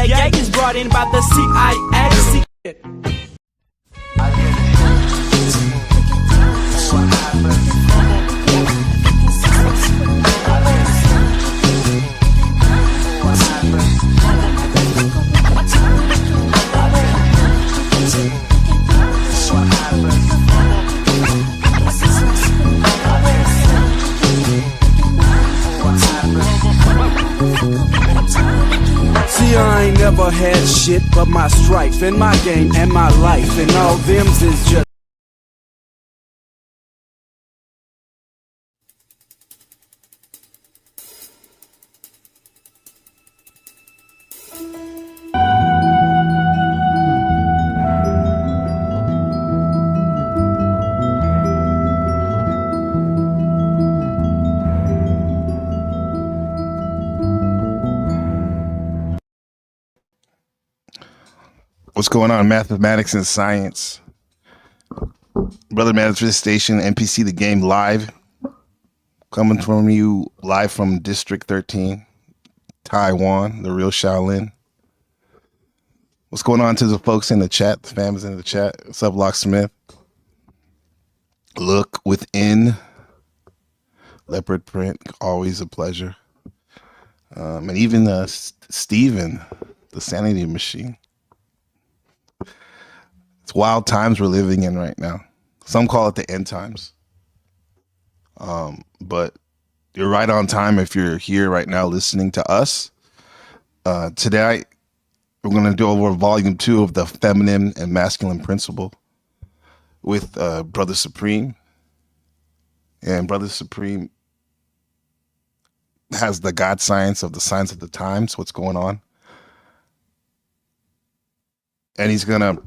CIA is brought in by the CIA. See, I ain't never had shit but my strife and my game and my life, and all them's is just What's going on? Mathematics and science. Brother Manager Station, NPC The Game live. Coming from you live from District 13, Taiwan, the real Shaolin. What's going on to the folks in the chat, the fams in the chat? What's up, Locksmith? Look within. Leopard print, always a pleasure. And even Steven, the Sanity Machine. It's wild times we're living in right now. Some call it the end times. But you're right on time if you're here right now listening to us. Today, we're going to do over volume 2 of the Feminine and Masculine Principle with Brother Supreme. And Brother Supreme has the God science of the signs of the times, what's going on. And he's going to...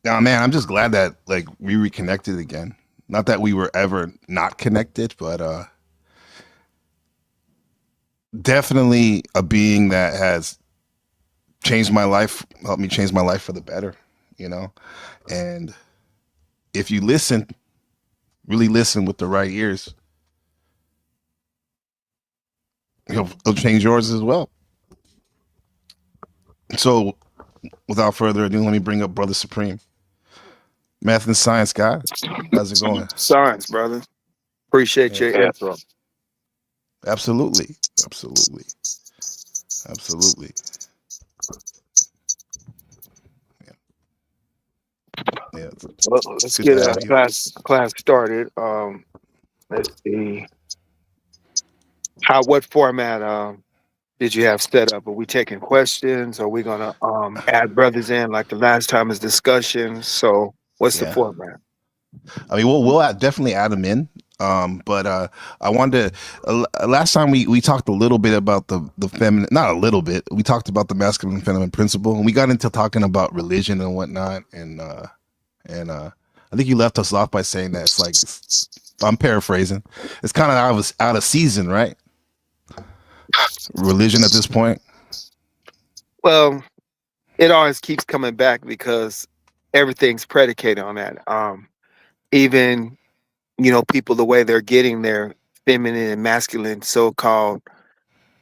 Now, man, I'm just glad that like we reconnected again. Not that we were ever not connected, but definitely a being that has changed my life, helped me change my life for the better, you know? And if you listen, really listen with the right ears, he'll change yours as well. So without further ado, let me bring up Brother Supreme. Math and science guy, how's it going? Science, brother. Appreciate your intro. Absolutely. Yeah. Well, let's get class started. Let's see. What format did you have set up? Are we taking questions? Are we gonna add brothers in like the last time is discussion? So what's the format? I mean, we'll definitely add them in. But I wanted to, last time we talked a little bit about the feminine, not a little bit, we talked about the masculine and feminine principle, and we got into talking about religion and whatnot. And I think you left us off by saying that it's like, I'm paraphrasing, it's kind of out of season, right? Religion at this point. Well, it always keeps coming back because everything's predicated on that. Even, people, the way they're getting their feminine and masculine so-called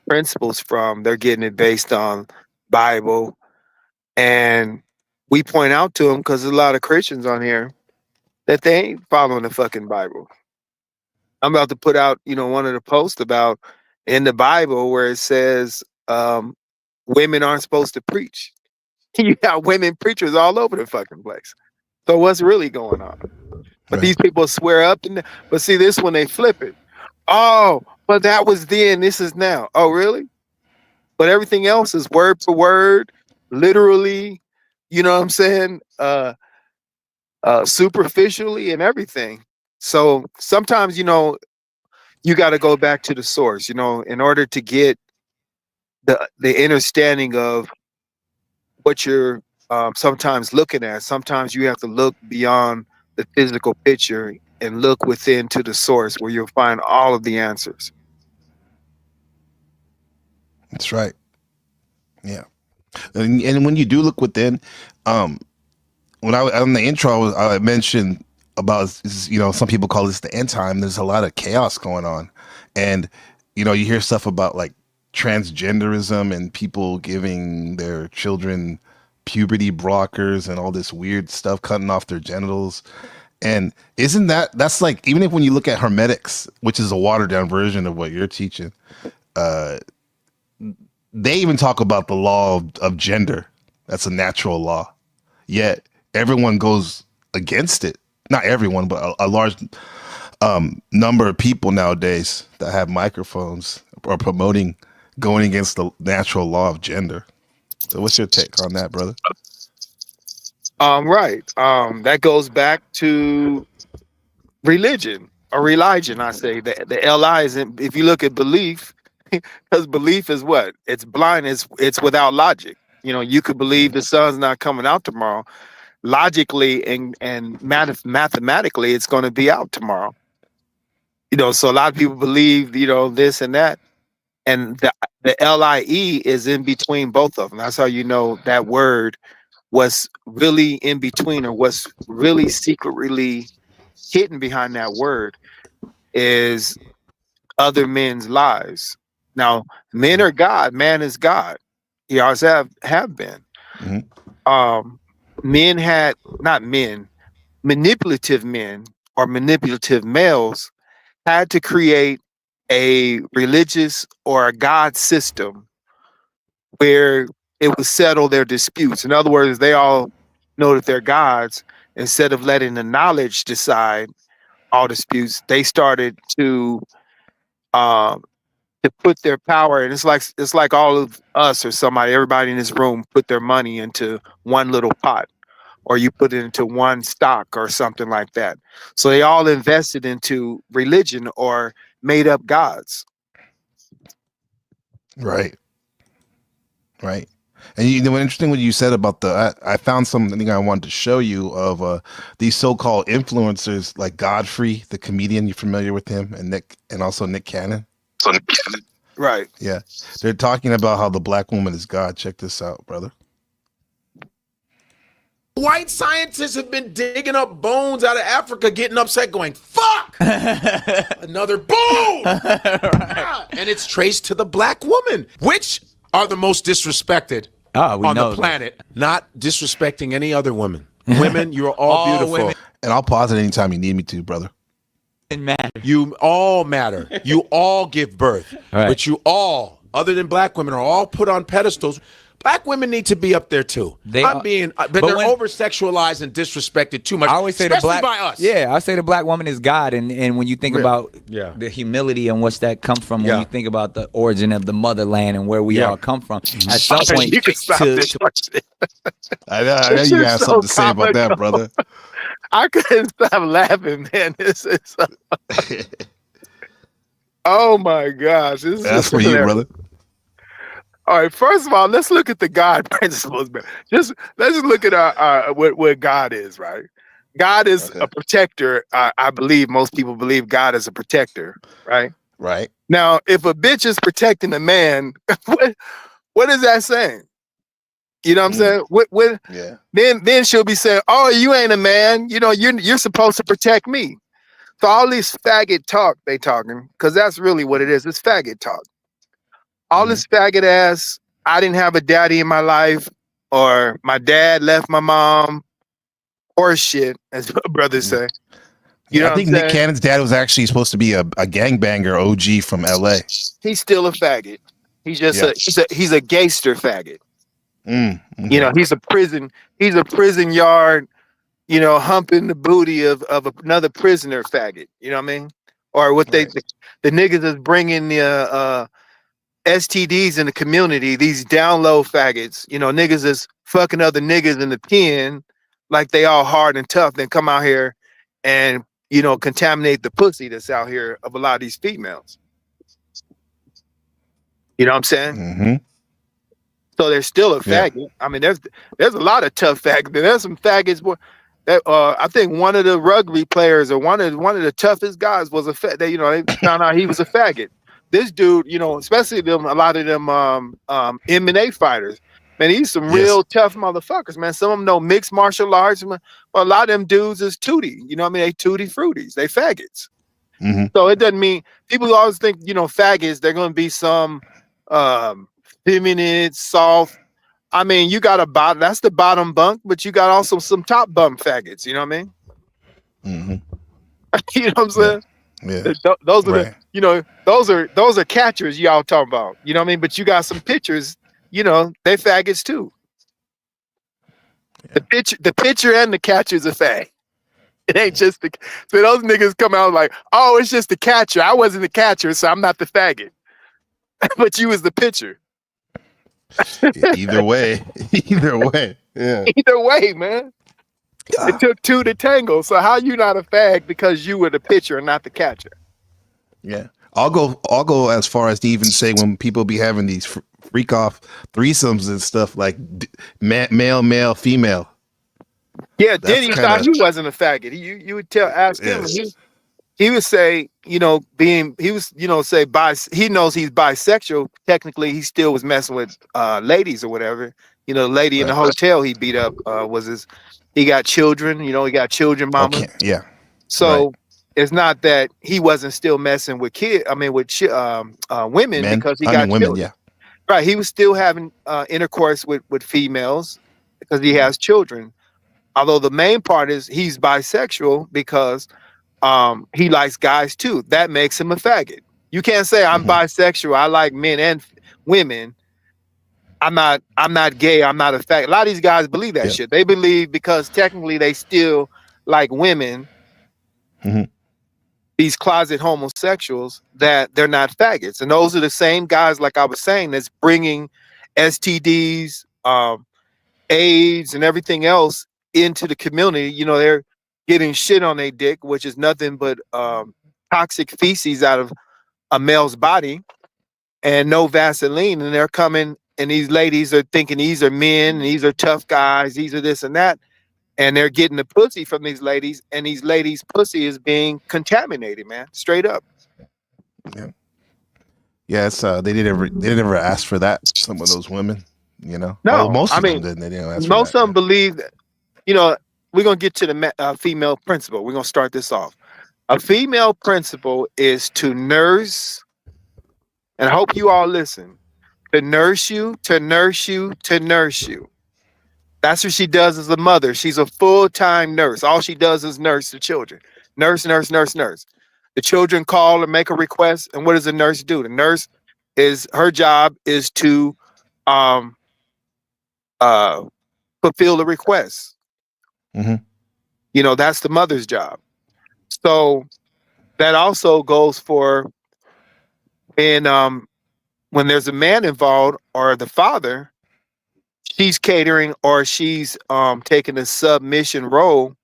principles from, they're getting it based on Bible. And we point out to them, because there's a lot of Christians on here, that they ain't following the fucking Bible. I'm about to put out, one of the posts about in the Bible where it says women aren't supposed to preach. You got women preachers all over the fucking place. So what's really going on? But right. These people swear up but see, this when they flip it. Oh, but that was then, this is now. Oh, really? But everything else is word for word, literally, you know what I'm saying? Superficially and everything. So sometimes, you got to go back to the source, in order to get the understanding of what you're sometimes looking at. Sometimes you have to look beyond the physical picture and look within to the source where you'll find all of the answers. That's right. Yeah. And when you do look within, when on the intro, I mentioned about, some people call this the end time. There's a lot of chaos going on. And, you hear stuff about like transgenderism and people giving their children puberty blockers and all this weird stuff, cutting off their genitals. And isn't that's like, even if when you look at hermetics, which is a watered down version of what you're teaching, they even talk about the law of gender. That's a natural law. Yet everyone goes against it. Not everyone, but a large number of people nowadays that have microphones are promoting going against the natural law of gender. So what's your take on that, brother? Right. That goes back to religion or religion. I say the li is if you look at belief, because belief is what? It's blind. It's without logic. You could believe the sun's not coming out tomorrow. Logically and mathematically, it's going to be out tomorrow. So a lot of people believe this and that, and the lie is in between both of them. That's how you know that word was really in between, or what's really secretly hidden behind that word is other men's lives. Now, men are God, man is God. He always have been. Mm-hmm. Men had not men, manipulative men or manipulative males had to create a religious or a God system where it would settle their disputes. In other words, they all know that they're gods. Instead of letting the knowledge decide all disputes, they started to put their power, and it's like all of us or somebody, everybody in this room put their money into one little pot, or you put it into one stock or something like that. So they all invested into religion or made up gods. Right. And you know, interesting what you said about I found something I wanted to show you of these so-called influencers like Godfrey, the comedian. You familiar with him? And also Nick Cannon. Right. Yeah. They're talking about how the black woman is God. Check this out, brother. White scientists have been digging up bones out of Africa, getting upset, going, fuck! Another bone! Right. And it's traced to the black woman, which are the most disrespected on the planet, not disrespecting any other women. Women, you're all beautiful. Women. And I'll pause it anytime you need me to, brother. You all matter. You all give birth. Right. But you all, other than black women, are all put on pedestals. Black women need to be up there too. But they're over-sexualized and disrespected too much. I always say especially by us. Yeah, I say the black woman is God, and when you think about the humility and what's that come from, when you think about the origin of the motherland and where we all come from, at some point, you can stop this. I know you have something to say about that, brother. I couldn't stop laughing, man. This is oh my gosh, that's for you, brother. All right, first of all, let's look at the God principles, man. Let's just look at our what God is, right? God is a protector. I believe most people believe God is a protector, right? Right. Now, if a bitch is protecting a man, what is that saying? You know what I'm saying? What then she'll be saying, "Oh, you ain't a man. You're supposed to protect me." So all these faggot talk they talking, because that's really what it is. It's faggot talk. All this faggot ass, I didn't have a daddy in my life, or my dad left my mom, or shit, as my brothers say. I think Nick Cannon's dad was actually supposed to be a gangbanger OG from LA. He's still a faggot. He's just he's a gangster faggot. He's a prison yard, humping the booty of another prisoner faggot. You know what I mean? Or what the niggas is bringing the STDs in the community, these down low faggots, niggas is fucking other niggas in the pen like they all hard and tough, then come out here and, contaminate the pussy that's out here of a lot of these females. You know what I'm saying? Mm-hmm. So there's still a faggot. I mean, there's a lot of tough faggots. There's some faggots that I think one of the rugby players or one of the toughest guys was they found out he was a faggot. This dude, especially a lot of them MMA fighters, man, he's some real tough motherfuckers, man. Some of them know mixed martial arts, but a lot of them dudes is tootie. You know what I mean? They tutti fruities. They faggots. Mm-hmm. So it doesn't mean people always think, faggots, they're going to be some feminine, soft. I mean, you got a bottom. That's the bottom bunk, but you got also some top bunk faggots. You know what I mean? You know what I'm saying? Yeah. Those are Right. those are catchers y'all talking about. You know what I mean? But you got some pitchers. They faggots too. Yeah. The pitcher and the catcher's a fag. It ain't just the. So those niggas come out like, oh, it's just the catcher. I wasn't the catcher, so I'm not the faggot. But you was the pitcher. Either way. Yeah. Either way, man. It took two to tango. So how you not a fag because you were the pitcher and not the catcher? Yeah. I'll go as far as to even say when people be having these freak off threesomes and stuff like male, female. Yeah, Diddy thought he wasn't a faggot. You would ask him. He would say, he knows he's bisexual. Technically, he still was messing with ladies or whatever. The lady in the hotel he beat up he got children. He got children, mama. Okay. Yeah. So it's not that he wasn't still messing with women because he got women. children. Yeah. Right. He was still having intercourse with females because he has children. Although the main part is he's bisexual because he likes guys too. That makes him a faggot. You can't say I'm bisexual. I like men and women. I'm not gay. I'm not a faggot. A lot of these guys believe that shit. They believe because technically they still like women. These closet homosexuals that they're not faggots. And those are the same guys, like I was saying, that's bringing STDs, AIDS and everything else into the community. They're getting shit on their dick, which is nothing but toxic feces out of a male's body and no Vaseline. And they're coming and these ladies are thinking these are men, and these are tough guys, these are this and that. And they're getting the pussy from these ladies, and these ladies' pussy is being contaminated, man. Straight up. Yeah. Yeah, it's they didn't ever ask for that. Some of those women, No, most of them didn't. They didn't ask for most that. of them believe that. We're gonna get to the female principle. We're gonna start this off. A female principle is to nurse, and I hope you all listen. To nurse you, to nurse you, to nurse you. That's what she does as a mother. She's a full-time nurse. All she does is nurse the children. Nurse, nurse, nurse, nurse. The children call and make a request, and what does the nurse do? The nurse her job is to fulfill the request. That's the mother's job. So that also goes for when there's a man involved or the father, she's catering or she's taking a submission role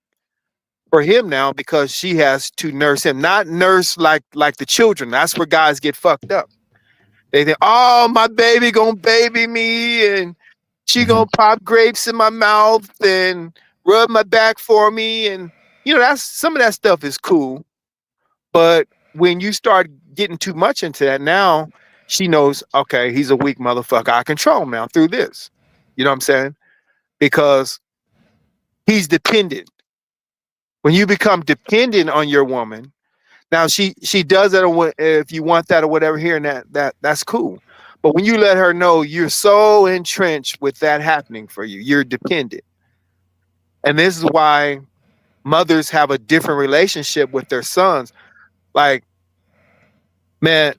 for him now because she has to nurse him, not nurse like the children. That's where guys get fucked up. They think, oh, my baby gonna baby me and she gonna pop grapes in my mouth and rub my back for me. And that's some of that stuff is cool. But when you start getting too much into that, now she knows, okay, he's a weak motherfucker. I control him now through this. You know what I'm saying? Because he's dependent. When you become dependent on your woman, now she does that if you want that or whatever here and that's cool. But when you let her know you're so entrenched with that happening for you, you're dependent. And this is why mothers have a different relationship with their sons. Like, man,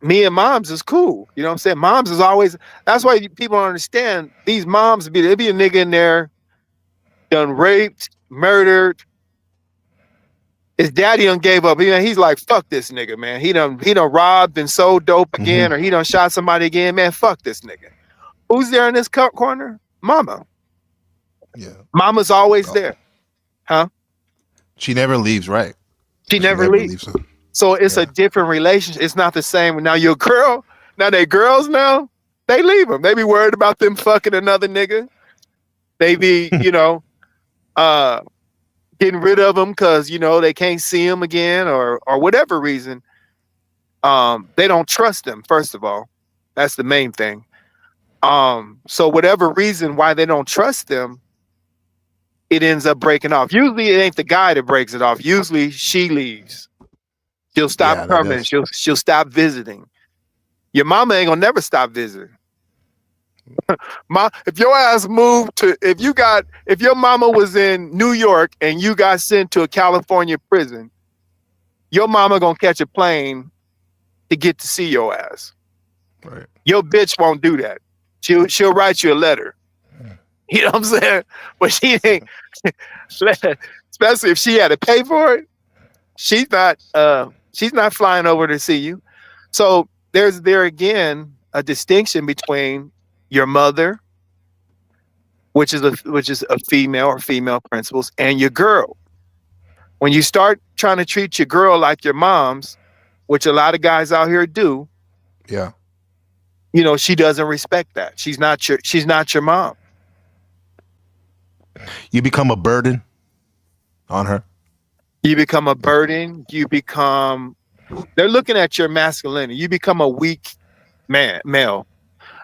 me and moms is cool. You know what I'm saying? Moms is always, that's why people don't understand. These moms, there be a nigga in there done raped, murdered. His daddy done gave up. He's like, fuck this nigga, man. He done robbed and sold dope again, or he done shot somebody again. Man, fuck this nigga. Who's there in this corner? Mama. Yeah. Mama's always there. Huh? She never leaves, right? She never leaves. So it's a different relationship. It's not the same. Now your girl, now they girls now, they leave them. They be worried about them fucking another nigga. They be, getting rid of them because, they can't see him again or whatever reason. They don't trust them, first of all. That's the main thing. So whatever reason why they don't trust them, it ends up breaking off. Usually it ain't the guy that breaks it off. Usually she leaves. She'll stop coming. She'll stop visiting. Your mama ain't gonna never stop visiting. If your ass moved to, if your mama was in New York and you got sent to a California prison, your mama gonna catch a plane to get to see your ass. Right. Your bitch won't do that. She'll write you a letter. You know what I'm saying? But she ain't, especially if she had to pay for it. She's not flying over to see you. So there's again a distinction between your mother, which is a female or female principles, and your girl. When you start trying to treat your girl like your mom's, which a lot of guys out here do, yeah, you know, she doesn't respect that. She's not your mom. You become a burden on her. You become a burden. They're looking at your masculinity. You become a weak male.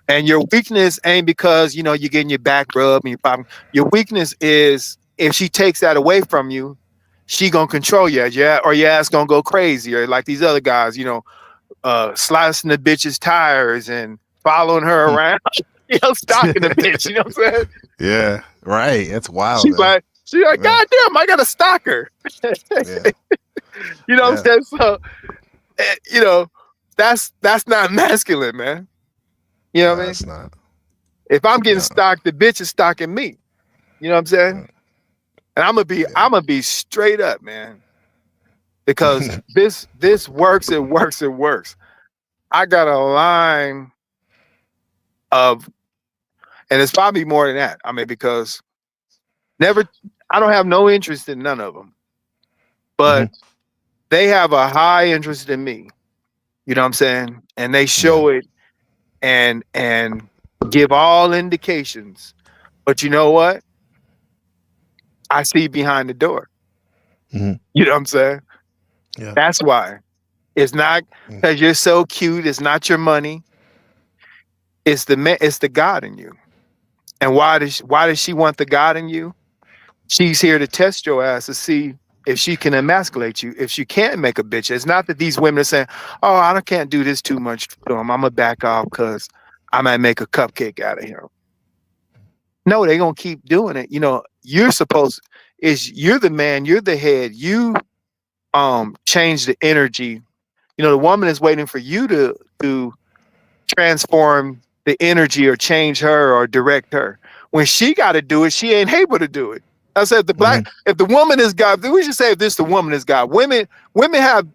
And your weakness ain't because, you know, you're getting your back rubbed and your weakness is if she takes that away from you, she gonna control you, or your ass gonna go crazy, or like these other guys, you know, slicing the bitch's tires and following her around, you know, stalking the bitch, you know what I'm saying? Yeah, right. That's wild. She's like, God damn, I got a stalker. Yeah. You know what I'm saying? So, you know, that's not masculine, man. You know what I mean? That's not. If I'm getting stalked, the bitch is stalking me. You know what I'm saying? And I'm gonna be straight up, man. Because this works, it works, it works. I got a line of, and it's probably more than that. I mean, because I don't have no interest in none of them, but they have a high interest in me. You know what I'm saying? And they show it and give all indications. But you know what? I see behind the door. You know what I'm saying? Yeah. That's why. It's not because you're so cute. It's not your money. It's the God in you. And why does she want the God in you? She's here to test your ass to see if she can emasculate you. If she can't make a bitch. It's not that these women are saying, "Oh, I can't do this too much to him. I'm gonna back off because I might make a cupcake out of him." No, they're gonna keep doing it. You know, you're the man, you're the head. You change the energy. You know, the woman is waiting for you to transform the energy or change her or direct her. When she got to do it, she ain't able to do it. I said if the woman is God, we should say if the woman is God. Women have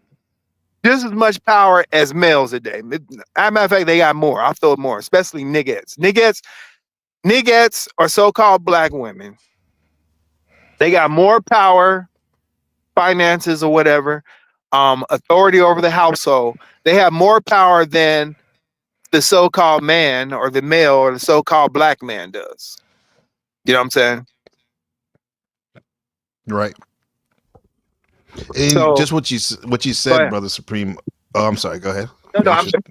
just as much power as males today. As a matter of fact, they got more. I'll throw it more, especially niggas. Niggas are so-called black women. They got more power, finances or whatever, authority over the household. They have more power than the so-called man or the male or the so-called black man does. You know what I'm saying? Right. And So, just what you said, Brother Supreme. Oh, I'm sorry. Go ahead. No, I'm sorry.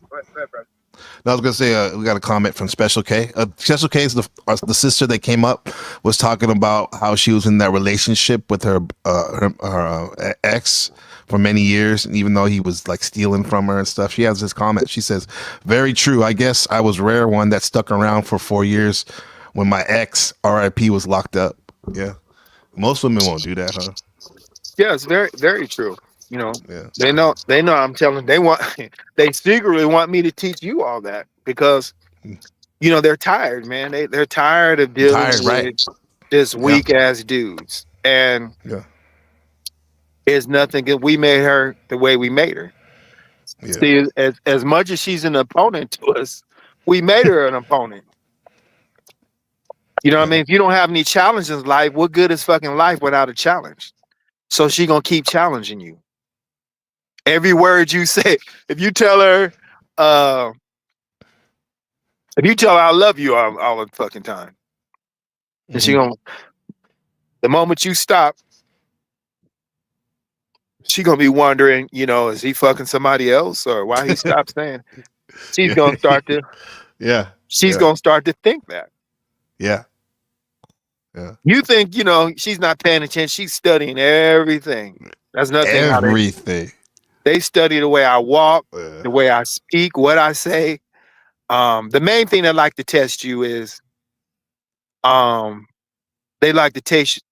No, I was gonna say we got a comment from Special K. Special K is the sister that came up, was talking about how she was in that relationship with her ex for many years, and even though he was like stealing from her and stuff, she has this comment. She says, "Very true. I guess I was rare one that stuck around for 4 years when my ex RIP was locked up." Yeah, most women won't do that, huh? Yeah, it's very, very true. You know, they know. I'm telling. They secretly want me to teach you all that because, you know, they're tired, man. They're tired of dealing with this weak ass dudes, and it's nothing. We made her the way we made her. Yeah. See, as much as she's an opponent to us, we made her an opponent. You know what I mean? If you don't have any challenges in life, what good is fucking life without a challenge? So she gonna keep challenging you. Every word you say, if you tell her I love you all the fucking time, and she gonna, the moment you stop, she gonna be wondering, you know, is he fucking somebody else or why he stopped saying? She's gonna start to, she's gonna start to think that. Yeah. You think, you know, she's not paying attention. She's studying everything. That's nothing. Everything. They study the way I walk, the way I speak, what I say. The main thing they like to test you is they like to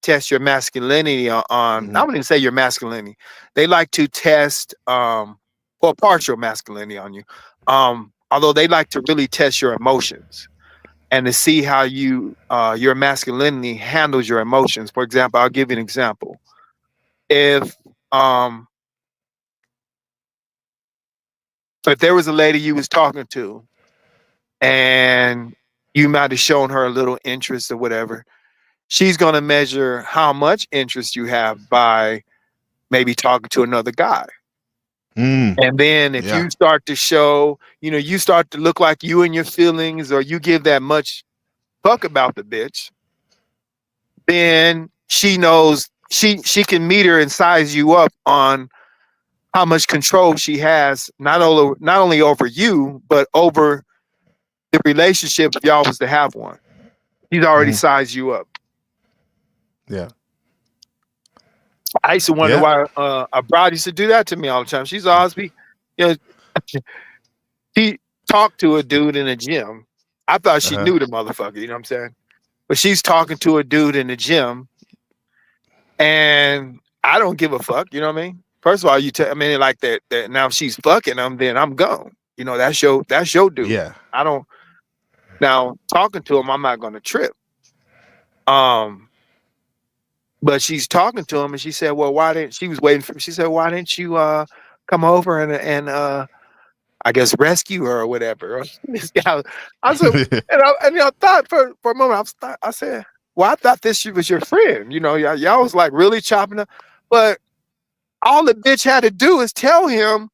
test your masculinity on I wouldn't even say your masculinity. They like to test or partial masculinity on you. Although they like to really test your emotions and to see how your masculinity handles your emotions. For example, I'll give you an example. If there was a lady you was talking to and you might have shown her a little interest or whatever, she's going to measure how much interest you have by maybe talking to another guy. And then if you start to show, you start to look like you and your feelings, or you give that much fuck about the bitch, then she knows she can meet her and size you up on how much control she has, not only over you, but over the relationship if y'all was to have one. She's already sized you up. Yeah. I used to wonder why a bride used to do that to me all the time. She's always she talked to a dude in a gym. I thought she knew the motherfucker, you know what I'm saying? But she's talking to a dude in the gym, and I don't give a fuck, you know what I mean? First of all, like that now she's fucking him, then I'm gone. That's your dude. Yeah. I don't now talking to him, I'm not gonna trip. But she's talking to him, and she said, "Well, why didn't?" She was waiting for. She said, "Why didn't you come over and I guess rescue her or whatever?" This guy, I said, and I thought for a moment, I said, "Well, I thought this was your friend. Y'all was like really chopping up, but all the bitch had to do is tell him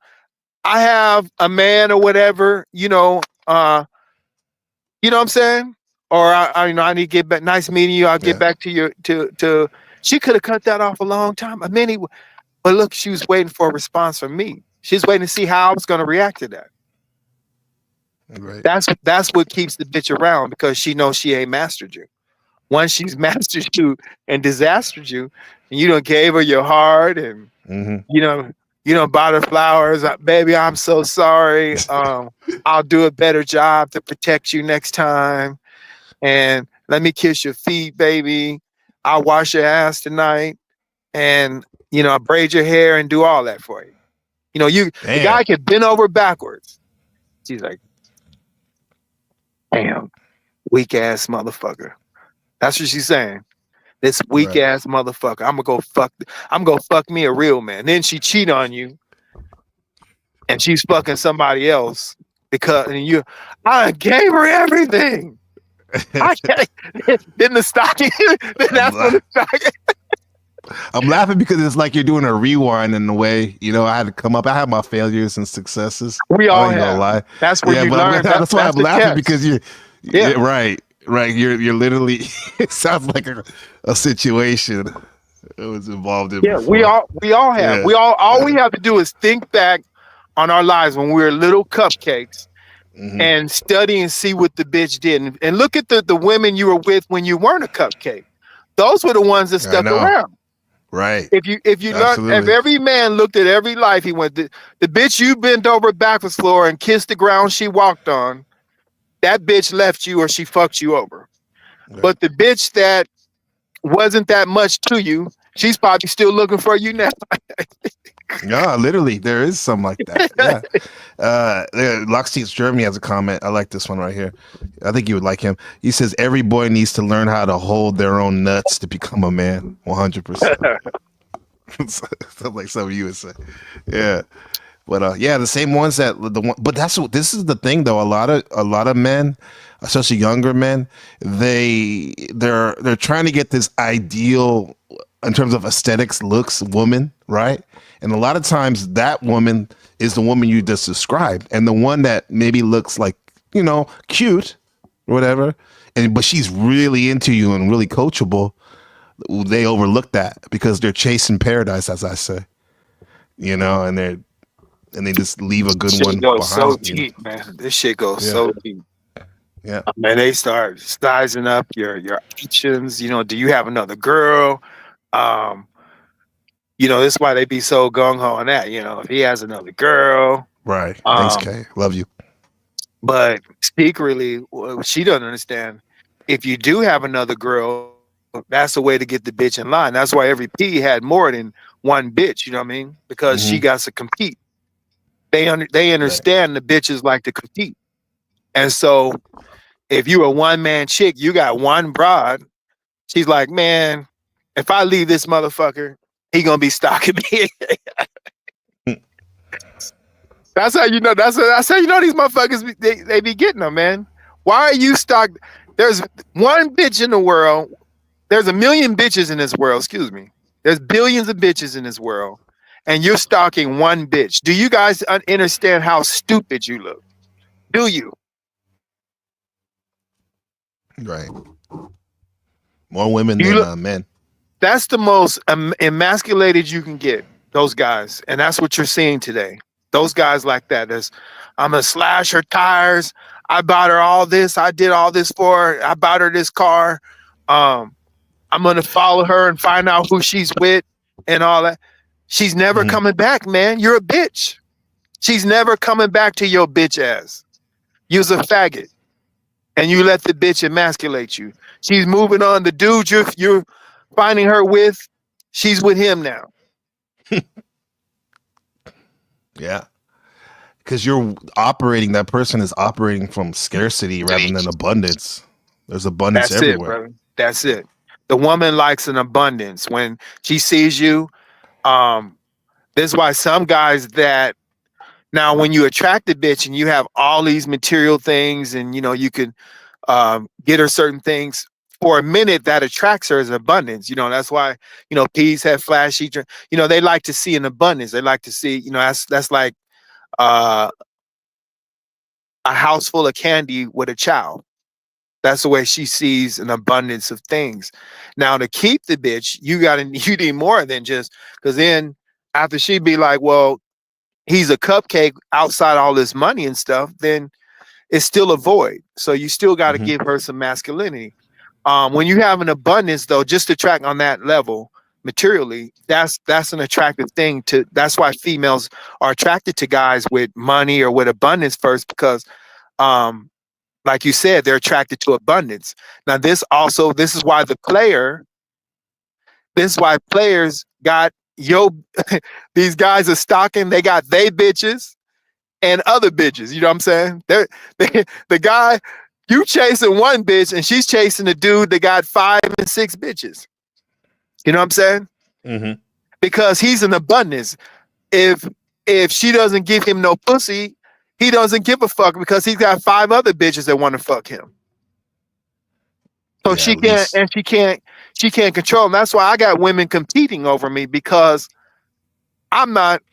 I have a man or whatever. You know what I'm saying?" Or I need to get back. Nice meeting you. I'll get back to you. To She could have cut that off a long time. But look, she was waiting for a response from me. She's waiting to see how I was going to react to that. Right. That's what keeps the bitch around, because she knows she ain't mastered you. Once she's mastered you and disastered you, and you done gave her your heart, and you done bought her flowers. Baby, I'm so sorry. I'll do a better job to protect you next time. And let me kiss your feet, baby. I'll wash your ass tonight, and I braid your hair and do all that for you. The guy can bend over backwards. She's like, damn, weak ass motherfucker. That's what she's saying. This weak ass motherfucker. I'm gonna fuck me a real man. Then she cheat on you, and she's fucking somebody else I gave her everything. Didn't the stocking? That's what the stocking. I'm laughing because it's like you're doing a rewind in a way. I had to come up. I have my failures and successes. We all have. Gonna lie. That's where you learn. That's why I'm laughing, because you're right. You're literally. It sounds like a situation it was involved in. Yeah, before. we all have. Yeah. We have to do is think back on our lives when we were little cupcakes. And study and see what the bitch did, and look at the women you were with when you weren't a cupcake. Those were the ones that stuck around. Right. If you learn, if every man looked at every life he went, the bitch you bent over backwards floor and kissed the ground she walked on, that bitch left you or she fucked you over. Right. But the bitch that wasn't that much to you, she's probably still looking for you now. Yeah, literally, there is some like that. Yeah. Locksteeds Germany has a comment. I like this one right here. I think you would like him. He says, every boy needs to learn how to hold their own nuts to become a man. 100%. Something like some of you would say. Yeah. But the same ones but this is the thing though. A lot of men, especially younger men, they're trying to get this ideal in terms of aesthetics, looks, woman, right? And a lot of times that woman is the woman you just described, and the one that maybe looks like, cute or whatever, but she's really into you and really coachable. They overlook that because they're chasing paradise, as I say, and they just leave a good one behind. So deep, man. This shit goes so deep. Yeah. And they start sizing up your options. Do you have another girl? This is why they be so gung-ho on that. If he has another girl. Right. Thanks, Kay. Love you. But secretly, what she doesn't understand, if you do have another girl, that's a way to get the bitch in line. That's why every P had more than one bitch, you know what I mean? Because she got to compete. They understand the bitches like to compete. And so if you a one-man chick, you got one broad, she's like, man, if I leave this motherfucker, he gonna be stalking me. That's how you know. That's how you know these motherfuckers. They be getting them, man. Why are you stalked? There's one bitch in the world. There's a million bitches in this world. Excuse me. There's billions of bitches in this world, and you're stalking one bitch. Do you guys understand how stupid you look? Do you? Right. More women than men. That's the most emasculated you can get. Those guys, and that's what you're seeing today. Those guys like that. I'm gonna slash her tires. I bought her all this. I did all this for her. I bought her this car. I'm gonna follow her and find out who she's with and all that. She's never coming back, man. You're a bitch. She's never coming back to your bitch ass. You're a faggot, and you let the bitch emasculate you. She's moving on. The dude you're finding her with, she's with him now. Yeah. Because that person is operating from scarcity rather than abundance. There's abundance everywhere. That's it, brother. That's it. The woman likes an abundance. When she sees you, this is why some guys now when you attract a bitch and you have all these material things and you can get her certain things, for a minute that attracts her as abundance. That's why P's have flashy. They like to see an abundance. They like to see that's like a house full of candy with a child. That's the way she sees an abundance of things. Now to keep the bitch, you need more than just, because then after she be like, well, he's a cupcake outside all this money and stuff, then it's still a void. So you still got to give her some masculinity. When you have an abundance, though, just to track on that level materially, that's an attractive thing. That's why females are attracted to guys with money or with abundance first, because, like you said, they're attracted to abundance. Now, this is why players got these guys are stalking. They got they bitches and other bitches. You know what I'm saying? The guy. You chasing one bitch and she's chasing a dude that got 5 and 6 bitches. You know what I'm saying? Mm-hmm. Because he's in abundance. If she doesn't give him no pussy, he doesn't give a fuck because he's got 5 other bitches that want to fuck him. So she can't control him. That's why I got women competing over me, because I'm not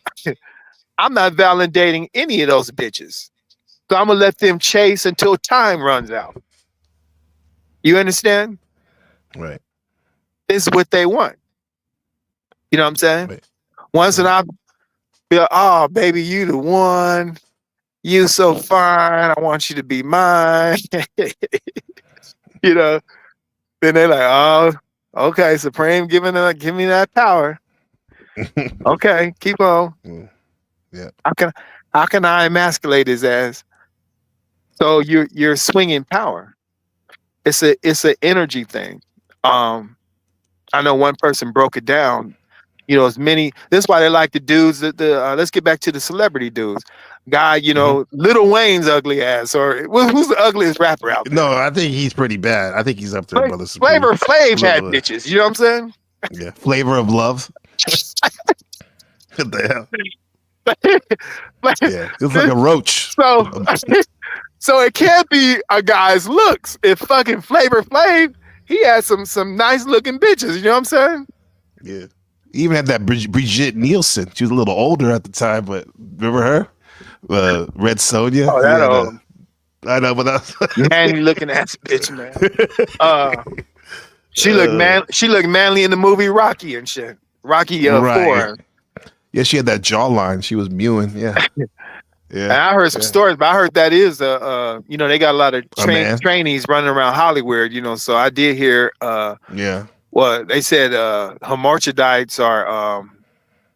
validating any of those bitches. So I'm gonna let them chase until time runs out. You understand? Right. This is what they want. You know what I'm saying? Right. Once and I be like, oh baby, you the one. You so fine. I want you to be mine. Then they're like, oh, okay, Supreme, give me that power. Okay, keep on. Yeah. How can I emasculate his ass? So you're swinging power. It's an energy thing. I know one person broke it down. As many. This is why they like the dudes. Let's get back to the celebrity dudes. Guy, Lil Wayne's ugly ass, or who's the ugliest rapper out there? No, I think he's pretty bad. I think he's up there, brother. Flavor Flav had bitches. You know what I'm saying? Yeah, Flavor of Love. What the hell? Yeah, it's like a roach. So it can't be a guy's looks. If fucking Flavor Flav, he had some nice looking bitches. You know what I'm saying? Yeah. He even had that Brigitte Nielsen. She was a little older at the time, but remember her? Red Sonja. Oh, that old. I know, but that's manly looking ass bitch, man. She looked manly in the movie Rocky and shit. Rocky 4. Yeah, she had that jawline. She was mewing. Yeah. Yeah. And I heard some stories, but I heard that is they got a lot of trainees running around Hollywood, so I did hear yeah. Well, they said hermaphrodites are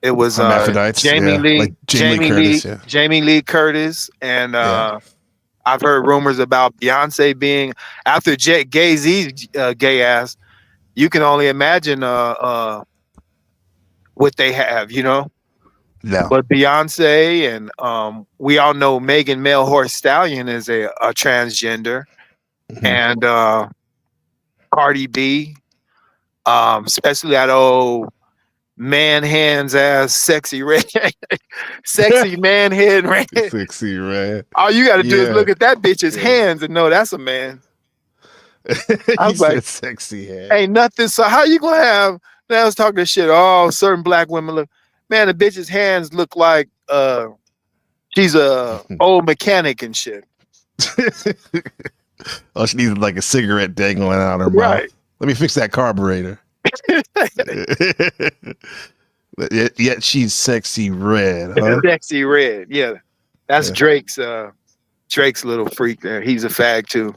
It was Hermaphrodites, Jamie yeah. Lee, Like Jamie Lee Curtis, yeah. Jamie Lee Curtis, and Yeah. I've heard rumors about Beyonce being after Jay-Z's gay ass. You can only imagine what they have, you know. No. But Beyonce and we all know Megan Male Horse Stallion is a transgender, and Cardi B, especially that old man hands ass sexy red, sexy man head red. Sexy red. All you got to do is look at that bitch's hands and know that's a man. I was like, sexy head. Ain't nothing. So how you gonna have? Now I was talking this shit. Oh, certain black women look. Man, the bitch's hands look like she's a old mechanic and shit. Oh, she needs like a cigarette dangling out her mouth. Let me fix that carburetor. Yet she's sexy red. Huh? Sexy red. Yeah, that's Drake's little freak there. He's a fag too.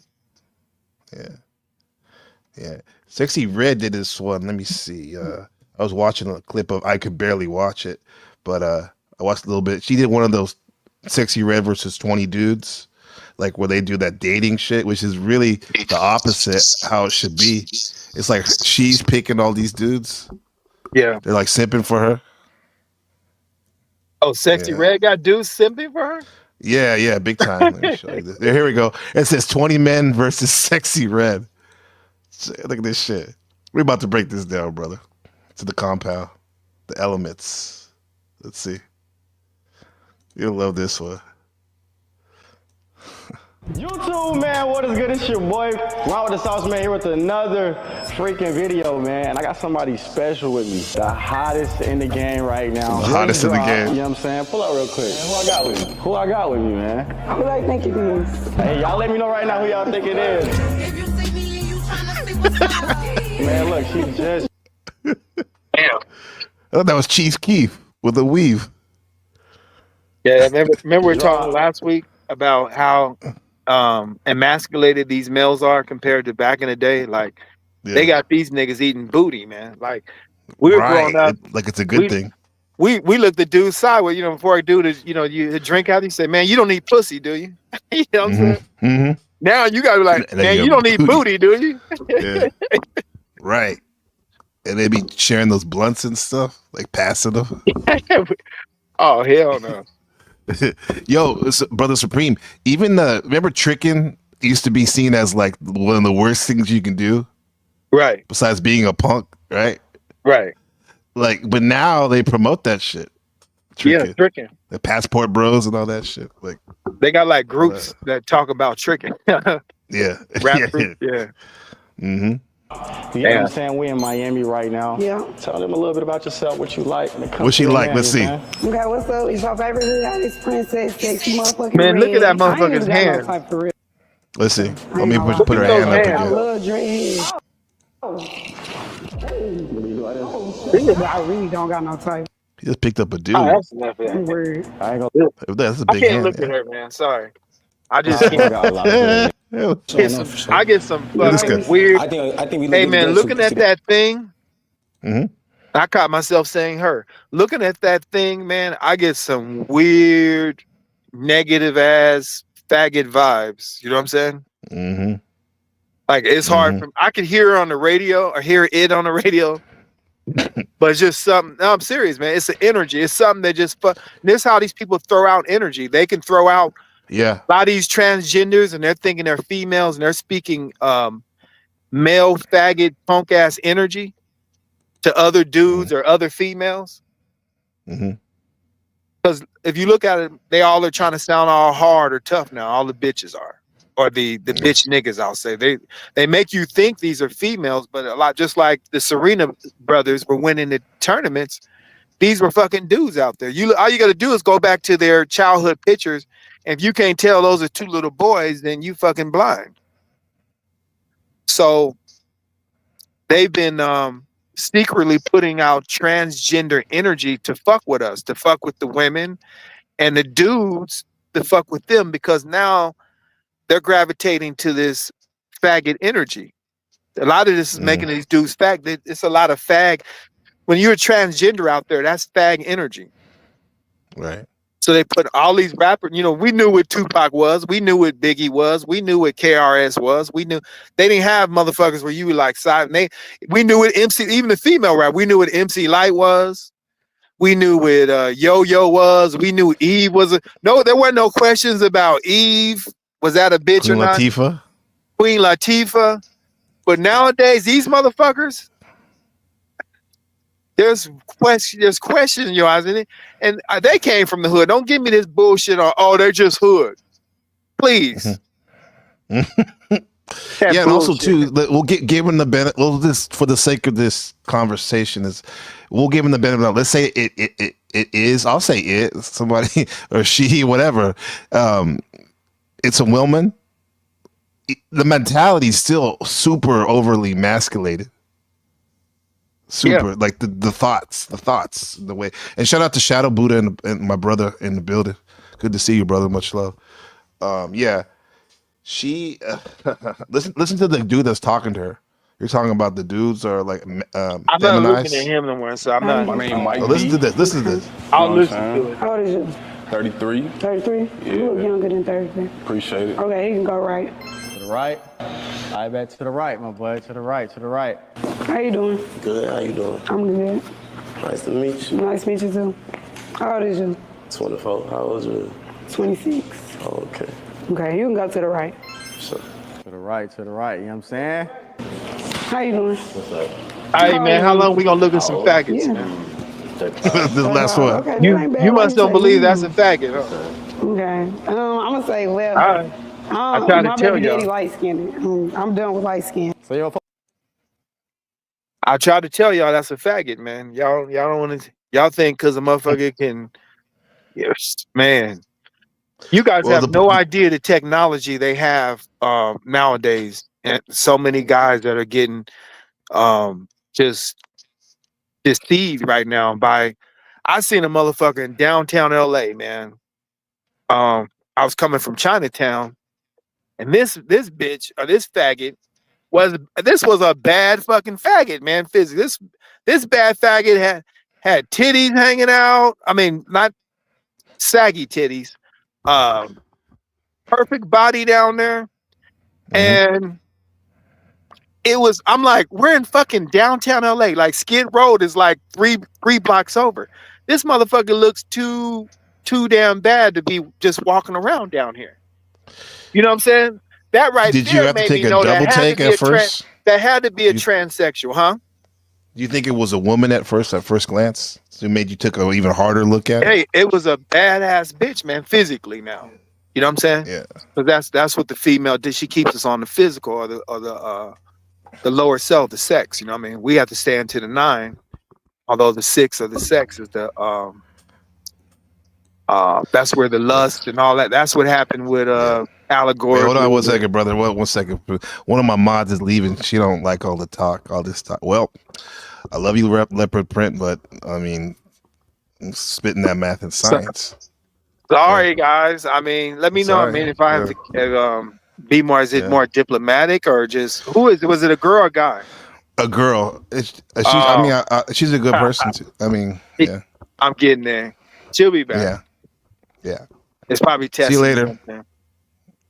Yeah. Sexy Red did this one. Let me see. I was watching a clip of. I could barely watch it, but I watched a little bit. She did one of those Sexy Red versus 20 dudes, like where they do that dating shit, which is really the opposite how it should be. It's like she's picking all these dudes. Yeah, they're like simping for her. Oh, Sexy Red got dudes simping for her? Yeah, big time. Let me show you this. Here we go. It says 20 men versus Sexy Red. Look at this shit. We're about to break this down, brother. To the compound, the elements. Let's see. You'll love this one. YouTube, man, what is good? It's your boy, Ron with the Sauce, man, here with another freaking video, man. And I got somebody special with me. The hottest in the game right now. The hottest in the game. You know what I'm saying? Pull up real quick. Man, who I got with me? Who I got with me, man? Who I think it is? Hey, y'all let me know right now who y'all think it is. If you see me and you trying to see what's up. Man, look, she just... Damn. Oh, that was Chief Keef with a weave. Yeah, remember we were talking last week about how emasculated these males are compared to back in the day. Like they got these niggas eating booty, man. Like we were growing up, like it's a good thing. We looked the dude sideways, you know, before a dude is, you know, you drink out, you say, man, you don't need pussy, do you? You know what I'm saying? Mm-hmm. Now you gotta be like, man, you don't need booty, do you? Yeah. Right. And they be sharing those blunts and stuff, like passing them. Oh hell no. Yo, Brother Supreme, even remember tricking used to be seen as like one of the worst things you can do, right? Besides being a punk, right? Right. Like, but now they promote that shit. Tricking. Yeah, tricking. The Passport Bros and all that shit. Like they got like groups that talk about tricking. Yeah. Rap group. Yeah. Mm-hmm. You know what I'm saying? We in Miami right now. Yeah. Tell them a little bit about yourself, what you like. What she like? Let's see. Okay, what's up? It's your favorite reality princess, sexy motherfucking man, look at that red. motherfucker's hand. Let's see. Let me put her hand up I again. love dread. I really don't got no type. He just picked up a dude. Oh, that's enough of that. Word. I ain't gonna... That's a I big can't hand. look at her, man. Sorry. I just I can't. got a lot of I get some fucking weird. I think we Hey man, looking at that thing, Mm-hmm. I caught myself saying her. Looking at that thing, man, I get some weird, negative ass faggot vibes. You know what I'm saying? Mm-hmm. Like it's hard for I could hear her on the radio or hear it on the radio, but it's just something. No, I'm serious, man. It's an energy. It's something that just. This is how these people throw out energy. They can throw out. Yeah. A lot of these transgenders, and they're thinking they're females, and they're speaking male faggot punk ass energy to other dudes or other females. Because if you look at it, they all are trying to sound all hard or tough now. All the bitches are, or the bitch niggas, I'll say. They make you think these are females, but a lot, just like the Serena brothers were winning the tournaments, these were fucking dudes out there. All you got to do is go back to their childhood pictures. If you can't tell those are two little boys, then you fucking blind. So they've been secretly putting out transgender energy to fuck with us, to fuck with the women and the dudes to fuck with them, because now they're gravitating to this faggot energy. A lot of this is making these dudes fag. It's a lot of fag. when you're transgender out there, that's fag energy. Right. So they put all these rappers, you know, we knew what Tupac was, we knew what Biggie was, we knew what KRS was, we knew they didn't have motherfuckers where you were like side. We knew what MC, even the female rap, we knew what MC Light was, we knew what Yo-Yo was, we knew Eve was. No, there weren't no questions about Eve. Was that a bitch Queen or not? Latifah. Queen Latifah. But nowadays, these motherfuckers, there's questions in your eyes, and they came from the hood. Don't give me this bullshit on, oh, they're just hood. Please. Yeah, and also too, we'll give them the benefit. Well, this for the sake of this conversation is, we'll give them the benefit. Let's say it is. I'll say it. Somebody or she, whatever. It's a woman. The mentality is still super overly masculated. Super, like the thoughts, the way. And shout out to Shadow Buddha and my brother in the building. Good to see you, brother. Much love. Yeah, she listen to the dude that's talking to her. You're talking about the dudes are like I'm not looking at him no more, so I'm not. My name Mike. Listen to this. Listen to this. I'll listen to it. How old is you? 33. 33? Yeah. You look younger than 33. Appreciate it. Okay, you can go right. To the right. I bet to the right, my boy. To the right, to the right. How you doing? Good, how you doing? I'm good. Nice to meet you. Nice to meet you too. How old is you? 24, how old are you? 26. Oh, okay. Okay, you can go to the right. So, To the right, you know what I'm saying? How you doing? what's up? Hey man, how long we gonna look at some faggots? Yeah. Man? This last one. Okay, that ain't bad. You Why must don't say believe you? that's a faggot, huh? Okay. I'm gonna say, well, All right. I try to my tell baby daddy y'all. light skinned. I'm done with light skin. So yo, I try to tell y'all that's a faggot, man. Y'all don't want to. Y'all think because a motherfucker can, yes, man. You guys Well, have no idea the technology they have nowadays, and so many guys that are getting just deceived right now by. I seen a motherfucker in downtown LA, man. I was coming from Chinatown, and this bitch or this faggot was a bad fucking faggot, man. Physically, this bad faggot had titties hanging out. I mean, not saggy titties. Perfect body down there, and it was. I'm like, we're in fucking downtown LA. Like Skid Road is like three blocks over. This motherfucker looks too damn bad to be just walking around down here. You know what I'm saying? That right Did there you have to made take me a know double that had take to be at first? that had to be a transsexual, huh? Do you think it was a woman at first glance? So it made you take an even harder look at it? Hey, it was a badass bitch, man, physically now. You know what I'm saying? Yeah. But that's what the female did. She keeps us on the physical or the lower self, the sex. You know what I mean? We have to stand to the 9, although the 6 of the sex is the that's where the lust and all that. That's what happened with Allegory. Wait, hold on 1 second, brother. One second. One of my mods is leaving. She don't like all this talk. Well, I love you, Leopard Print, but I mean, I'm spitting that math and science. Sorry, guys. I mean, let me know. I mean, if I have to be more, is it more diplomatic or just was it a girl or a guy? A girl. I mean, she's a good person too. I mean, yeah. I'm getting there. She'll be back. Yeah. It's probably testing. See you later.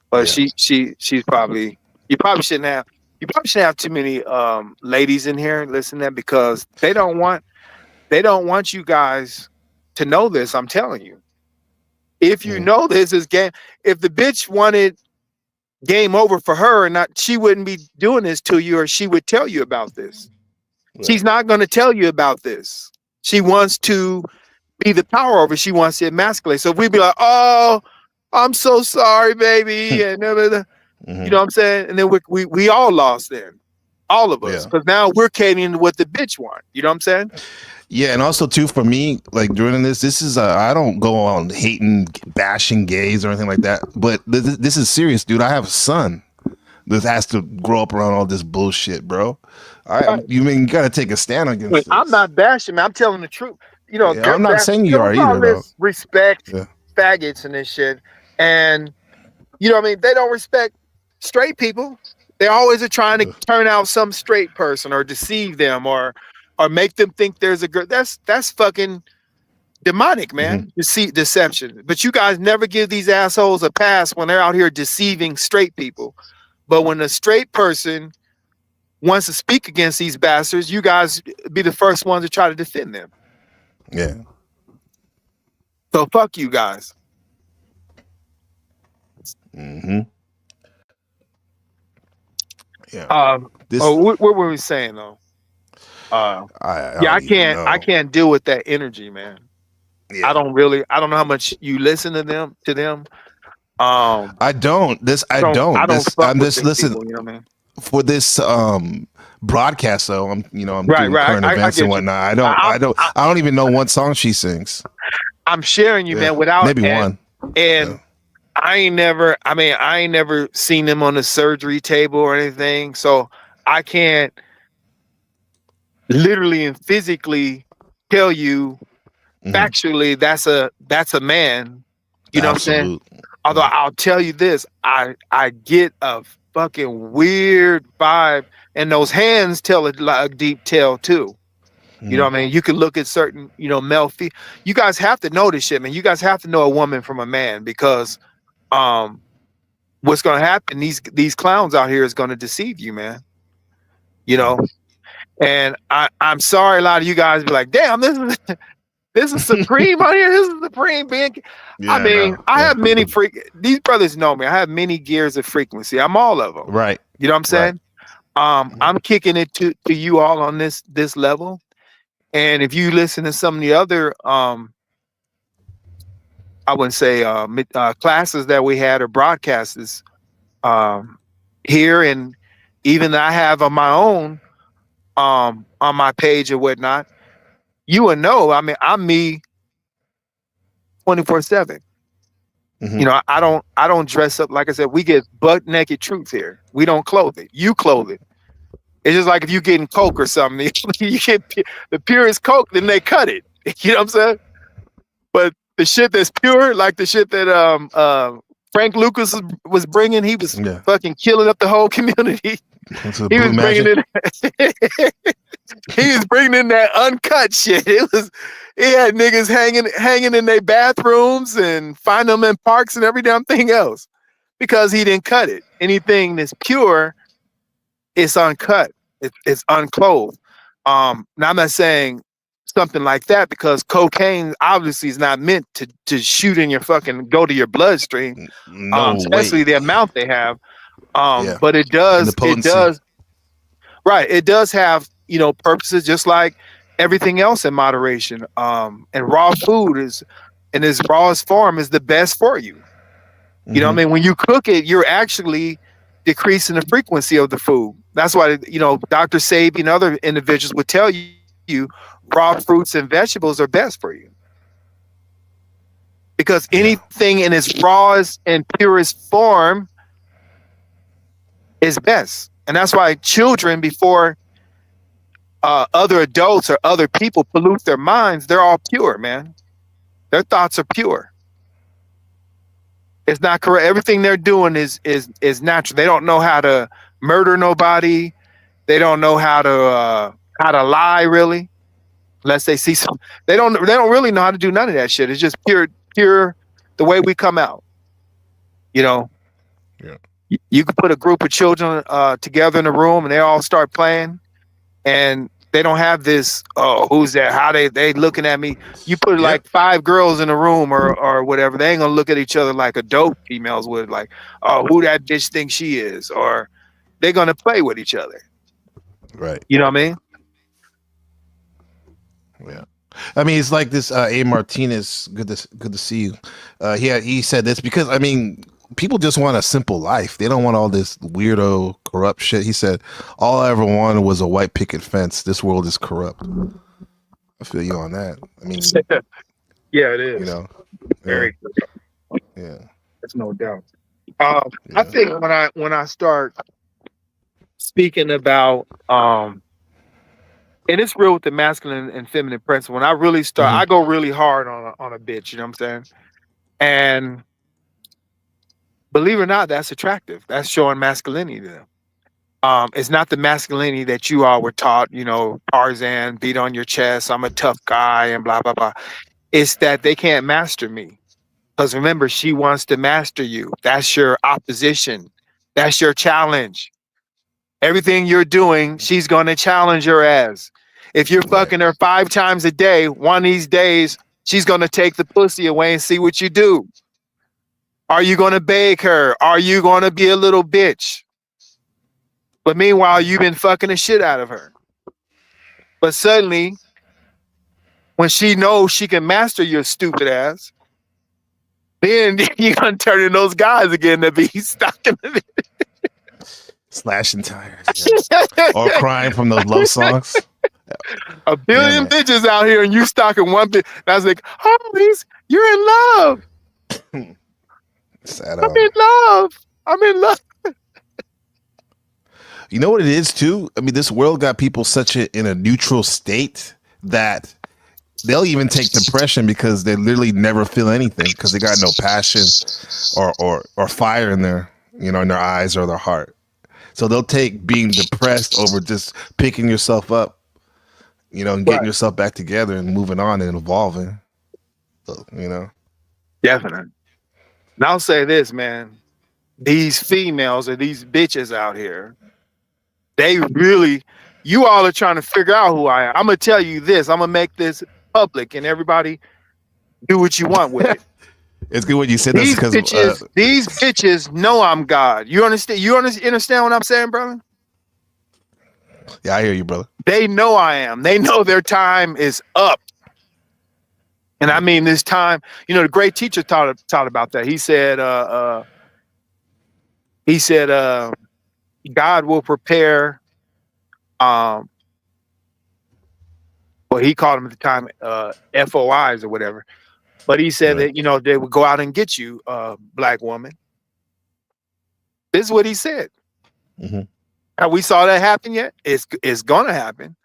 But she's probably you probably shouldn't have too many ladies in here listening because they don't want you guys to know this. I'm telling you. If you know this is game, if the bitch wanted game over for her and not, she wouldn't be doing this to you, or she would tell you about this. Right. She's not going to tell you about this. She wants to be the power over. She wants to emasculate. So if we'd be like, "Oh, I'm so sorry, baby," and you know what I'm saying, and then we all lost then, all of us, because now we're catering to what the bitch want. You know what I'm saying? Yeah, and also too for me, like during this is I don't go on hating, bashing gays or anything like that. But this is serious, dude. I have a son that has to grow up around all this bullshit, bro. You gotta take a stand against this. I'm not bashing, man. I'm telling the truth. You know, I'm not saying you are either, though. Respect faggots and this shit, and you know what I mean. They don't respect straight people. They always are trying to turn out some straight person or deceive them or or make them think there's a girl. That's fucking demonic, man. Deception. But you guys never give these assholes a pass when they're out here deceiving straight people. But when a straight person wants to speak against these bastards, you guys be the first ones to try to defend them. Yeah. So fuck you guys. Mm-hmm. Yeah. What were we saying though? I can't deal with that energy, man. Yeah. I don't know how much you listen to them. I don't. I'm just listening. You know what I mean? For this broadcast though, I'm doing current events and whatnot. I don't even know what song she sings. I'm sharing you, man, without maybe one. And I ain't never seen them on the surgery table or anything. So I can't literally and physically tell you factually that's a man. You know what I'm saying? Although I'll tell you this, I get a fucking weird vibe, and those hands tell a deep tale too. You know what I mean? You can look at certain, male feet. You guys have to know this shit, man. You guys have to know a woman from a man, because what's gonna happen, these clowns out here is gonna deceive you, man. And I'm sorry, a lot of you guys be like, damn, this is supreme out here. This is supreme being. I have many these brothers know me. I have many gears of frequency. I'm all of them. Right. You know what I'm saying? Right. I'm kicking it to you all on this level. And if you listen to some of the other, I wouldn't say classes that we had or broadcasts here, and even I have on my own on my page or whatnot, you would know. I mean, I'm me 24/7. I don't dress up. Like I said, we get butt naked truth here. We don't clothe it. You clothe it. It's just like if you're getting Coke or something, you get the purest Coke, then they cut it. You know what I'm saying? But the shit that's pure, like the shit that Frank Lucas was bringing, he was fucking killing up the whole community. He was bringing in that uncut shit. He had niggas hanging in their bathrooms and find them in parks and every damn thing else, because he didn't cut it. Anything that's pure, it's uncut. It's unclothed. Now I'm not saying something like that, because cocaine obviously is not meant to shoot in your go to your bloodstream. Especially the amount they have. But it does right. It does have, purposes, just like everything else in moderation. And raw food is, in its rawest form, is the best for you. You know what I mean? When you cook it, you're actually decreasing the frequency of the food. That's why, Dr. Sabi and other individuals would tell you raw fruits and vegetables are best for you. Because anything in its rawest and purest form is best. And that's why children, before other adults or other people pollute their minds, they're all pure, man. Their thoughts are pure. It's not correct. Everything they're doing is natural. They don't know how to murder nobody. They don't know how to lie, really, unless they see some. They don't really know how to do none of that shit. It's just pure the way we come out. Yeah. You could put a group of children together in a room, and they all start playing, and they don't have this, who's that? How they looking at me? You put like 5 girls in a room or whatever, they ain't gonna look at each other like adult females would, like, oh, who that bitch thinks she is, or they're gonna play with each other. Right. You know what I mean? Yeah. I mean, it's like this A. Martinez, good to see you. He said this because, I mean, people just want a simple life. They don't want all this weirdo, corrupt shit. He said, all I ever wanted was a white picket fence. This world is corrupt. I feel you on that. I mean, yeah, it is. Very corrupt. Yeah. There's no doubt. I think when I start speaking about, and it's real with the masculine and feminine principle, when I really start, I go really hard on a bitch, you know what I'm saying? And believe it or not, that's attractive. That's showing masculinity to them. It's not the masculinity that you all were taught, you know, Tarzan, beat on your chest, I'm a tough guy, and blah, blah, blah. It's that they can't master me. Because remember, she wants to master you. That's your opposition. That's your challenge. Everything you're doing, she's going to challenge your ass. If you're fucking her 5 times a day, one of these days, she's going to take the pussy away and see what you do. Are you going to beg her? Are you going to be a little bitch? But meanwhile, you've been fucking the shit out of her. But suddenly, when she knows she can master your stupid ass, then you're going to turn in those guys again that be stuck in the slashing tires, yeah. Or crying from those love songs. A billion bitches out here and you stalking one bitch. And I was like, homies, you're in love. Sad I'm in love. I'm in love. You know what it is too? I mean, this world got people in a neutral state that they'll even take depression because they literally never feel anything because they got no passion or fire in their, you know, in their eyes or their heart. So they'll take being depressed over just picking yourself up, you know, and getting yourself back together and moving on and evolving. So, you know. Definitely. And I'll say this, man. These females or these bitches out here, they really, you all are trying to figure out who I am. I'm going to tell you this. I'm going to make this public and everybody do what you want with it. It's good when you said this because these bitches know I'm God. You understand? You understand what I'm saying, brother? Yeah, I hear you, brother. They know I am. They know their time is up. And I mean, this time, you know, the great teacher taught about that. He said, God will prepare, well, he called them at the time, FOIs or whatever. But he said that, you know, they would go out and get you, black woman. This is what he said. Mm-hmm. Have we saw that happen yet? It's going to happen.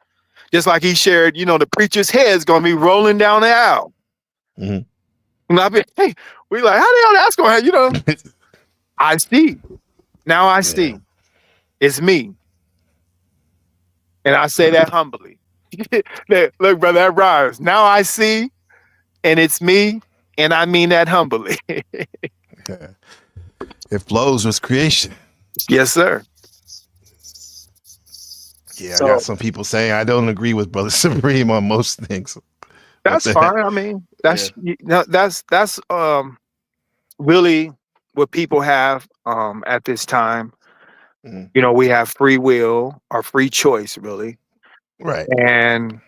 Just like he shared, you know, the preacher's head's going to be rolling down the aisle. Mm-hmm. And I mean, hey, we like, how the hell that's going to happen? You know, I see. Now I see. It's me. And I say that humbly. Look, brother, that rhymes. Now I see, and it's me, and I mean that humbly. Yeah. It flows with creation. Yes, sir. Yeah, so, I got some people saying I don't agree with Brother Supreme on most things. That's fine. I mean, that's that's really what people have at this time. Mm-hmm. You know, we have free will or free choice, really. Right. And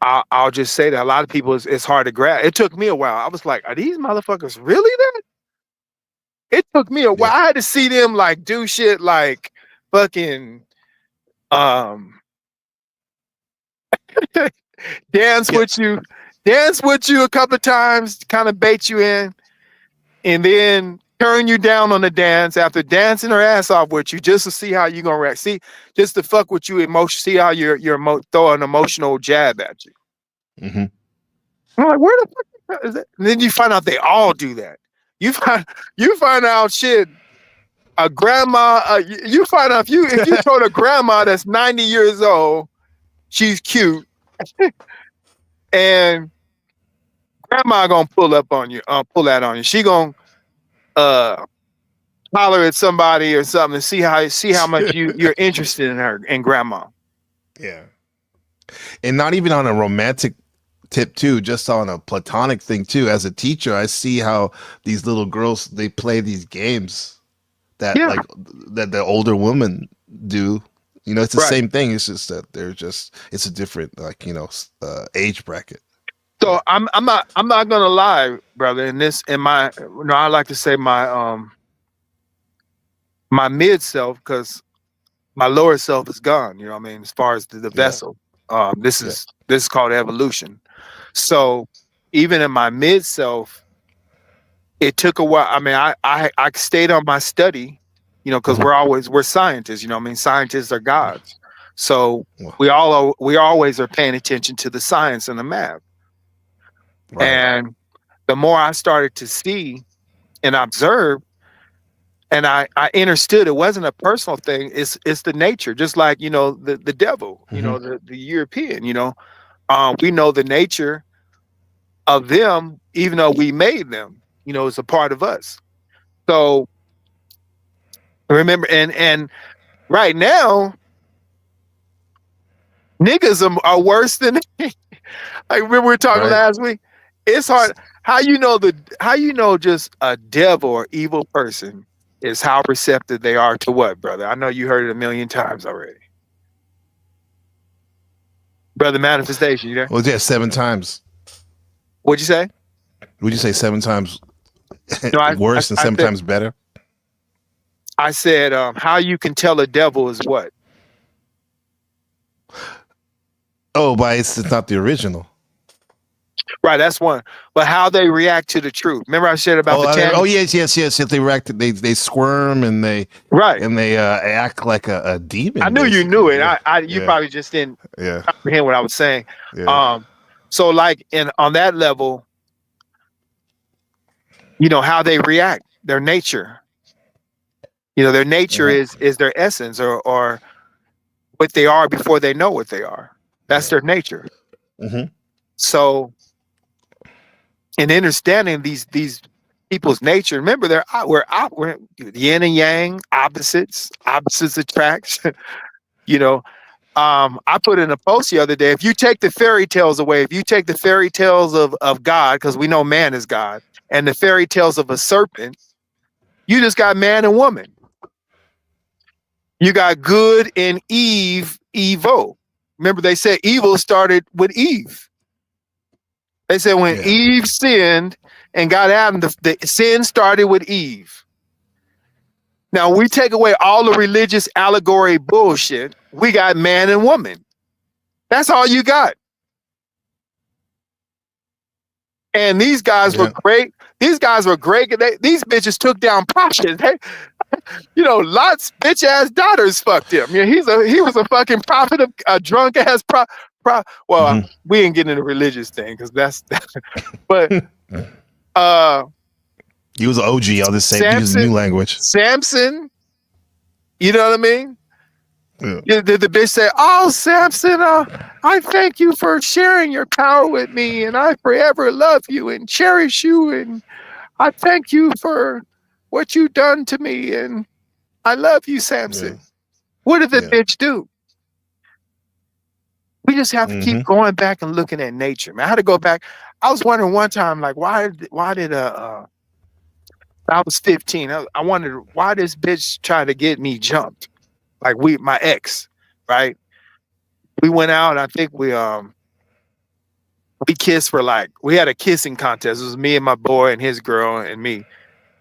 I'll just say that a lot of people, it's hard to grasp. It took me a while. I was like, are these motherfuckers really that? It took me a while. I had to see them like do shit like fucking dance with you a couple of times, kind of bait you in, and then turn you down on the dance after dancing her ass off with you just to see how you gonna react. See, just to fuck with you see how you're throw an emotional jab at you. Mm-hmm. I'm like, where the fuck is that? And then you find out they all do that. You find out shit. A grandma, you find out if you told a grandma that's 90 years old, she's cute, and grandma gonna pull that on you. She gonna holler at somebody or something and see how much you're interested in her and grandma. Yeah. And not even on a romantic tip too, just on a platonic thing too. As a teacher, I see how these little girls, they play these games that like that the older women do. You know, it's the same thing. It's just that it's a different, like, you know, age bracket. So I'm not gonna lie, brother. I like to say my mid self, because my lower self is gone. You know what I mean? As far as the vessel, this is called evolution. So even in my mid self, it took a while. I mean, I stayed on my study, you know, because we're scientists. You know what I mean? Scientists are gods. So we always are paying attention to the science and the math. Right. And the more I started to see and observe, And I understood it wasn't a personal thing. It's the nature, just like, you know, the devil, you know, the European, you know, we know the nature of them, even though we made them, you know, it's a part of us. So remember, and right now, niggas are worse than I remember we were talking last week. It's hard. How you know just a devil or evil person is how receptive they are to what, brother? I know you heard it a million times already. Brother Manifestation, you there? Well, yeah, 7 times. What'd you say? Would you say 7 times No, worse and 7 times better? I said, how you can tell a devil is what? Oh, but it's not the original. Right, that's one. But how they react to the truth. Remember I said about the 10? Oh, yes. If they react, they squirm and they act like a demon. I knew basically. you knew it. You probably just didn't comprehend what I was saying. Yeah. So like on that level, you know, how they react, their nature. You know, their nature is their essence or what they are before they know what they are. That's their nature. So in understanding these people's nature, remember we're yin and yang, opposites attract. You know, I put in a post the other day, if you take the fairy tales away, if you take the fairy tales of God, because we know man is God, and the fairy tales of a serpent, you just got man and woman. You got good and evil. Remember they said evil started with Eve. They said when Eve sinned and got Adam, the sin started with Eve. Now we take away all the religious allegory bullshit. We got man and woman. That's all you got. And these guys were great. These guys were great. These bitches took down prophets. You know, Lot's bitch ass daughters fucked him. Yeah, he was a fucking prophet of a drunk ass Well, we ain't getting into religious thing because that's but he was an OG. I'll just say use new language. Samson, you know what I mean? Yeah. The bitch say, "Oh, Samson, I thank you for sharing your power with me, and I forever love you and cherish you, and I thank you for what you've done to me, and I love you, Samson." What did the bitch do? We just have to keep going back and looking at nature, man. I had to go back. I was wondering one time, like, why did I was 15. I wondered why this bitch tried to get me jumped. Like my ex, right? We went out. I think we kissed for we had a kissing contest. It was me and my boy and his girl and me,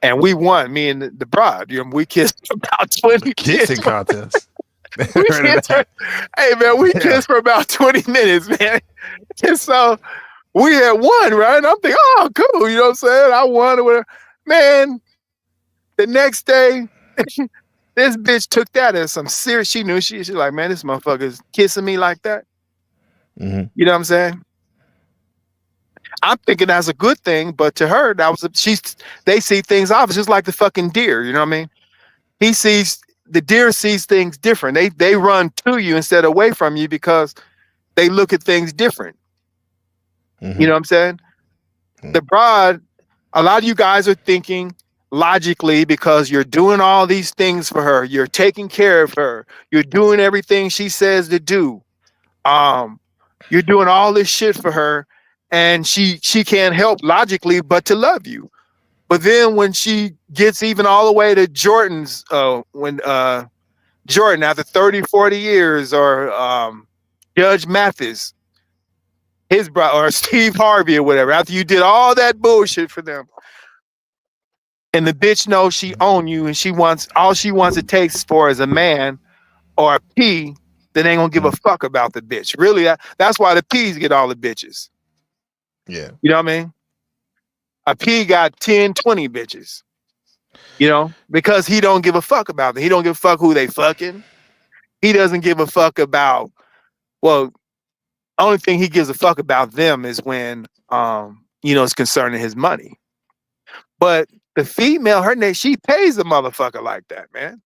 and we won. Me and the bride. You know, we kissed about 20 kissing contest. Hey man, we kissed for about 20 minutes, man. And so we had won, right? And I'm thinking, oh, cool. You know what I'm saying? I won or whatever. Man, the next day. This bitch took that as some serious. She knew she's like, man, this motherfucker's kissing me like that. You know what I'm saying? I'm thinking that's a good thing, but to her, they see things obvious, just like the fucking deer. You know what I mean? The deer sees things different. They run to you instead of away from you because they look at things different. You know what I'm saying? The bride, a lot of you guys are thinking logically because you're doing all these things for her. You're taking care of her. You're doing everything she says to do. You're doing all this shit for her, and she can't help logically but to love you. But then when she gets even all the way to Jordan's, when Jordan after 30, 40 years, or Judge Mathis, his brother, or Steve Harvey or whatever, after you did all that bullshit for them, and the bitch knows she own you, and all she wants it takes for is a man or a P that ain't gonna give a fuck about the bitch. Really, that's why the P's get all the bitches. Yeah. You know what I mean? A P got 10, 20 bitches. You know? Because he don't give a fuck about them. He don't give a fuck who they fucking. He doesn't give a fuck about, well, only thing he gives a fuck about them is when, it's concerning his money. But The female, her name, she pays a motherfucker like that, man.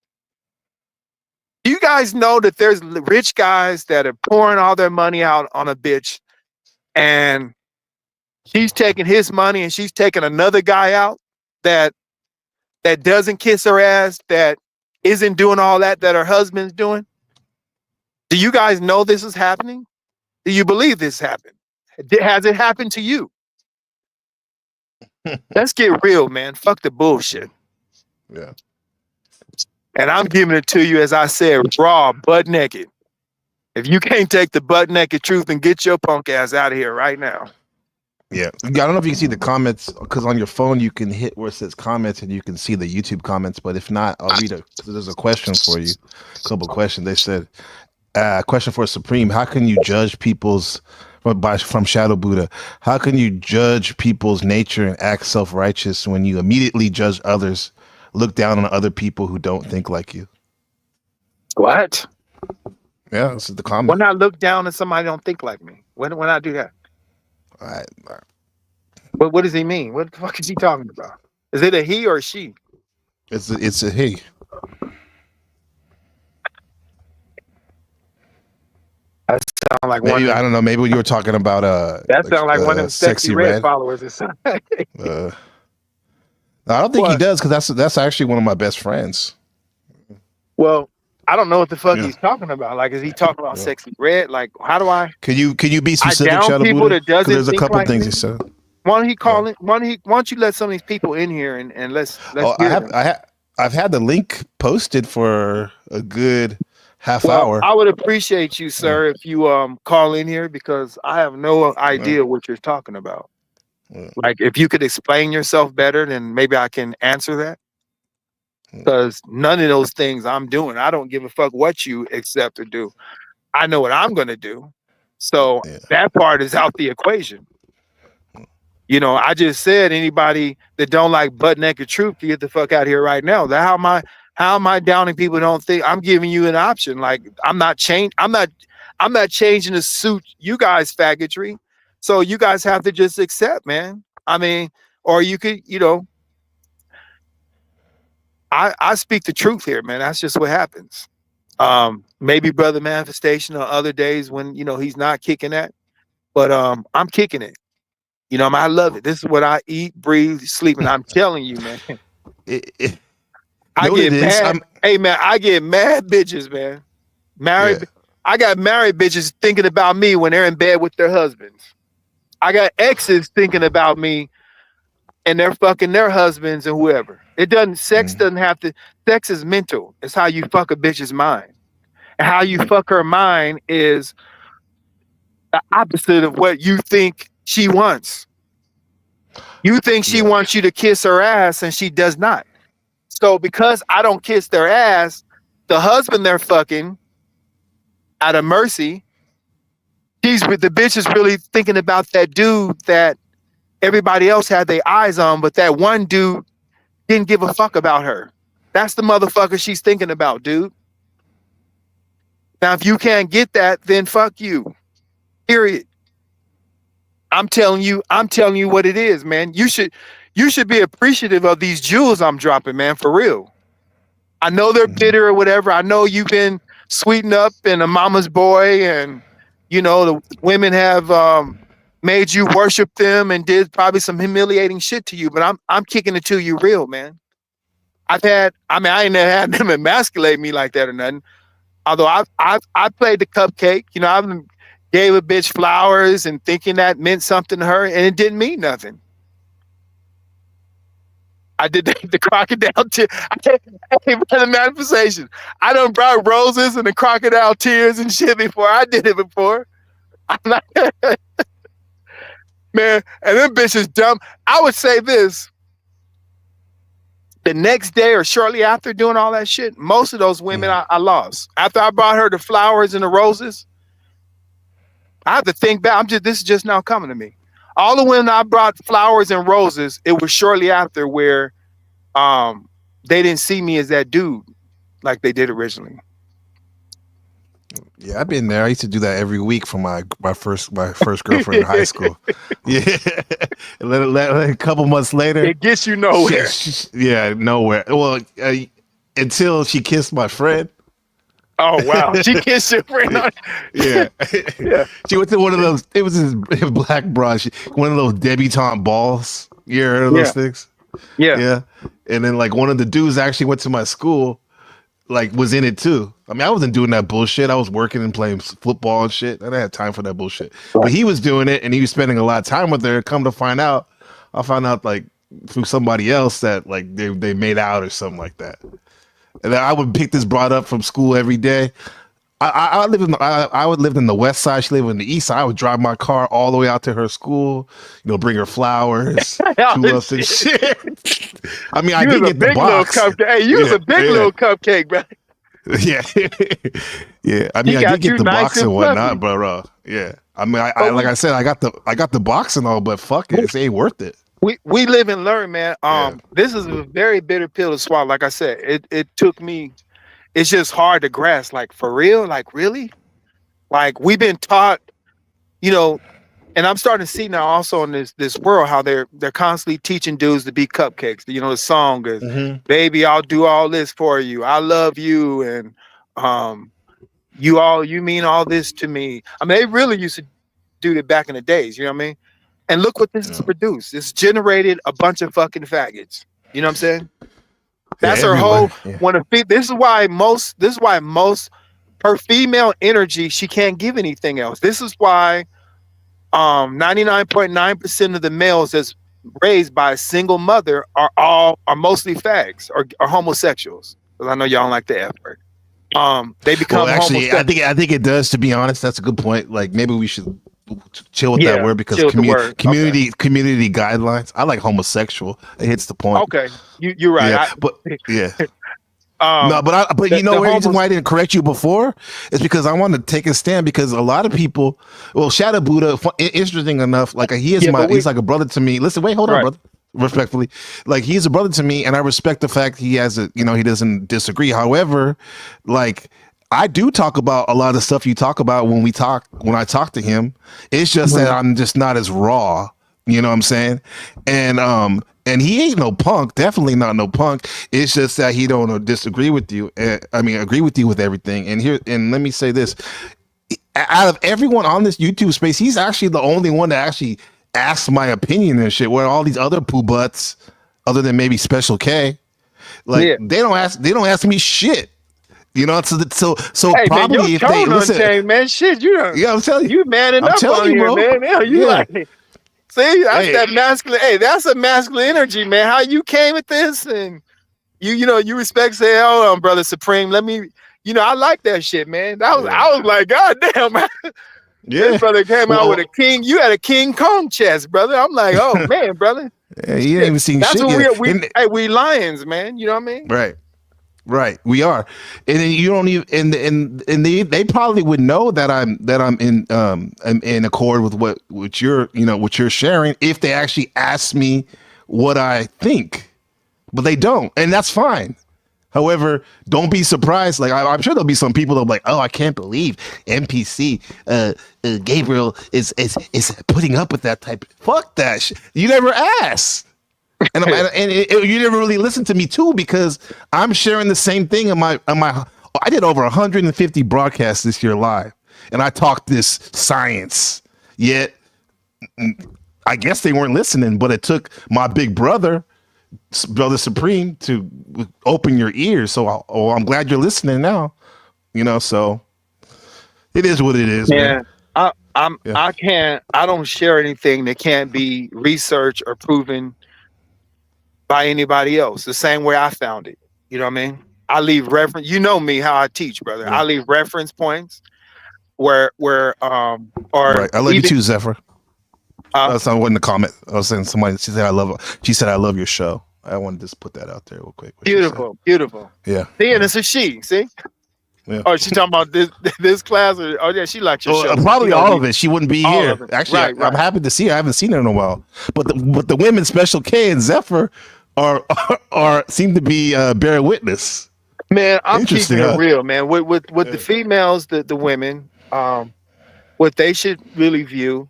You guys know that there's rich guys that are pouring all their money out on a bitch, and she's taking his money and she's taking another guy out that doesn't kiss her ass, that isn't doing all that her husband's doing. Do you guys know this is happening? Do you believe this happened? Has it happened to you? Let's get real, man. Fuck the bullshit. Yeah. And I'm giving it to you, as I said, raw, butt naked. If you can't take the butt naked truth, then get your punk ass out of here right now. Yeah. I don't know if you can see the comments, because on your phone you can hit where it says comments and you can see the YouTube comments. But if not, I'll read there's a question for you. A couple questions. They said, question for Supreme: how can you judge people's from Shadow Buddha? How can you judge people's nature and act self-righteous when you immediately judge others, look down on other people who don't think like you? What? Yeah, this is the comment. When I look down at somebody don't think like me, when I do that? All right. What does he mean? What the fuck is he talking about? Is it a he or a she? It's a he. That sound like maybe I don't know. Maybe you were talking about that sound like one of them sexy red followers or something. No, I don't think he does, because that's actually one of my best friends. Well, I don't know what the fuck he's talking about. Like, is he talking about sexy red? Like, how do I? Can you be specific, Shadow Buddha? There's a couple things he said. Why don't he call it? Why don't you let some of these people in here and let's I've had the link posted for a good half hour. I would appreciate you, sir, if you call in here, because I have no idea what you're talking about. Like, if you could explain yourself better, then maybe I can answer that. Because none of those things I'm doing, I don't give a fuck what you accept or do. I know what I'm going to do. So that part is out the equation. You know, I just said anybody that don't like butt naked truth, get the fuck out of here right now. How am I downing people who don't think? I'm giving you an option. Like, I'm not changing the suit you guys faggotry. So you guys have to just accept, man. I mean, or you could, you know, I speak the truth here, man. That's just what happens. Maybe Brother Manifestation on other days when, you know, he's not kicking that, but I'm kicking it. You know, I love it. This is what I eat, breathe, sleep, and I'm telling you, man. I get mad. Hey, man, I get mad bitches, man. I got married bitches thinking about me when they're in bed with their husbands. I got exes thinking about me and they're fucking their husbands and whoever. Sex doesn't have to, sex is mental. It's how you fuck a bitch's mind. And how you fuck her mind is the opposite of what you think she wants. You think she wants you to kiss her ass, and she does not. So because I don't kiss their ass, the husband they're fucking, out of mercy, the bitch is really thinking about that dude that everybody else had their eyes on, but that one dude didn't give a fuck about her. That's the motherfucker she's thinking about, dude. Now, if you can't get that, then fuck you. Period. I'm telling you what it is, man. You should be appreciative of these jewels I'm dropping, man, for real. I know they're bitter or whatever. I know you've been sweetened up and a mama's boy, and you know the women have made you worship them and did probably some humiliating shit to you. But I'm kicking it to you real, man. I ain't never had them emasculate me like that or nothing. Although I played the cupcake, you know, I've gave a bitch flowers and thinking that meant something to her, and it didn't mean nothing. I did the crocodile tears. Hey, brother, manifestation. I done brought roses and the crocodile tears and shit before. I did it before. I'm not, man, and them bitches dumb. I would say this. The next day or shortly after doing all that shit, most of those women I lost. After I brought her the flowers and the roses, I have to think back. This is just now coming to me. All the women I brought flowers and roses, it was shortly after where they didn't see me as that dude like they did originally. Yeah, I've been there. I used to do that every week for my first girlfriend in high school. Yeah, and a couple months later, It gets you nowhere. yeah, nowhere. Well, until she kissed my friend. Oh wow, she kissed your friend. Yeah, Yeah. She went to one of those. It was this black bra. One of those debutante balls. You ever heard of those things? Yeah. Yeah, and then like one of the dudes actually went to my school. Like was in it too. I mean, I wasn't doing that bullshit. I was working and playing football and shit. I didn't have time for that bullshit. But he was doing it, and he was spending a lot of time with her. Come to find out, I found out like through somebody else that like they made out or something like that. And then I would pick this broad up from school every day. I would live in the west side. She lived in the east side. I would drive my car all the way out to her school. You know, bring her flowers, tulips and shit. I mean, I did get the box. Hey, you was a big little cupcake, bro. Yeah, yeah. I mean, I did get the box and whatnot, bro. Yeah. I mean, I like I said, I got the box and all, but fuck it, it ain't worth it. We live and learn, man. This is a very bitter pill to swallow. Like I said, it took me. It's just hard to grasp. Like for real, like really, like we've been taught, you know. And I'm starting to see now also in this world how they're constantly teaching dudes to be cupcakes. You know, the song is "Baby, I'll do all this for you. I love you, and you mean all this to me." I mean, they really used to do that back in the days. You know what I mean? And look what this has produced. It's generated a bunch of fucking faggots. You know what I'm saying? That's her whole. This is why most her female energy, she can't give anything else. This is why 99.9% of the males that's raised by a single mother are mostly fags or homosexuals. Because I know y'all don't like the F word. They become actually, I think it does. To be honest, that's a good point. Like maybe we should chill with that word because community guidelines. I like homosexual. It hits the point. Okay, you're right. Yeah, but yeah. No, but you know the reason why I didn't correct you before is because I want to take a stand because a lot of people, well, Shadow Buddha, interesting enough, like he's like a brother to me. Listen, wait, hold on, brother. Respectfully, like he's a brother to me, and I respect the fact he has he doesn't disagree. However, like I do talk about a lot of stuff you talk about when I talk to him. It's just that I'm just not as raw. You know what I'm saying? And he ain't no punk, definitely not no punk. It's just that he don't disagree with you. Agree with you with everything. And let me say this: out of everyone on this YouTube space, he's actually the only one that actually asks my opinion and shit. Where all these other poo butts, other than maybe Special K, they don't ask me shit. You know, so hey, probably man, if they listen, man, shit, you don't. Yeah, I'm telling you, you manning up on here, man. Now you like. See, that's that masculine. Hey, that's a masculine energy, man. How you came at this, and you respect. Say, hold on, brother Supreme. Let me, I like that shit, man. I was like, God damn, man. Yeah, this brother came out with a king. You had a King Kong chest, brother. I'm like, oh man, brother. Yeah, you ain't even seen that's shit what yet. we lions, man. You know what I mean? Right, we are, and then you don't even, and they probably would know that I'm in accord with what you're sharing if they actually ask me what I think, but they don't, and that's fine. However, don't be surprised. Like I'm sure there'll be some people that'll be like, "Oh, I can't believe NPC Gabriel is putting up with that type." Fuck that shit. You never asked. And you never really listened to me too because I'm sharing the same thing in my. I did over 150 broadcasts this year live, and I talked this science. Yet, I guess they weren't listening. But it took my big brother Supreme, to open your ears. So, I'm glad you're listening now. So it is what it is. Yeah, man. I don't share anything that can't be researched or proven by anybody else, the same way I found it. You know what I mean? I leave reference. You know me, how I teach, brother. Yeah. I leave reference points where right. I love you too, Zephyr. Someone in the comment. I was saying she said I love your show. I wanted to just put that out there real quick. Beautiful. Yeah. See, and it's a she. See. Yeah. Oh, she's talking about this class. She likes your show. Probably all of it. She wouldn't be here. Actually, I'm happy to see her. I haven't seen her in a while. But the women, Special K and Zephyr, are seem to be bearing witness. Man, I'm Interesting, keeping it huh? real, man. With the females, the women, what they should really view,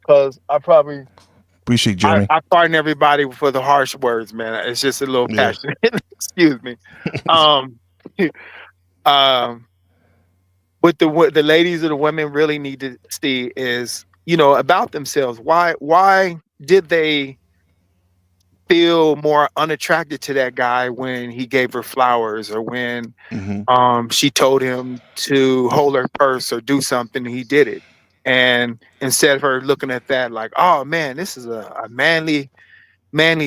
because Appreciate Jeremy. I pardon everybody for the harsh words, man. It's just a little Yeah. passionate. Excuse me. Um, um, what the ladies or the women really need to see is, about themselves. Why did they feel more unattracted to that guy when he gave her flowers, or when she told him to hold her purse or do something, he did it? And instead of her looking at that like, oh man, this is a manly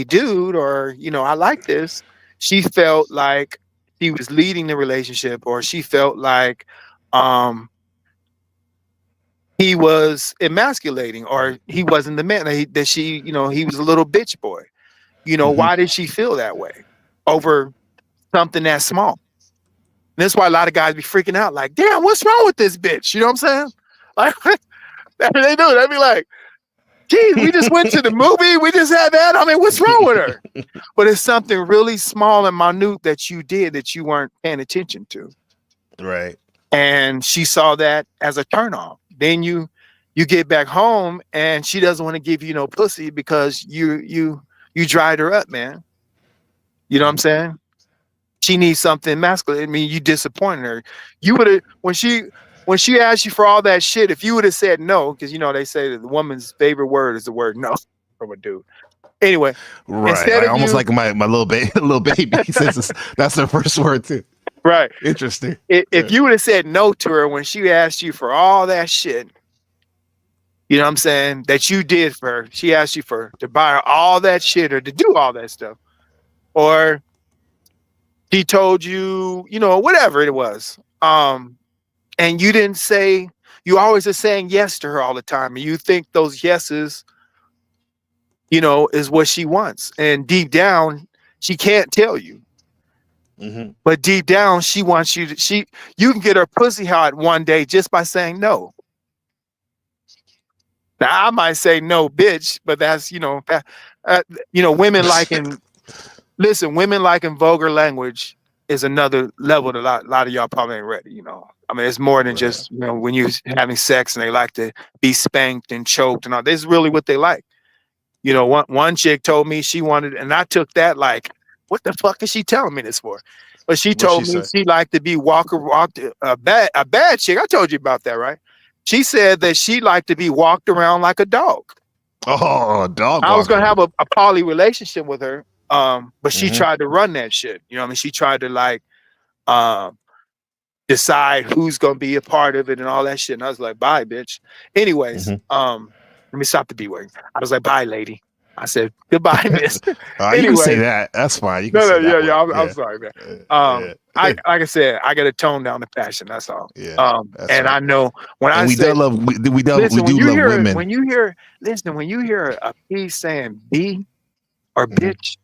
dude, or I like this, she felt like he was leading the relationship, or she felt like he was emasculating, or he wasn't the man that she, he was a little bitch boy. Why did she feel that way over something that small? And that's why a lot of guys be freaking out, like, damn, what's wrong with this bitch? You know what I'm saying? Like, they do. They'd be like, geez, we just went to the movie. We just had that. I mean, what's wrong with her? But it's something really small and minute that you did that you weren't paying attention to. Right. And she saw that as a turn off. Then you get back home and she doesn't want to give you no pussy because you dried her up, man. You know what I'm saying? She needs something masculine. I mean, you disappointed her. You would have, when she asked you for all that shit, if you would have said no, because they say that the woman's favorite word is the word no from a dude. Anyway, right, like, almost like my little baby, says that's their first word too. Right. Interesting. If you would have said no to her when she asked you for all that shit, you know what I'm saying, that you did for her, she asked you to buy her all that shit or to do all that stuff, or he told you, whatever it was, and you didn't say, you always are saying yes to her all the time, and you think those yeses, is what she wants, and deep down she can't tell you. But deep down, she wants you to. You can get her pussy hot one day just by saying no. Now I might say no, bitch, but that's women liking. Listen, women liking vulgar language is another level that a lot of y'all probably ain't ready. I mean, it's more than just when you're having sex and they like to be spanked and choked and all. This is really what they like. One chick told me she wanted, and I took that like, what the fuck is she telling me this for? But she told me she liked to be walked a bad chick. I told you about that, right? She said that she liked to be walked around like a dog. Oh, a dog. I was gonna have a poly relationship with her, but she tried to run that shit. I mean, she tried to like decide who's gonna be a part of it and all that shit. And I was like, bye, bitch. Anyways, let me stop the B word. I was like, bye, lady. I said, goodbye, miss. Anyway, you can say that. That's fine. You can no, say yeah, that yeah. one. I'm sorry, man. Like I said, I got to tone down the passion. That's all. Yeah. And right. I know when and I we say, do love women. When you hear a P saying B or bitch,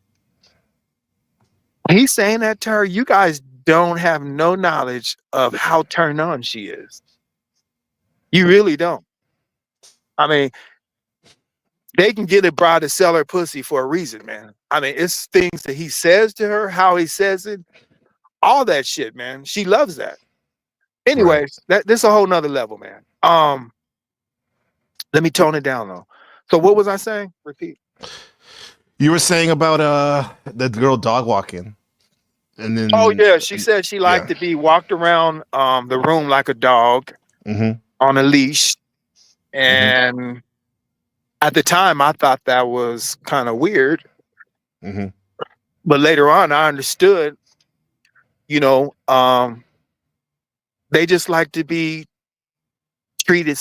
he's saying that to her. You guys don't have no knowledge of how turned on she is. You really don't. I mean, they can get a broad to sell her pussy for a reason, man. I mean, it's things that he says to her, how he says it, all that shit, man. She loves that. Anyways, this is a whole nother level, man. Let me tone it down though. So what was I saying? Repeat. You were saying about the girl dog walking. And then she said she liked to be walked around the room like a dog on a leash. And at the time, I thought that was kind of weird. But later on, I understood, they just like to be treated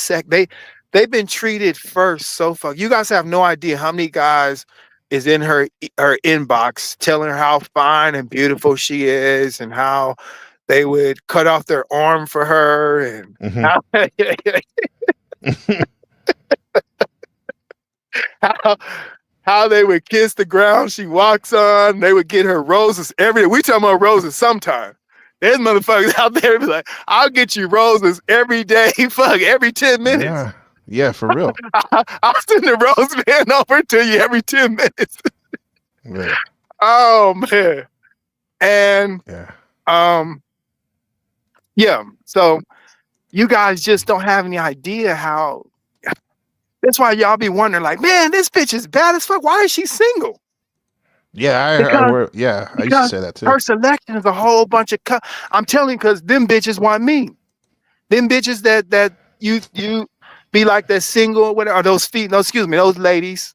they've been treated first so far. You guys have no idea how many guys is in her inbox telling her how fine and beautiful she is and how they would cut off their arm for her and how they would kiss the ground she walks on. They would get her roses every day. We talking about roses sometime. There's motherfuckers out there be like, I'll get you roses every day, fuck, every 10 minutes. Yeah, for real. I'll send the rose man over to you every 10 minutes. Right. Oh, man. And Yeah. So you guys just don't have any idea how. That's why y'all be wondering, like, man, this bitch is bad as fuck. Why is she single? Yeah, Because I used to because say that too. her selection is a whole bunch of. I'm telling you, because them bitches want me. Them bitches that you be like that single, whatever, or those feet. No, excuse me, those ladies.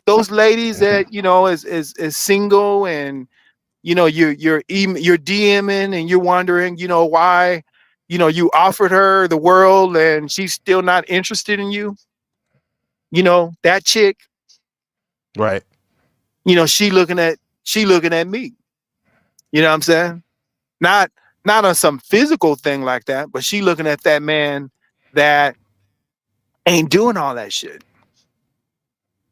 Those ladies that is single, and you're DMing and you're wondering why you offered her the world and she's still not interested in you. That chick, Right. she looking at me. You know what I'm saying? Not on some physical thing like that, but she looking at that man that ain't doing all that shit.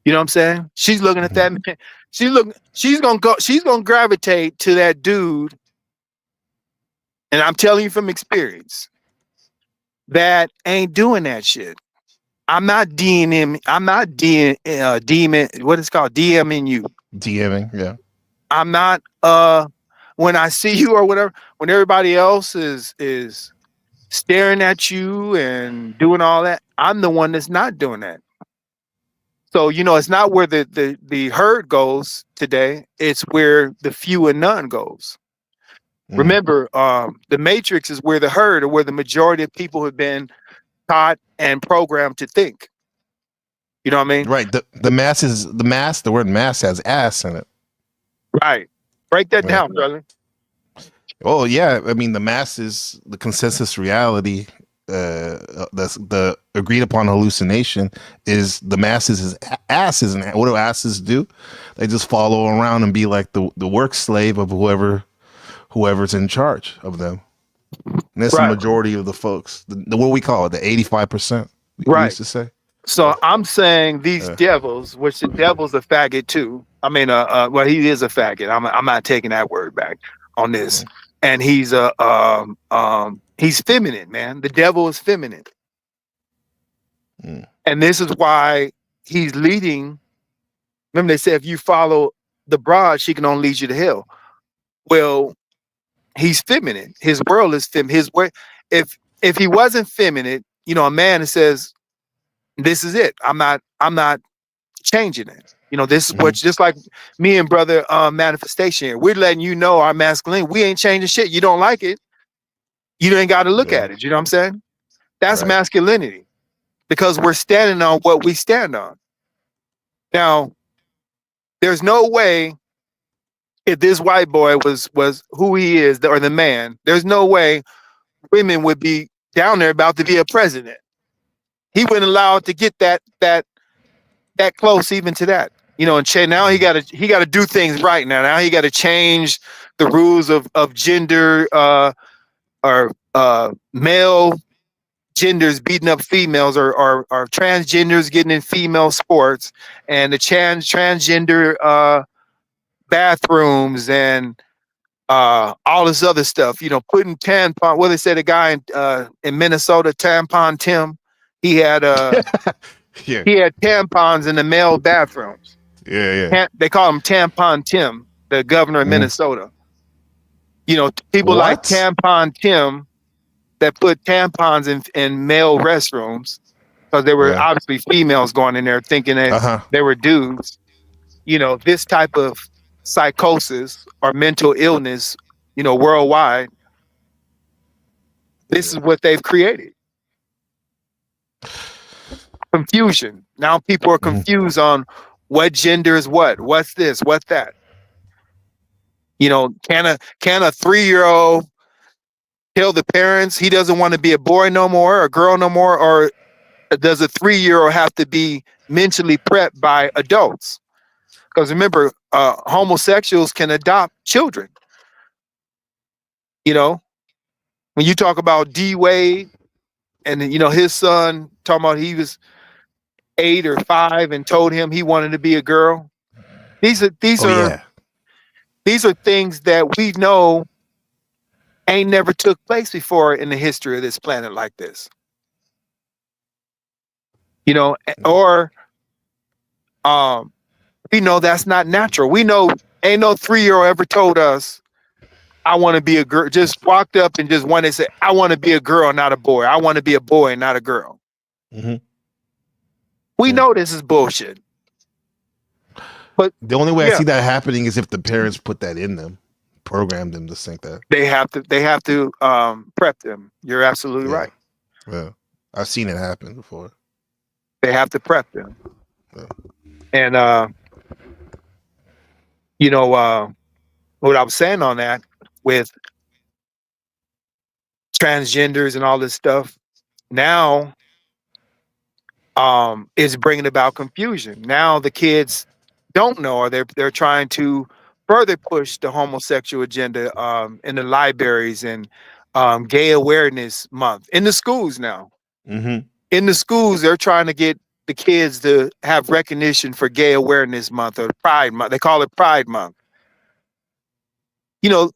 You know what I'm saying? She's looking at that man. She's gonna gravitate to that dude. And I'm telling you from experience, that ain't doing that shit. I'm not DMing. I'm not DMing. What it's called, DMing you. DMing, yeah. I'm not. When I see you or whatever, when everybody else is staring at you and doing all that, I'm the one that's not doing that. So it's not where the herd goes today. It's where the few and none goes. Remember, the matrix is where the herd, or where the majority of people have been taught and programmed to think. You know what I mean? Right. The word mass has ass in it. Right. Break that Yeah. down, brother. Oh yeah, I mean the mass is the consensus reality. That's the agreed upon hallucination is the masses is asses, and what do asses do? They just follow around and be like the work slave of whoever's in charge of them. And that's the majority of the folks. The what we call it, the 85%. We used to say. So I'm saying these devils, which the devil's a faggot too. I mean, well, he is a faggot. I'm not taking that word back on this. And he's he's feminine, man. The devil is feminine. And this is why he's leading. Remember, they say if you follow the broad, she can only lead you to hell. Well, he's feminine. His world is feminine. His way, if he wasn't feminine, a man that says, "This is it. I'm not changing it." This is what, just like me and brother manifestation here. We're letting you know our masculine. We ain't changing shit. You don't like it, you ain't got to look at it. You know what I'm saying? That's masculinity, because we're standing on what we stand on. Now, there's no way, if this white boy was who he is, or the man, there's no way women would be down there about to be a president. He wouldn't allow it to get that close even to that. And now he got to do things right now. Now he got to change the rules of gender, or male genders beating up females, or transgenders getting in female sports, and the transgender bathrooms, and all this other stuff. Putting tampon. Well, they said a guy in Minnesota, Tampon Tim, he had he had tampons in the male bathrooms. Yeah. They call him Tampon Tim, the governor of Minnesota. People like Tampon Tim that put tampons in male restrooms, because there were obviously females going in there thinking that they were dudes. This type of psychosis or mental illness, worldwide, this is what they've created. Confusion. Now people are confused on what gender is what's this, what's that. Can a 3-year-old tell the parents he doesn't want to be a boy no more, or a girl no more, or does a 3-year-old have to be mentally prepped by adults? Because remember, homosexuals can adopt children. When you talk about D Wade, and his son, talking about he was 8 or 5 and told him he wanted to be a girl. These are things that we know ain't never took place before in the history of this planet like this. Or we know that's not natural. We know ain't no 3-year-old ever told us I want to be a girl. Just walked up and just wanted to say, I want to be a girl, not a boy. I want to be a boy, not a girl. Mm-hmm. We know this is bullshit. But the only way I see that happening is if the parents put that in them, program them to think that. They have to prep them. You're absolutely right. Yeah. I've seen it happen before. They have to prep them. Yeah. And you know, what I was saying on that with transgenders and all this stuff, now is bringing about confusion. Now the kids don't know, or they're trying to further push the homosexual agenda in the libraries and Gay Awareness Month in the schools now. Mm-hmm. In the schools, they're trying to get the kids to have recognition for Gay Awareness Month or Pride Month. They call it Pride Month. You know,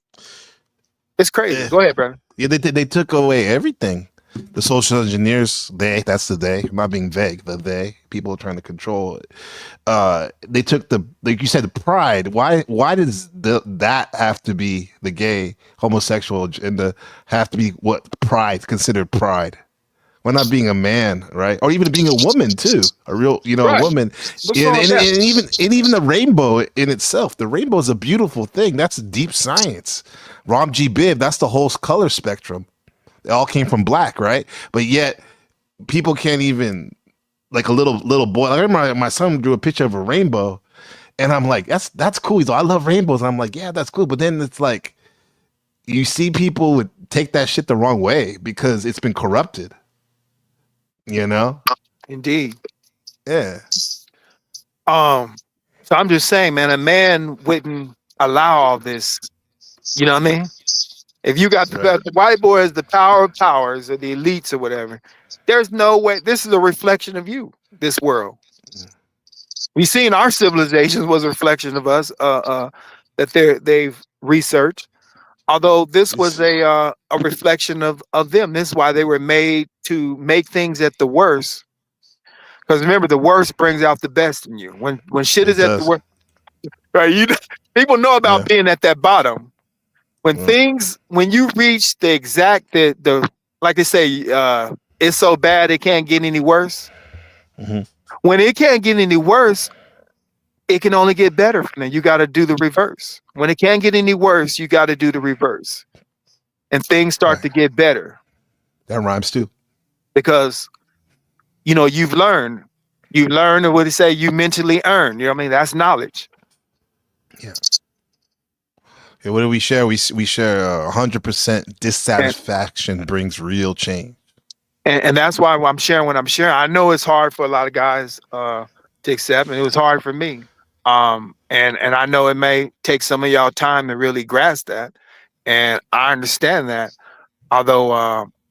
it's crazy. Yeah. Go ahead, brother. Yeah, they took away everything. The social engineers, that's the they. I'm not being vague. The they, people are trying to control it. They took like you said, the pride. Why does that have to be the gay homosexual agenda? Have to be what pride considered pride? Why not being a man, right? Or even being a woman too, a real, Right. a woman. And even the rainbow in itself. The rainbow is a beautiful thing. That's deep science. Ram G. Bibb, that's the whole color spectrum. It all came from black, right? But yet people can't even, like a little boy. I remember my son drew a picture of a rainbow, and I'm like, that's cool. He's like, I love rainbows. And I'm like, yeah, that's cool. But then it's like you see people would take that shit the wrong way because it's been corrupted. Indeed. Yeah. So I'm just saying, man, a man wouldn't allow all this. You know what I mean? If you got the white boy is the power of powers or the elites or whatever, there's no way. This is a reflection of you, this world. We seen our civilizations was a reflection of us that they've researched. Although this was a reflection of them. This is why they were made to make things at the worst. Because remember, the worst brings out the best in you. When shit is at the worst, right? People know about being at that bottom. When you reach the exact the like they say, it's so bad it can't get any worse. Mm-hmm. When it can't get any worse, it can only get better from there. You got to do the reverse. When it can't get any worse, you got to do the reverse, and things start to get better. That rhymes too. Because you've learned, or what do you say? You mentally earn. You know what I mean? That's knowledge. Yeah. Okay, what do we share? We share 100% dissatisfaction brings real change. And that's why I'm sharing what I'm sharing. I know it's hard for a lot of guys to accept, and it was hard for me. And I know it may take some of y'all time to really grasp that, and I understand that. Although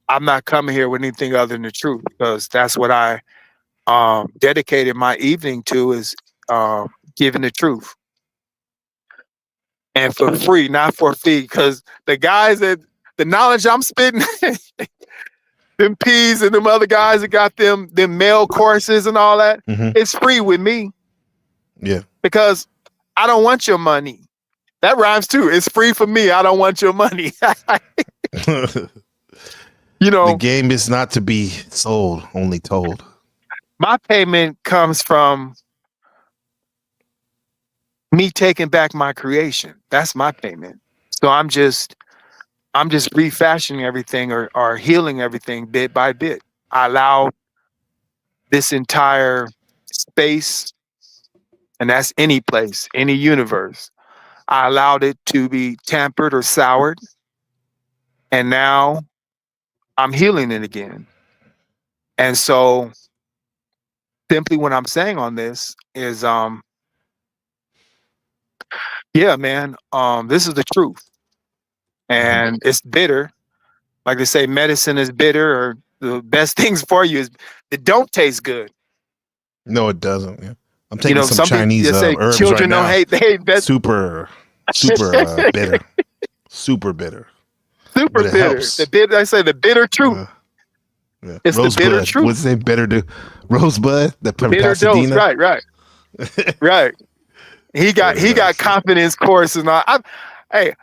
I'm not coming here with anything other than the truth, because that's what I dedicated my evening to, is giving the truth. And for free, not for a fee, because the guys that the knowledge I'm spitting, them P's and them other guys that got them male courses and all that, it's free with me. Yeah. Because I don't want your money. That rhymes too. It's free for me. I don't want your money. The game is not to be sold, only told. My payment comes from me taking back my creation. That's my payment. So I'm just refashioning everything or healing everything bit by bit. I allow this entire space, and that's any place, any universe. I allowed it to be tampered or soured, and now I'm healing it again. And so simply what I'm saying on this is yeah, man, this is the truth. And it's bitter. Like they say, medicine is bitter, or the best things for you is it don't taste good. No, it doesn't. Yeah. I'm taking some Chinese say herbs children right don't now. hate, they hate best. Super bitter. Super bitter. Super But it bitter. helps. The bitter. I say the bitter truth. Yeah. It's the bitter truth. What's it say? Better do Rosebud? The Bitter dose. Right. Right. He got confidence course and all. Hey,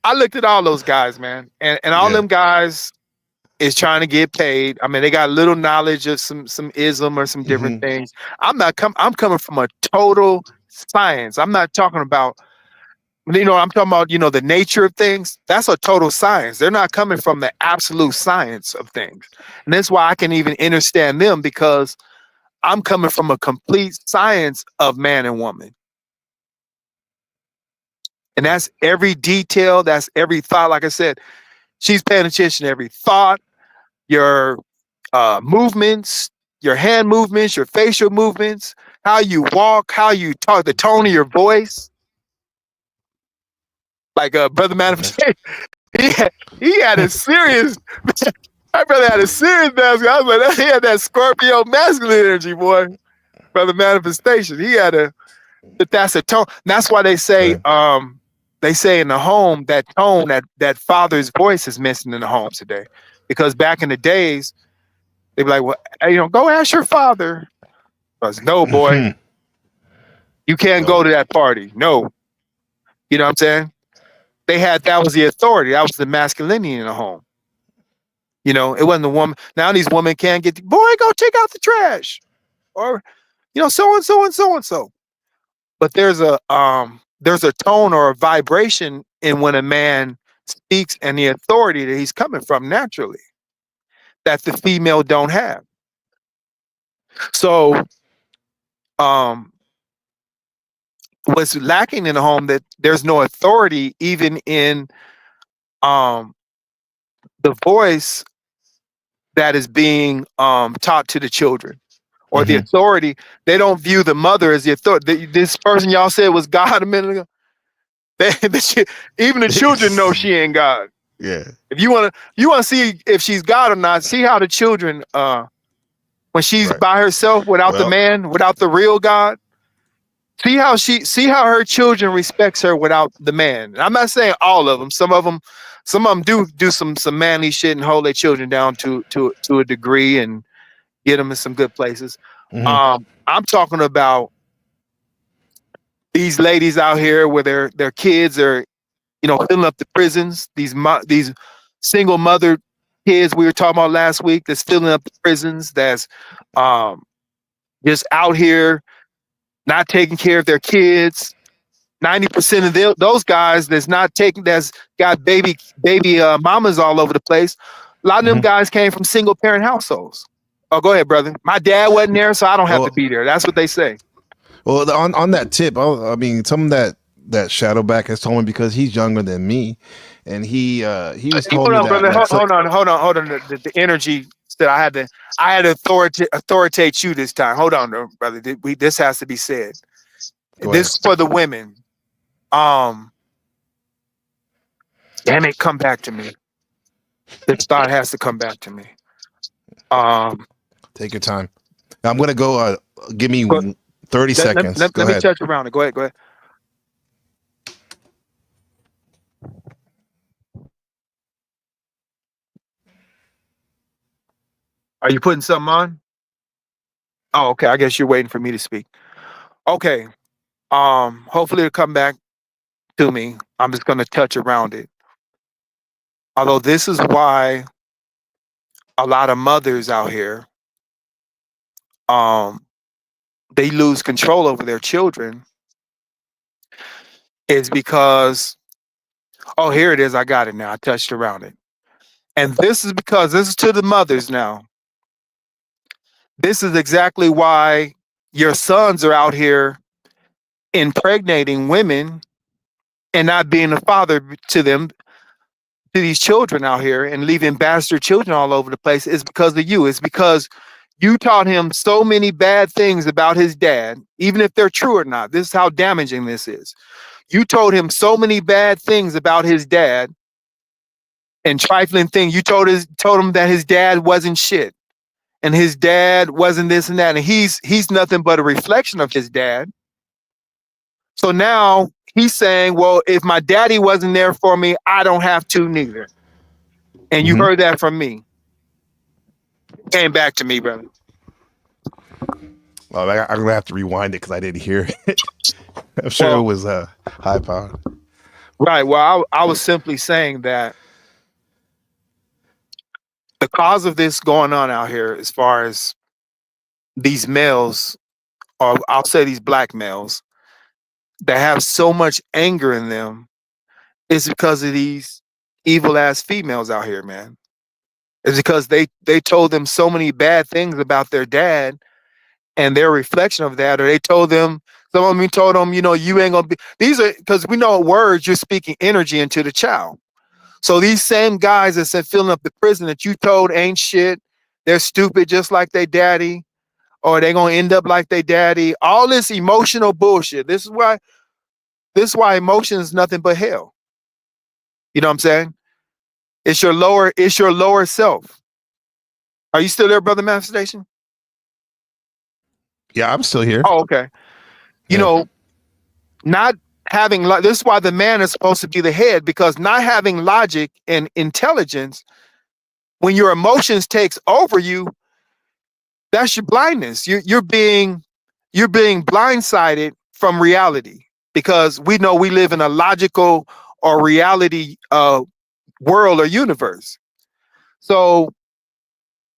I looked at all those guys, man, and all them guys is trying to get paid. I mean, they got little knowledge of some ism or some different things. I'm coming from a total science. I'm not talking about, I'm talking about, the nature of things. That's a total science. They're not coming from the absolute science of things. And that's why I can even understand them, because I'm coming from a complete science of man and woman. And that's every detail, that's every thought. Like I said, she's paying attention to every thought, your movements, your hand movements, your facial movements, how you walk, how you talk, the tone of your voice. Like Brother Manifestation, he had a serious, my brother had a serious masculine. I was like, he had that Scorpio masculine energy, boy. Brother Manifestation, he had that's a tone. And that's why they say, in the home, that tone, that father's voice is missing in the home today. Because back in the days, they'd be like, well, go ask your father. I was, no, boy, you can't go to that party. No. You know what I'm saying? That was the authority. That was the masculinity in the home. It wasn't the woman. Now these women can't get, boy, go take out the trash. Or, so and so and so and so. But there's a tone or a vibration in when a man speaks and the authority that he's coming from naturally that the female don't have. So what's lacking in the home, that there's no authority even in the voice that is being taught to the children, or the authority. They don't view the mother as the authority. This person y'all said was God a minute ago. Even the children know she ain't God. Yeah. If you want to see if she's God or not, see how the children, when she's by herself without the man, without the real God, see how her children respects her without the man. And I'm not saying all of them. Some of them do some manly shit and hold their children down to a degree and get them in some good places. I'm talking about these ladies out here where their kids are, filling up the prisons. These single mother kids we were talking about last week that's filling up the prisons. That's just out here not taking care of their kids. 90% of those guys that's got baby mamas all over the place. A lot of them guys came from single parent households. Oh, go ahead, brother. My dad wasn't there, so I don't have to be there. That's what they say. Well, on that tip, I mean, something that Shadowback has told me, because he's younger than me, and he was told me that. Brother, hold on. The energy that I had to authoritate you this time. Hold on, brother. This has to be said. This is for the women. Damn it, come back to me. This thought has to come back to me. Take your time. I'm gonna go. Give me 30 seconds. Let me touch around it. Go ahead. Are you putting something on? Oh, okay. I guess you're waiting for me to speak. Okay. Hopefully it'll come back to me. I'm just gonna touch around it. Although this is why a lot of mothers out here, they lose control over their children, is because, oh, here it is. I got it now. I touched around it. And this is because, this is to the mothers now. This is exactly why your sons are out here impregnating women and not being a father to them, to these children out here, and leaving bastard children all over the place. Is because of you. It's because you taught him so many bad things about his dad, even if they're true or not. This is how damaging this is. You told him so many bad things about his dad, and trifling things. You told him that his dad wasn't shit, and his dad wasn't this and that, and he's nothing but a reflection of his dad. So now he's saying, well, if my daddy wasn't there for me, I don't have to neither. And you heard that from me. Came back to me, brother. Oh, I'm gonna have to rewind it because I didn't hear it. I'm sure it was high powered. Right. Well, I was simply saying that the cause of this going on out here, as far as these males, or I'll say these black males, that have so much anger in them, is because of these evil ass females out here, man. It's because they told them so many bad things about their dad, and their reflection of that, or they told them, some of them told them, you know, you ain't gonna be. These are because we know words, you're speaking energy into the child. So these same guys that said filling up the prison that you told ain't shit, they're stupid just like they daddy, or they gonna end up like they daddy. All this emotional bullshit. This is why emotion is nothing but hell. You know what I'm saying? It's your lower self. Are you still there, brother Manifestation? Yeah, I'm still here. Oh, okay. You know, not having this is why the man is supposed to be the head, because not having logic and intelligence, when your emotions takes over you, that's your blindness. You're being blindsided from reality, because we know we live in a logical or reality world or universe. So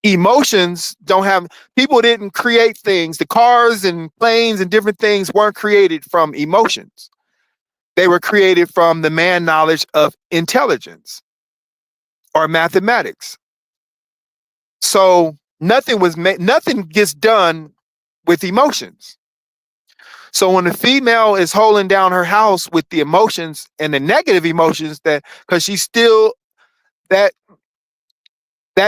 emotions don't have, people didn't create things. The cars and planes and different things weren't created from emotions. They were created from the man knowledge of intelligence or mathematics. So nothing gets done with emotions. So when the female is holding down her house with the emotions and the negative emotions, that because she's still that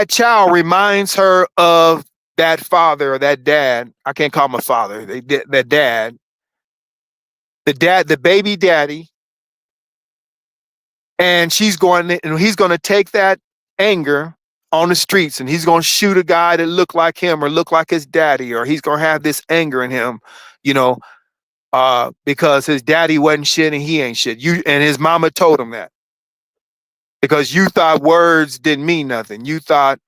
child reminds her of that father or that dad. I can't call him a father. That dad, the baby daddy, and he's going to take that anger on the streets, and he's going to shoot a guy that look like him or look like his daddy, or he's going to have this anger in him, you know, because his daddy wasn't shit and he ain't shit. And his mama told him that, because you thought words didn't mean nothing. You thought,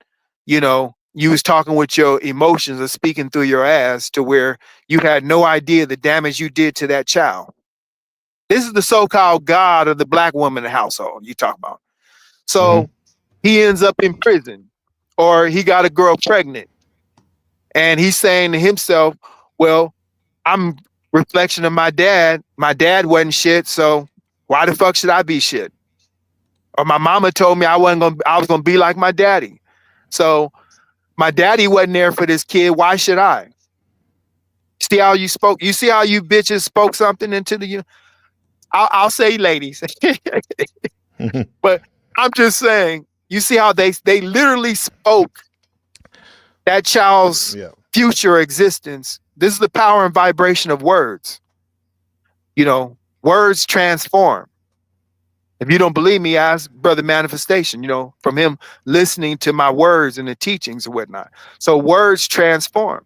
you know, you was talking with your emotions or speaking through your ass, to where you had no idea the damage you did to that child. This is the so-called God of the black woman in the household you talk about. So he ends up in prison, or he got a girl pregnant, and he's saying to himself, well, I'm reflection of my dad. My dad wasn't shit, so why the fuck should I be shit? Or my mama told me I was gonna be like my daddy. So my daddy wasn't there for this kid. Why should I? See how you spoke? You see how you bitches spoke something into the, I'll say ladies. But I'm just saying, you see how they literally spoke that child's future existence. This is the power and vibration of words. You know, words transform. If you don't believe me, ask Brother Manifestation, you know, from him listening to my words and the teachings and whatnot. So words transform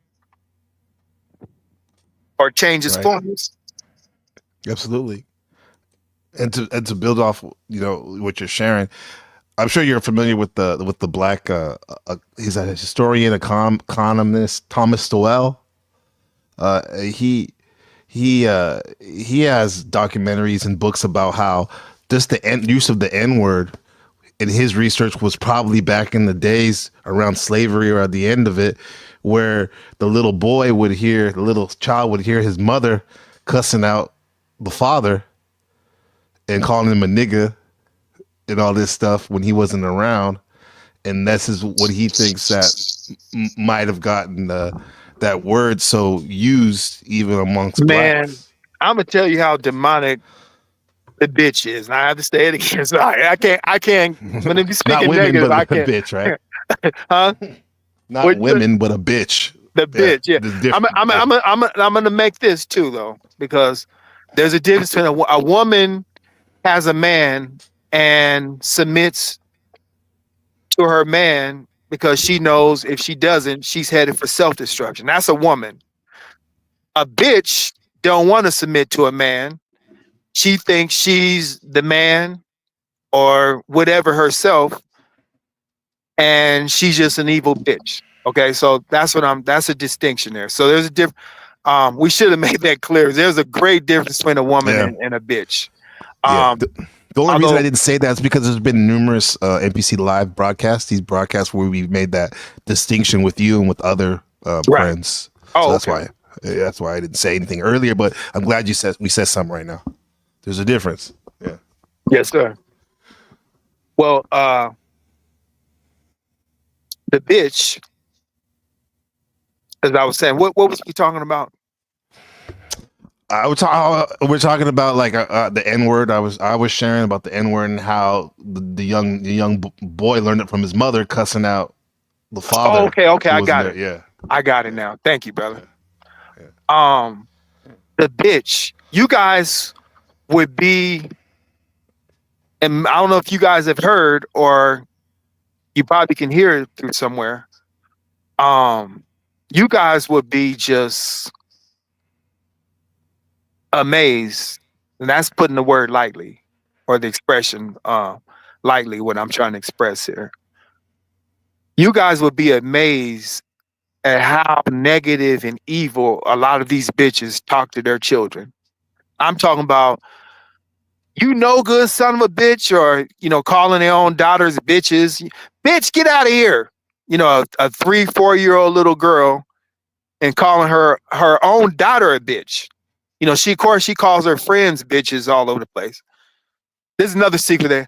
or changes forms. Absolutely. And to build off, you know, what you're sharing, I'm sure you're familiar with the black he's a historian, economist, Thomas Sowell. He has documentaries and books about how just the use of the N word in his research was probably back in the days around slavery or at the end of it, where the little child would hear his mother cussing out the father and calling him a nigga and all this stuff when he wasn't around. And this is what he thinks that might have gotten that word so used even amongst blacks. I'm gonna tell you how demonic the bitch is. And I have to say it again. So I can't. When if you speaking negative, I can't. Bitch, right? Huh? Not women, but a bitch. The bitch, yeah. I'm gonna make this too, though, because there's a difference between a woman has a man and submits to her man because she knows if she doesn't, she's headed for self-destruction. That's a woman. A bitch don't want to submit to a man. She thinks she's the man or whatever herself, and she's just an evil bitch. Okay, so that's a distinction there. So there's a difference. We should have made that clear. There's a great difference between a woman and a bitch. The only reason I didn't say that is because there's been numerous NPC Live broadcasts, these broadcasts where we've made that distinction with you and with other friends. Oh, so that's why I didn't say anything earlier, but I'm glad we said something right now. There's a difference. Yeah. Yes, sir. Well, the bitch, as I was saying, what was he talking about? We're talking about like the N word. I was sharing about the N word and how the young boy learned it from his mother cussing out the father. Oh, okay, I got it. Yeah, I got it now. Thank you, brother. Yeah. The bitch. You guys would be, and I don't know if you guys have heard or you probably can hear it through somewhere. You guys would be just amazed, and that's putting the word lightly, or the expression lightly, what I'm trying to express here. You guys would be amazed at how negative and evil a lot of these bitches talk to their children. I'm talking about, good son of a bitch, or calling their own daughters bitches. Bitch, get out of here. A 3-4-year-old little girl, and calling her own daughter a bitch. She calls her friends bitches all over the place. There's another secret there.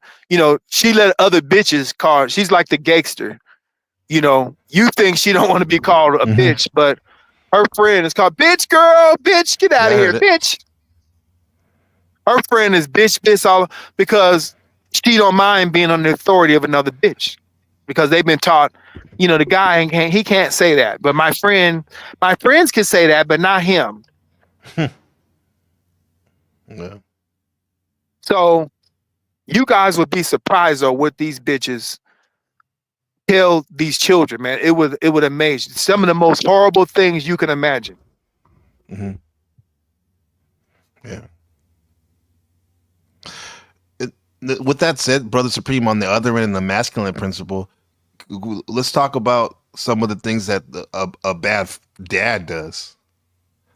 She let other bitches call. She's like the gangster. You think she don't want to be called a bitch, but her friend is called bitch girl, bitch, get out of here, bitch. Her friend is bitch all because she don't mind being on the authority of another bitch, because they've been taught, the guy he can't say that, but my friends can say that, but not him. Yeah. So you guys would be surprised though what these bitches tell these children, man. It would amaze you. Some of the most horrible things you can imagine. Mm-hmm. Yeah. With that said, Brother Supreme, on the other end, the masculine principle, let's talk about some of the things that a bad dad does.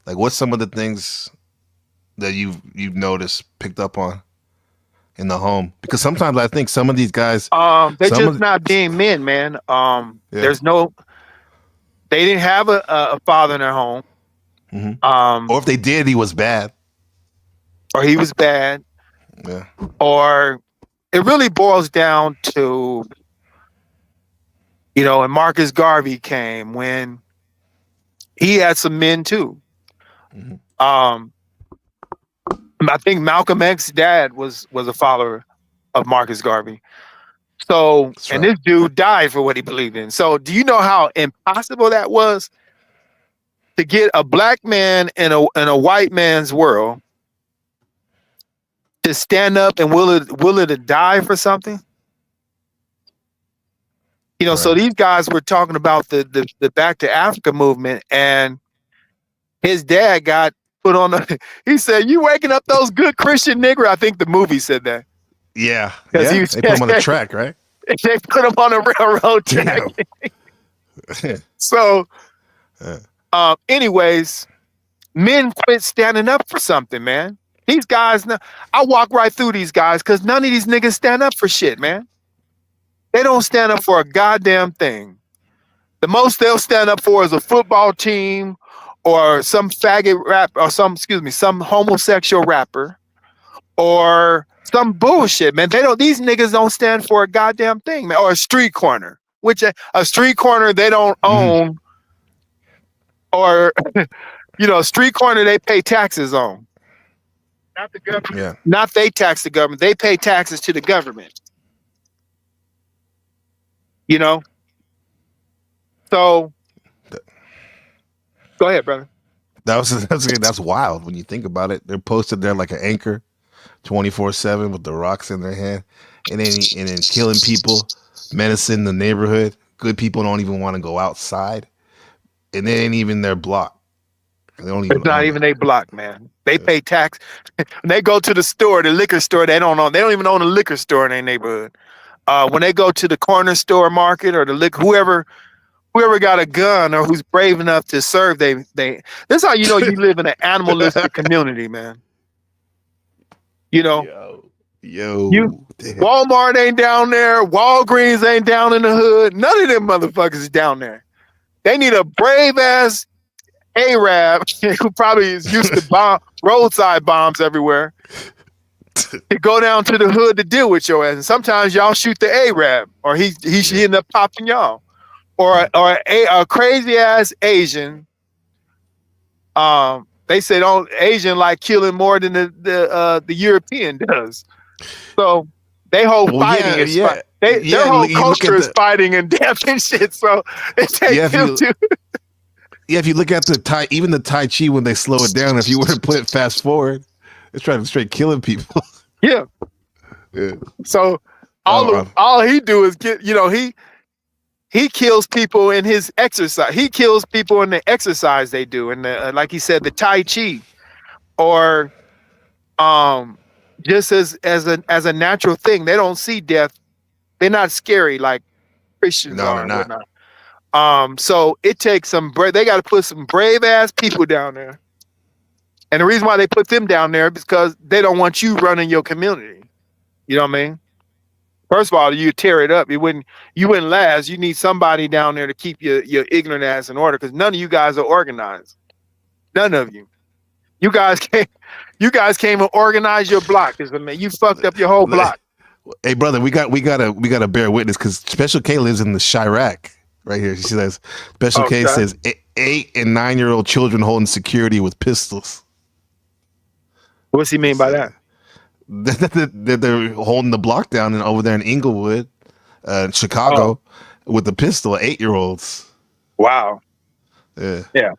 Like, what's some of the things that you've noticed, picked up on in the home? Because sometimes I think some of these guys, they're just not being men, man. They didn't have a father in their home. Mm-hmm. Or if they did, he was bad. Or he was bad. Yeah. Or it really boils down to, when Marcus Garvey came, when he had some men too. Mm-hmm. I think Malcolm X's dad was a follower of Marcus Garvey. So, and this dude died for what he believed in. So, do you know how impossible that was to get a black man in a white man's world to stand up and willing to die for something? So these guys were talking about the Back to Africa movement, and his dad got put on he said, "You waking up those good Christian nigger." I think the movie said that. Yeah. They put him on the track, right? They put him on a railroad track. So, anyways, men quit standing up for something, man. These guys, I walk right through these guys because none of these niggas stand up for shit, man. They don't stand up for a goddamn thing. The most they'll stand up for is a football team or some faggot rap or some homosexual rapper or some bullshit, man. These niggas don't stand for a goddamn thing, man. Or a street corner, which a street corner they don't own, or street corner they pay taxes on. Not the government. Yeah. Not they tax the government. They pay taxes to the government. So go ahead, brother. That's wild when you think about it. They're posted there like an anchor, 24/7 with the rocks in their hand, and then killing people, menacing the neighborhood. Good people don't even want to go outside, and they ain't even their block. They don't even. It's not even their block, man. They pay tax. When they go to the store, the liquor store, they don't even own a liquor store in their neighborhood. When they go to the corner store market or the liquor, whoever got a gun or who's brave enough to serve, this is how you live in an animalistic community, man. Yo, damn. Walmart ain't down there. Walgreens ain't down in the hood. None of them motherfuckers is down there. They need a brave ass Arab who probably is used to bomb roadside bombs everywhere to go down to the hood to deal with your ass. And sometimes y'all shoot the Arab, or he end up popping y'all, or a crazy ass Asian. They say Asian like killing more than the European does. So they whole fighting is their whole culture is fighting and death and shit. So it takes them to. Yeah, if you look at the Tai Chi when they slow it down, if you were to put it fast forward, it's trying to straight killing people. Yeah. So all he do is get, he kills people in his exercise. He kills people in the exercise they do, and like he said, the Tai Chi, or just as a natural thing. They don't see death. They're not scary like Christians are and whatnot. So it takes they got to put some brave ass people down there. And the reason why they put them down there is because they don't want you running your community. You know what I mean? First of all, you tear it up. You wouldn't last. You need somebody down there to keep your ignorant ass in order, because none of you guys are organized. None of you. You guys came and organized your block. You fucked up your whole block. Hey brother, we gotta bear witness, because Special K lives in the Chirac. Right here, she says, Special K says 8 and 9-year-old children holding security with pistols. What's he mean by that? They're holding the block down and over there in Inglewood, Chicago, with the pistol, 8-year-olds. Wow. Yeah.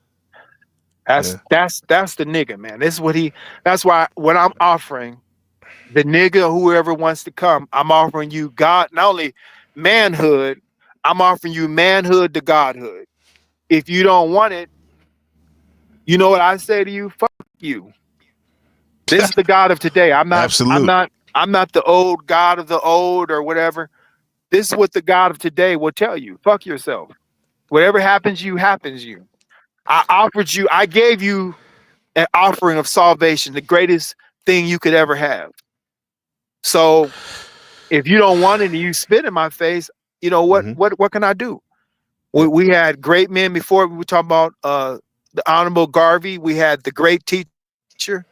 That's the nigga, man. That's why when I'm offering the nigga, whoever wants to come, I'm offering you God, not only manhood, I'm offering you manhood to godhood. If you don't want it, you know what I say to you? Fuck you. This is the God of today. I'm not the old God of the old or whatever. This is what the God of today will tell you. Fuck yourself. Whatever happens you, happens you. I gave you an offering of salvation, the greatest thing you could ever have. So if you don't want it and you spit in my face, you know what? What can I do? We had great men before. We were talking about the Honorable Garvey. We had the great teacher,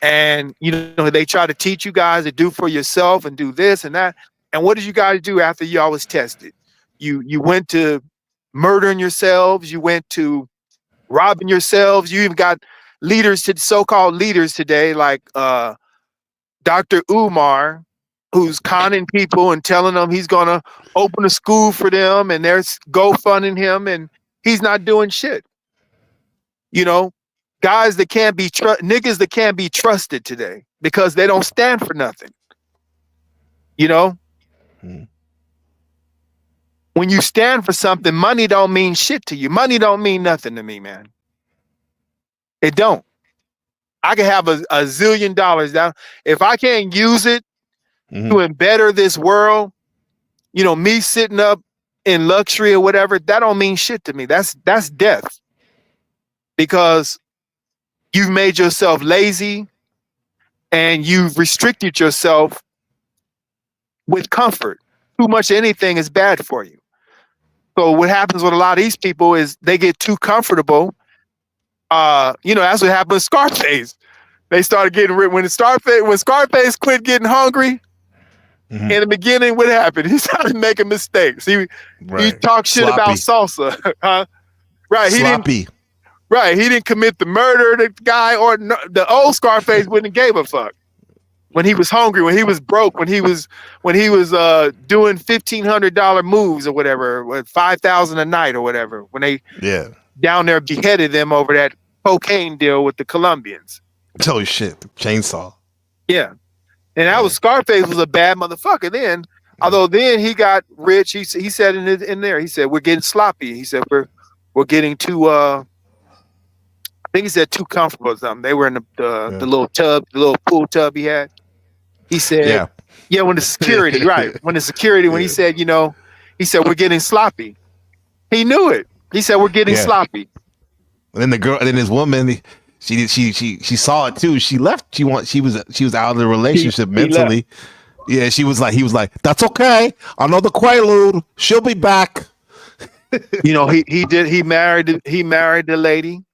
and they try to teach you guys to do for yourself and do this and that. And what did you guys do after y'all was tested? You went to murdering yourselves. You went to robbing yourselves. You even got so-called leaders today, like Dr. Umar, who's conning people and telling them he's going to open a school for them, and they're GoFunding him, and he's not doing shit. Guys that can't be niggas that can't be trusted today because they don't stand for nothing. When you stand for something, money don't mean shit to you. Money don't mean nothing to me, man. It don't. I can have a zillion dollars down. If I can't use it to better this world, me sitting up in luxury or whatever, that don't mean shit to me. That's death. Because you've made yourself lazy and you've restricted yourself with comfort. Too much of anything is bad for you. So what happens with a lot of these people is they get too comfortable. That's what happened with Scarface. They started getting rid when Scarface quit getting hungry. In the beginning, what happened? He started making mistakes. He talked shit about salsa. Right. Sloppy. He didn't commit the murder. The guy or the old Scarface wouldn't have gave a fuck. When he was hungry, when he was broke, when he was doing $1,500 moves or whatever, $5,000 a night or whatever, when they down there beheaded them over that cocaine deal with the Colombians. Oh shit, chainsaw. Yeah. And that was Scarface was a bad motherfucker then. Although then he got rich. He said in there, he said, we're getting sloppy. He said, we're getting too I think he said too comfortable or something. They were in the little tub, the little pool tub he had. He said, when the security, right. When the security, when he said, he said, we're getting sloppy. He knew it. He said, we're getting sloppy. And then the girl, and then his woman, She saw it too. She left. She was out of the relationship mentally. Yeah, he was like, that's okay. Another quaalude. She'll be back. You know, he married the lady,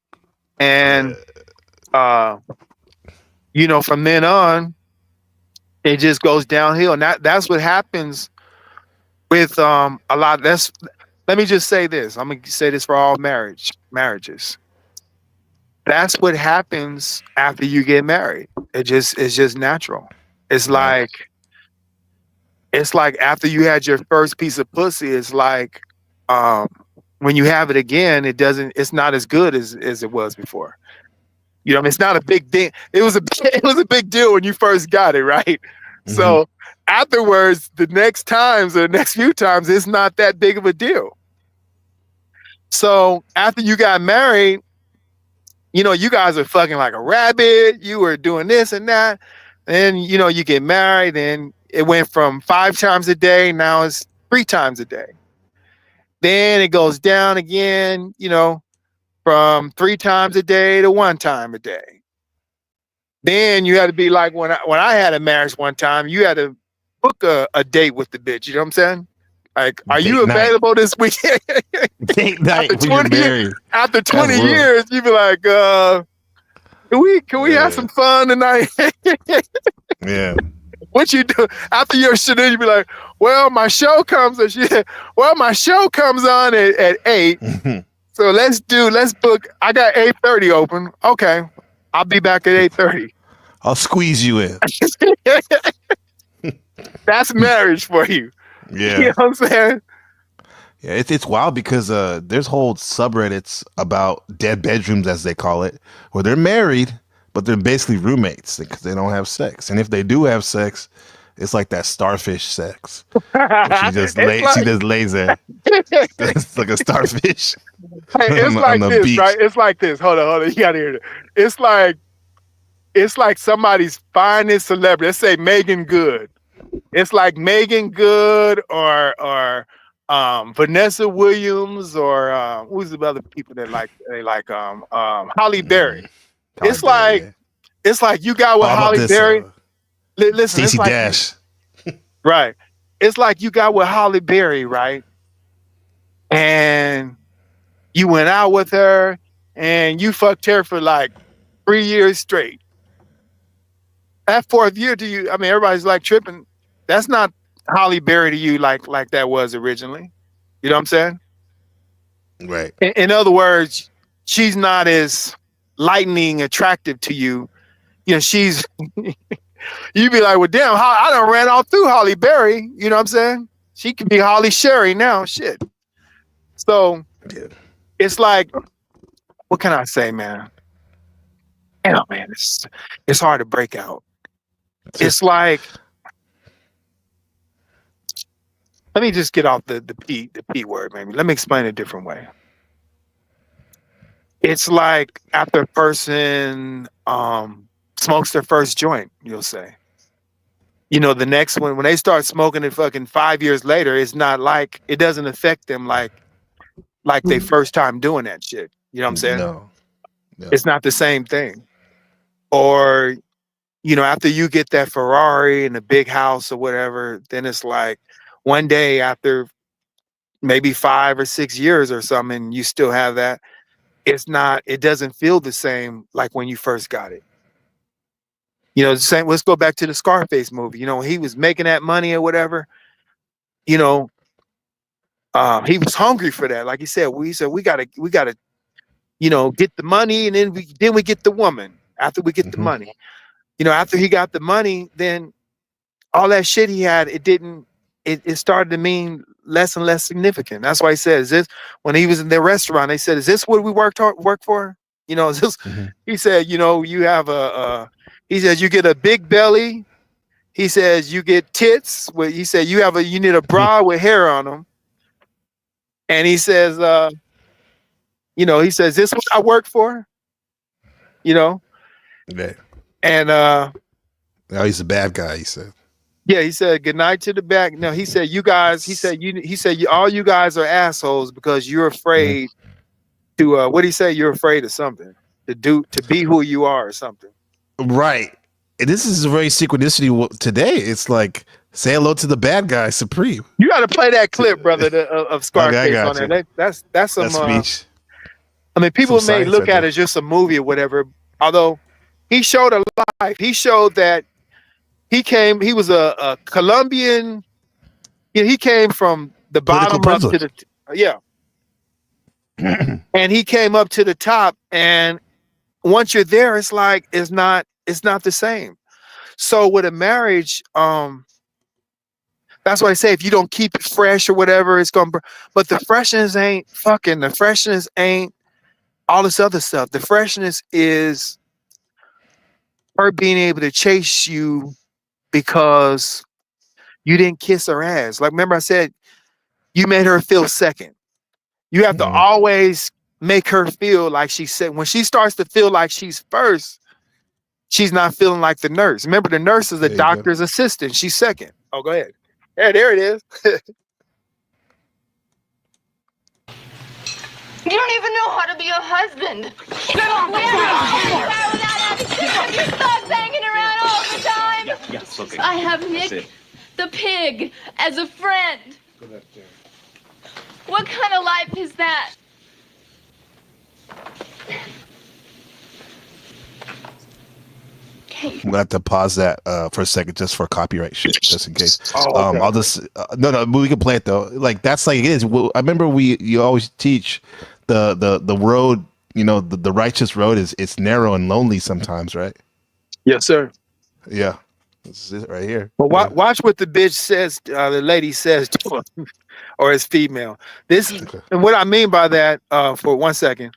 and you know, from then on, it just goes downhill. And that's what happens with a lot. Let me just say this. I'm gonna say this for all marriages. That's what happens after you get married. It's just natural. It's like after you had your first piece of pussy, it's like when you have it again, it's not as good as it was before. You know, I mean, it's not a big thing. It was a big deal when you first got it, right? Mm-hmm. So afterwards, the next few times, it's not that big of a deal. So after you got married, you know, you guys are fucking like a rabbit. You were doing this and that. And, you know, you get married and it went from 5 times a day. Now it's 3 times a day. Then it goes down again, you know, from 3 times a day to 1 time a day. Then you had to be like when I had a marriage one time, you had to book a date with the bitch. You know what I'm saying? Like, are you available this weekend? Date night when you're married. After 20 years, you'd be like, can we have some fun tonight? Yeah. What you do after your shit? You'd be like, well, my show comes on at 8. So let's book. I got 8:30 open. Okay. I'll be back at 8:30. I'll squeeze you in. That's marriage for you. Yeah. You know what I'm saying? Yeah, it's wild because there's whole subreddits about dead bedrooms, as they call it, where they're married, but they're basically roommates because they don't have sex. And if they do have sex, it's like that starfish sex. She just lays there. It's like a starfish. Hey, it's like this, beach. Right? It's like this. Hold on. You gotta hear it. It's like somebody's finest celebrity. Let's say Megan Good. It's like Megan Good or Vanessa Williams or who's the other people that they like Halle Berry. It's like you got with Halle Berry. Listen, Stacey Dash. Right. It's like you got with Halle Berry, right? And you went out with her and you fucked her for like 3 years straight. That 4th year to you, I mean, everybody's like tripping. That's not Halle Berry to you like that was originally. You know what I'm saying? Right. In other words, she's not as lightning attractive to you. You know, she's you'd be like, well, damn, I done ran all through Halle Berry. You know what I'm saying? She could be Holly Sherry now. Shit. So it's like, what can I say, man? Damn, man, it's hard to break out. It's like, let me just get off the P word, maybe. Let me explain it a different way. It's like after a person smokes their first joint, you'll say. You know, the next one, when they start smoking it fucking 5 years later, it's not like, it doesn't affect them like they first time doing that shit. You know what I'm saying? No. It's not the same thing. Or, you know, after you get that Ferrari and a big house or whatever, then it's like one day after maybe 5 or 6 years or something, you still have that. It doesn't feel the same like when you first got it. You know, the same, let's go back to the Scarface movie. You know, he was making that money or whatever, you know, he was hungry for that. Like he said, we gotta, you know, get the money, and then we get the woman after we get the money. You know, after he got the money, then all that shit he had, it started to mean less and less significant. That's why he says this when he was in their restaurant. They said, "Is this what we work for?" You know, is this? He said, "You know, you have he says you get a big belly." He says you get tits. He said you need a bra with hair on them. And he says, you know, he says, "This is what I work for." You know, yeah. And oh, he's a bad guy. He said. Yeah, he said, "Good night to the back." No, he said, "You guys." He said, all you guys are assholes because you're afraid to. What did he say? You're afraid of something. to be who you are or something. Right. And this is a very synchronicity today. It's like say hello to the bad guy, Supreme. You got to play that clip, brother, of Scarface got on you. there. That's some. That speech. I mean, people Some may science look right at there. it as just a movie or whatever. Although he showed a life, he showed that he was a Colombian. He came from the Political bottom up to privilege. and he came up to the top. And once you're there, it's like it's not the same. So with a marriage, that's why I say if you don't keep it fresh or whatever, it's gonna. But the freshness ain't fucking. The freshness ain't all this other stuff. The freshness is her being able to chase you because you didn't kiss her ass. Like remember I said, you made her feel second. You have to always make her feel like she's second. When she starts to feel like she's first, she's not feeling like the nurse. Remember, the nurse is the doctor's assistant. She's second. Oh, go ahead. Yeah, there it is. You don't even know how to be a husband. You stop hanging around all the time. Yes, okay. I have Nick, the pig, as a friend. What kind of life is that? I'm gonna have to pause that for a second just for copyright shit, just in case. I'll just no, we can play it though. Like that's like it is. I remember you always teach the road. You know, the righteous road it's narrow and lonely sometimes, right? Yes, sir. Yeah, this is it right here. But watch what the bitch says. The lady says to him, or his female. This is, and what I mean by that, for 1 second,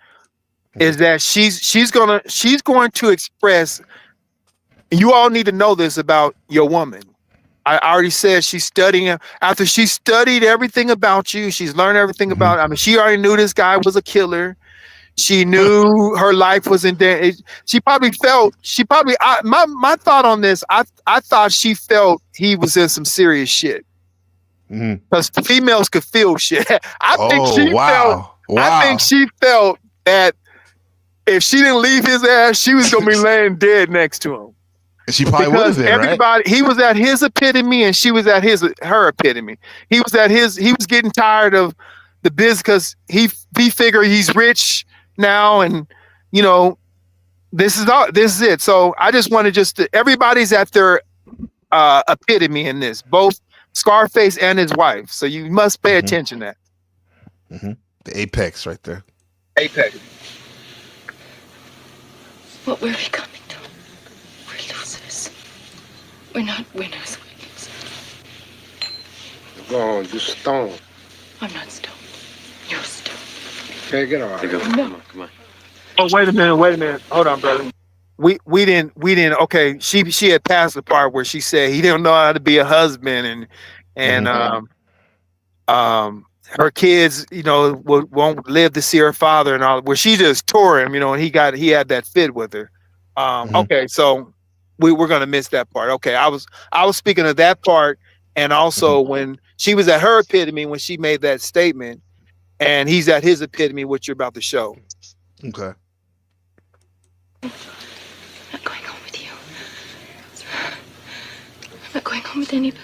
is that she's going to express. You all need to know this about your woman. I already said she's studying. After she studied everything about you, she's learned everything about. I mean, she already knew this guy was a killer. She knew her life was in there. My thought on this, I thought she felt he was in some serious shit. Because females could feel shit. I think she felt that if she didn't leave his ass, she was gonna be laying dead next to him. She probably would have been, right? He was at his epitome and she was at her epitome. He was getting tired of the biz because he figured he's rich now, and you know, this is it. So I just wanted everybody's at their epitome in this, both Scarface and his wife. So you must pay attention to that. The apex right there. Apex. What were we coming to? We're losers. We're not winners. Go on, you stone. I'm not stoned. You're stoned. Okay, get all right. No. Come on. Oh, wait a minute. Hold on, brother. We didn't. Okay, she had passed the part where she said he didn't know how to be a husband, and her kids, you know, won't live to see her father and all. Where she just tore him, you know, and he had that fit with her. Okay, so we're gonna miss that part. Okay, I was speaking of that part, and also when she was at her epitome when she made that statement, and he's at his epitome, what you're about to show. Okay. I'm not going home with you. I'm not going home with anybody.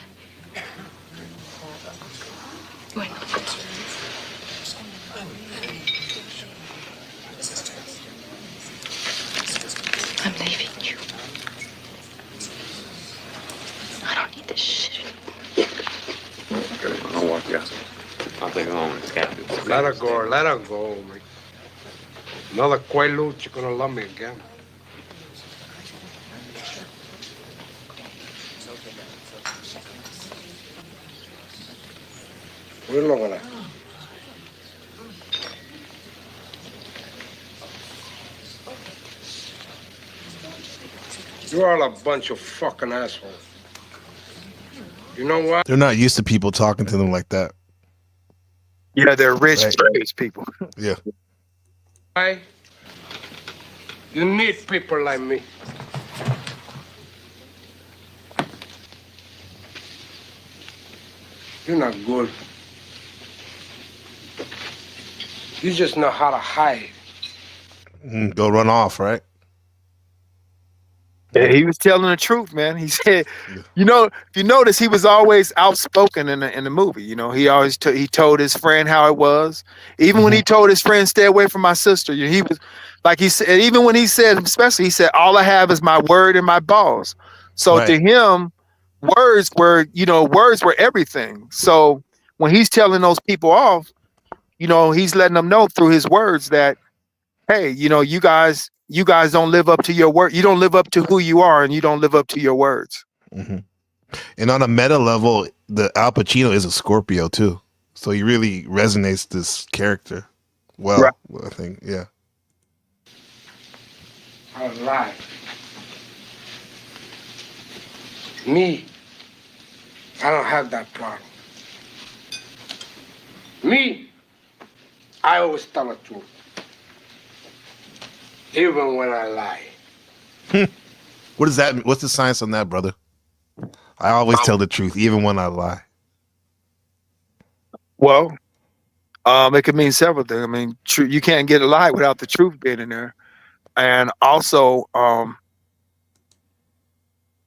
Going home. I'm leaving you. I don't need this shit. I'll walk you out. I'll take it home. Let her go, man. Another Quaalude, you're gonna love me again. We're not gonna. You're all a bunch of fucking assholes. You know what? They're not used to people talking to them like that. Yeah, they're rich people. Yeah. Why? You need people like me. You're not good. You just know how to hide. Go run off, right? Yeah, he was telling the truth, man. He said, if you notice, he was always outspoken in the movie. He always he told his friend how it was. Even when he told his friend, "Stay away from my sister," he was like he said. Even when he said, especially, he said, "All I have is my word and my balls." So to him, words were everything. So when he's telling those people off, he's letting them know through his words that, hey, you guys don't live up to your word. You don't live up to who you are, and you don't live up to your words. And on a meta level, the Al Pacino is a Scorpio too, so he really resonates this character well. Right. I think, yeah. I lie. Me, I don't have that problem. Me, I always tell the truth. Even when I lie. What is that? What's the science on that, brother? I always tell the truth, even when I lie. Well, it could mean several things. I mean, you can't get a lie without the truth being in there, and also,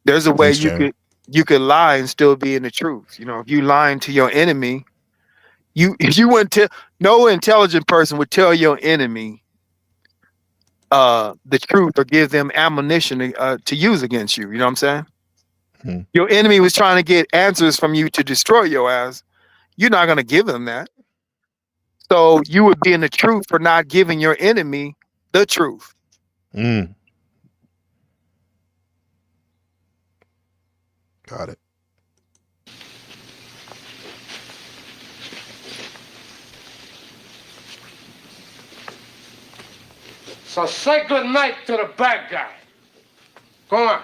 there's a way you could lie and still be in the truth. If you lying to your enemy, if you wouldn't tell, no intelligent person would tell your enemy the truth or give them ammunition to use against you. You know what I'm saying? Your enemy was trying to get answers from you to destroy your ass. You're not going to give them that. So you would be in the truth for not giving your enemy the truth. Got it. So say good night to the bad guy. Come on.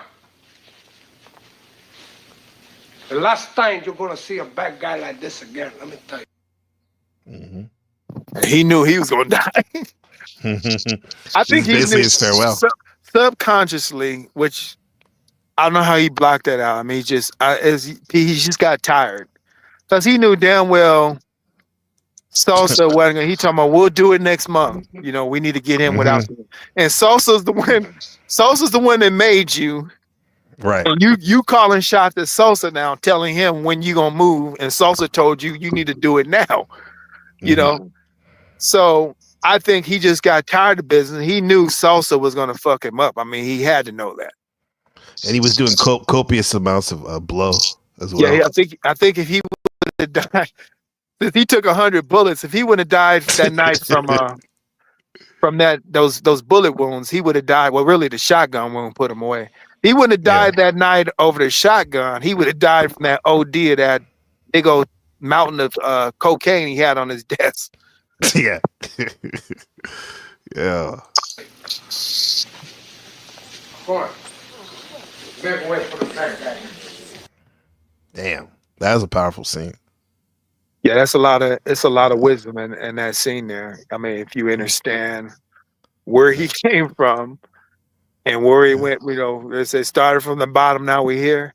The last time you're gonna see a bad guy like this again, let me tell you. He knew he was gonna die. I think he basically knew his farewell. Subconsciously, which I don't know how he blocked that out. I mean, he just got tired because he knew damn well Sosa wasn't gonna. He talking about we'll do it next month. We need to get him without. And Sosa's the one. Sosa's the one that made you. Right. And you calling shots at Sosa now, telling him when you gonna move, and Sosa told you need to do it now. So I think he just got tired of business. He knew Sosa was gonna fuck him up. I mean, he had to know that. And he was doing copious amounts of blow as well. Yeah, I think if he would have died, if he took 100 bullets, if he would have died that night from those bullet wounds, he would have died. Well, really, the shotgun wound put him away. He wouldn't have died that night over the shotgun. He would have died from that OD of that big old mountain of cocaine he had on his desk. Yeah. Yeah. Come on. Make way for the bad guy. Damn. That was a powerful scene. Yeah, it's a lot of wisdom in that scene there. I mean, if you understand where he came from and where he went, it started from the bottom, now we're here.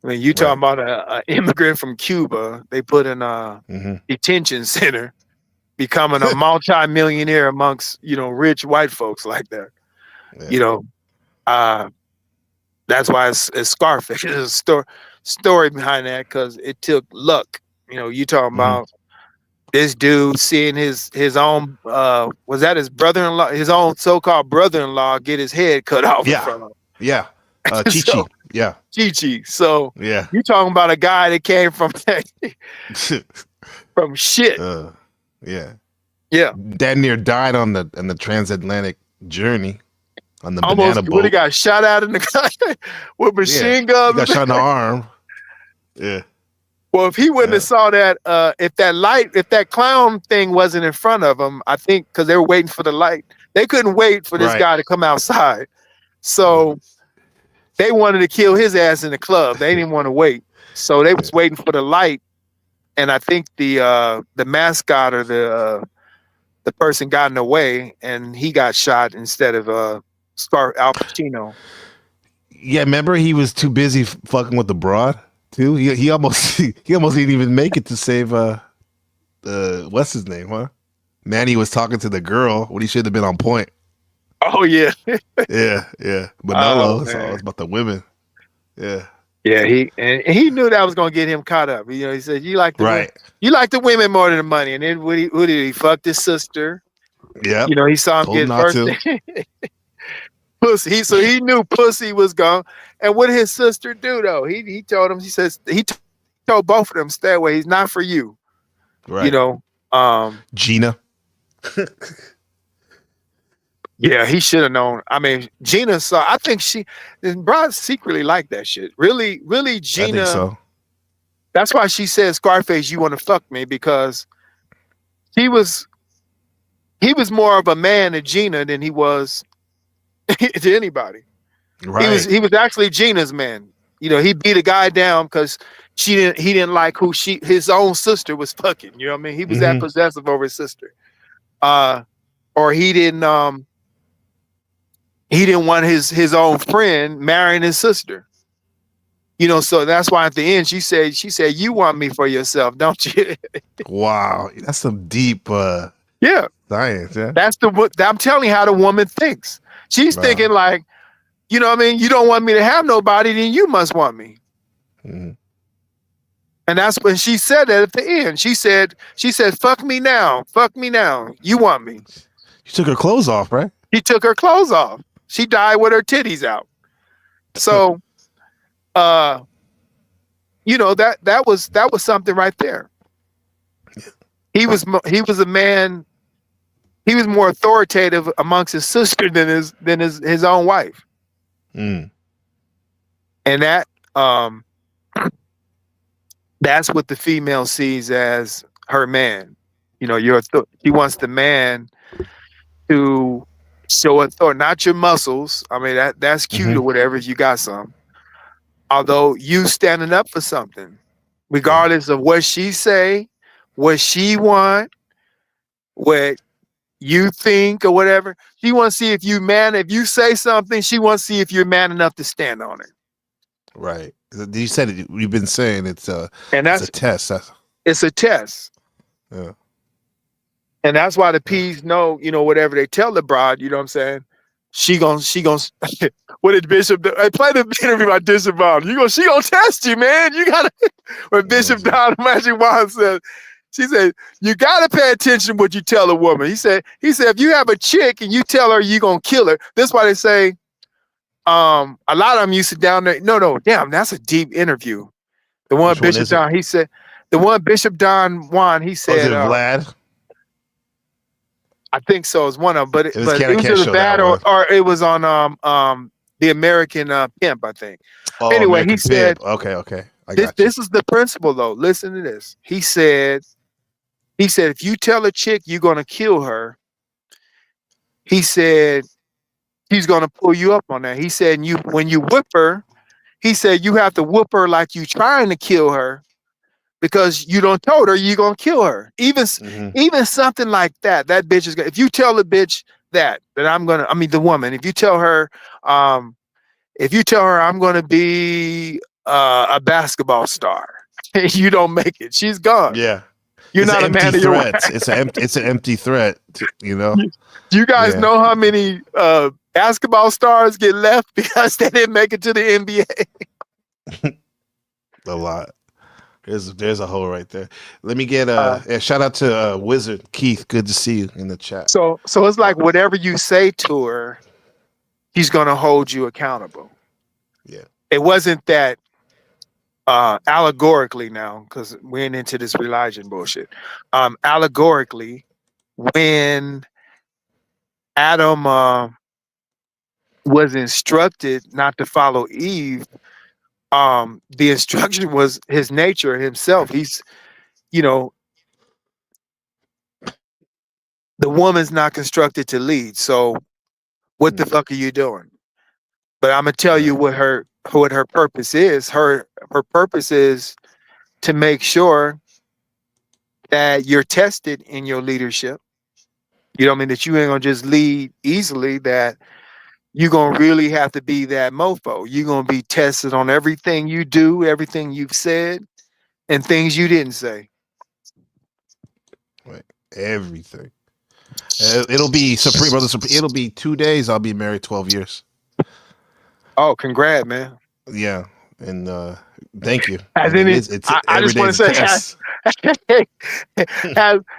I mean, you talking about an immigrant from Cuba, they put in a detention center, becoming a multi-millionaire amongst, rich white folks like that. That's why it's Scarface. There's a story behind that because it took luck. You talking about this dude seeing his own was that his brother-in-law, his own so-called brother-in-law get his head cut off in front of him. Yeah. Chi-Chi. Yeah. Chi-Chi. So yeah, you talking about a guy that came from from shit. Yeah. Yeah. Damn near died on the transatlantic journey on the almost banana boat. Really got shot out in the with machine guns. He got shot in the arm. Yeah. Well, if he wouldn't have saw that, if that clown thing wasn't in front of him, I think because they were waiting for the light, they couldn't wait for this guy to come outside. So they wanted to kill his ass in the club. They didn't want to wait. So they was waiting for the light. And I think the mascot or the person got in the way and he got shot instead of Al Pacino. Yeah, remember he was too busy fucking with the broad too. He almost didn't even make it to save what's his name, huh? Manny was talking to the girl when he should have been on point. Oh yeah. Yeah. Oh Manolo, it's man. about the women. Yeah. Yeah, he knew that was gonna get him caught up. You know, he said, Right. you like the women more than the money. And then what did he fucked his sister? Yep. You know, he saw him Told him get not first to. pussy. So he knew pussy was gone. And what did his sister do though? He told him, told both of them, stay away. He's not for you. Right. You know, Gina. yeah, he should have known. I mean, Gina saw. I think Broad secretly liked that shit. Really, I think Gina. so. That's why she said, "Scarface, you want to fuck me?" Because he was more of a man to Gina than he was to anybody. Right. He was actually Gina's man. You know, he beat a guy down because he didn't like who his own sister was fucking. You know what I mean? He was that possessive over his sister. Or he didn't want his own friend marrying his sister. You know, so that's why at the end she said, you want me for yourself, don't you? Wow. That's some deep Yeah. science, yeah. I'm telling you how the woman thinks. She's thinking like, you know what I mean? You don't want me to have nobody, then you must want me. Mm-hmm. And that's when she said that at the end. She said, fuck me now. Fuck me now. You want me. She took her clothes off, right? She took her clothes off. She died with her titties out. So, you know, that was something right there. He was a man. He was more authoritative amongst his sister than his own wife. Mm. And that that's what the female sees as her man. You know, he wants the man to show authority, not your muscles. I mean, that's cute or whatever if you got some. Although you standing up for something, regardless of what she say, what she want, what you think or whatever. She wants to see if you say something, she wants to see if you're man enough to stand on it. Right. You said it. You've been saying it's a test. It's a test. Yeah. And that's why the P's know, you know, whatever they tell the broad, you know what I'm saying? She gonna what did Bishop do? I play the interview by Bishop Don. She gonna test you, man. You gotta when Bishop Don Magic Wand said, she said, you gotta pay attention what you tell a woman. He said, if you have a chick and you tell her you gonna kill her, that's why they say, a lot of them used to down there. No, damn, that's a deep interview. The one Bishop Don, he said, the one Bishop Don Juan, he said, was it Vlad? I think so. It's one of them, but it was either that or it was on the American Pimp, I think. Oh, anyway, American he said, Pimp. Okay. This is the principle, though. Listen to this. He said, if you tell a chick you're gonna kill her, he said he's gonna pull you up on that. He said when you whip her, he said you have to whoop her like you trying to kill her. Because you don't told her you're gonna kill her. Even something like that. That bitch is gonna, if you tell the bitch that the woman, if you tell her I'm gonna be a basketball star, you don't make it, she's gone. Yeah. You're not a man of your word. It's an empty threat, you know. You guys know how many basketball stars get left because they didn't make it to the NBA? A lot. There's a hole right there. Let me get shout out to Wizard Keith. Good to see you in the chat. So it's like whatever you say to her, he's gonna hold you accountable. Yeah. It wasn't that allegorically now, because we're into this religion bullshit. Allegorically, when Adam was instructed not to follow Eve, the instruction was his nature himself. He's, you know, the woman's not constructed to lead. So what the fuck are you doing? But I'm gonna tell you what her purpose is. Her purpose is to make sure that you're tested in your leadership. You know what I mean? That you ain't gonna just lead easily, that you're gonna really have to be that mofo. You're gonna be tested on everything you do, everything you've said, and things you didn't say. Right. Everything. It'll be Supreme Brother Supreme. It'll be 2 days. I'll be married 12 years. Oh, congrats, man. Yeah, and thank you. Has And it any? is. It's I every just day want is to a say, test.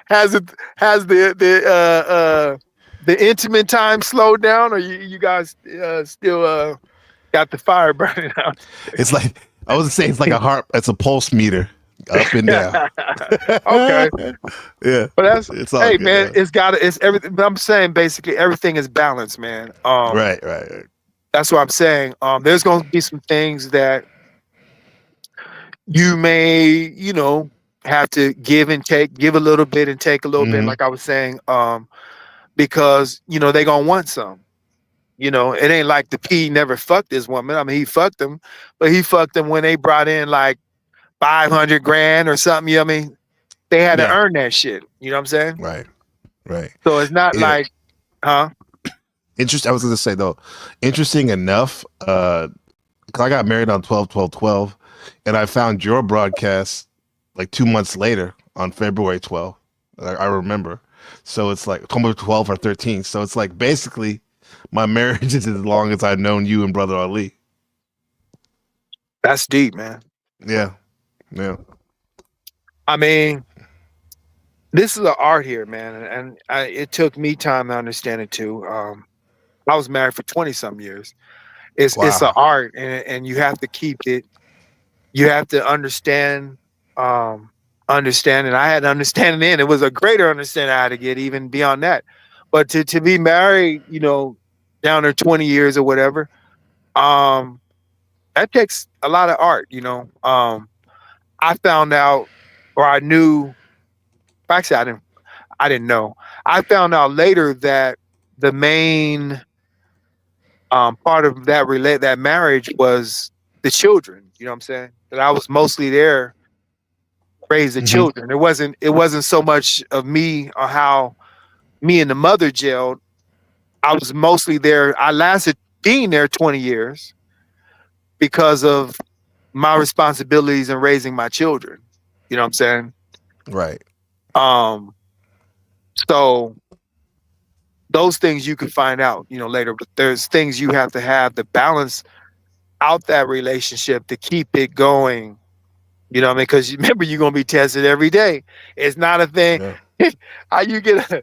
has the intimate time slowed down, or you guys still got the fire burning out? It's like I was saying. It's like a heart. It's a pulse meter, up and down. Okay, Yeah, but that's it's all hey good. man, Yeah. it's everything. But I'm saying basically everything is balanced, man. Right. That's what I'm saying. There's going to be some things that you may, have to give and take, give a little bit and take a little bit, Mm-hmm. like I was saying, because they're gonna want some. It ain't like the P never fucked this woman. I mean, he fucked them, but he fucked them when they brought in like 500 grand or something. You know what I mean? They had to Yeah. earn that shit. You know what I'm saying? Right. So it's not Yeah. like, huh? Interesting. I was going to say though, interesting enough. 'Cause I got married on 12/12/12, and I found your broadcast like 2 months later on February 12th. I remember. So it's like 12 or 13. So it's like basically my marriage is as long as I've known you and Brother Ali. That's deep, man. Yeah. I mean, this is an art here, man, and it took me time to understand it too. I was married for 20 some years. It's an Wow. art, and you have to keep it. You have to understand, and I had understanding then. It was a greater understanding I had to get even beyond that. But to be married, down to 20 years or whatever, that takes a lot of art. I found out, or I knew. Actually, I didn't know. I found out later that the main part of that marriage was the children. You know what I'm saying? That I was mostly there to raise the Mm-hmm. children. It wasn't so much of me or how me and the mother gelled. I was mostly there. I lasted being there 20 years because of my responsibilities in raising my children. You know what I'm saying? Right. So those things you can find out, later, but there's things you have to have to balance out that relationship to keep it going. You know what I mean? Because remember, you're gonna be tested every day. It's not a thing. Yeah. How you get a,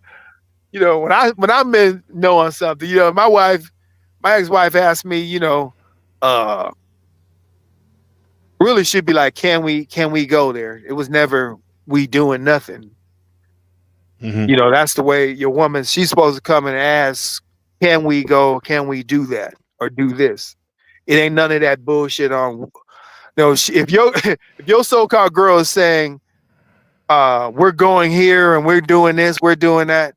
when I'm in knowing something, my ex-wife asked me, really should be like, can we go there? It was never we doing nothing. Mm-hmm. That's the way your woman, she's supposed to come and ask, can we go? Can we do that or do this? It ain't none of that bullshit on. No, if your so-called girl is saying, we're going here and we're doing this, we're doing that,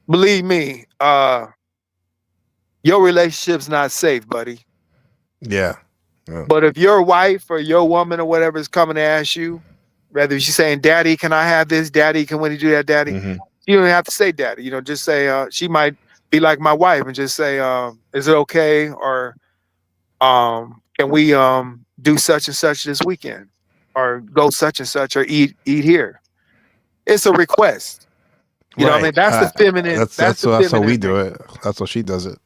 believe me, your relationship's not safe, buddy. Yeah. But if your wife or your woman or whatever is coming to ask you, whether she's saying, "Daddy, can I have this? Daddy, can we do that, Daddy?" Mm-hmm. You don't have to say Daddy. Just say. She might be like my wife and just say, "Is it okay?" Or can we do such and such this weekend, or go such and such, or eat here? It's a request. You know what I mean? That's the feminine. That's how we do it. That's how she does it.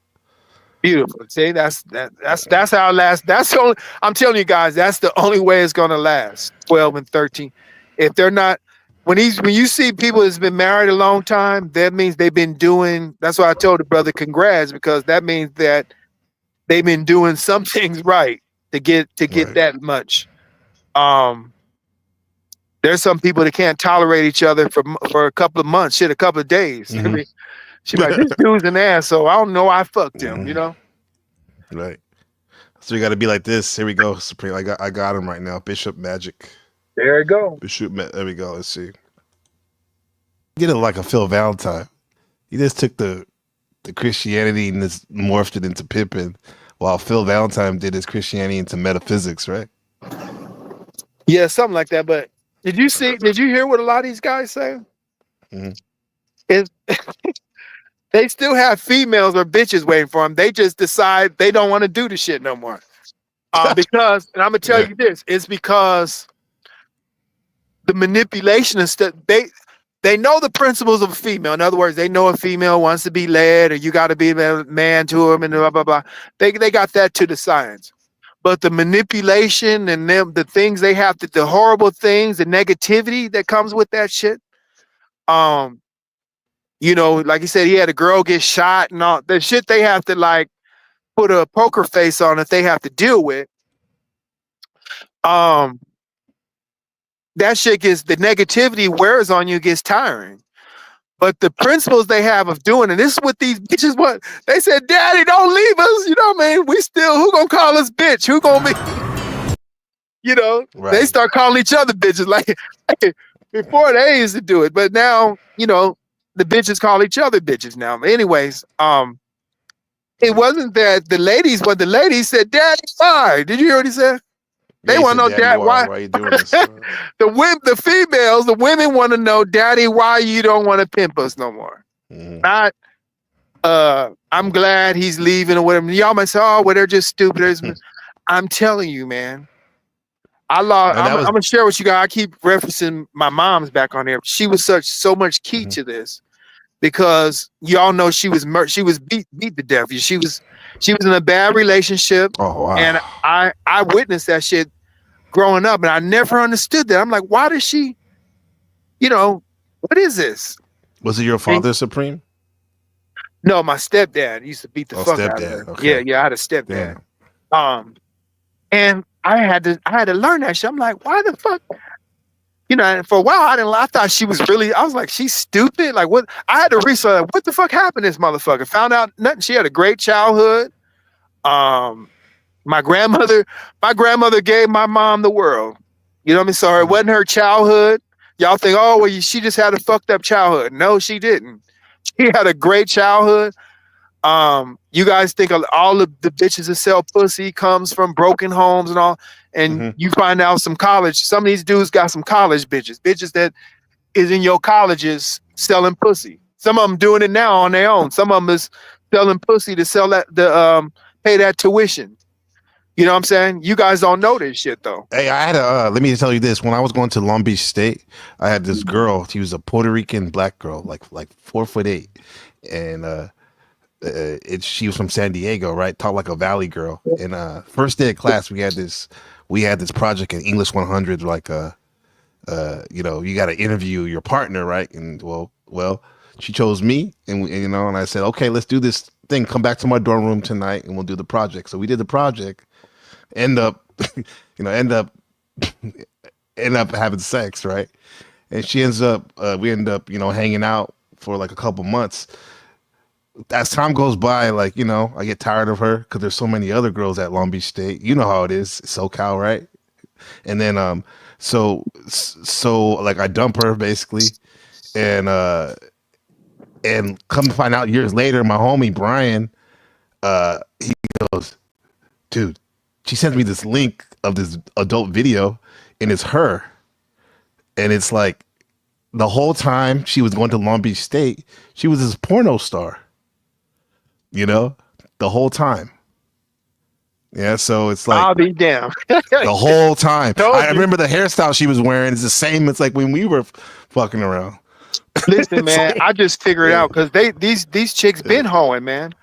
Beautiful. See, that's how it lasts. That's the only, I'm telling you guys, that's the only way it's gonna last. 12 and 13. If they're not, when you see people that's been married a long time, that means they've been doing. That's why I told the brother, congrats, because that means that they've been doing some things right to get Right. that much. There's some people that can't tolerate each other for a couple of months, a couple of days. Mm-hmm. I mean, she's like, this dude's an asshole. I don't know. I fucked him. Mm-hmm. Right. So you got to be like this. Here we go, Supreme. I got him right now. Bishop Magic. There you go. There we go. Let's see. Get it like a Phil Valentine. He just took the Christianity and just morphed it into Pippin, while Phil Valentine did his Christianity into metaphysics, right? Yeah, something like that. But did you hear what a lot of these guys say? Mm-hmm. They still have females or bitches waiting for them. They just decide they don't want to do the shit no more. Because, and I'm gonna tell you this, it's because the manipulation and stuff. they know the principles of a female. In other words, they know a female wants to be led, or you got to be a man to them, and blah blah blah. They got that to the science. But the manipulation and the things they have to, the horrible things, the negativity that comes with that shit. You know, like you said, he had a girl get shot and all the shit they have to like put a poker face on that they have to deal with. That shit the negativity wears on you, gets tiring. But the principles they have of doing, and this is what these bitches what they said, Daddy, don't leave us. You know what I mean? We still, who gonna call us bitch? Who gonna be, you know, they start calling each other bitches. Like before they used to do it, but now, you know, the bitches call each other bitches now. Anyways, it wasn't that the ladies, but the ladies said, Daddy, why? Did you hear what he said? They want to know, Dad, why are you doing this? The females, the women want to know, Daddy, why you don't want to pimp us no more? Not, I'm glad he's leaving or whatever. Y'all might say, oh, well, they're just stupid. I'm telling you, man. I'm gonna share with you guys. I keep referencing my mom's back on there. She was so much key to this because y'all know she was beat to death. She was in a bad relationship. Oh wow! And I witnessed that shit growing up, and I never understood that. I'm like, why does she? You know, what is this? Was it your father, Supreme? No, my stepdad used to beat the fuck out of her. Okay. Yeah, I had a stepdad. Damn. And I had to learn that shit. I'm like, why the fuck? You know, and for a while I thought she was really, I was like, she's stupid. Like what? I had to research, like, what the fuck happened to this motherfucker? Found out nothing. She had a great childhood. My grandmother gave my mom the world. You know what I mean? So it wasn't her childhood. Y'all think, oh, well, she just had a fucked up childhood. No, she didn't. She had a great childhood. You guys think all of the bitches that sell pussy comes from broken homes and all, and you find out some of these dudes got some college bitches that is in your colleges selling pussy. Some of them doing it now on their own. Some of them is selling pussy to sell that pay that tuition. You know what I'm saying? You guys don't know this shit though. Hey, I had let me tell you this. When I was going to Long Beach State, I had this girl. She was a Puerto Rican black girl, like 4'8", and she was from San Diego, right? Talked like a Valley girl. And first day of class, we had this project in English 100, like you know, you got to interview your partner, right? And well, she chose me, and you know, and I said, okay, let's do this thing. Come back to my dorm room tonight, and we'll do the project. So we did the project. End up having sex, right? And she ends up, we end up, you know, hanging out for like a couple months. As time goes by, like, you know, I get tired of her because there's so many other girls at Long Beach State. You know how it is, SoCal, right? And then, so like I dump her basically, and come to find out years later, my homie Brian, he goes, dude, she sent me this link of this adult video, and it's her, and it's like the whole time she was going to Long Beach State, she was this porno star. You know, the whole time. Yeah, so it's like I'll be damned. The whole time. I remember the hairstyle she was wearing is the same. It's like when we were fucking around. Listen, man, I just figured it out because these chicks been hoeing, man.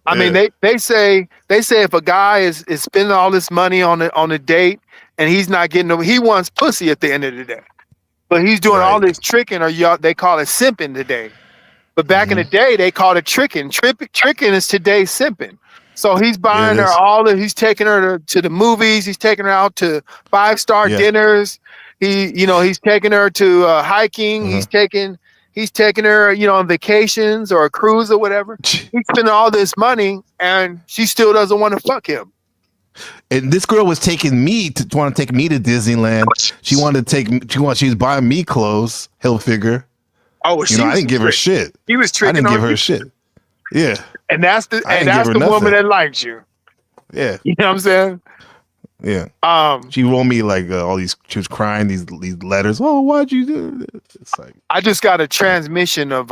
I mean, they say if a guy is spending all this money on a date and he's not getting he wants pussy at the end of the day, but he's doing all this tricking, or they call it simping today. But back in the day, they called it tricking. Tricking is today's simping. So he's buying her he's taking her to the movies. He's taking her out to 5-star dinners. He's taking her to hiking. He's taking her, you know, on vacations or a cruise or whatever. He's spending all this money and she still doesn't want to fuck him. And this girl was taking me to take me to Disneyland. She was buying me clothes, Hill figure. Oh, well, I didn't give her shit. He was tricking. I didn't give her shit. Yeah. And that's the woman that likes you. Yeah. You know what I'm saying? Yeah. She wrote me like all these. She was crying these letters. Oh, why'd you do this? It's like I just got a transmission of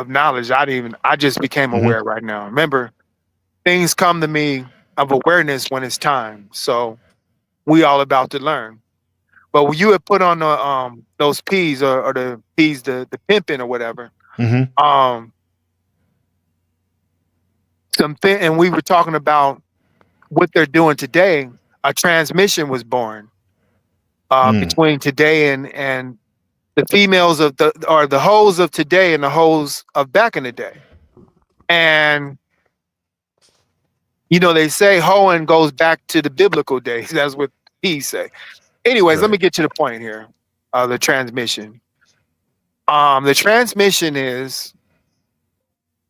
knowledge. I just became aware right now. Remember, things come to me of awareness when it's time. So we all about to learn. But when you had put on the those P's or the P's, the pimping or whatever, something, and we were talking about what they're doing today. A transmission was born between today and the females of the hoes of today and the hoes of back in the day. And you know, they say hoeing goes back to the biblical days. That's what he say. Anyways, let me get to the point here. The transmission. The transmission is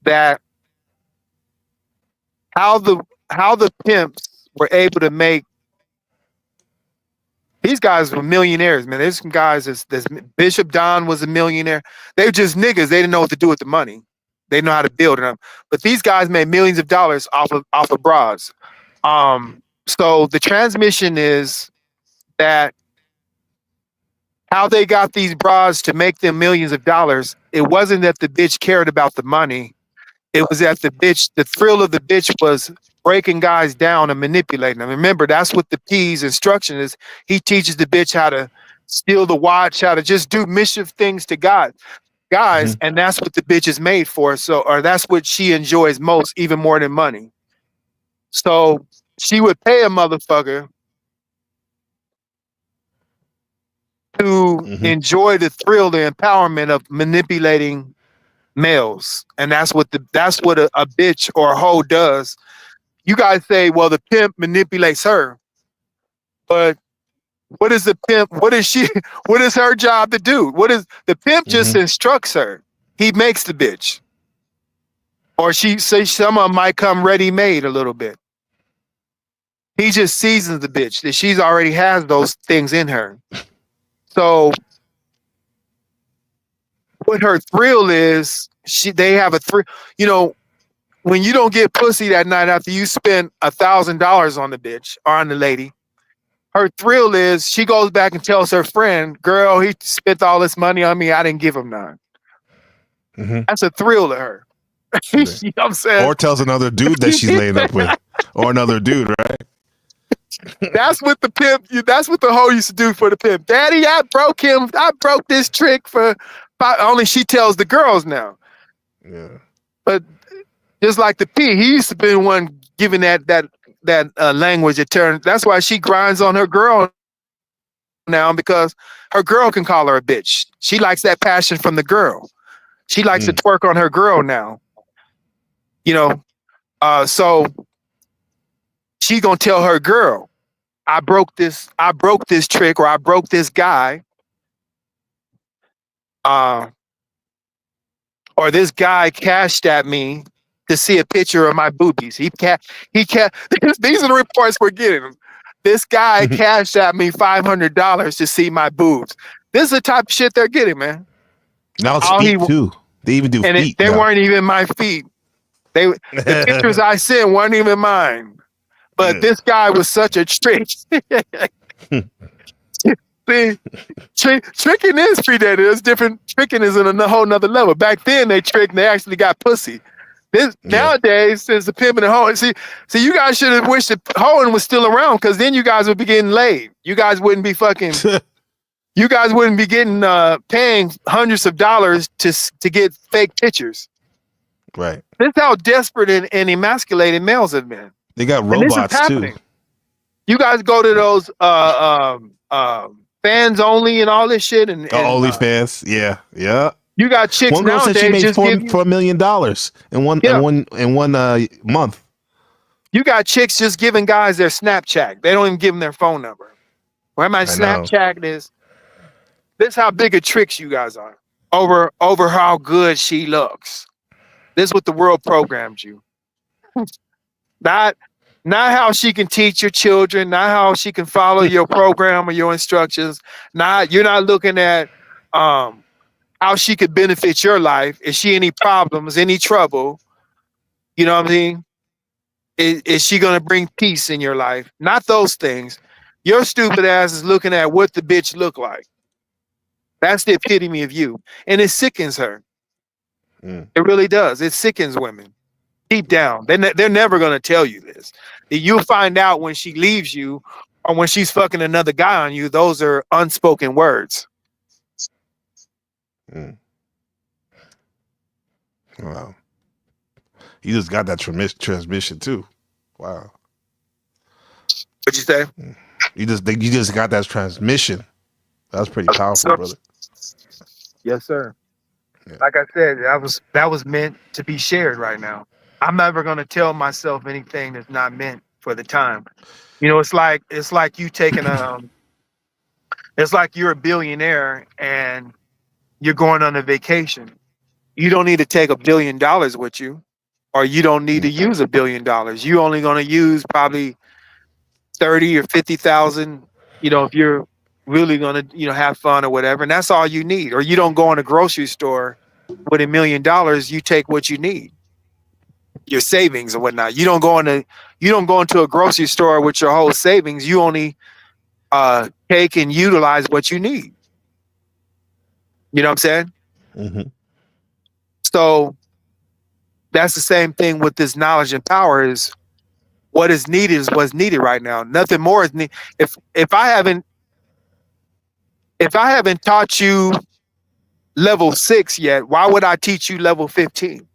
that how the pimps were able to make these guys were millionaires, man. There's some guys that's Bishop Don was a millionaire. They were just niggas. They didn't know what to do with the money. They didn't know how to build them. But these guys made millions of dollars off of bras. So the transmission is that how they got these bras to make them millions of dollars. It wasn't that the bitch cared about the money. It was that the thrill of the bitch was breaking guys down and manipulating them. Remember, that's what the P's instruction is. He teaches the bitch how to steal the watch, how to just do mischief things to guys, and that's what the bitch is made for. So, or that's what she enjoys most, even more than money. So she would pay a motherfucker to enjoy the thrill, the empowerment of manipulating males, and that's what a bitch or a hoe does. You guys say, well, the pimp manipulates her, but what is the pimp? What is she? What is her job to do? What is the pimp? Just instructs her. He makes the bitch, or she say some of them might come ready made a little bit. He just seasons the bitch that she's already has those things in her. So what her thrill is, they have a thrill. You know, when you don't get pussy that night after you spend $1,000 on the bitch or on the lady, her thrill is she goes back and tells her friend, girl, he spent all this money on me. I didn't give him none. That's a thrill to her. You know what I'm saying? Or tells another dude that she's laying up with. Or another dude, right? That's what the pimp, that's what the hoe used to do for the pimp. Daddy, I broke him. I broke this trick for only she tells the girls now. Yeah. But just like the P, he used to be the one giving that language a turn. That's why she grinds on her girl now, because her girl can call her a bitch. She likes that passion from the girl. She likes to twerk on her girl now. You know, so she gonna tell her girl, I broke this trick, or I broke this guy. Or this guy cashed at me to see a picture of my boobies. These are the reports we're getting. This guy cashed at me $500 to see my boobs. This is the type of shit they're getting, man. Now it's feet too. They even do feet. They weren't even my feet. The pictures I sent weren't even mine. But this guy was such a trick. See, tricking is predated. It's different. Tricking is in a whole nother level. Back then, they tricked and they actually got pussy. Nowadays, since the pimping and hoeing, see, you guys should have wished that hoeing was still around, because then you guys would be getting laid. You guys wouldn't be fucking. You guys wouldn't be getting paying hundreds of dollars to get fake pictures. Right. This is how desperate and emasculated males have been. They got robots too. You guys go to those fans only and all this shit, and OnlyFans, yeah. You got chicks one girl nowadays said she made just $4 million in one month. You got chicks just giving guys their Snapchat. They don't even give them their phone number. Where my Snapchat is. This is how big of tricks you guys are over how good she looks. This is what the world programmed you. Not how she can teach your children, not how she can follow your program or your instructions. You're not looking at how she could benefit your life. Is she any problems, any trouble? You know what I mean? Is she gonna bring peace in your life? Not those things. Your stupid ass is looking at what the bitch look like. That's the epitome of you. And it sickens her. It really does. It sickens women. Deep down. They're never gonna tell you this. You'll find out when she leaves you, or when she's fucking another guy on you, those are unspoken words. Wow. You just got that transmission too. Wow. What'd you say? You just got that transmission. That's pretty powerful, brother. Yes, sir. Yeah. Like I said, that was meant to be shared right now. I'm never gonna tell myself anything that's not meant for the time. You know, it's like you taking it's like you're a billionaire and you're going on a vacation. You don't need to take $1 billion with you, or you don't need to use $1 billion. You only gonna use probably 30 or 50,000. You know, if you're really gonna have fun or whatever, and that's all you need. Or you don't go in a grocery store with $1 million. You take what you need, your savings or whatnot. You don't go into a grocery store with your whole savings. You only take and utilize what you need. You know what I'm saying? Mm-hmm. So that's the same thing with this knowledge and power. Is what is needed is what's needed right now. Nothing more is needed. If I haven't taught you level 6 yet, why would I teach you level 15?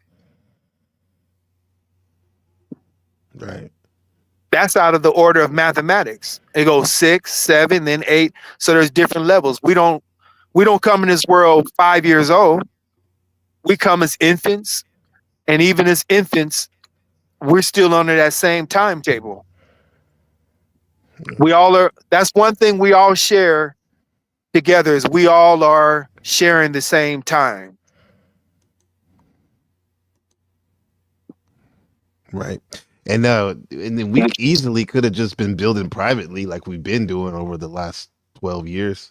Right. That's out of the order of mathematics. It goes 6, 7, then 8. So there's different levels. We don't come in this world 5 years old. We come as infants, and even as infants, we're still under that same timetable. We all are. That's one thing we all share together, is we all are sharing the same time. Right. And then we easily could have just been building privately like we've been doing over the last 12 years,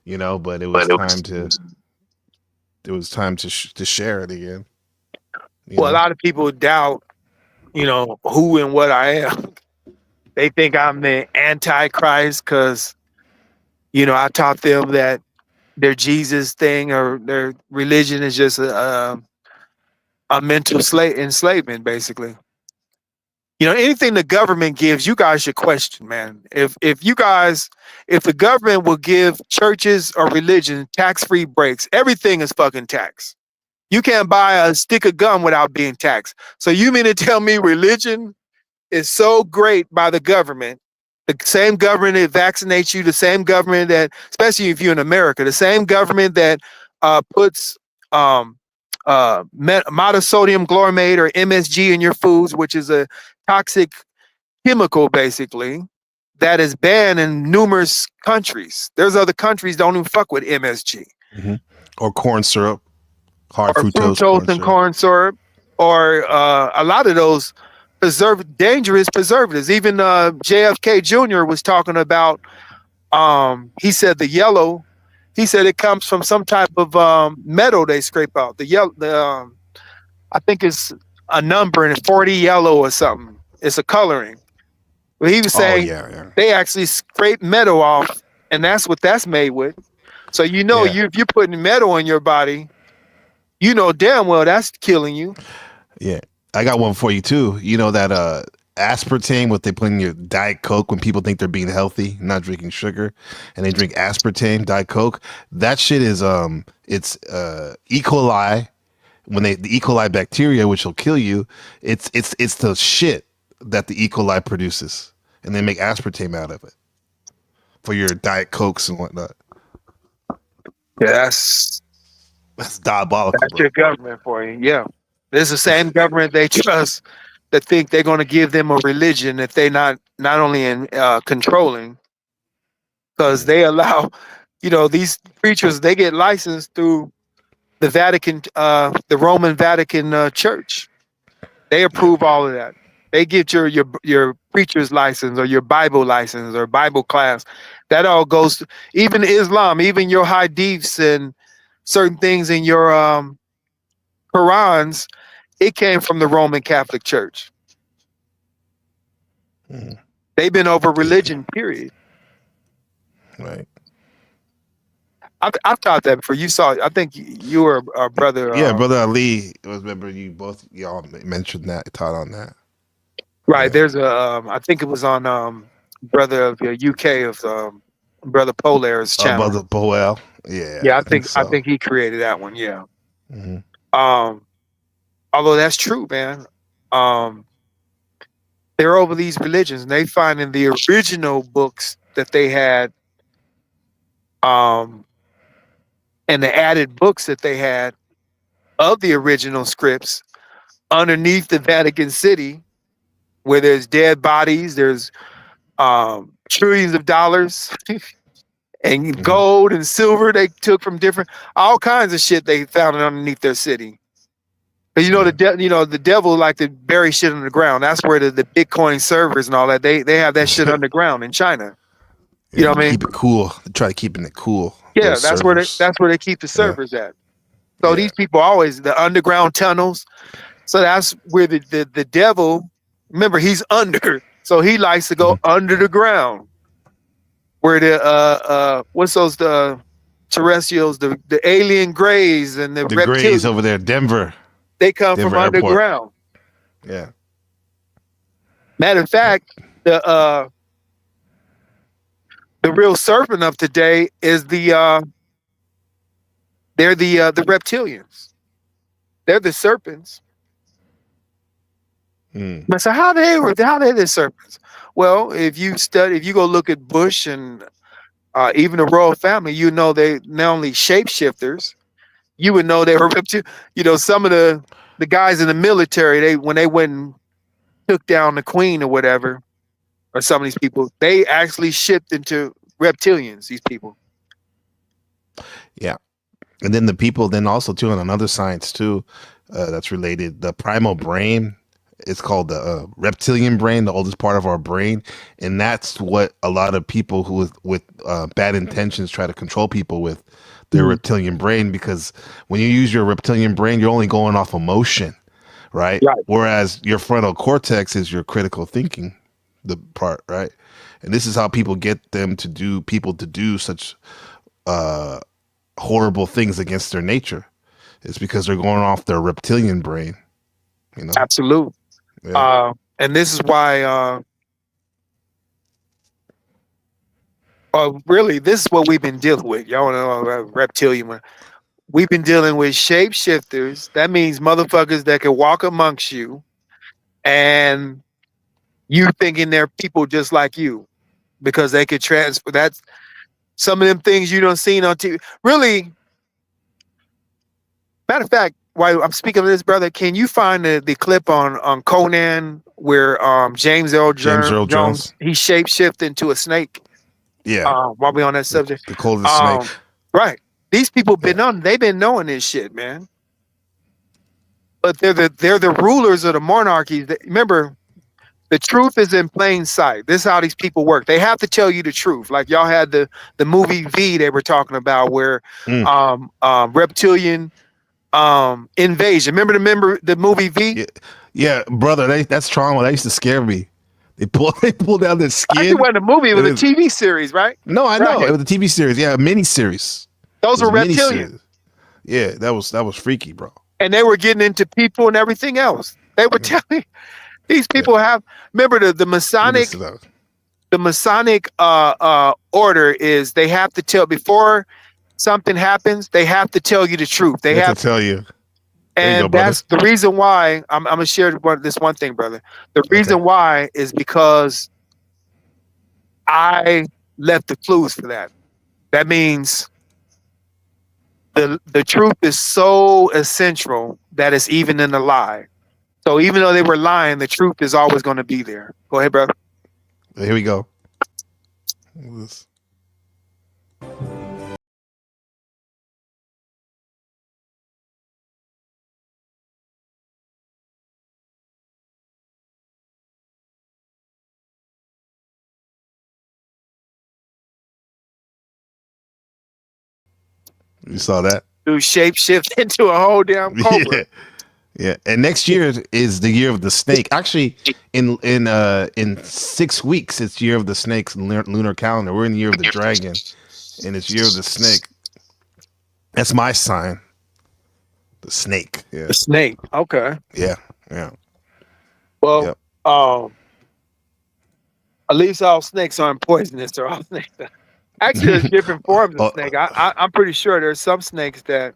but it was time to share it again. Well, a lot of people doubt, who and what I am. They think I'm the Antichrist because, I taught them that their Jesus thing or their religion is just a mental enslavement, basically. Anything the government gives, you guys should question, man. If the government will give churches or religion tax-free breaks, everything is fucking taxed. You can't buy a stick of gum without being taxed. So you mean to tell me religion is so great by the government, the same government that vaccinates you, the same government that, especially if you're in America, the same government that puts monosodium glutamate or MSG in your foods, which is a toxic chemical, basically, that is banned in numerous countries. There's other countries don't even fuck with MSG. Mm-hmm. Or corn syrup, hard fructose and corn syrup, or a lot of those dangerous preservatives. Even JFK Jr. was talking about. He said the yellow. He said it comes from some type of metal they scrape out. The yellow. I think it's a number and 40 yellow or something. It's a coloring. But he was saying they actually scrape metal off, and that's what that's made with. So if you're putting metal in your body, you know damn well that's killing you. Yeah. I got one for you too. You know that aspartame, what they put in your Diet Coke when people think they're being healthy, not drinking sugar, and they drink aspartame, Diet Coke. That shit is it's E. coli. When the E. coli bacteria, which will kill you, it's the shit that the E. coli produces, and they make aspartame out of it for your Diet Cokes and whatnot. Yeah, that's diabolical. That's your government for you. Yeah. It's the same government they trust that think they're going to give them a religion that they not only in controlling, because they allow, these preachers, they get licensed through the Vatican, the Roman Vatican Church. They approve all of that. They get your preacher's license or your Bible license or Bible class. That all goes to, even Islam, even your hadiths and certain things in your Qurans. It came from the Roman Catholic Church. They've been over religion, period. Right. I've taught that before. You saw, I think you were a brother. Yeah, Brother Ali. Remember y'all mentioned that, taught on that. Right. Yeah. There's I think it was on brother of the UK of brother Polair's channel. Brother Powell. Yeah. Yeah, I so. think he created that one. Yeah. Mm-hmm. Although that's true, man. They're over these religions, and they find in the original books that they had, and the added books that they had of the original scripts underneath the Vatican City, where there's dead bodies, there's trillions of dollars and gold and silver they took from different, all kinds of shit they found underneath their city. But you know the devil like to bury shit in the ground. That's where the Bitcoin servers and all that they have that shit underground in China. You know what I mean? Keep it cool. They try to keep it cool. Yeah, that's where they keep the servers at. So these people always the underground tunnels. So that's where the devil. Remember, he's under, so he likes to go under the ground. Where the what's those the terrestrials, the alien greys and the greys over there, Denver. They come from underground. Yeah. Matter of fact, the real serpent of today is they're the reptilians. They're the serpents. But so how they the serpents? Well, if you go look at Bush and even the royal family, you know they not only shapeshifters, you would know they were reptilians. You know, some of the guys in the military, when they went and took down the queen or whatever, or some of these people, they actually shipped into reptilians, these people. Yeah. And then the people, then also too, on another science too, that's related, the primal brain, it's called the reptilian brain, the oldest part of our brain. And that's what a lot of people who with bad intentions try to control people with their reptilian brain, because when you use your reptilian brain, you're only going off emotion, right? Whereas your frontal cortex is your critical thinking, the part, right? And this is how people get people to do such horrible things against their nature. It's because they're going off their reptilian brain, you know? Absolute. Yeah. And this is why really, this is what we've been dealing with. Y'all know reptilian. We've been dealing with shapeshifters. That means motherfuckers that can walk amongst you and you thinking they're people just like you because they could transfer. That's some of them things you don't see on TV. Really, matter of fact, while I'm speaking of this, brother, can you find the clip on Conan where James Earl Jones he shapeshifted into a snake? Yeah. While we on that subject, the coldest snake. Right. These people they've been knowing this shit, man. But they're the rulers of the monarchies. Remember, the truth is in plain sight. This is how these people work. They have to tell you the truth. Like y'all had the movie V they were talking about where reptilian invasion. Remember the movie V? Yeah, brother, that's trauma. That used to scare me. They pull down their skin. I think it wasn't a movie, it was a TV series, right? No, I know. It was a TV series. Yeah, a mini series. Those were reptilians. Yeah, that was freaky, bro. And they were getting into people and everything else. They were telling these people have, remember the Masonic order is they have to tell before something happens, they have to tell you the truth. They have to tell you. And that's the reason why I'm gonna share this one thing, brother. The reason why is because I left the clues for that. That means the truth is so essential that it's even in the lie. So even though they were lying, the truth is always going to be there. Go ahead, brother. Here we go. You saw that? Dude, shapeshift into a whole damn cobra. Yeah. And next year is the year of the snake. Actually, in 6 weeks, it's year of the snakes in lunar calendar. We're in the year of the dragon, and it's year of the snake. That's my sign. The snake. Yeah. The snake. Okay. Yeah. Well, At least all snakes aren't poisonous, or all snakes. Actually, there's different forms of snake. I'm pretty sure there's some snakes that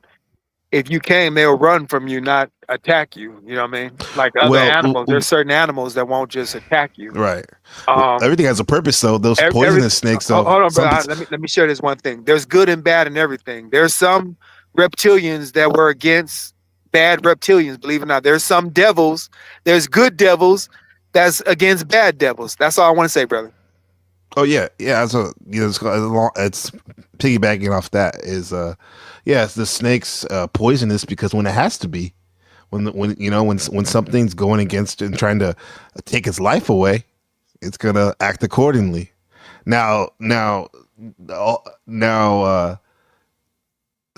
if you came, they'll run from you, not attack you. You know what I mean? Like other animals, there's certain animals that won't just attack you. Right. Everything has a purpose, though. Those poisonous snakes, though. Hold on, bro. Let me share this one thing. There's good and bad in everything. There's some reptilians that were against bad reptilians. Believe it or not, there's some devils. There's good devils that's against bad devils. That's all I want to say, brother. Oh yeah. So it's piggybacking off that is it's the snake's poisonous because when it has to be, when something's going against it and trying to take its life away, it's gonna act accordingly. Now,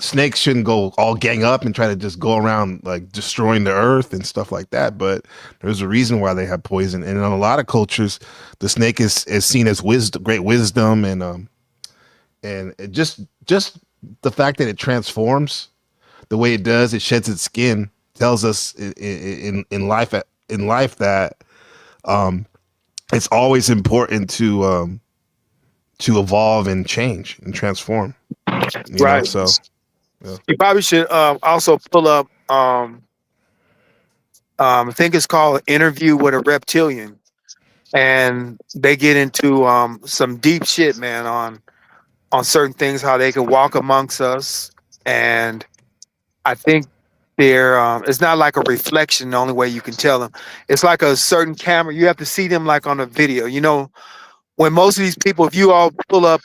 snakes shouldn't go all gang up and try to just go around like destroying the earth and stuff like that. But there's a reason why they have poison. And in a lot of cultures, the snake is seen as great wisdom, and it just the fact that it transforms the way it does, it sheds its skin, tells us in life that it's always important to evolve and change and transform. Right. Know, so. Yeah. You probably should also pull up. I think it's called Interview with a Reptilian, and they get into some deep shit, man, on certain things, how they can walk amongst us, and I think they're it's not like a reflection. The only way you can tell them, it's like a certain camera. You have to see them like on a video. You know, when most of these people, if you all pull up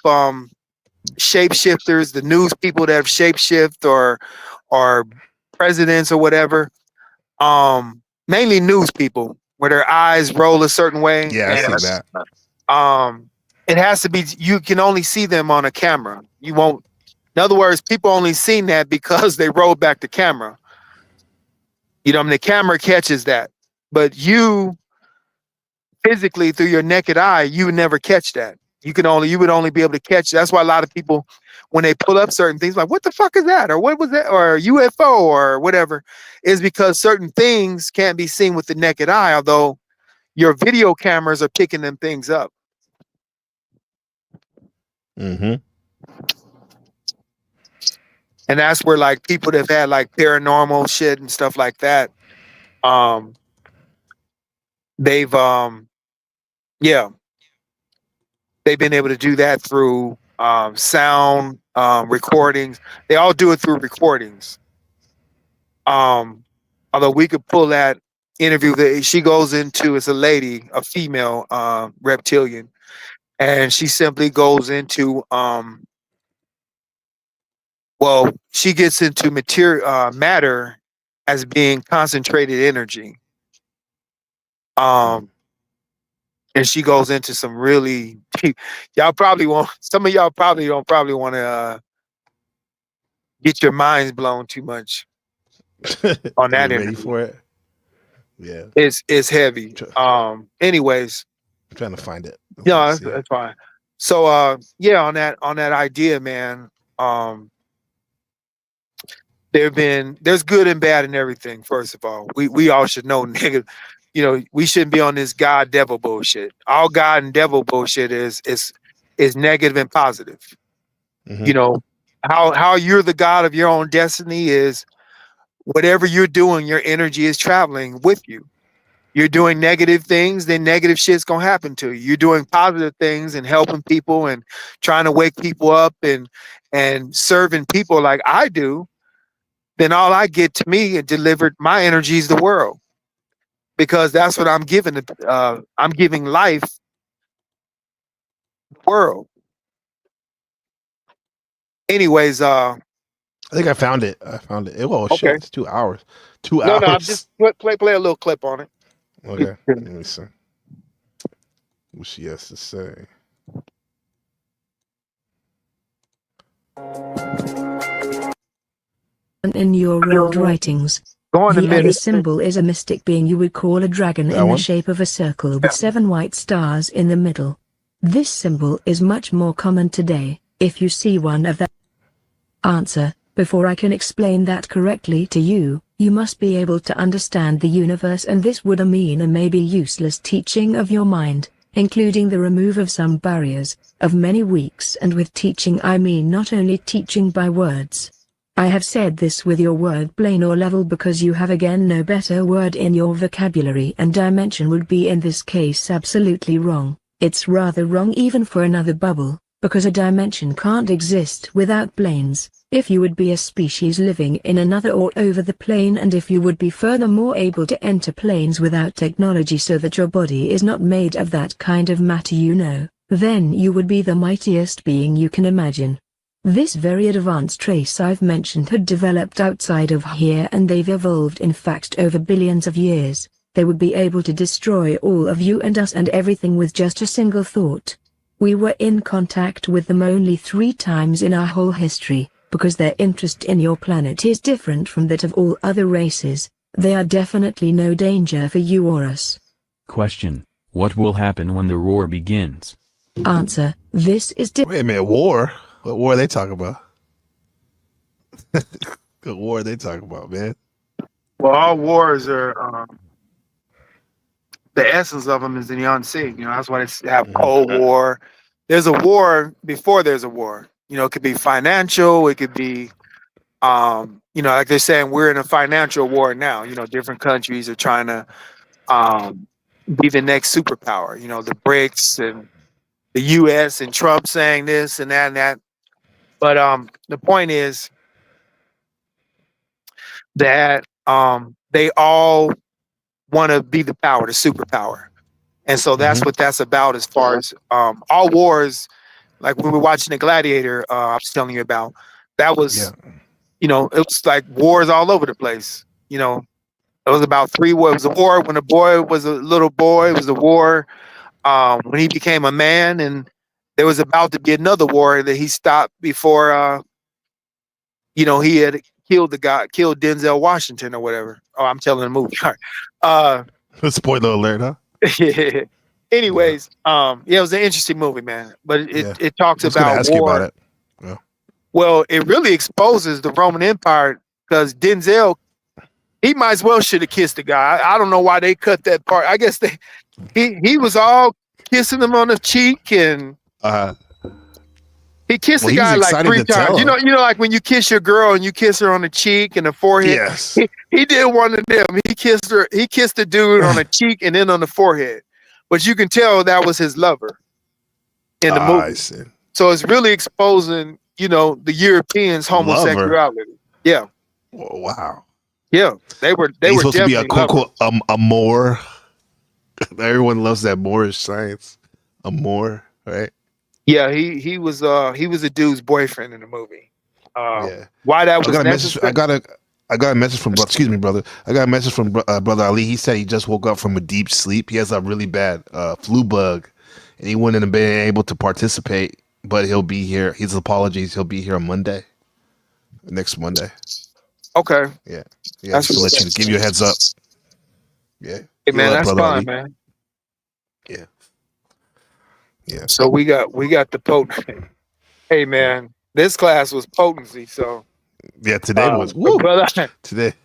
shapeshifters, the news people that have shapeshift or presidents or whatever, mainly news people where their eyes roll a certain way. Yeah, I see that. It has to be, you can only see them on a camera. You won't, in other words, people only seen that because they rolled back the camera. You know, I mean, the camera catches that, but you physically through your naked eye, you would never catch that. You would only be able to catch. That's why a lot of people, when they pull up certain things, like, what the fuck is that? Or what was that? Or UFO or whatever, is because certain things can't be seen with the naked eye, although your video cameras are picking them things up. Mm-hmm. And that's where like people that have had like paranormal shit and stuff like that, they've been able to do that through sound recordings. They all do it through recordings. Although we could pull that interview that she goes into, it's a lady, a female reptilian, and she simply goes into she gets into matter as being concentrated energy. And she goes into some really y'all probably won't, some of y'all probably don't want to get your minds blown too much on that ready interview. for it. Yeah, it's heavy. Anyways, I'm trying to find it. No, that's fine. So on that idea, man, there's good and bad in everything. First of all, we all should know, nigga, you know, we shouldn't be on this God devil bullshit. All God and devil bullshit is negative and positive. Mm-hmm. You know, how you're the God of your own destiny is whatever you're doing, your energy is traveling with you. You're doing negative things, then negative shit's gonna happen to you. You're doing positive things and helping people and trying to wake people up and serving people like I do, then all I get to me and delivered, my energy is the world. Because that's what I'm giving. I'm giving life, the world. Anyways, I think I found it. Oh okay. Shit, it's 2 hours. 2 hours. No, I'm just play a little clip on it. Okay, let me see what she has to say. In your old writings, the other symbol is a mystic being you would call a dragon in the shape of a circle with 7 white stars in the middle. This symbol is much more common today. If you see one of them. Answer: before I can explain that correctly to you, you must be able to understand the universe, and this would mean a maybe useless teaching of your mind. including the remove of some barriers, of many weeks, and with teaching I mean not only teaching by words. I have said this with your word plane or level because you have again no better word in your vocabulary, and dimension would be in this case absolutely wrong. It's rather wrong even for another bubble, because a dimension can't exist without planes. If you would be a species living in another or over the plane, and if you would be furthermore able to enter planes without technology so that your body is not made of that kind of matter, then you would be the mightiest being you can imagine. This very advanced race I've mentioned had developed outside of here, and they've evolved in fact over billions of years. They would be able to destroy all of you and us and everything with just a single thought. We were in contact with them only 3 times in our whole history, because their interest in your planet is different from that of all other races. They are definitely no danger for you or us. Question: what will happen when the war begins? Answer: this is wait a minute, war? What war are they talking about? What war are they talking about, man? Well, all wars are the essence of them is in the unseen. That's why they have Cold War. There's a war before there's a war. It could be financial. It could be, like they're saying, we're in a financial war now. Different countries are trying to be the next superpower. The BRICS and the U.S. and Trump saying this and that and that. But the point is that they all want to be the power, the superpower. And so that's what that's about as far as all wars, like we were watching the Gladiator, I was telling you about, that was, it was like wars all over the place. It was about 3 wars. It was a war when a boy was a little boy. It was a war when he became a man. And there was about to be another war that he stopped before, he had killed Denzel Washington or whatever. Oh, I'm telling the movie. Spoiler alert, huh? Yeah. Anyways, it was an interesting movie, man. But it talks about ask war. You about it. Yeah. Well, it really exposes the Roman Empire because Denzel, he might as well should have kissed the guy. I don't know why they cut that part. I guess he was all kissing him on the cheek and he kissed the guy like 3 times. Like when you kiss your girl and you kiss her on the cheek and the forehead. Yes. He did one of them. He kissed her. He kissed the dude on the cheek and then on the forehead. But you can tell that was his lover in the movie. I see. So it's really exposing, the Europeans' homosexuality. Lover. Yeah. Oh, wow. Yeah. They were supposed to be a quote unquote a Moor. Everyone loves that Moorish science. A Moor, right? Yeah, he was a dude's boyfriend in the movie. Why that was necessary? I got a message from excuse me, brother. I got a message from Brother Ali. He said he just woke up from a deep sleep. He has a really bad flu bug, and he wouldn't have been able to participate. But he'll be here. His apologies. He'll be here on Monday, next Monday. Okay. Yeah. Just to let you give you a heads up. Yeah. Hey, man, that's fine, Ali. Man. Yeah. Yeah. So we got the potent. Hey, man, this class was potency. So. Yeah, today was Brother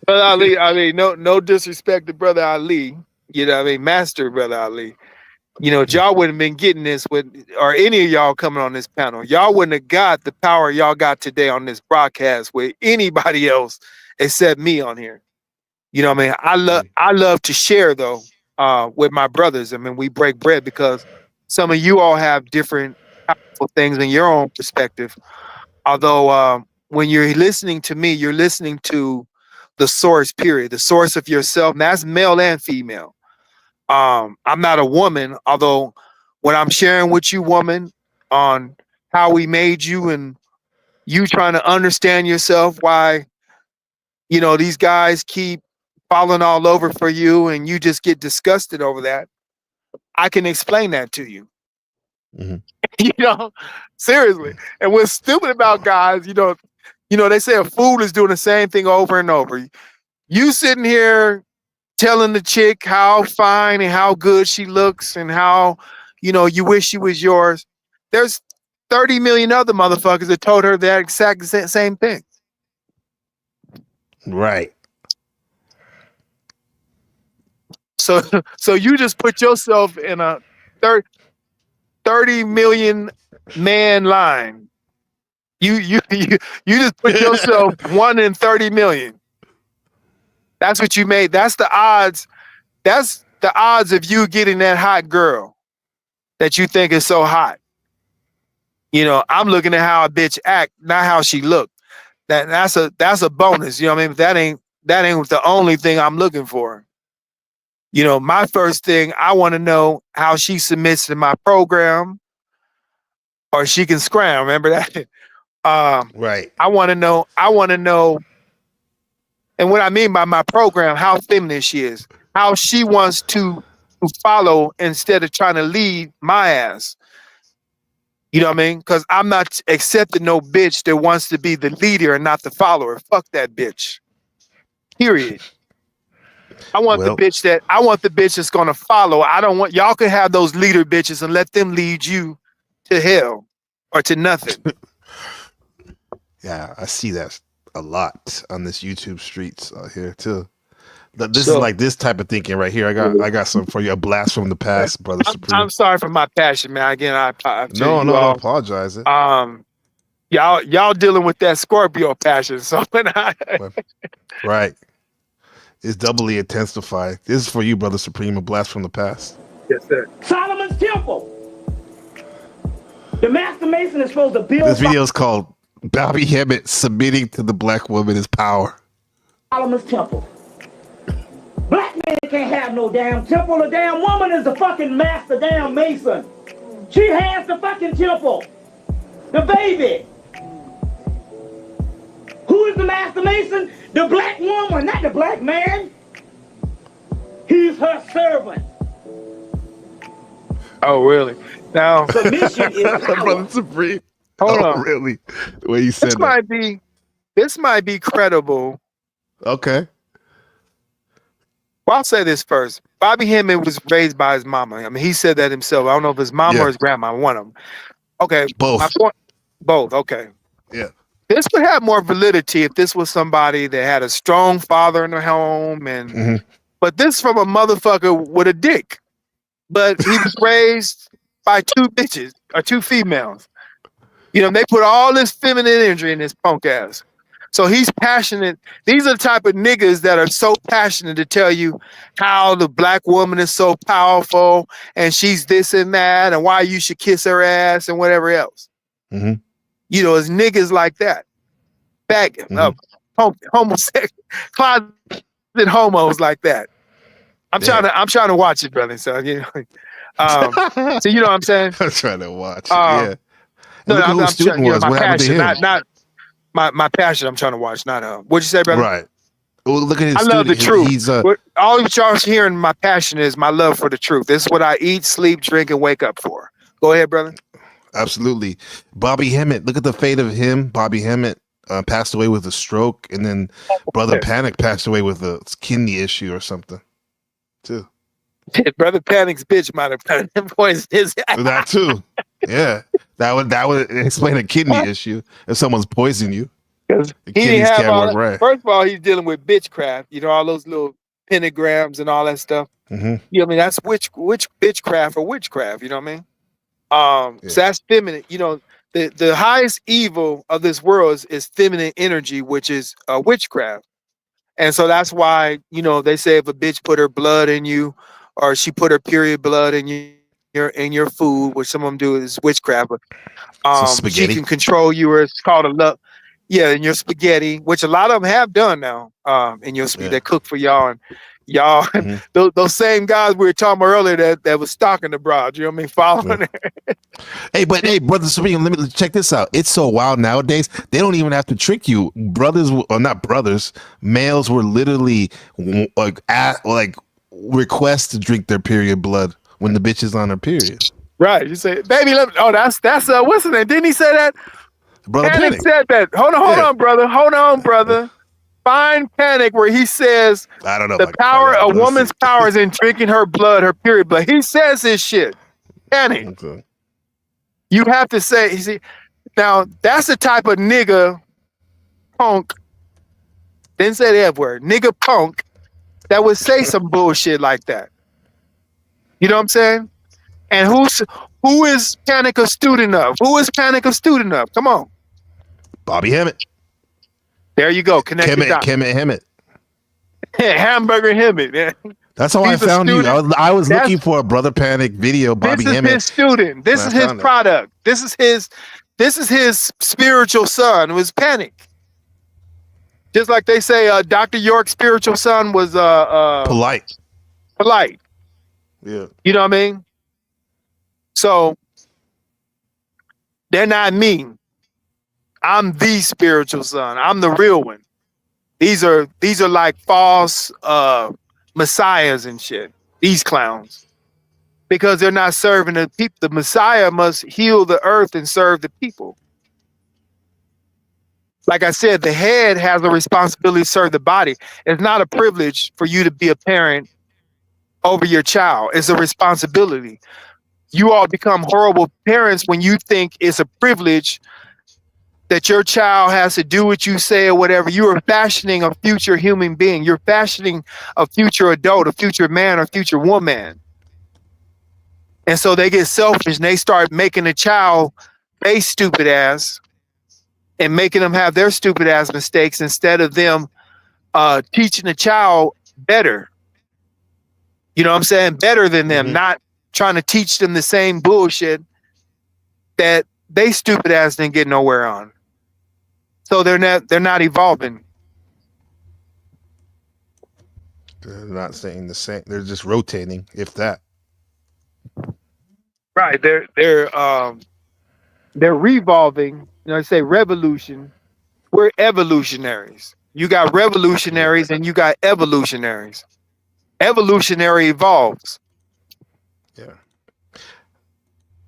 Ali, no disrespect to Brother Ali, Master Brother Ali. Y'all wouldn't have been getting this or any of y'all coming on this panel. Y'all wouldn't have got the power y'all got today on this broadcast with anybody else except me on here. I love to share though, with my brothers. I mean, we break bread because some of you all have different powerful things in your own perspective. Although, when you're listening to me, you're listening to the source, period. The source of yourself. And that's male and female. I'm not a woman, although when I'm sharing with you, woman, on how we made you and you trying to understand yourself, why, these guys keep falling all over for you and you just get disgusted over that, I can explain that to you. Seriously. And what's stupid about guys, they say a fool is doing the same thing over and over. You sitting here telling the chick how fine and how good she looks and how, you wish she was yours. There's 30 million other motherfuckers that told her that exact same thing. Right. So you just put yourself in a 30 million man line. You just put yourself 1 in 30 million. That's what you made. That's the odds. That's the odds of you getting that hot girl that you think is so hot. I'm looking at how a bitch act, not how she look. That's a bonus. You know what I mean? But that ain't the only thing I'm looking for. My first thing, I want to know how she submits to my program, or she can scram. Remember that? Right. I want to know, and what I mean by my program, how feminine she is, how she wants to follow instead of trying to lead my ass. You know what I mean? Because I'm not accepting no bitch that wants to be the leader and not the follower. Fuck that bitch. Period. I want the bitch that's gonna follow. I don't want y'all can have those leader bitches and let them lead you to hell or to nothing. Yeah, I see that a lot on this YouTube streets out here too. This is like this type of thinking right here. I got some for you. A blast from the past, brother Supreme. I'm sorry for my passion, man. Again, I don't apologize. Y'all dealing with that Scorpio passion, so right. It's doubly intensified. This is for you, brother Supreme. A blast from the past. Yes, sir. Solomon's Temple. The Master Mason is supposed to build. This video is called Bobby Hemmett submitting to the black woman is power. Solomon's Temple. Black man can't have no damn temple. The damn woman is the fucking master damn mason. She has the fucking temple. The baby. Who is the master mason? The black woman, not the black man. He's her servant. Oh, really? Now, submission is power. Brother Supreme. Hold on. Really? The way you said this might be credible. Okay. Well, I'll say this first. Bobby Hemmett was raised by his mama. I mean, he said that himself. I don't know if his mama or his grandma, one of them. Okay. Both. Both. Okay. Yeah. This would have more validity if this was somebody that had a strong father in their home, and but this from a motherfucker with a dick. But he was raised by 2 bitches or 2 females. They put all this feminine energy in his punk ass. So he's passionate. These are the type of niggas that are so passionate to tell you how the black woman is so powerful and she's this and that and why you should kiss her ass and whatever else. It's niggas like that. Homosexual, closet homos like that. I'm trying to watch it, brother. So so you know what I'm saying? I'm trying to watch. Yeah. No, I'm trying to my passion, not my passion. I'm trying to watch, not what'd you say, brother? Right. Well, look at his. I love the truth. He's all y'all hearing. My passion is my love for the truth. This is what I eat, sleep, drink, and wake up for. Go ahead, brother. Absolutely. Bobby Hemmett. Look at the fate of him. Bobby Hemmett passed away with a stroke, and then Brother Panic passed away with a kidney issue or something, too. Brother Panic's bitch might have poisoned his. That too. Yeah, that would explain a kidney issue if someone's poisoning you. Because he didn't have all that. Right. First of all, he's dealing with bitchcraft. All those little pentagrams and all that stuff. You know what I mean? That's which bitchcraft or witchcraft. You know what I mean? So that's feminine. The highest evil of this world is feminine energy, which is witchcraft. And so that's why they say if a bitch put her blood in you, or she put her period blood in your food, which some of them do is witchcraft. But she can control you, or it's called a love. Yeah, in your spaghetti, which a lot of them have done now. In your spaghetti, they cook for y'all, and y'all those same guys we were talking about earlier that was stalking the broad. You know what I mean? Following her. Hey, brother Supreme, let me check this out. It's so wild nowadays. They don't even have to trick you. Brothers, or not brothers, males were literally like request to drink their period blood when the bitch is on her period. Right. You say, baby, that's what's his name? Didn't he say that? Brother Panic said that. Hold on, brother. Hold on, brother. Find Panic where he says I don't know the power, a woman's power is in drinking her blood, her period blood. He says this shit. Panic. Okay. You have to say, you see, now that's the type of nigga punk. Didn't say the F word. Nigga punk that would say some bullshit like that. You know what I'm saying? And who is Panic a student of? Who is Panic a student of? Come on. Bobby Hemmett. There you go. Connect the dots. Kemet Hemmett. Hamburger Hemmett, man. That's how I found you. I was looking for a Brother Panic video. Bobby This is Hemmett. his student. This is his product. This is his spiritual son. Was Panic. Just like they say, Dr. York's spiritual son was Polite. Polite. Yeah. You know what I mean? So they're not me. I'm the spiritual son. I'm the real one. These are like false messiahs and shit. These clowns. Because they're not serving the people. The Messiah must heal the earth and serve the people. Like I said, the head has a responsibility to serve the body. It's not a privilege for you to be a parent over your child. It's a responsibility. You all become horrible parents when you think it's a privilege that your child has to do what you say or whatever. You are fashioning a future human being. You're fashioning a future adult, a future man, or future woman. And so they get selfish and they start making the child they stupid ass and making them have their stupid ass mistakes instead of them teaching the child better. You know what I'm saying? Better than them, not trying to teach them the same bullshit that they stupid ass didn't get nowhere on. So they're not evolving. They're not saying the same. They're just rotating, if that. Right. They're revolving. You know, I say revolution. We're evolutionaries. You got revolutionaries and you got evolutionaries. Evolutionary evolves. Yeah.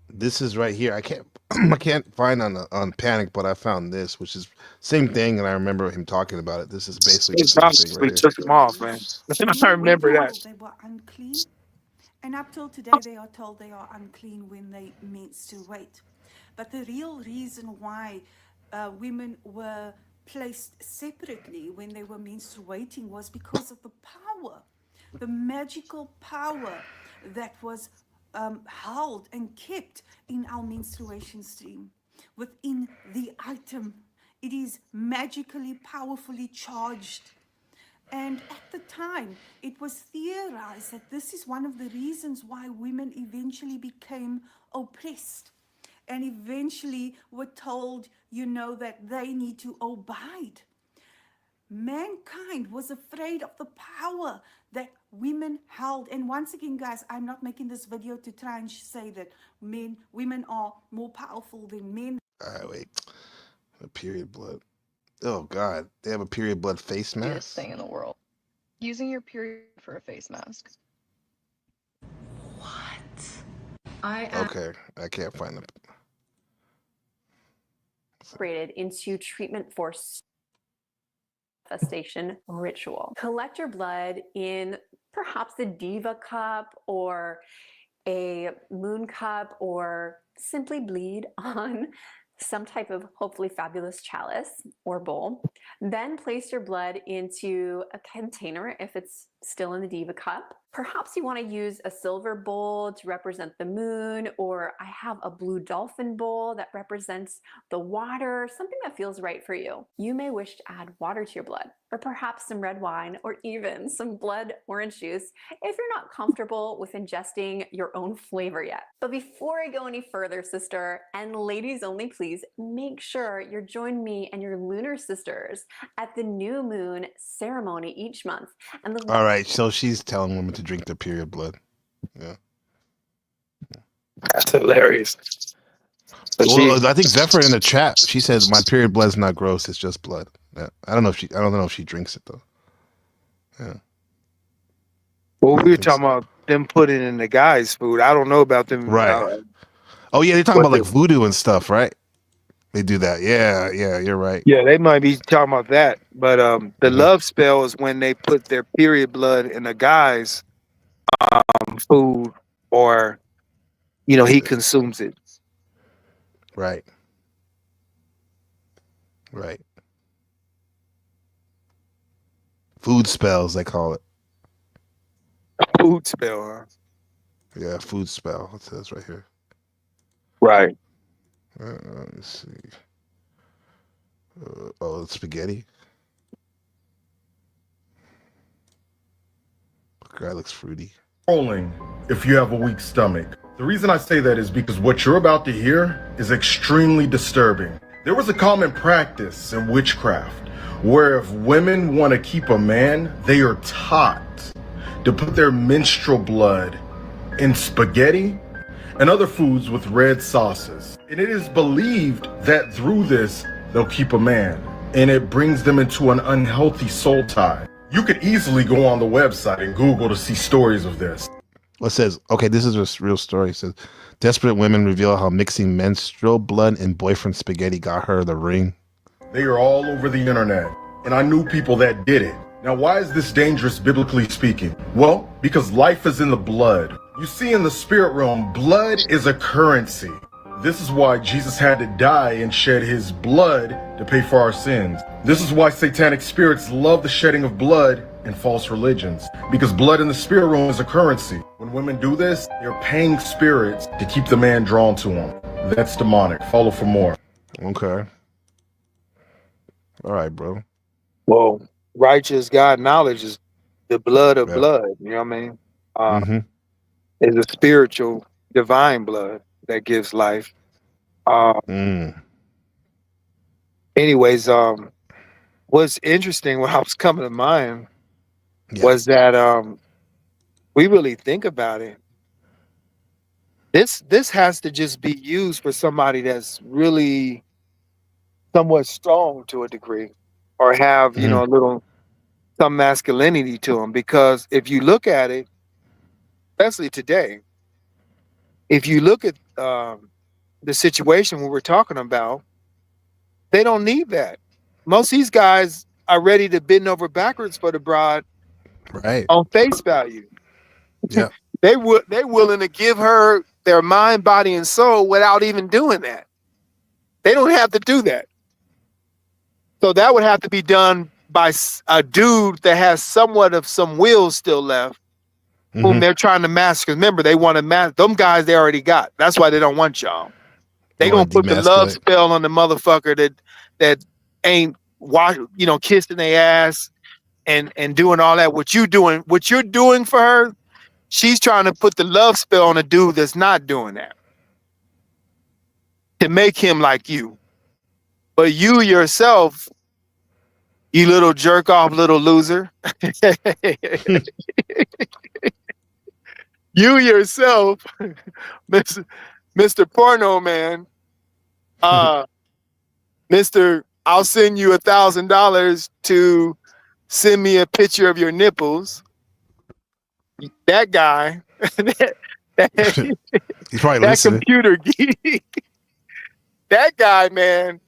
This is right here. I can't find on Panic, but I found this, which is same thing, and I remember him talking about it. This is basically the same thing right We took them off, man. I remember that. They were unclean, and up till today they are told they are unclean when they menstruate. But the real reason why women were placed separately when they were menstruating was because of the power, the magical power that was held and kept in our menstruation stream. Within the item, it is magically, powerfully charged. And at the time, it was theorized that this is one of the reasons why women eventually became oppressed and eventually were told, you know, that they need to abide. Mankind was afraid of the power that women held. And once again, guys, I'm not making this video to try and say that women are more powerful than men. All right, wait. A period blood. Oh God, they have a period blood face mask. Weirdest thing in the world. Using your period for a face mask. Okay, I can't find them. Incorporated into treatment for manifestation ritual. Collect your blood in perhaps a diva cup or a moon cup, or simply bleed on some type of hopefully fabulous chalice or bowl. Then place your blood into a container if it's still in the diva cup. Perhaps you want to use a silver bowl to represent the moon, or I have a blue dolphin bowl that represents the water, something that feels right for you. You may wish to add water to your blood, or perhaps some red wine, or even some blood orange juice if you're not comfortable with ingesting your own flavor yet. But before I go any further, sister, and ladies only, please make sure you join me and your lunar sisters at the new moon ceremony each month. And All right, so she's telling women to drink their period blood. Yeah. That's hilarious. Well, I think Zephyr in the chat, she says my period blood is not gross, it's just blood. Yeah. I don't know if she drinks it though. Yeah. Well, we were talking about them putting in the guys' food. I don't know about them. Right. Oh yeah, they're talking about like voodoo and stuff, right? They do that. Yeah, you're right. Yeah, they might be talking about that. But the love spell is when they put their period blood in a guy's food, or he consumes it. Right. Right. Food spells, they call it. Food spell, huh? Yeah, food spell. It says right here. Right. Let's see. Oh, it's spaghetti. Guy looks fruity. Rolling if you have a weak stomach. The reason I say that is because what you're about to hear is extremely disturbing. There was a common practice in witchcraft where if women want to keep a man, they are taught to put their menstrual blood in spaghetti and other foods with red sauces. And it is believed that through this, they'll keep a man, and it brings them into an unhealthy soul tie. You could easily go on the website and Google to see stories of this. Well, it says, okay, this is a real story. It says, desperate women reveal how mixing menstrual blood and boyfriend spaghetti got her the ring. They are all over the internet, and I knew people that did it. Now, why is this dangerous biblically speaking? Well, because life is in the blood. You see, in the spirit realm, blood is a currency. This is why Jesus had to die and shed his blood to pay for our sins. This is why satanic spirits love the shedding of blood in false religions, because blood in the spirit realm is a currency. When women do this, they're paying spirits to keep the man drawn to them. That's demonic. Follow for more. Okay. All right, bro. Well, righteous God knowledge is the blood of blood. You know what I mean? It's a spiritual, divine blood that gives life. Anyways, what's interesting, what I was coming to mind was that we really think about it. This has to just be used for somebody that's really somewhat strong to a degree, or have you know a little some masculinity to them. Because if you look at it, especially today, if you look at the situation we we're talking about, they don't need that. Most of these guys are ready to bend over backwards for the broad, right? On face value. Yeah. They're willing to give her their mind, body, and soul without even doing that. They don't have to do that. So that would have to be done by a dude that has somewhat of some will still left, whom they're trying to mask. Remember, they want to mask them guys they already got. That's why they don't want y'all. They gonna put the love spell on the motherfucker that ain't kissing their ass and doing all that. What you're doing for her, she's trying to put the love spell on a dude that's not doing that to make him like you. But you yourself, you little jerk off, little loser. You yourself, Mr. Porno Man, Mr. I'll send you $1,000 to send me a picture of your nipples. That guy, he's probably that listening. computer geek, that guy, man.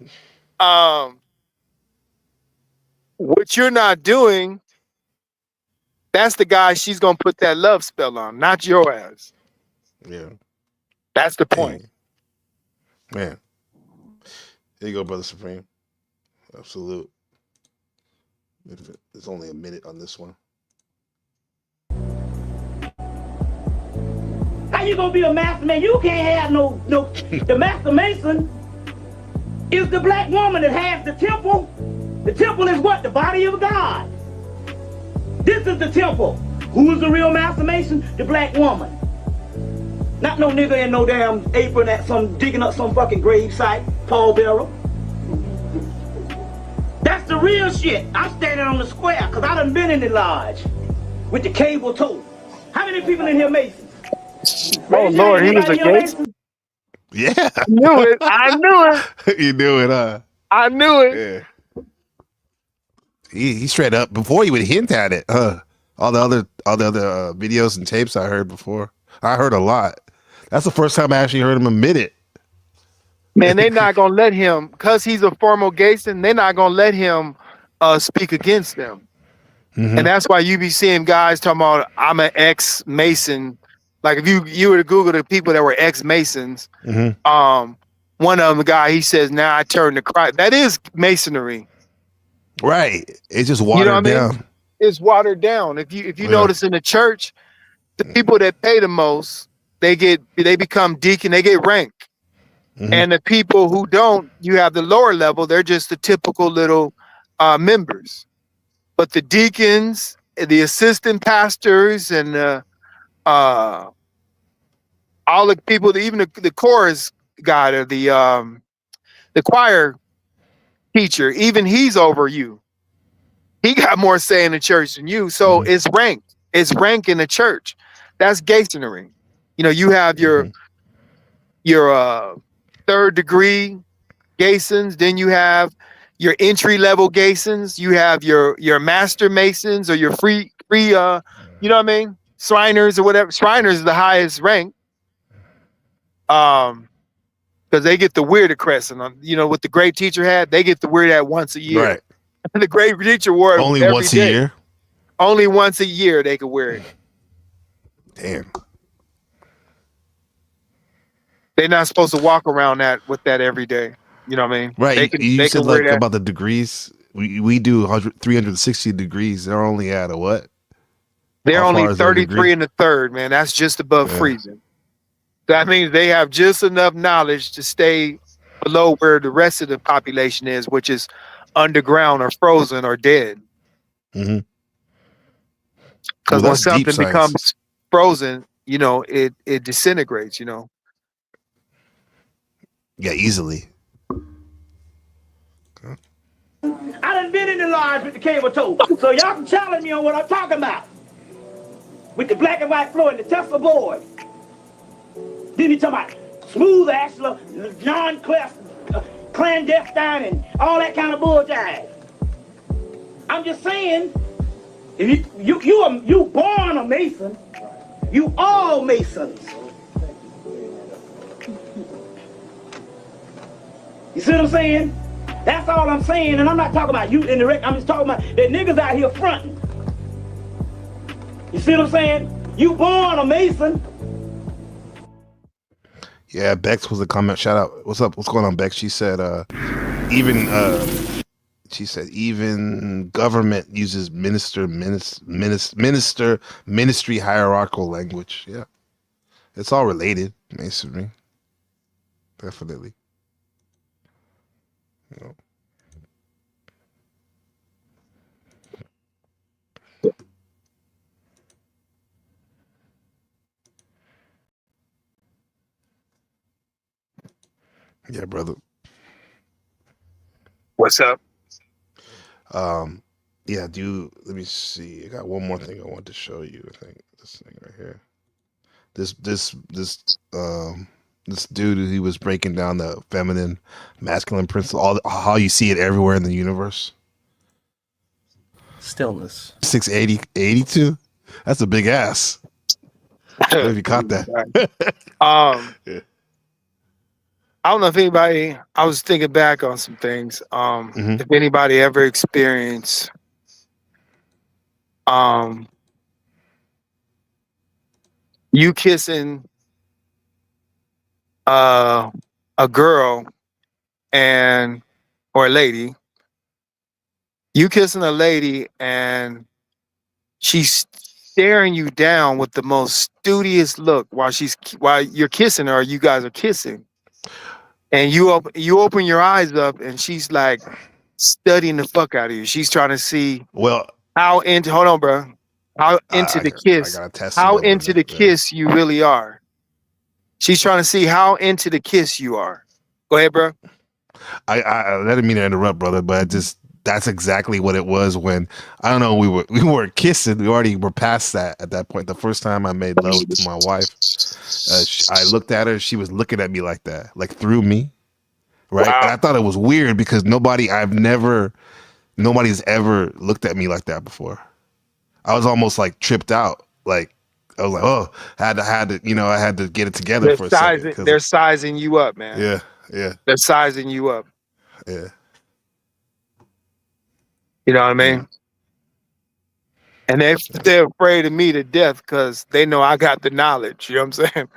What you're not doing, that's the guy she's gonna put that love spell on, not your ass. Yeah. That's the point. Man. Here you go, Brother Supreme. Absolute. There's only a minute on this one. How you gonna be a master man? You can't have no. The master mason is the black woman that has the temple. The temple is what? The body of God. This is the temple. Who is the real master mason? The black woman. Not no nigga in no damn apron at digging up some fucking grave site, pallbearer. That's the real shit. I'm standing on the square because I done been in the lodge with the cable toe. How many people in here masons? Oh Lord, he was a Mason? Yeah. I knew it. I knew it. You knew it, huh? I knew it. Yeah. He straight up before he would hint at it. All the other videos and tapes I heard before. I heard a lot. That's the first time I actually heard him admit it. Man, they're not gonna let him, because he's a formal Gason, they're not gonna let him speak against them. And that's why you be seeing guys talking about, I'm an ex-Mason. Like if you were to Google the people that were ex-Masons, one of them, the guy, he says, now I turn to Christ. That is Masonry. Right. It's just watered down. It's watered down. If you notice in the church, the people that pay the most they become deacon, they get rank. Mm-hmm. And the people who don't, you have the lower level, they're just the typical little members. But the deacons, the assistant pastors, and all the people, even the chorus guy or the choir teacher, even he's over you. He got more say in the church than you. So it's ranked. It's rank in the church. That's Gasonry. You know, you have your third degree Gasons, then you have your entry level Gasons, you have your master Masons or your free you know what I mean? Shriners or whatever. Shriners is the highest rank. Because they get the weird crescent on, you know, what the great teacher had, they get the weird hat once a year. Right. The great teacher wore it only every once day. a year. Only once a year they could wear it. Damn. They're not supposed to walk around that with that every day. You know what I mean? Right. They said can wear like that. about the degrees. We do 360 degrees. They're only at a what? They're How only far is their 33 degree? in the third, man. That's just above Yeah. freezing. That means they have just enough knowledge to stay below where the rest of the population is, which is underground or frozen or dead. Mm-hmm. Because when that's deep something science. becomes frozen, you know, it disintegrates, you know. Yeah, easily. I done been in the lodge with the cable toe, so y'all can challenge me on what I'm talking about. With the black and white floor and the Tesla board. Then he talking about smooth Ashler, John clandestine, and all that kind of bullshit. I'm just saying, if you born a Mason, you all Masons. You see what I'm saying? That's all I'm saying, and I'm not talking about you indirect. I'm just talking about the niggas out here fronting. You see what I'm saying? You born a Mason. Yeah, Bex was a comment. Shout out. What's up? What's going on, Bex? She said, even government uses ministry hierarchical language. Yeah. It's all related, masonry. Definitely. You know. Yeah, brother. What's up? Yeah, let me see. I got one more thing I want to show you. I think this thing right here. This dude, he was breaking down the feminine, masculine principle, how you see it everywhere in the universe. Stillness. 680, 82. That's a big ass. I don't know if you caught that. Yeah. I don't know if anybody, I was thinking back on some things. If anybody ever experienced you kissing a girl or a lady, you kissing a lady and she's staring you down with the most studious look while you're kissing her, or you guys are kissing. And you open your eyes up and she's like studying the fuck out of you. She's trying to see how into the kiss, how into the kiss you really are. She's trying to see how into the kiss you are. Go ahead, bro. I didn't mean to interrupt, brother, but that's exactly what it was when, I don't know, we were kissing. We already were past that at that point. The first time I made love to my wife, I looked at her. She was looking at me like that, like through me. Right. Wow. And I thought it was weird because nobody's ever looked at me like that before. I was almost like tripped out. Like, I was like, oh, I had to get it together for a second. They're sizing you up, man. Yeah. Yeah. They're sizing you up. Yeah. You know what I mean? And they're afraid of me to death because they know I got the knowledge. You know what I'm saying?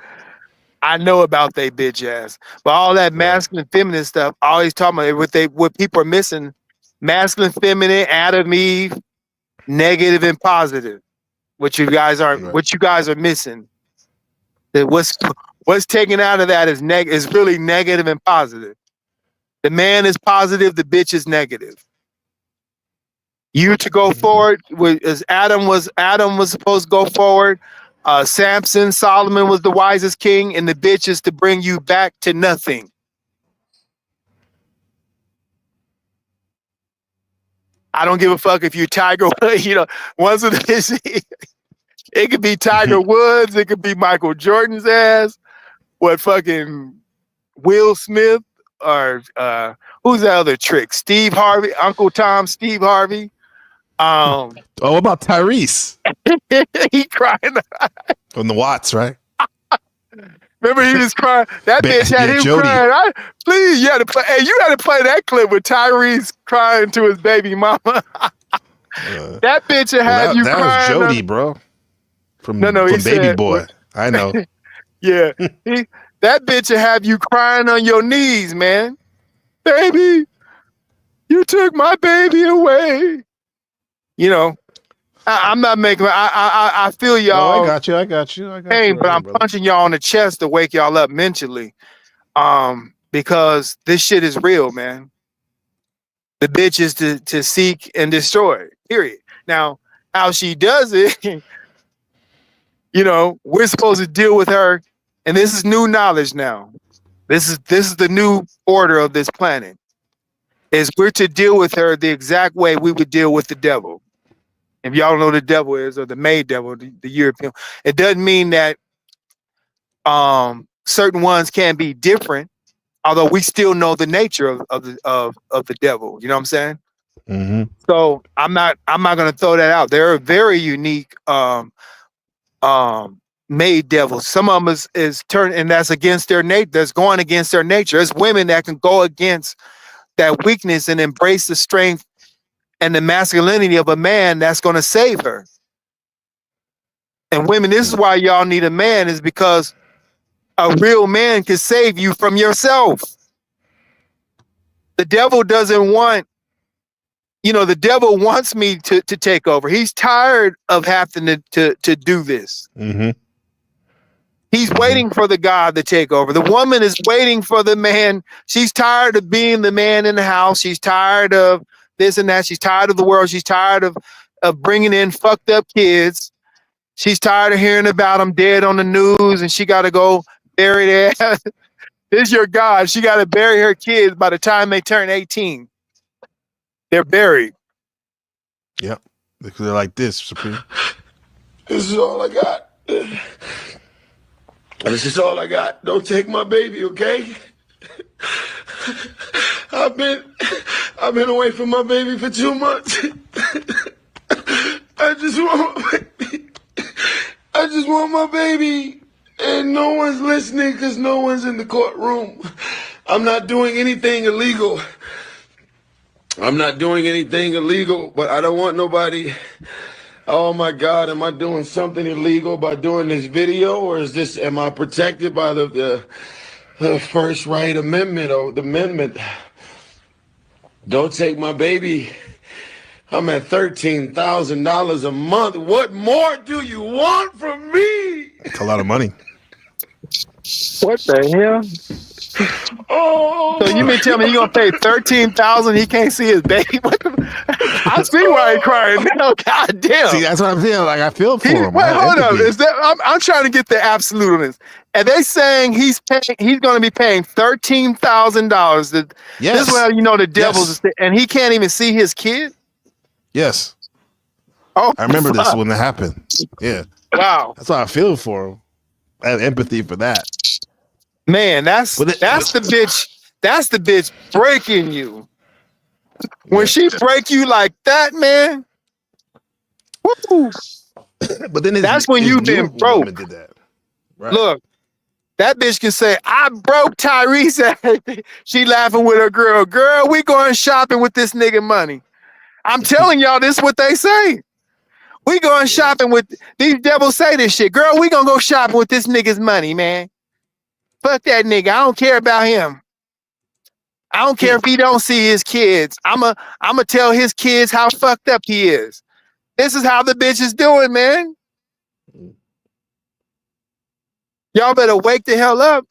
I know about they bitch ass. But all that masculine, feminine stuff, I always talking about what people are missing. Masculine, feminine, Adam, Eve, negative and positive. What you guys are missing. What's taken out of that is really negative and positive. The man is positive, the bitch is negative. You to go forward as Adam was supposed to go forward. Samson, Solomon was the wisest king, and the bitch is to bring you back to nothing. I don't give a fuck if you're Tiger Woods, once of the it could be Tiger Woods, it could be Michael Jordan's ass, what fucking Will Smith, or who's that other trick? Steve Harvey, Uncle Tom, Steve Harvey. What about Tyrese? He crying from the Watts, right? Remember, he was crying. That bitch had him Jody. crying. Please, you had to play. Hey, you had to play that clip with Tyrese crying to his baby mama. That bitch had you that crying. That was Jody, bro. From Baby said, Boy. I know. Yeah, that bitch will have you crying on your knees, man. Baby, you took my baby away. I'm not making. I feel y'all. No, I got you. Pain, but I'm punching y'all on the chest to wake y'all up mentally, because this shit is real, man. The bitch is to seek and destroy. Period. Now, how she does it, we're supposed to deal with her, and this is new knowledge now. This is the new order of this planet. Is we're to deal with her the exact way we would deal with the devil. If y'all don't know what the devil is, or the maid devil, the European, it doesn't mean that certain ones can be different, although we still know the nature of the devil. You know what I'm saying? Mm-hmm. So I'm not gonna throw that out. They're a very unique maid devils. Some of them is turned, and that's against their nature. That's going against their nature. There's women that can go against that weakness and embrace the strength and the masculinity of a man that's going to save her. And women, this is why y'all need a man, is because a real man can save you from yourself. The devil doesn't want, the devil wants me to take over. He's tired of having to do this. Mm-hmm. He's waiting for the God to take over. The woman is waiting for the man. She's tired of being the man in the house. She's tired of this and that. She's tired of the world. She's tired of bringing in fucked up kids. She's tired of hearing about them dead on the news, and she got to go bury their ass. This is your God. She got to bury her kids by the time they turn 18. They're buried. Yep. They're like this, Supreme. This is all I got. This is all I got. Don't take my baby, okay? I've been away from my baby for 2 months. I just want my baby, and no one's listening because no one's in the courtroom. I'm not doing anything illegal. But I don't want nobody. Oh my God, am I doing something illegal by doing this video, or am I protected by the First Right Amendment or the amendment? Don't take my baby. I'm at $13,000 a month. What more do you want from me? It's a lot of money. What the hell? Oh, so you mean tell me you're gonna pay $13,000? He can't see his baby. I see why he's crying now. God damn. See, that's what I feel like. I feel for him. Wait, hold up. Is that I'm trying to get the absolute on this. Are they saying he's going to be paying $13,000? Yes. This is where the devil's, and he can't even see his kid. Yes. Oh, I remember this when it happened. Yeah. Wow. That's why I feel for him. I have empathy for that. Man, that's the bitch. That's the bitch breaking you. When she break you like that, man. Woo. But then that's when you've been broke. Did that. Right. Look, that bitch can say, "I broke Tyrese." She laughing with her girl. Girl, we going shopping with this nigga money. I'm telling y'all, this is what they say. We going shopping with these devils. Say this shit, girl. We gonna go shopping with this nigga's money, man. Fuck that nigga. I don't care about him. I don't care if he don't see his kids. I'ma tell his kids how fucked up he is. This is how the bitch is doing, man. Y'all better wake the hell up.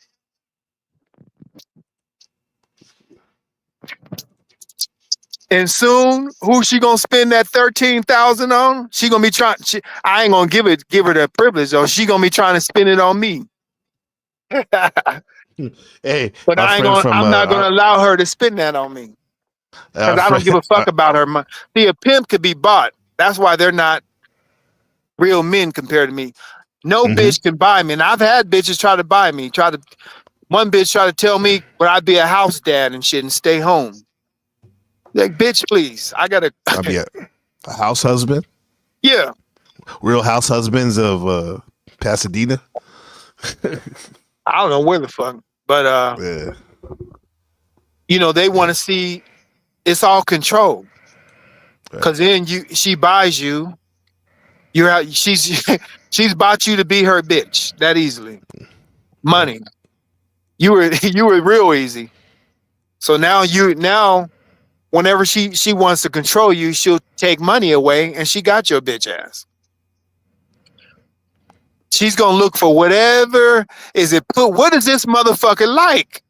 And soon, who she gonna spend that 13,000 on? She gonna be trying. I ain't gonna give her the privilege though. She gonna be trying to spend it on me. Hey, But our friend from I'm not gonna allow her to spend that on me because I don't friend, give a fuck about her money. See, a pimp could be bought. That's why they're not real men compared to me. No bitch can buy me, and I've had bitches try to buy me. One bitch try to tell me, "But I'd be a house dad and shit and stay home." Like, bitch, please, I gotta. I'll be a house husband. Yeah, Real House Husbands of Pasadena. I don't know where the fuck, but Yeah. you know, they want to see it's all control. Because then she buys you. She's she's bought you to be her bitch that easily. Money. You were real easy. So now whenever she wants to control you, she'll take money away and she got your bitch ass. She's gonna look for whatever what is this motherfucker like?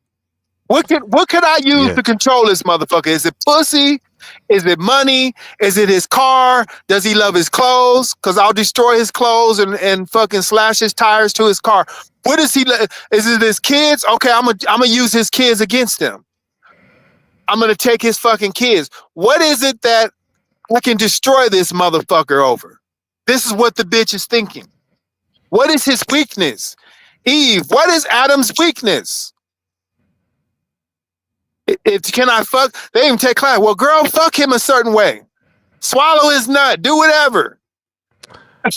What could I use to control this motherfucker? Is it pussy? Is it money? Is it his car? Does he love his clothes? Because I'll destroy his clothes and fucking slash his tires to his car. What is he? Is it his kids? Okay, I'm gonna use his kids against them. I'm gonna take his fucking kids. What is it that I can destroy this motherfucker over? This is what the bitch is thinking. What is his weakness? Eve, what is Adam's weakness? Can I fuck? They even take class. Well, girl, fuck him a certain way. Swallow his nut. Do whatever. That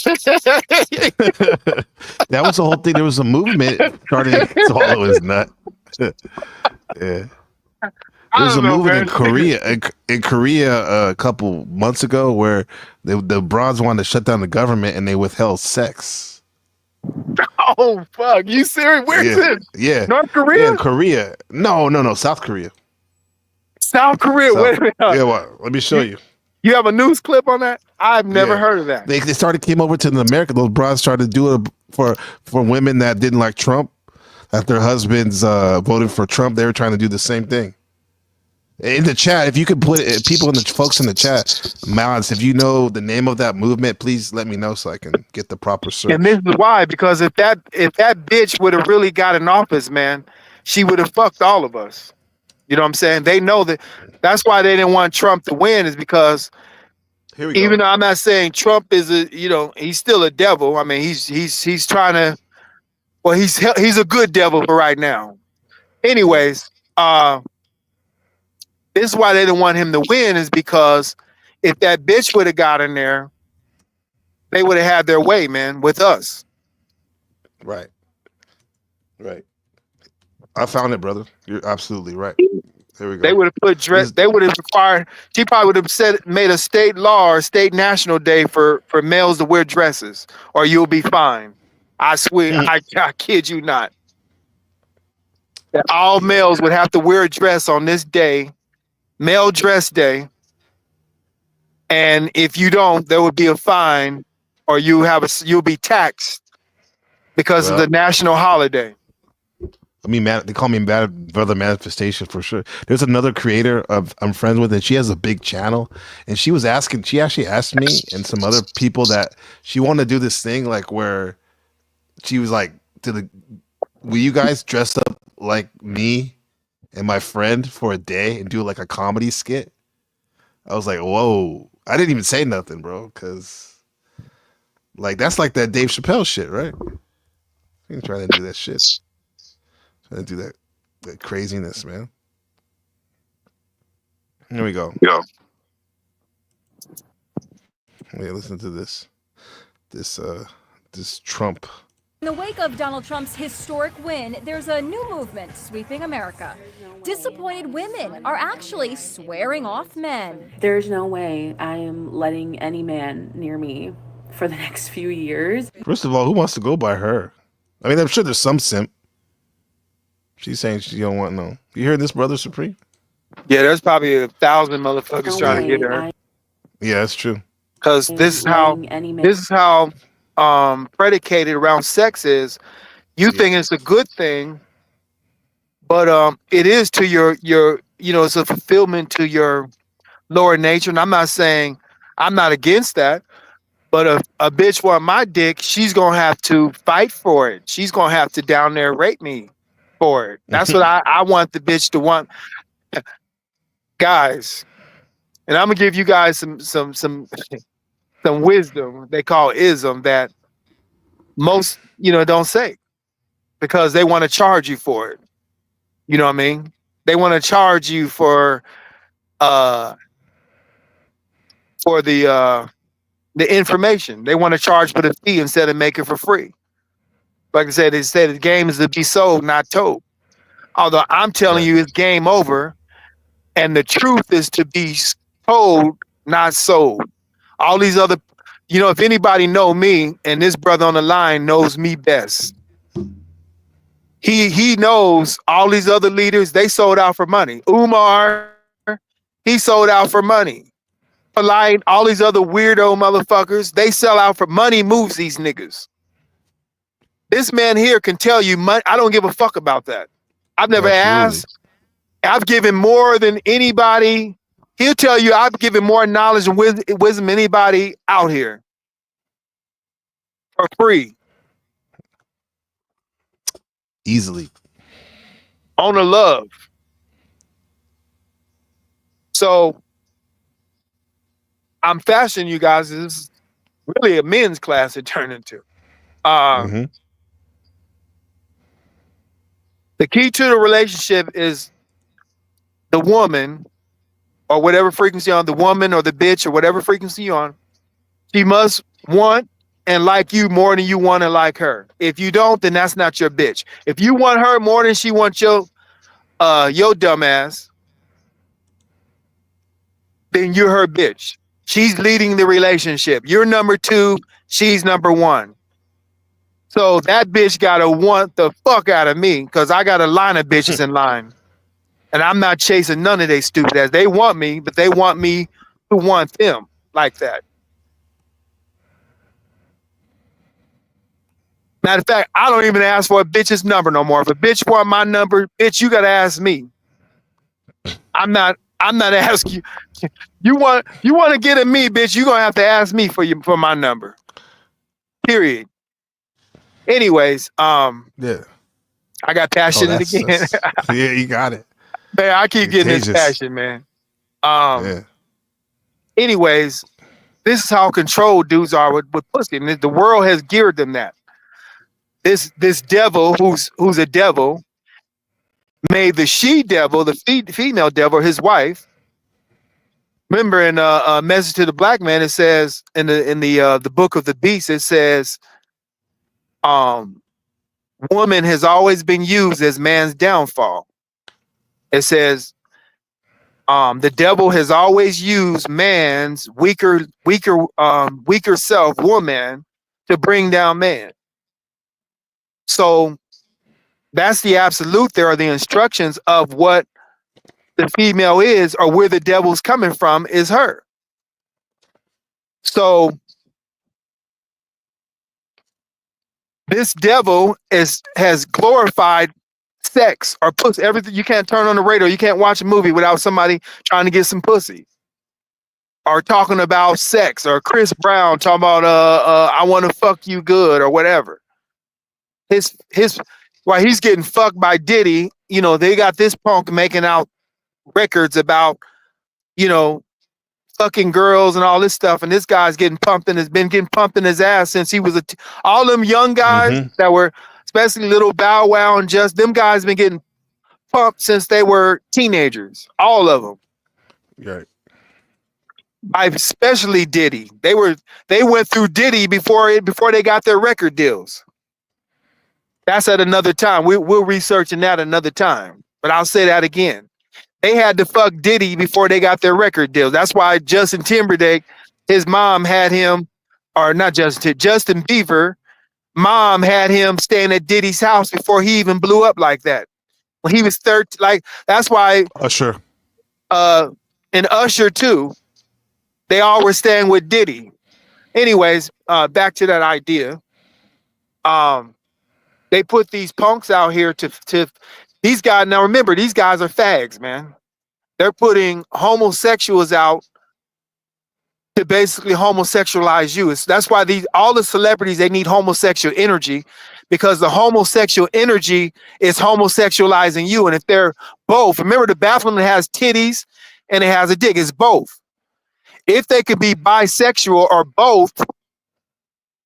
was the whole thing. There was a movement starting to swallow his nut. Yeah. There's a movement in Korea. In Korea, a couple months ago, where the bronze wanted to shut down the government and they withheld sex. Oh fuck! You serious? Where's it? Yeah, North Korea? Yeah, in Korea. No, South Korea. South Korea. Wait a minute. Yeah, well, let me show you. You have a news clip on that? I've never heard of that. They came over to America. Those bronze started to do it for women that didn't like Trump, that their husbands voted for Trump. They were trying to do the same thing. In the chat, if you could put it, folks in the chat, Malice, if you know the name of that movement, please let me know so I can get the proper search. And this is why, because if that bitch would have really got in office, man, she would have fucked all of us. You know what I'm saying? They know that. That's why they didn't want Trump to win, is because even though I'm not saying Trump is he's still a devil. I mean, he's trying to. Well, he's a good devil for right now. Anyways, this is why they didn't want him to win, is because if that bitch would have got in there, they would have had their way, man, with us. Right. I found it, brother. You're absolutely right. There we go. They would have put dress. They would have required. She probably would have made a state law or state national day for males to wear dresses, or you'll be fine. I swear, I kid you not. That all males would have to wear a dress on this day, male dress day, and if you don't, there would be a fine, or you'll be taxed because of the national holiday. I mean, they call me Brother Manifestation for sure. There's another creator I'm friends with, and she has a big channel. And she actually asked me and some other people that she wanted to do this thing, like where she was like, will you guys dress up like me and my friend for a day and do like a comedy skit? I was like, whoa. I didn't even say nothing, bro, because like that's like that Dave Chappelle shit, right? You trying to do that shit. Trying to do that craziness, man. Here we go. Yeah. Wait, listen to this. This Trump. In the wake of Donald Trump's historic win, there's a new movement sweeping America. Disappointed women are actually swearing off men. There's no way I am letting any man near me for the next few years. First of all, who wants to go by her? I mean, I'm sure there's some simp. She's saying she don't want no. You hear this, Brother Supreme? Yeah, there's probably 1,000 motherfuckers trying to get her. Yeah, that's true. Because this is how predicated around sex is. You think it's a good thing, but it is to your it's a fulfillment to your lower nature. And I'm not saying I'm not against that, but a bitch want my dick, she's gonna have to fight for it. She's gonna have to down there rape me for it. That's what I want the bitch to want. Guys, and I'm gonna give you guys some wisdom they call ism that most don't say because they want to charge you for it. You know what I mean? They want to charge you uh for the information. They want to charge for the fee instead of make it for free. Like I said, they said the game is to be sold, not told. Although I'm telling you it's game over, and the truth is to be told, not sold. All these other, if anybody know me, and this brother on the line knows me best. He knows all these other leaders, they sold out for money. Umar, he sold out for money. Light, all these other weirdo motherfuckers, they sell out for money, moves these niggas. This man here can tell you money. I don't give a fuck about that. I've never asked. I've given more than anybody. He'll tell you I've given more knowledge and wisdom than anybody out here for free. Easily. On the love. So I'm fashioning you guys. This is really a men's class it turned into. The key to the relationship is the woman, or whatever frequency on the woman or the bitch or whatever frequency you're on. She must want and like you more than you want to like her. If you don't, then that's not your bitch. If you want her more than she wants your dumb ass, then you're her bitch. She's leading the relationship. You're number 2, she's number 1. So that bitch gotta want the fuck out of me because I got a line of bitches in line. And I'm not chasing none of they stupid ass. They want me, but they want me to want them like that. Matter of fact, I don't even ask for a bitch's number no more. If a bitch want my number, bitch, you gotta ask me. I'm not asking you. You want to get at me, bitch, you're gonna have to ask me for my number. Period. Anyways, yeah. I got passionate again. Yeah, you got it. Man, I keep getting this passion, man. Anyways, this is how controlled dudes are with pussy. And the world has geared them that. This devil who's a devil made the she devil, the female devil, his wife. Remember in a Message to the Black Man, it says in the book of the beast, it says, woman has always been used as man's downfall. It says, the devil has always used man's weaker self, woman, to bring down man. So that's the absolute. There are the instructions of what the female is, or where the devil's coming from is her. So this devil has glorified sex or pussy. Everything. You can't turn on the radio. You can't watch a movie without somebody trying to get some pussy, or talking about sex, or Chris Brown talking about I want to fuck you good or whatever. While he's getting fucked by Diddy, they got this punk making out records about fucking girls and all this stuff, and this guy's getting pumped and has been getting pumped in his ass since he was all them young guys that were, especially Little Bow Wow and Just, them guys been getting pumped since they were teenagers, all of them. Right. By especially Diddy. They went through Diddy before they got their record deals. That's at another time. We'll research that another time. But I'll say that again. They had to fuck Diddy before they got their record deals. That's why Justin Timberlake, his mom had him, or not Justin Bieber, mom had him staying at Diddy's house before he even blew up like that. When he was 13, like that's why Usher. And Usher too. They all were staying with Diddy. Anyways, back to that idea. They put these punks out here to these guys. Now remember, these guys are fags, man. They're putting homosexuals out to basically homosexualize you. That's why all the celebrities, they need homosexual energy, because the homosexual energy is homosexualizing you. And if they're both, remember the bathroom that has titties and it has a dick, it's both. If they could be bisexual or both,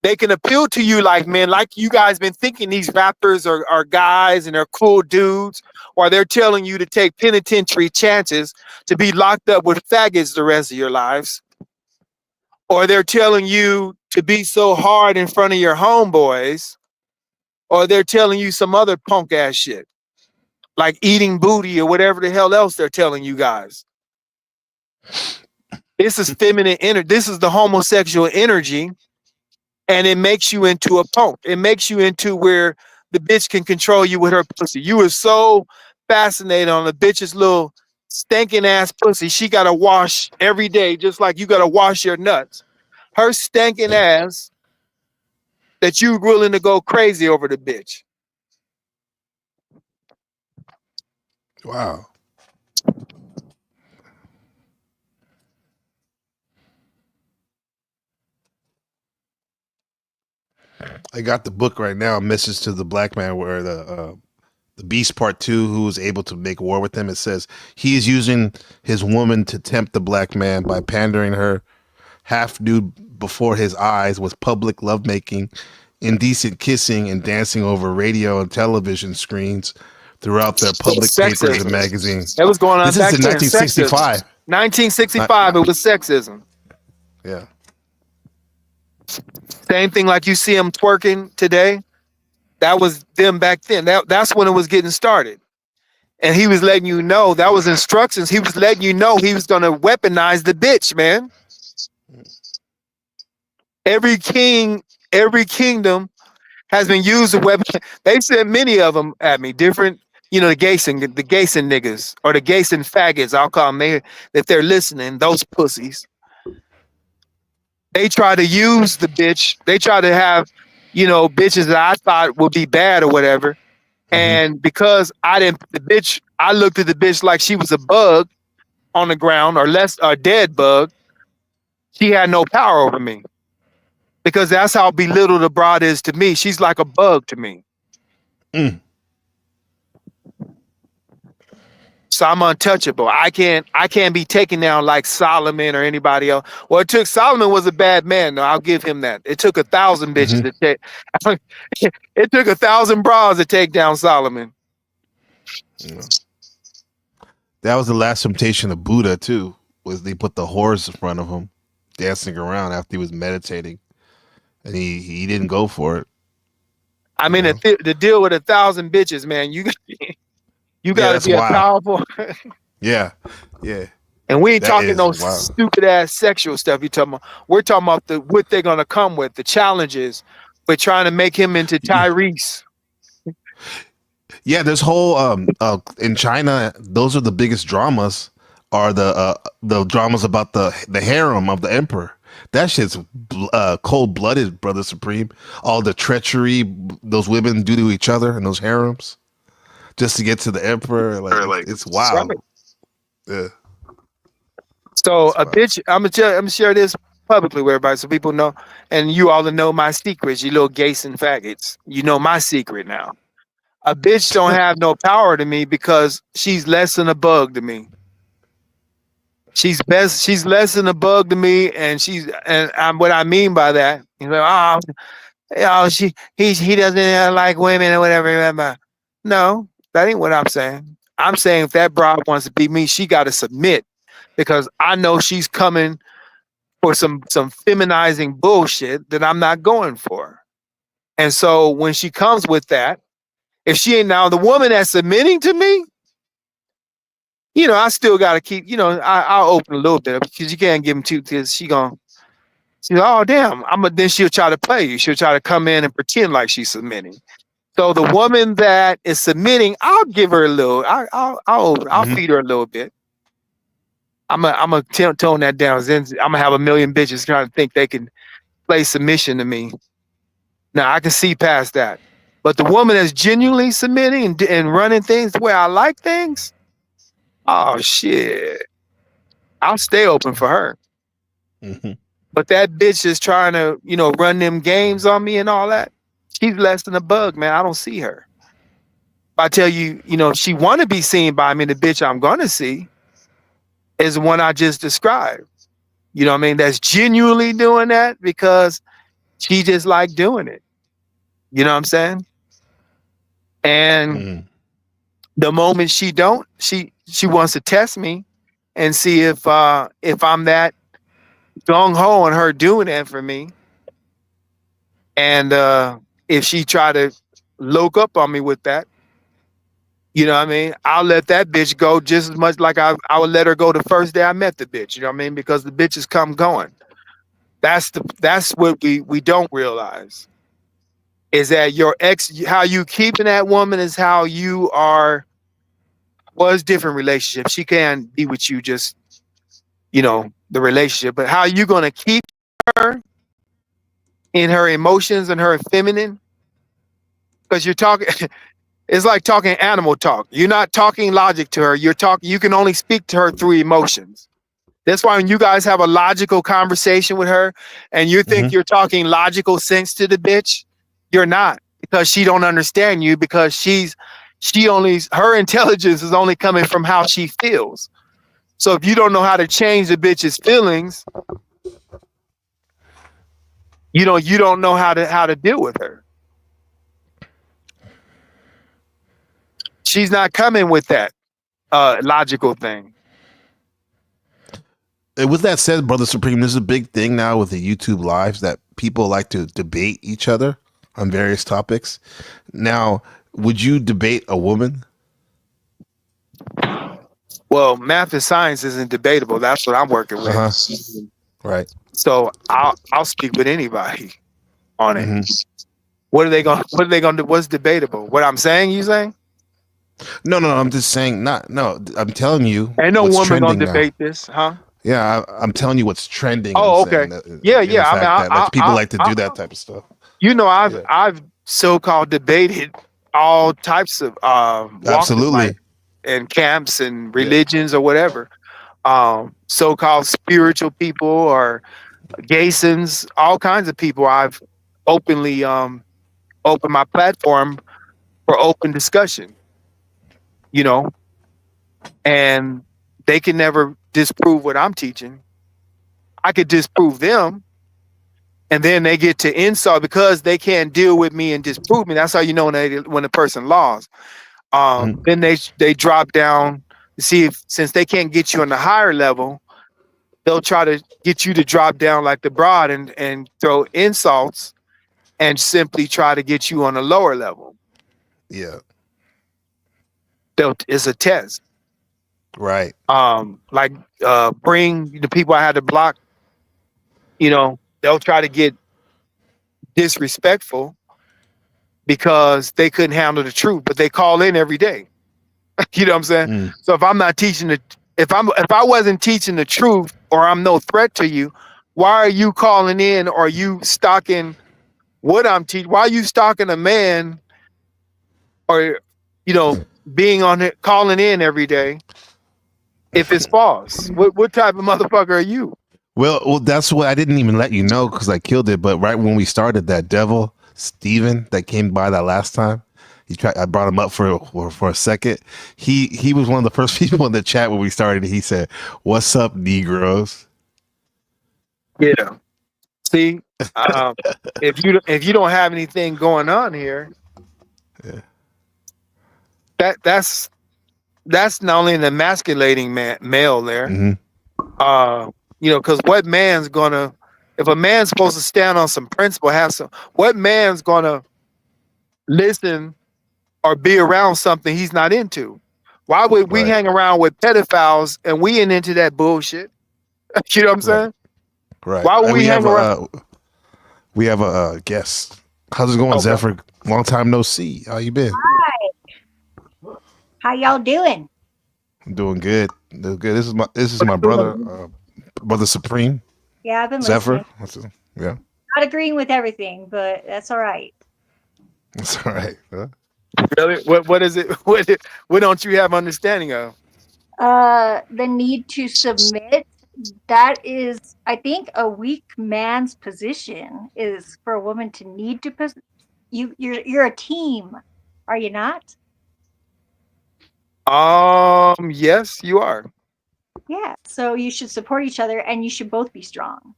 they can appeal to you like men, like you guys been thinking these rappers are guys and they're cool dudes, or they're telling you to take penitentiary chances to be locked up with faggots the rest of your lives. Or they're telling you to be so hard in front of your homeboys, or they're telling you some other punk ass shit, like eating booty or whatever the hell else they're telling you guys. This is feminine energy. This is the homosexual energy, and it makes you into a punk. It makes you into where the bitch can control you with her pussy. You were so fascinated on the bitch's little stinking ass pussy. She got to wash every day, just like you got to wash your nuts. Her stinking ass, that you willing to go crazy over the bitch. Wow. I got the book right now, Message to the Black Man, where the Beast Part 2, who was able to make war with him. It says he is using his woman to tempt the black man by pandering her half nude before his eyes with public lovemaking, indecent kissing, and dancing over radio and television screens throughout their public papers and magazines. That was going on This back is in then. 1965. 1965, it was sexism. Yeah. Same thing like you see them twerking today. That was them back then. That's when it was getting started. And he was letting you know, that was instructions. He was letting you know he was going to weaponize the bitch, man. Every king, every kingdom has been used a weapon. They sent many of them at me, different, the Gayson niggas, or the Gayson faggots, I'll call them, if they're listening, those pussies. They try to use the bitch. They try to have, bitches that I thought would be bad or whatever. And because I looked at the bitch like she was a bug on the ground, or less a dead bug. She had no power over me, because that's how belittled the broad is to me. She's like a bug to me. So I'm untouchable. I can't be taken down like Solomon or anybody else. Well, Solomon was a bad man. No, I'll give him that. It took 1,000 bitches to take. It took 1,000 bras to take down Solomon. Yeah. That was the last temptation of Buddha too. Was they put the horse in front of him, dancing around after he was meditating, and he didn't go for it. I mean, the deal with 1,000 bitches, man. You got to be a powerful. Yeah. And we ain't talking no stupid ass sexual stuff. We're talking about what they're gonna come with, the challenges. We're trying to make him into Tyrese. Yeah, this whole in China, those are the biggest dramas. Are the dramas about the harem of the emperor? That shit's cold blooded, Brother Supreme. All the treachery those women do to each other in those harems, just to get to the emperor. Like it's wild. Yeah. So a bitch, I'm gonna share this publicly with everybody so people know, and you all know my secrets, you little gays and faggots. You know my secret now. A bitch don't have no power to me because she's less than a bug to me. She's less than a bug to me, and what I mean by that, he doesn't like women or whatever. No, that ain't what I'm saying. I'm saying if that broad wants to be me, she got to submit, because I know she's coming for some feminizing bullshit that I'm not going for. And so when she comes with that, if she ain't now the woman that's submitting to me, I still got to keep, I'll open a little bit, because you can't give them two, because she's oh damn, then she'll try to play you. She'll try to come in and pretend like she's submitting. So the woman that is submitting, I'll give her a little, I'll feed her a little bit. I'm gonna tone that down. Then I'm gonna have a million bitches trying to think they can play submission to me. Now I can see past that. But the woman that's genuinely submitting and running things the way I like things, oh shit, I'll stay open for her. Mm-hmm. But that bitch is trying to, run them games on me and all that. She's less than a bug, man. I don't see her. If I tell you, if she want to be seen by me, the bitch I'm gonna see is the one I just described. You know what I mean? That's genuinely doing that because she just like doing it. You know what I'm saying? And the moment she don't, she wants to test me and see if I'm that gung ho on her doing that for me. And if she try to loke up on me with that, you know what I mean? I'll let that bitch go just as much like I would let her go the first day I met the bitch. You know what I mean? Because the bitches come going. That's what we don't realize. Is that your how you keeping that woman is how you are. Well, it's different relationships. She can't be with you just, the relationship, but how you gonna keep her in her emotions and her feminine? Because you're talking, it's like talking animal talk. You're not talking logic to her. You can only speak to her through emotions. That's why when you guys have a logical conversation with her and you think you're talking logical sense to the bitch, you're not, because she don't understand you, because her intelligence is only coming from how she feels. So if you don't know how to change the bitch's feelings, you don't know how to deal with her. She's not coming with that logical thing. And with that said, Brother Supreme, there's a big thing now with the YouTube lives that people like to debate each other on various topics. Now, would you debate a woman? Well, math and science isn't debatable. That's what I'm working with. Right. So I'll speak with anybody on it. What are they gonna do? What's debatable? What I'm saying, you saying? No, I'm just saying I'm telling you. Ain't no woman gonna now. debate this, huh? Yeah, I'm telling you what's trending. Oh, okay. Yeah. I mean, people like to do that type of stuff. I've so-called debated all types of walks of life and camps and religions or whatever. So-called spiritual people or Gasons, all kinds of people. I've openly opened my platform for open discussion. And they can never disprove what I'm teaching. I could disprove them, and then they get to insult because they can't deal with me and disprove me. That's how you know when a person lost. Then they drop down to see if, since they can't get you on the higher level, they'll try to get you to drop down like the broad and throw insults and simply try to get you on a lower level. Yeah. It's a test. Right. Bring the people I had to block, they'll try to get disrespectful because they couldn't handle the truth, but they call in every day. You know what I'm saying? So if I'm not teaching if I wasn't teaching the truth, or I'm no threat to you, why are you calling in, or are you stalking what I'm teaching? Why are you stalking a man, or being on it, calling in every day if it's false? What type of motherfucker are you? Well, that's what I didn't even let you know because I killed it. But right when we started, that devil Steven that came by that last time, I brought him up for a second. He was one of the first people in the chat when we started. He said, "What's up, Negroes?" Yeah. See, if you don't have anything going on here, that's not only an emasculating male there. Because what man's gonna, if a man's supposed to stand on some principle, what man's gonna listen or be around something he's not into? Why would we hang around with pedophiles and we ain't into that bullshit? You know what I'm saying? Right. Why would we hang around? We have a guest. How's it going, Zephyr? Long time no see. How you been? Hi. How y'all doing? I'm doing good. Doing good. This is my brother, Brother Supreme. Yeah, I've been Zephyr. listening. Yeah. Not agreeing with everything, but that's all right. That's all right. Huh? Really? What is it? What don't you have understanding of? The need to submit. That is, I think, a weak man's position is for a woman to need to. You're a team, are you not? Yes, you are. Yeah. So you should support each other, and you should both be strong.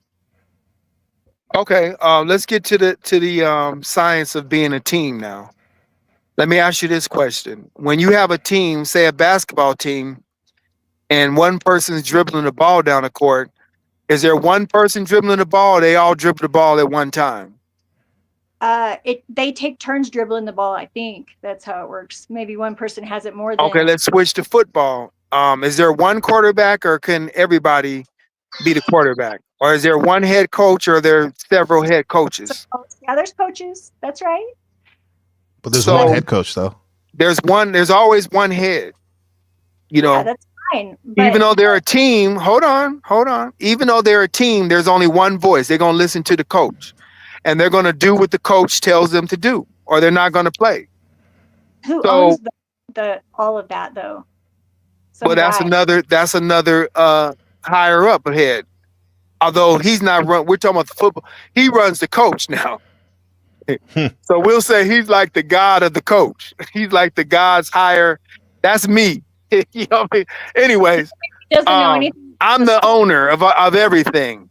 Okay. Let's get to the science of being a team now. Let me ask you this question: when you have a team, say a basketball team, and one person's dribbling the ball down the court, is there one person dribbling the ball? Or they all dribble the ball at one time. They take turns dribbling the ball. I think that's how it works. Maybe one person has it more than. Okay, let's switch to football. Is there one quarterback, or can everybody be the quarterback? Or is there one head coach, or are there several head coaches? Yeah, there's coaches. That's right. But there's one head coach though. There's always one head. You know, that's fine. Even though they're a team, hold on. Even though they're a team, there's only one voice. They're gonna listen to the coach, and they're gonna do what the coach tells them to do, or they're not gonna play. Who owns the all of that though? Well, that's another higher up ahead. Although he's not we're talking about the football. He runs the coach now. So we'll say he's like the god of the coach. He's like the God's higher. That's me. You know what I mean? Anyways, I'm the owner of everything.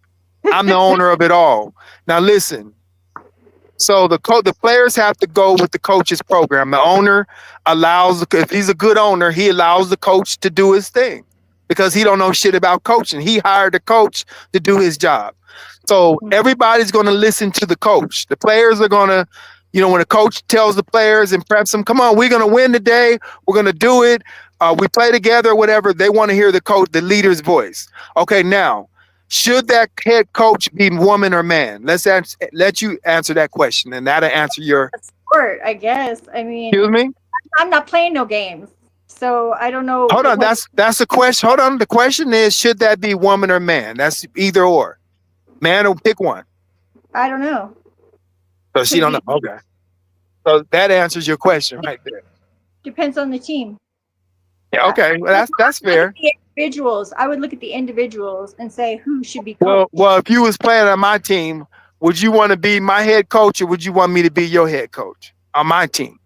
I'm the owner of it all. Now listen. So the players have to go with the coach's program. The owner allows, if he's a good owner, he allows the coach to do his thing because he don't know shit about coaching. He hired a coach to do his job. So everybody's going to listen to the coach. The players are going to, when the coach tells the players and preps them, come on, we're going to win today. We're going to do it. We play together, whatever. They want to hear the coach, the leader's voice. Okay, now, should that head coach be woman or man? Let you answer that question, and that'll answer your sport, I guess. I mean, excuse me? I'm not playing no games, so I don't know. Hold on, that's the question. Hold on, the question is, should that be woman or man? That's either or. Man or pick one. I don't know. So she don't know. Okay. So that answers your question right there. Depends on the team. Yeah. Okay. Well, that's fair. Individuals. I would look at the individuals and say who should be coached. Well, if you was playing on my team, would you want to be my head coach or would you want me to be your head coach on my team?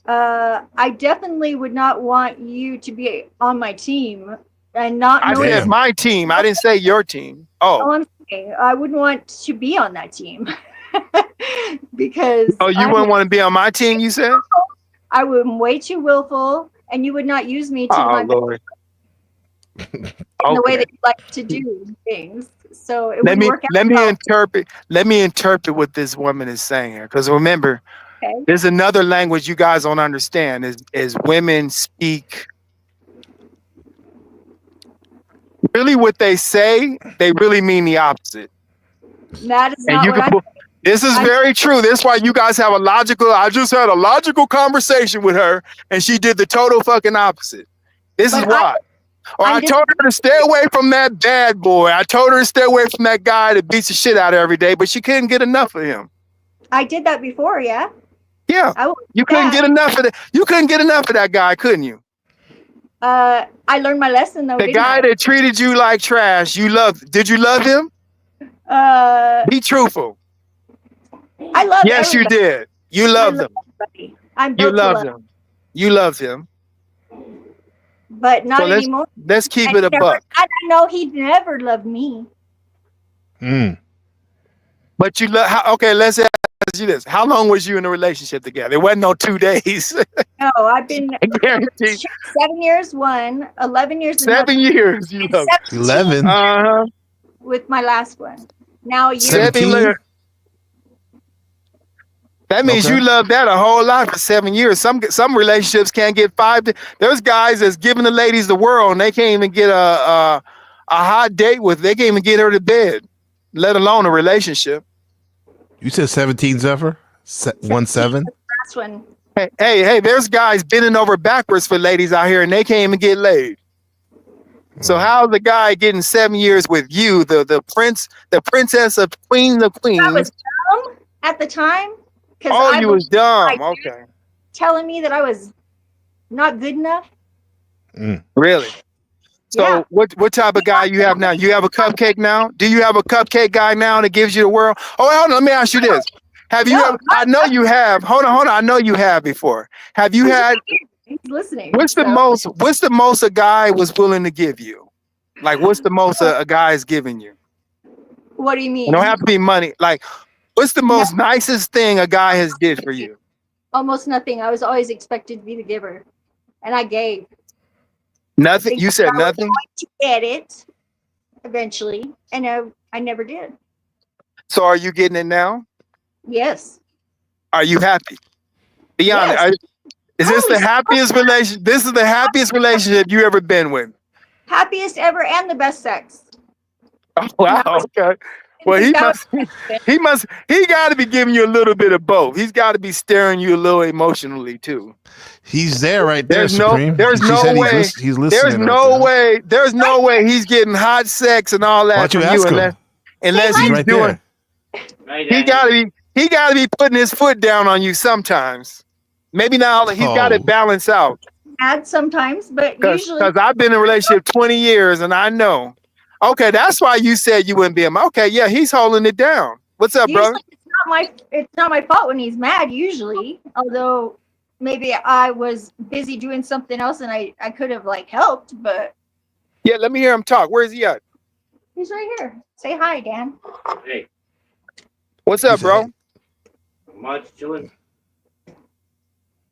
I definitely would not want you to be on my team and not. I said my team. I didn't say your team. Oh, I'm saying I wouldn't want to be on that team because. Oh, you wouldn't want to be on my team? You said. I would way too willful, and you would not use me to my Lord. in the way that you like to do things. So it let would work out. Let me interpret what this woman is saying here. Because remember, there's another language you guys don't understand. Is women speak really what they say, they really mean the opposite. That is not what this is very true. That's why you guys have I just had a logical conversation with her and she did the total fucking opposite. This is why. I told her to stay away from that bad boy. I told her to stay away from that guy that beats the shit out of her every day, but she couldn't get enough of him. I did that before, yeah. Yeah. You couldn't get enough of that. You couldn't get enough of that guy, couldn't you? I learned my lesson though. The guy that treated you like trash, did you love him? Be truthful. I love Yes, everybody. you did. You loved him. You loved him. You loved him. But not so anymore. Let's keep it a buck. I know he never loved me. But you love. Okay, let's ask you this: how long was you in a relationship together? It wasn't no 2 days. No, I've been 7 years. 11 years. 7 years. You love 11. With my last one. Now you. 17. That means you love that a whole lot for 7 years. Some relationships can't get 5. There's guys that's giving the ladies the world and they can't even get a hot date with. They can't even get her to bed, let alone a relationship. You said 17, Zephyr? 17? Last one. Hey, there's guys bending over backwards for ladies out here and they can't even get laid. So how's the guy getting 7 years with you, the princess of queen of queens? I was dumb at the time. Oh, you was dumb. Okay. Telling me that I was not good enough. Really? Yeah. So what type of guy you have now? You have a cupcake now? Do you have a cupcake guy now that gives you the world? Oh, hold on. Let me ask you this. Have you ever? I know you have. Hold on. I know you have before. Have you had? He's listening. What's the most a guy was willing to give you? Like, what's the most a guy is giving you? What do you It mean? don't have to be money. Like, what's the most nicest thing a guy has did for you? Almost nothing. I was always expected to be the giver, and I gave. Nothing. You said I was nothing. going to get it eventually, and I never did. So, are you getting it now? Yes. Are you happy? Be honest. Is this the happiest relation? This is the happiest relationship you ever been with. Happiest ever and the best sex. Oh, wow. Okay. Well, he got to be giving you a little bit of both. He's got to be staring you a little emotionally too. He's there right there, There's Supreme. there's She no said way. he's listening. There's no way. There's no way he's getting hot sex and all Why that don't from you you ask him? unless he's right doing. there. He gotta be putting his foot down on you sometimes. Maybe not all. He's got to balance out. Bad sometimes, but usually. Because I've been in a relationship 20 years and I know. Okay, that's why you said you wouldn't be him. Okay, yeah, he's holding it down. What's up, Usually brother? it's not my fault when he's mad. Usually, although maybe I was busy doing something else and I could have like helped, but Yeah, let me hear him talk. Where is he at? he's right here. Say hi, Dan. Hey, What's up, bro? much chilling.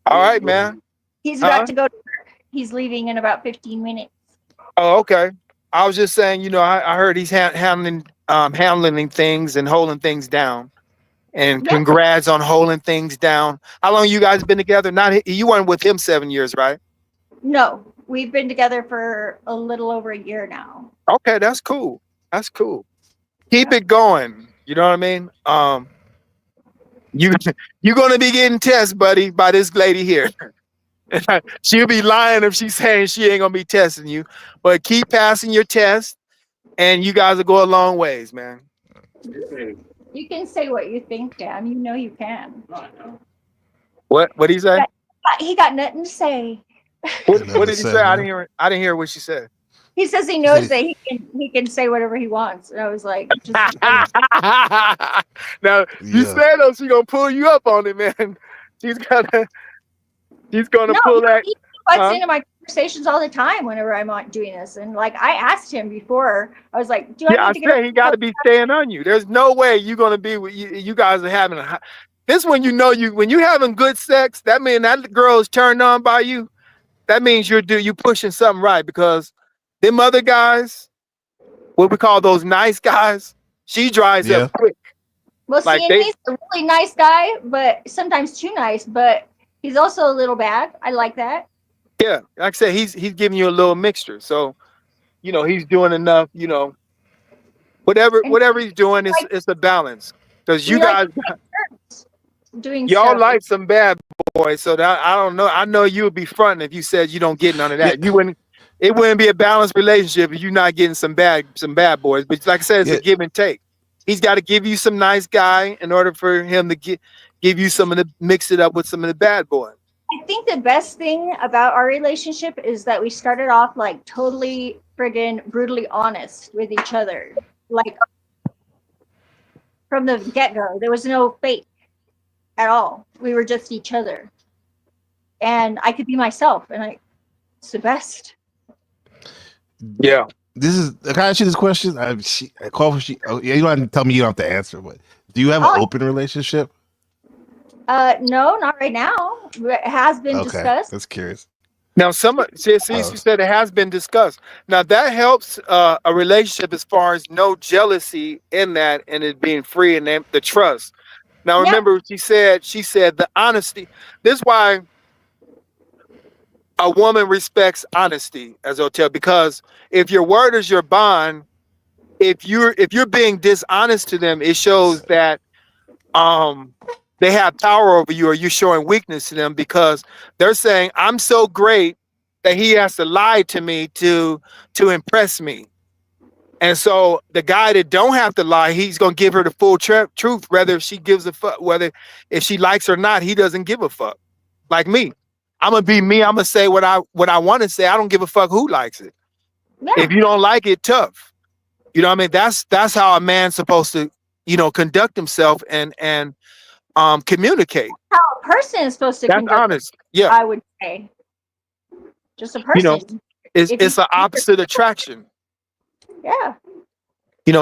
All right, man. He's about to go to work. He's leaving in about 15 minutes. Oh, okay. I was just saying, I heard he's handling things and holding things down. And congrats on holding things down. How long you guys been together? You weren't with him 7 years, right? No, we've been together for a little over a year now. Okay, that's cool. That's cool. Keep it going. You know what I mean? You're gonna be getting tested, buddy, by this lady here. She'll be lying if she's saying she ain't gonna be testing you. But keep passing your test, and you guys will go a long ways, man. You can say what you think, Dan. You know you can. What did he say? He got nothing to say. What did he say? I didn't hear what she said. He says he knows that he can say whatever he wants. And I was like, just now you said though she gonna pull you up on it, man. She's gonna pull that. He butts into my conversations all the time whenever I'm not doing this. And like I asked him before, I was like, do I need to get he got to be staying on you. There's no way you're gonna be with you guys are having this when you're having good sex, that means that girl is turned on by you. That means you're pushing something right, because them other guys, what we call those nice guys, she dries up quick. Well, see, and he's a really nice guy, but sometimes too nice, but he's also a little bad. I like that. Yeah, like I said, he's giving you a little mixture. So, he's doing enough, whatever he's doing, it's a balance. Because you guys doing y'all like some bad boys, so that I don't know. I know you would be fronting if you said you don't get none of that. It wouldn't be a balanced relationship if you're not getting some bad boys. But like I said, it's a give and take. He's got to give you some nice guy in order for him to give you mix it up with some of the bad boys. I think the best thing about our relationship is that we started off like totally friggin' brutally honest with each other. Like from the get-go, there was no fake at all. We were just each other. And I could be myself, and it's the best. Yeah. Can I ask you this question? You don't have to tell me you don't have to answer, but do you have an open relationship? No, not right now. It has been discussed. That's curious. Now, she said it has been discussed. Now, that helps a relationship as far as no jealousy in that, and it being free and the trust. Now, remember, she said the honesty. This is why a woman respects honesty, as I'll tell, because if your word is your bond, if you're being dishonest to them, it shows that they have power over you, or you're showing weakness to them, because they're saying, I'm so great that he has to lie to me to impress me. And so the guy that don't have to lie, he's gonna give her the full truth, whether she gives a fuck, whether if she likes or not, he doesn't give a fuck. Like me, I'm gonna be me. I'm gonna say what I want to say. I don't give a fuck who likes it. Yeah. If you don't like it, tough. You know what I mean? That's how a man's supposed to, conduct himself and communicate. How a person is supposed to That's conduct. honest. Yeah. I would say. Just a person. It's an opposite attraction. Yeah.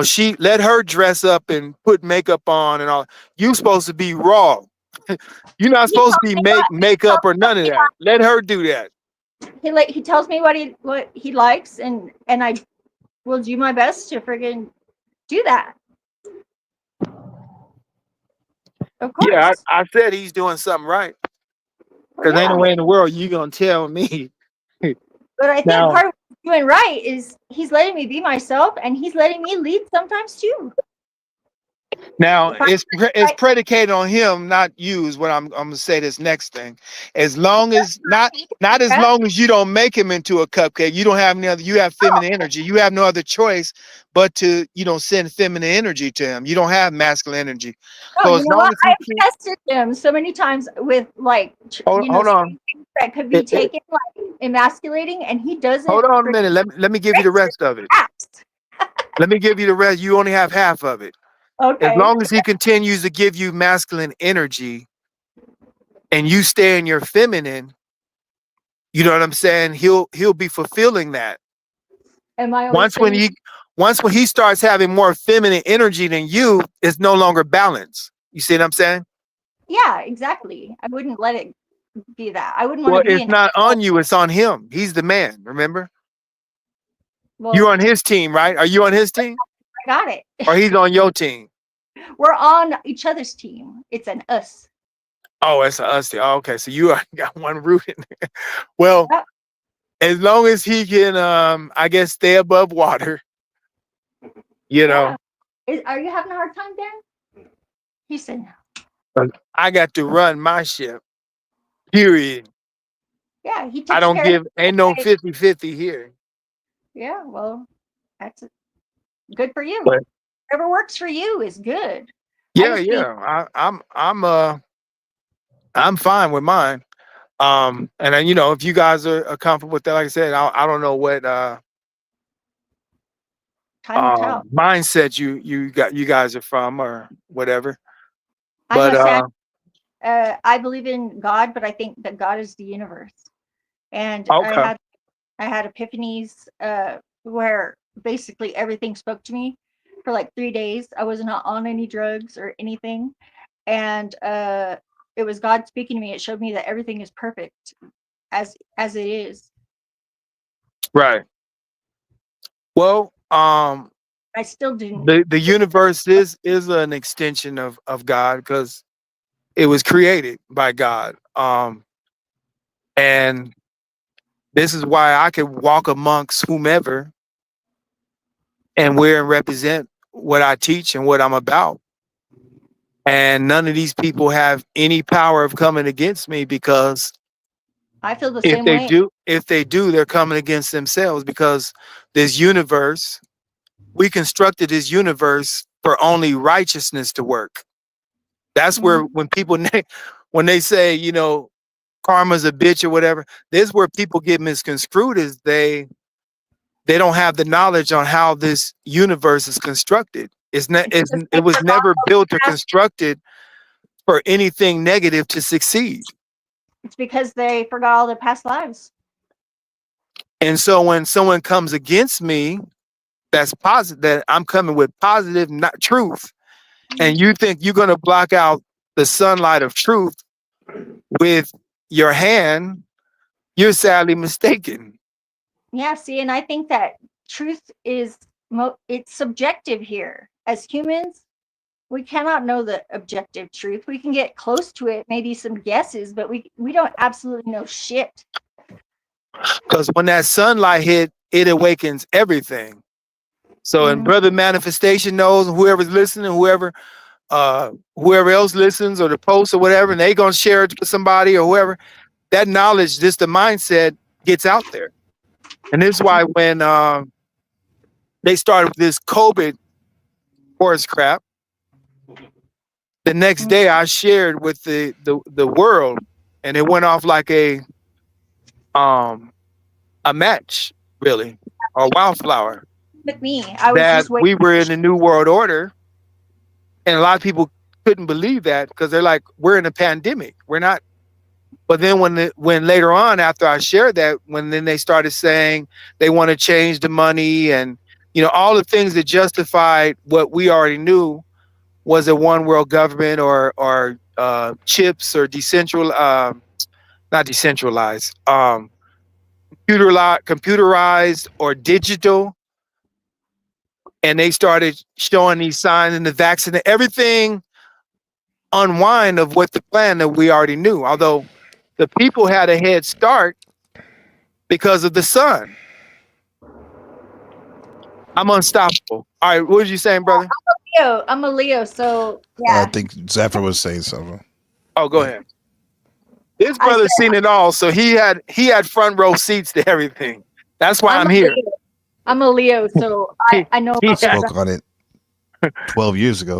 She let her dress up and put makeup on and all. You supposed to be raw. You're not supposed to be makeup or none of that. Let her do that. He tells me what he likes, and I will do my best to friggin' do that. Of course. Yeah, I said he's doing something right. Because ain't no way in the world you gonna tell me. But I think part of what he's doing right is he's letting me be myself, and he's letting me lead sometimes too. Now it's predicated on him, not you. Is what I'm gonna say. This next thing, as long as not as long as you don't make him into a cupcake. You don't have any other. You have feminine energy. You have no other choice but to send feminine energy to him. You don't have masculine energy. No, you know what? I've tested him so many times with hold on. That could be taken like emasculating, and he doesn't. Hold on a minute. Let me give you the rest of it. Let me give you the rest. You only have half of it. Okay. As long as he continues to give you masculine energy and you stay in your feminine, you know what I'm saying? He'll be fulfilling that. Am I once when he starts having more feminine energy than you, it's no longer balanced. You see what I'm saying? Yeah, exactly. I wouldn't let it be that. I wouldn't want to be. It's not on you, it's on him. He's the man, remember? Well, you're on his team, right? Are you on his team? I got it. Or he's on your team? We're on each other's team. It's an us. Oh, it's an us team. Oh, okay, so you got one root in there. Well, as long as he can, I guess, stay above water, know. Are you having a hard time, Dan? He said no. I got to run my ship. Period. Yeah, he takes I don't care give, of ain't no 50-50 here. Yeah, well, that's good for you. But, whatever works for you is good. Yeah. I'm fine with mine. And then, if you guys are comfortable with that, like I said, I don't know what mindset you guys are from or whatever. But I believe in God, but I think that God is the universe. And okay. I had epiphanies where basically everything spoke to me for like 3 days. I was not on any drugs or anything. And it was God speaking to me. It showed me that everything is perfect as it is. Right. Well, I still didn't. The universe is an extension of God because it was created by God. And this is why I could walk amongst whomever and wear and represent what I teach and what I'm about. And none of these people have any power of coming against me because I feel the same way. If they do, they're coming against themselves because this universe, we constructed this universe for only righteousness to work. That's where when people, when they say, karma's a bitch or whatever, this is where people get misconstrued is they don't have the knowledge on how this universe is constructed. It was never built or constructed for anything negative to succeed. It's because they forgot all their past lives. And so when someone comes against me, that's positive, that I'm coming with positive, not truth. And you think you're going to block out the sunlight of truth with your hand, you're sadly mistaken. Yeah, see, and I think that truth is it's subjective here. As humans, we cannot know the objective truth. We can get close to it, maybe some guesses, but we don't absolutely know shit. Because when that sunlight hit, it awakens everything. So, and Brother Manifestation knows, whoever's listening, whoever else listens or the post or whatever, and they gonna share it with somebody or whoever, that knowledge, just the mindset gets out there. And this is why when they started with this COVID horse crap. The next day I shared with the world, and it went off like a match, really, or wildflower. With me, I was That just waiting. we were in the New World Order, and a lot of people couldn't believe that because they're like, we're in a pandemic. We're not. But then when later on, after I shared that, when then they started saying they want to change the money and, you know, all the things that justified what we already knew was a one world government or chips or not decentralized, computerized or digital. And they started showing these signs in the vaccine, everything unwind of what the plan that we already knew. Although the people had a head start because of the sun. I'm unstoppable. All right, what was you saying, brother? I'm a Leo, so I yeah. think Zephyr was saying something. Oh, go ahead. This brother's seen it all, so he had front row seats to everything. That's why I'm here. Leo. I'm a Leo, so I know He about that. spoke on it 12 years ago.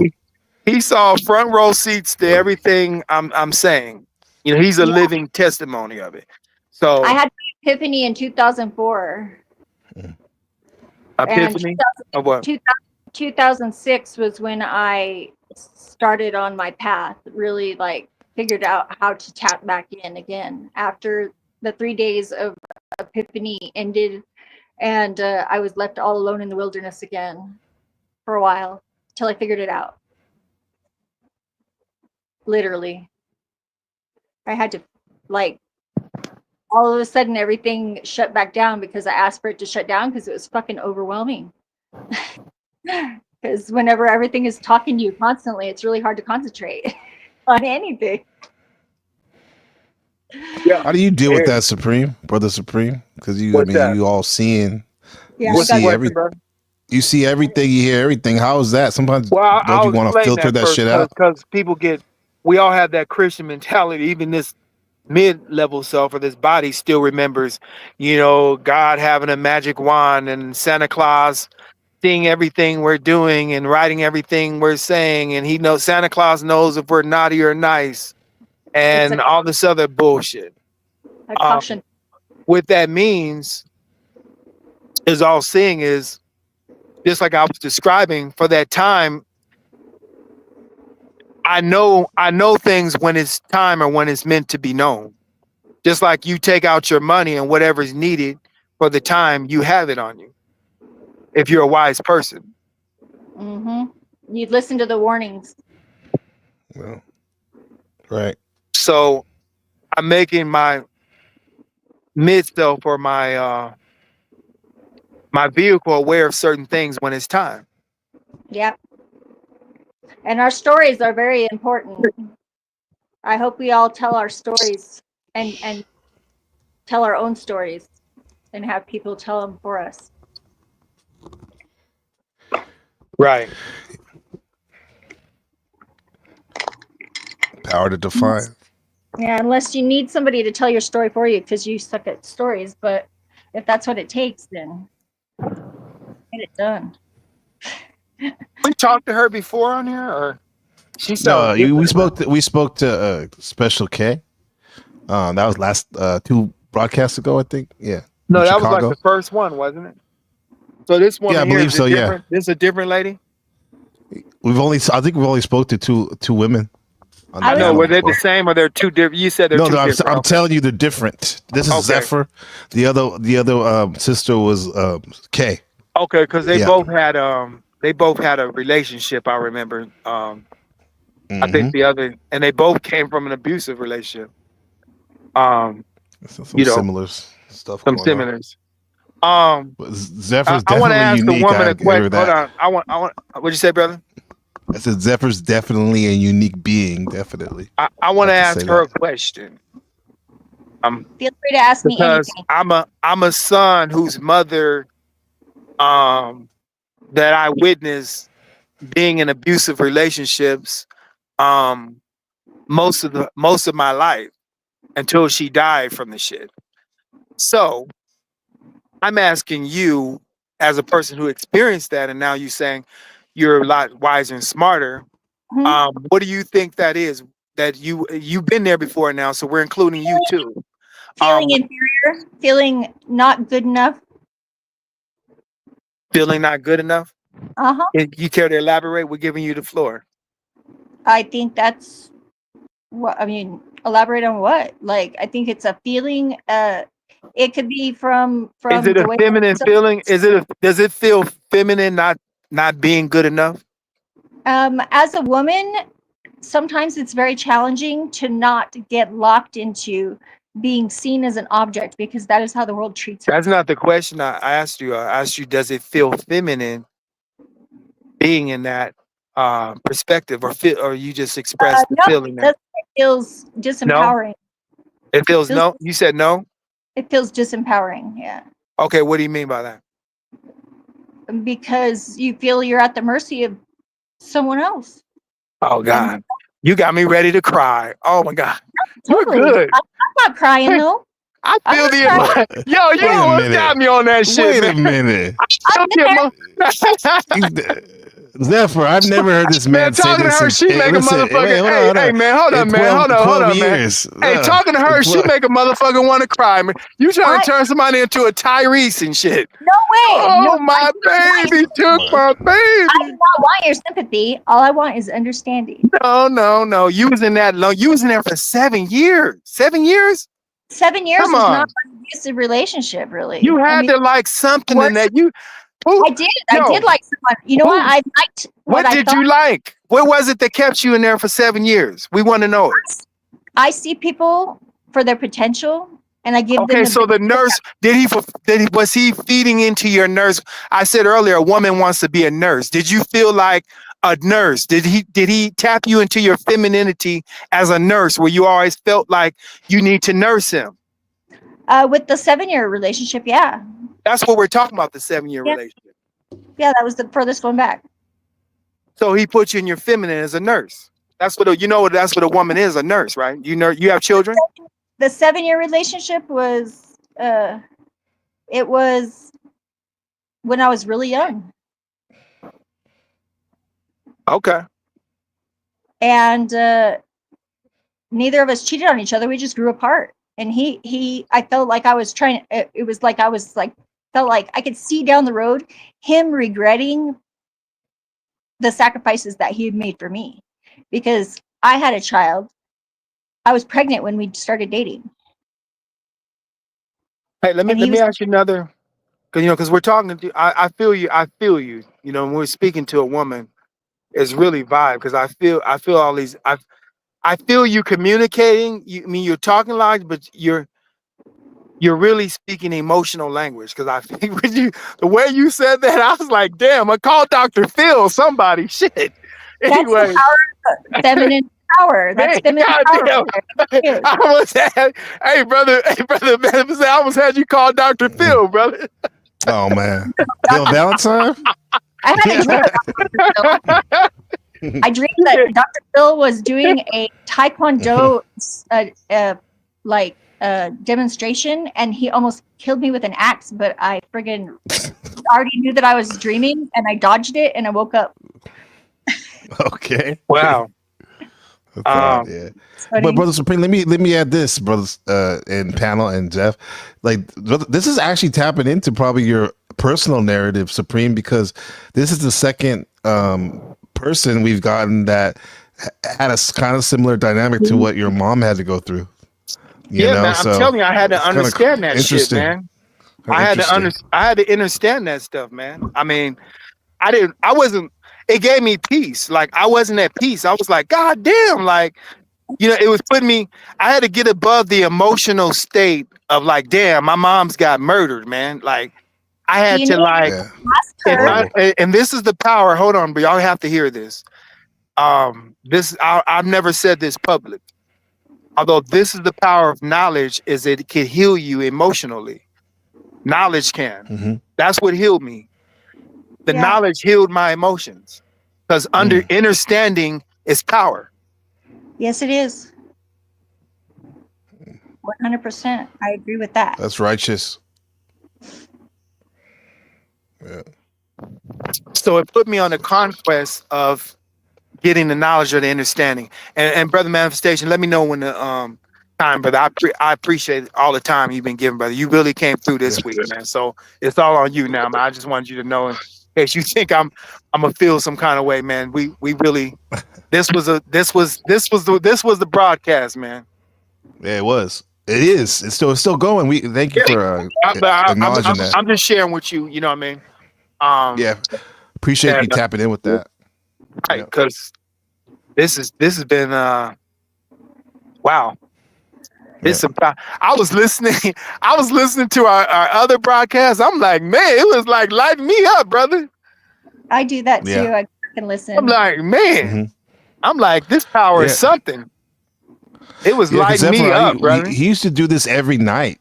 He saw front row seats to everything I'm saying. You know, he's a living testimony of it. So I had my epiphany in 2004. Epiphany? And Of what? 2006 was when I started on my path, really like figured out how to tap back in again after the 3 days of epiphany ended, and I was left all alone in the wilderness again for a while till I figured it out. Literally. I had to, like, all of a sudden everything shut back down because I asked for it to shut down because it was fucking overwhelming. Because whenever everything is talking to you constantly, it's really hard to concentrate on anything. Yeah. How do you deal with that, Supreme, Brother Supreme? Because you all seeing, Yeah, you see everything. You see everything, you hear everything. How is that? Sometimes don't you want to filter that shit out? Because people we all have that Christian mentality. Even this mid-level self or this body still remembers, you know, God having a magic wand and Santa Claus seeing everything we're doing and writing everything we're saying, and Santa Claus knows if we're naughty or nice, and all this other bullshit. A caution. What that means is all seeing is just like I was describing for that time. I know things when it's time or when it's meant to be known. Just like you take out your money and whatever's needed for the time, you have it on you. If you're a wise person. Mm-hmm. You'd listen to the warnings. Well, right. So I'm making my mid-self or my my vehicle aware of certain things when it's time. Yep. And our stories are very important. I hope we all tell our stories and tell our own stories and have people tell them for us. Right. Power to define. Yeah, unless you need somebody to tell your story for you because you suck at stories. But if that's what it takes, then get it done. We talked to her before on here, or she No, we spoke to Special K. That was last 2 broadcasts ago, I think. Yeah. No, that Chicago. was like the first one, wasn't it? So this one, I believe so. Yeah. This is a different lady. I think we've only spoke to two women. I know. Were they the same or they're two different? You said they're two different. I'm telling you, they're different. This is Zephyr. The other sister was Kay. Okay, because they both had a relationship. I remember. I think the other, and they both came from an abusive relationship. Some similar stuff. Some similars. But Zephyr's I want to ask unique. the woman a question. Hold on. I want. What'd you say, brother? I said Zephyr's definitely a unique being. Definitely. I want to ask her a question. Feel free to ask me anything. I'm a son whose mother, that I witnessed being in abusive relationships, most of my life until she died from the shit. So I'm asking you, as a person who experienced that, and now you're saying you're a lot wiser and smarter. What do you think that is? That you've been there before now, so we're including you too. Feeling inferior, feeling not good enough. Feeling not good enough. If you care to elaborate, we're giving you the floor. I think that's what I mean. Elaborate on what? Like, I think it's a feeling. It could be from Is it the a way. feminine feeling? Does it feel feminine not being good enough? As a woman, sometimes it's very challenging to not get locked into being seen as an object, because that is how the world treats her. That's not the question I asked you. I asked you, does it feel feminine being in that perspective, or you just expressed the No, feeling that? it feels No, disempowering. it feels no. You said no. It feels disempowering, yeah, Okay, what do you mean by that? because you feel you're at the mercy of someone else. Oh God, you got me ready to cry. Oh my God, Totally. you're good. I'm not crying though. I feel the emotion. Yo, you Wait a almost minute. got me on that shit, Wait a man. minute. I feel the emotion. Zephyr, I've never heard this man, Man, say talking to this her, in she make a listen, motherfucker. wait, hold on, Hey, hold hey, on. man, hold In up, man, hold 12 up, man. years. Hey, talking to in her, she 12 make a motherfucker want to cry, man. You trying to turn somebody into a Tyrese and shit. No way. Oh, my baby took my baby. I do not want your sympathy. All I want is understanding. No. You was in that long. You was in there for 7 years. 7 years? 7 years Come was on. not an abusive relationship, really. You had to like something in that. I did. I did like someone. You know what? I liked What I did thought. you like? What was it that kept you in there for 7 years? We want to know it. I see people for their potential, and I give them Okay, so the nurse was he feeding into your nurse? I said earlier, a woman wants to be a nurse. Did you feel like a nurse? Did he tap you into your femininity as a nurse, where you always felt like you need to nurse him? With the 7-year relationship, yeah. That's what we're talking about, the 7-year relationship. Yeah, that was the furthest one back. So he put you in your feminine as a nurse. That's what that's what a woman is, a nurse, right? You have children? The 7-year relationship was it was when I was really young. Okay. And neither of us cheated on each other. We just grew apart. And I felt like I was trying. It was like I was like felt like I could see down the road him regretting the sacrifices that he had made for me, because I had a child. I was pregnant when we started dating. Hey, let me ask you another, because we're talking to. I feel you. I feel you. When we're speaking to a woman, it's really vibe, because I feel all these. I feel you communicating. You're talking loud, but you're really speaking emotional language. Because I think the way you said that, I was like, damn, I called Dr. Phil, somebody. Shit. Anyway. That's the power of feminine power. That's feminine power. I almost had, hey brother, man, I almost had you call Dr. Phil, brother. Oh man, Bill Valentine. I had a dream about Dr. Phil. I dreamed that Dr. Phil was doing a Taekwondo demonstration, and he almost killed me with an axe, but I friggin' already knew that I was dreaming, and I dodged it, and I woke up. Okay. Wow. Yeah. But Brother Supreme, let me add this, brothers, and panel and Jeff. Like, this is actually tapping into probably your personal narrative, Supreme, because this is the second person we've gotten that had a kind of similar dynamic to what your mom had to go through. You know? Man, I'm telling you, I had to it's kinda understand that shit, man. I had to understand that stuff, man. I mean, it gave me peace. Like, I wasn't at peace. I was like, God damn, like, it was putting me, I had to get above the emotional state of like, damn, my mom's got murdered, man. Like, I had to like, and this is the power. Hold on, but y'all have to hear this. I've never said this public. Although this is the power of knowledge, is it can heal you emotionally. Knowledge can. Mm-hmm. That's what healed me. The knowledge healed my emotions, because understanding is power. Yes, it is. 100%. I agree with that. That's righteous. Yeah. So it put me on the conquest of getting the knowledge or the understanding. And brother manifestation, let me know when the time, brother. I appreciate all the time you've been giving, brother. You really came through this week, man. So it's all on you now, man. I just wanted you to know in case you think I'm gonna feel some kind of way, man. We really this was the broadcast, man. Yeah, it was. It is. It's still going. We thank you for acknowledging that. I'm just sharing with you. You know what I mean? Yeah, appreciate you tapping in with that. Right, because this has been wow. I was listening to our other broadcasts. I'm like, man, it was like lighting me up, brother. I do that too. Yeah. I can listen. I'm like, man, I'm like, this power is something. It was lighting me up, brother. He used to do this every night.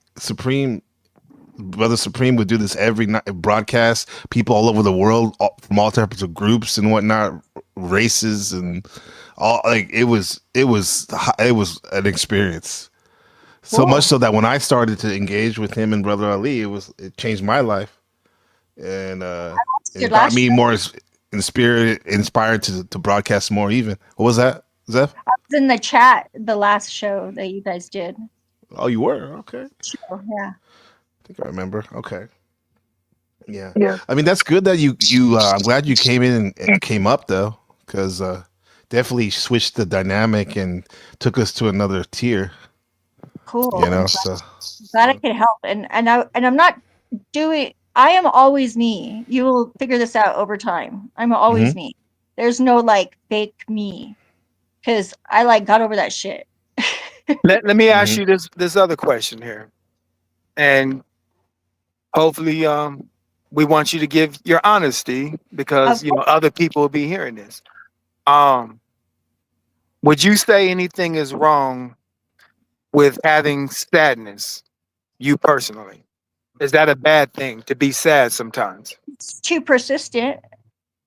Brother Supreme would do this every night, broadcast people all over the world from all types of groups and whatnot, races and all. Like it was an experience. So much so that when I started to engage with him and Brother Ali, it changed my life, and it got me more inspired to broadcast more. Even what was that, Zeph? I was in the chat the last show that you guys did. Oh, you were? Okay. Sure, yeah. I think I remember. Okay. Yeah. I mean, that's good that you I'm glad you came in and came up though, because definitely switched the dynamic and took us to another tier. Cool. You know, so glad I could help. And I'm not doing. I am always me. You will figure this out over time. I'm always me. There's no like fake me, because I like got over that shit. Let me ask you this other question here, and hopefully we want you to give your honesty, because other people will be hearing this. Would you say anything is wrong with having sadness, you personally? Is that a bad thing to be sad sometimes? It's too persistent,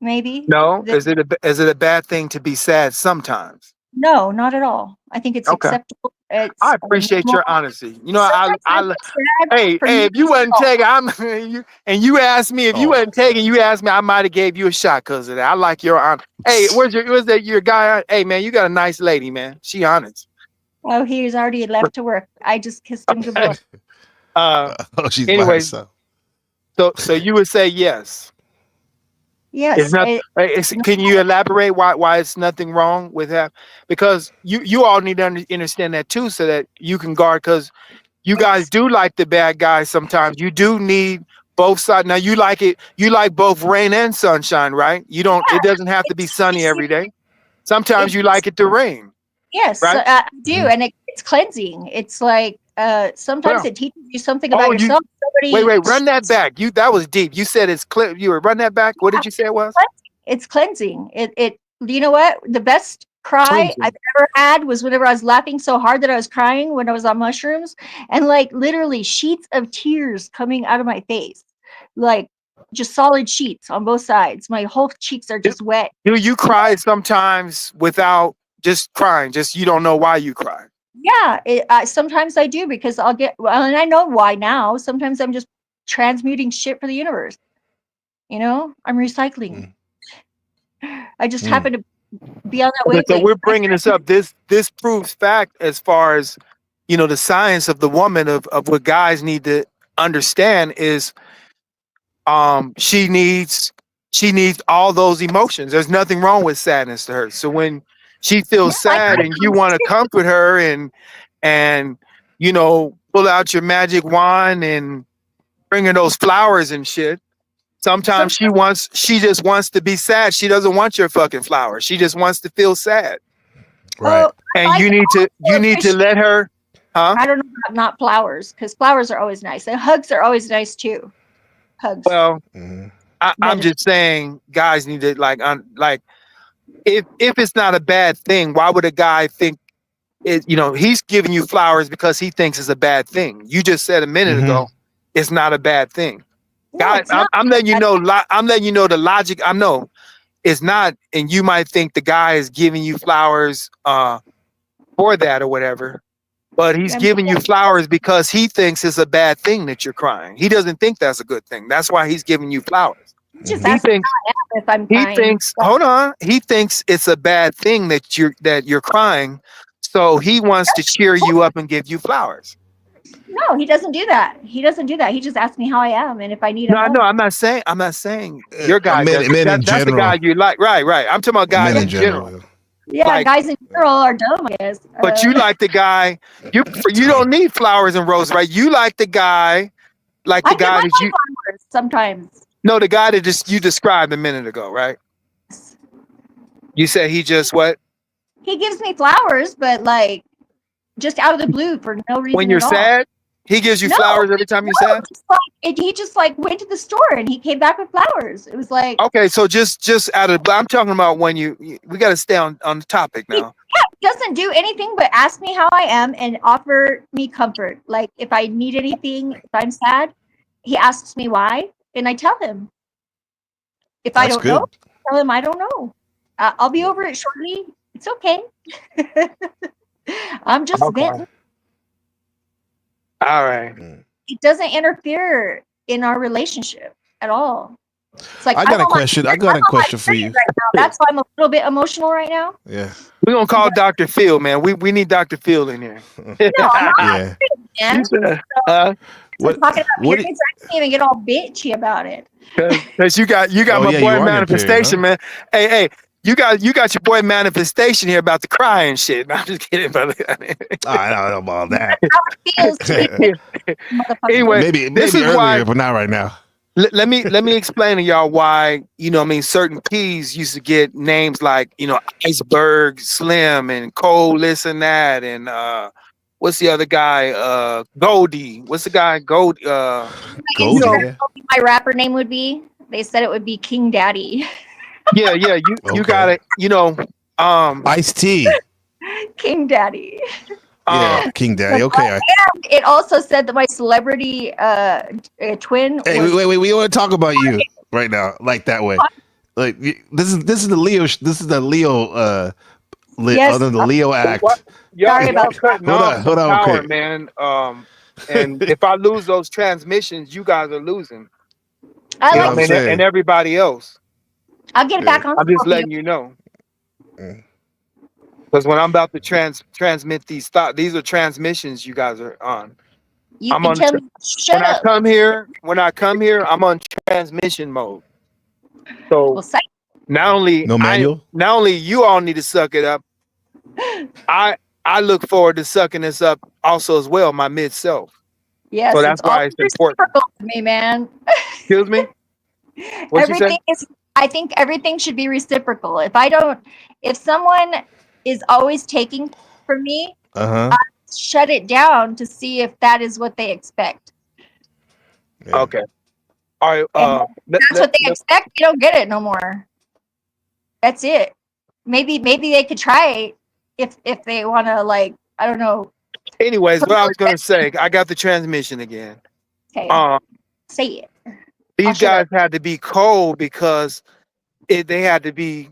maybe. No. Is it a bad thing to be sad sometimes? No, not at all. I think it's acceptable. I appreciate your honesty. You know, hey, if you wasn't taking, you asked me if you wasn't taking, you asked me, I might have gave you a shot because of that. I like your honor. Hey, where's your guy? Hey, man, you got a nice lady, man. She honest. Oh, he's already left to work. I just kissed him goodbye. She's anyway, so you would say yes. Yes. Can you elaborate why it's nothing wrong with that? Because you all need to understand that too, so that you can guard. Because you guys do like the bad guys sometimes. You do need both sides. Now you like it. You like both rain and sunshine, right? You don't. It doesn't have to be sunny every day. Sometimes you like it to rain. Yes, right? I do, and it's cleansing. It's like sometimes it teaches you something about yourself. Wait, run that back. That was deep. You said it's clear. You were run that back. What did you say it was? It's cleansing. It. You know what? The best cry I've ever had was whenever I was laughing so hard that I was crying when I was on mushrooms, and like literally sheets of tears coming out of my face, like just solid sheets on both sides. My whole cheeks are just wet. Do you cry sometimes without just crying? Just you don't know why you cry. Yeah, sometimes I do, because I'll get, and I know why now. Sometimes I'm just transmuting shit for the universe. You know, I'm recycling. I just happen to be on that wavelength. So we're bringing this up. This proves fact as far as the science of the woman of what guys need to understand is she needs all those emotions. There's nothing wrong with sadness to her. So when she feels sad and you want to comfort her and pull out your magic wand and bring her those flowers and shit. Sometimes she just wants to be sad. She doesn't want your fucking flowers. She just wants to feel sad. Right. And you need to let her. Huh? I don't know about not flowers, because flowers are always nice, and hugs are always nice too. Hugs. Well, I'm just saying, guys need to if it's not a bad thing, why would a guy think he's giving you flowers because he thinks it's a bad thing? You just said a minute ago it's not a bad thing. Guys, I'm letting you know. I'm letting you know the logic. I know it's not, and you might think the guy is giving you flowers for that or whatever, but he's giving you flowers because he thinks it's a bad thing that you're crying. He doesn't think that's a good thing. That's why he's giving you flowers. That's not if I'm He crying. thinks, hold on. He thinks it's a bad thing that you're crying. So he wants to cheer you up and give you flowers. No, he doesn't do that. He doesn't do that. He just asks me how I am and if I need a No, hug. no, I'm not saying your guy men, does. men in That's the guy general. you like. Right. I'm talking about guys Men in general. yeah. Yeah, Like, guys in general are dumb, I guess. but you like the guy. You don't need flowers and roses, right? You like the guy, I give my that you. flowers sometimes. No, the guy that just you described a minute ago, right? You said he just what? He gives me flowers, but like just out of the blue for no reason When you're at all. sad, he gives you flowers every time you're sad. He just like went to the store and he came back with flowers. It was like Okay, so just out of I'm talking about when we got to stay on the topic now. he doesn't do anything but ask me how I am and offer me comfort. Like if I need anything, if I'm sad, he asks me why, and I tell him. If I don't know, tell him I don't know. I'll be over it shortly. It's okay. I'm just venting. All right. It doesn't interfere in our relationship at all. It's like I got a question. I got a question for you. Right now. That's why I'm a little bit emotional right now. Yeah. We're gonna call Dr. Phil, man. We need Dr. Phil in here. No, I'm not Yeah. man. What? Talking about What? periods, I can't even get all bitchy about it. Because you got Oh, my yeah, boy you on your manifestation, period, man. Hey, you got your boy manifestation here about the crying shit. No, I'm just kidding, brother. I don't know about that. Anyway, maybe this is earlier, why. but not right now. Let me explain to y'all why, certain peas used to get names like, Iceberg Slim and Cole this and that. And what's the other guy? Goldie. What's the guy? Goldie. Goldie. My rapper name would be. They said it would be King Daddy. Yeah. You got it. Ice-T. King Daddy. Yeah, King Daddy. Okay. And it also said that my celebrity twin. Hey, was, wait. We want to talk about you right now, like that way. Like this is the Leo. This is the Leo. Yes. Other than the Leo act. Sorry about cutting Hold off on, the power, okay. man. And if I lose those transmissions, you guys are losing. I like and everybody else. I'll get it back on. I'm just letting you know. Because when I'm about to transmit these thoughts, these are transmissions you guys are on. I'm on. When I come here, I'm on transmission mode. So not only you all need to suck it up. I look forward to sucking this up also as well, my mid self. Yes, so that's why it's important. To me, man. Excuse me. Everything is. I think everything should be reciprocal. If someone is always taking from me, I shut it down to see if that is what they expect. Yeah. Okay. All right. That's what they expect. They don't get it no more. That's it. Maybe they could try if they want to, like, I don't know. Anyways, what I was gonna say, I got the transmission again. Okay. Say it. These guys had to be cold because they had to be.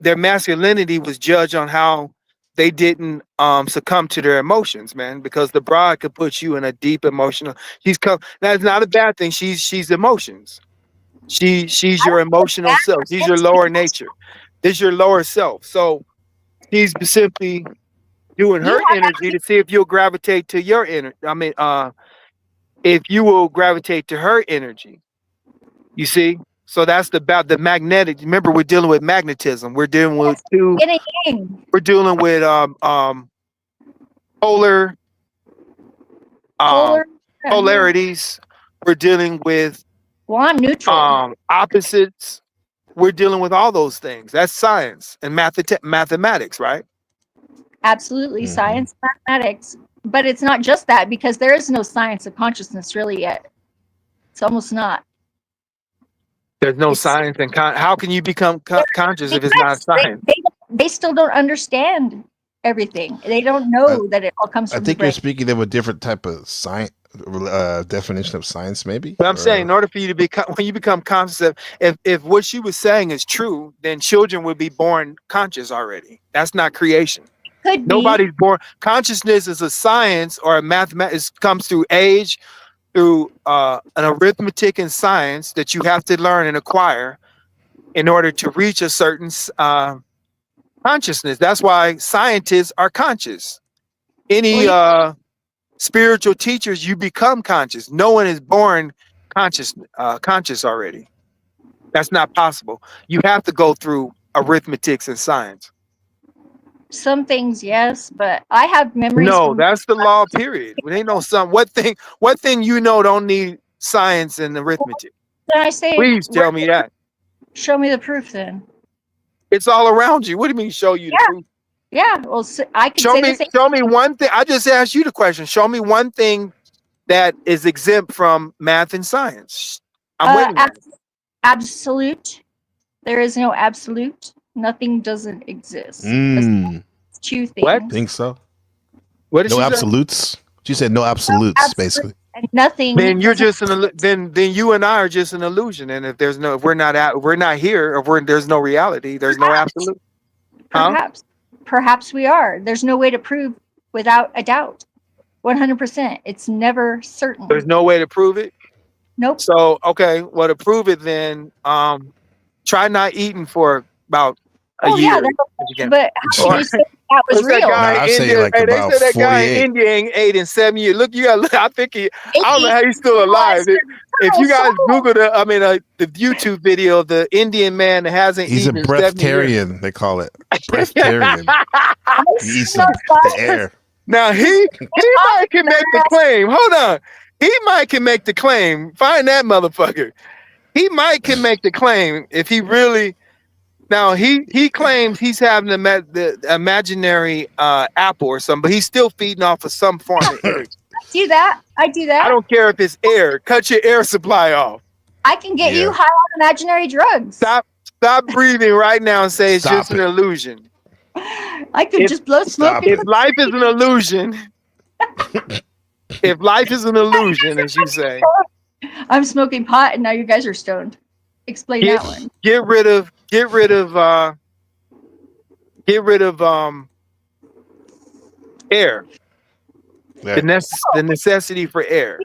Their masculinity was judged on how they didn't succumb to their emotions, man. Because the bride could put you in a deep emotional. That's not a bad thing. She's emotions. She's your emotional self. She's your lower nature. This is your lower self. So she's simply doing her energy to see if you'll gravitate to your energy. I mean, if you will gravitate to her energy. You see? So that's about the magnetic. Remember, we're dealing with magnetism. We're dealing with We're dealing with polarities. We're dealing with neutral. Opposites. We're dealing with all those things. That's science and mathematics, right? Absolutely, science, mathematics. But it's not just that, because there is no science of consciousness really yet. It's almost not. There's no science, and how can you become conscious if it's not science? They still don't understand everything. They don't know that it all comes from I think the brain. you're speaking of a different type of science definition of science, maybe. But I'm saying, in order for you to become, when you become conscious, if what she was saying is true, then children would be born conscious already. That's not creation. Nobody's born. Consciousness is a science or a mathematics. It comes through age, through an arithmetic and science that you have to learn and acquire in order to reach a certain consciousness. That's why scientists are conscious. Any spiritual teachers, you become conscious. No one is born conscious already. That's not possible. You have to go through arithmetics and science. Some things, yes, but I have memories No, from. that's the law. Period. They know some. What thing you know don't need science and arithmetic? Then I say, Please tell me that. Show me the proof. Then it's all around you. What do you mean? Show you the proof? Yeah. Well, I could Show say me. the same. Show me one thing. I just asked you the question. Show me one thing that is exempt from math and science. I'm waiting. Absolute. There is no absolute. Nothing doesn't exist. Two things. What? Think so? What did no she say? absolutes? She said no absolutes, basically. And nothing. Then you're just then you and I are just an illusion. And if we're not here, or there's no reality, there's no absolute. Perhaps we are. There's no way to prove without a doubt. 100%. It's never certain. There's no way to prove it. Nope. So okay, well, to prove it, then try not eating for about a year. But how can you say that was real? I say like about they said that guy in 48. India ain't ate in 7 years. Look, I think I don't know how he's still alive. If you guys Google the YouTube video of the Indian man that hasn't He's a eaten in 7 years. breatharian, they call it. Breatharian. He eats the air. Now he might can make the claim. Hold on. He might can make the claim. Find that motherfucker. He might can make the claim if he really. Now he claims he's having the imaginary apple or something, but he's still feeding off of some form of energy. I do that. I don't care if it's air. Cut your air supply off. I can get you high on imaginary drugs. Stop breathing right now and say it's just an illusion. I could just blow smoke. If life is an illusion, if life is an illusion, as you say, I'm smoking pot and now you guys are stoned. Explain that one. Get rid of air. The necessity for air.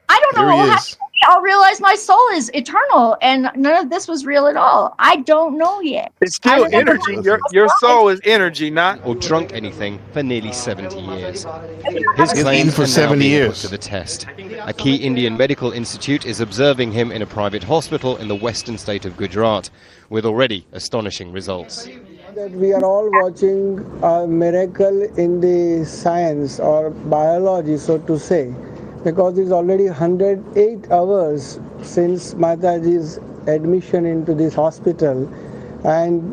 I don't know what will happen. I'll realize my soul is eternal and none of this was real at all. I don't know yet. It's still energy. Your soul is energy, not or drunk anything for nearly 70 years. His claims for 70 years to the test. A key Indian medical institute is observing him in a private hospital in the western state of Gujarat, with already astonishing results. That we are all watching a miracle in the science or biology, so to say, because it's already 108 hours since Mataji's admission into this hospital, and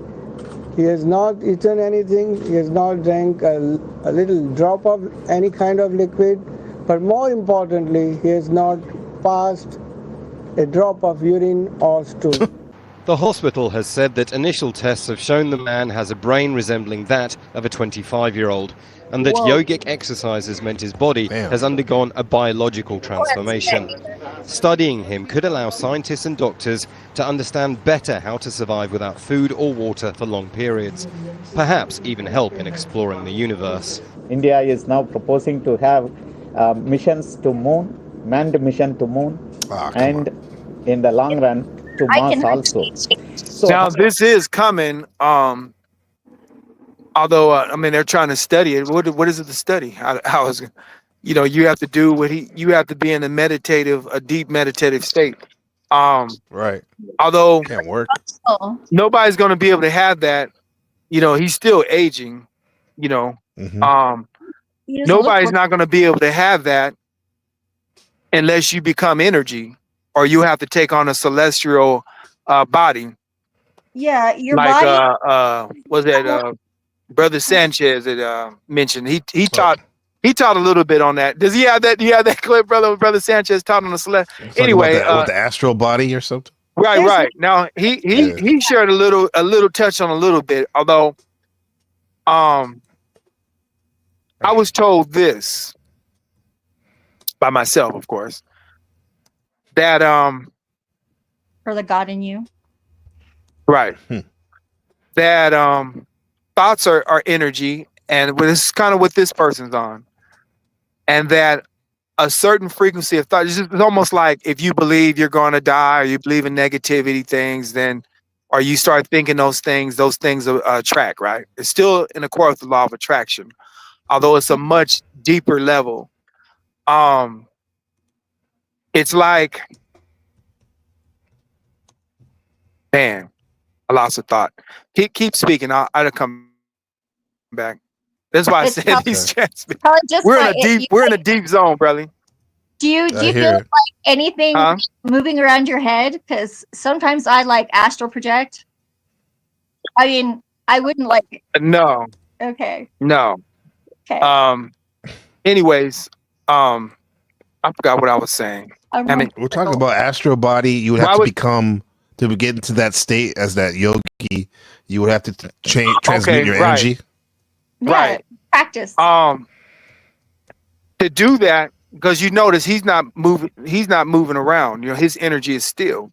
he has not eaten anything, he has not drank a little drop of any kind of liquid, but more importantly, he has not passed a drop of urine or stool. The hospital has said that initial tests have shown the man has a brain resembling that of a 25-year-old, and that yogic exercises meant his body has undergone a biological transformation. Studying him could allow scientists and doctors to understand better how to survive without food or water for long periods, perhaps even help in exploring the universe. India is now proposing to have missions to moon, manned mission to moon, and in the long run to Mars also. So now this is coming. Although they're trying to study it. What is it to study? How is it? You have to do you have to be in a deep meditative state. Right. Although can't work. Nobody's going to be able to have that. He's still aging. Nobody's not going to be able to have that unless you become energy, or you have to take on a celestial body. Yeah, your body. Was that Brother Sanchez that mentioned? He taught a little bit on that. Does he have that? Do you have that clip, Brother Sanchez taught on the celestial? Anyway, with the astral body or something. Right. Now he shared a little touch on a little bit. Although, I was told this by myself, of course, that for the God in you. Right. That thoughts are energy, and this is kind of what this person's on, and that a certain frequency of thought, it's almost like if you believe you're going to die or you believe in negativity things, then or you start thinking those things attract, right? It's still in accord with the law of attraction, although it's a much deeper level. It's like, man, I lost a thought. Keep speaking. I'll come back. That's why I It's said probably, these chats. probably just We're in by a deep. We're in a deep zone, brother. Do you I feel hear it. like anything moving around your head? Because sometimes I like astral project. I mean, I wouldn't like. No, Okay. no. Okay. Anyways, I forgot what I was saying. I mean, We're talking about astral body. You would have to become to get into that state as that yogi. You would have to transmute your energy. Right. Practice. To do that, because you notice he's not moving around. You know, his energy is still.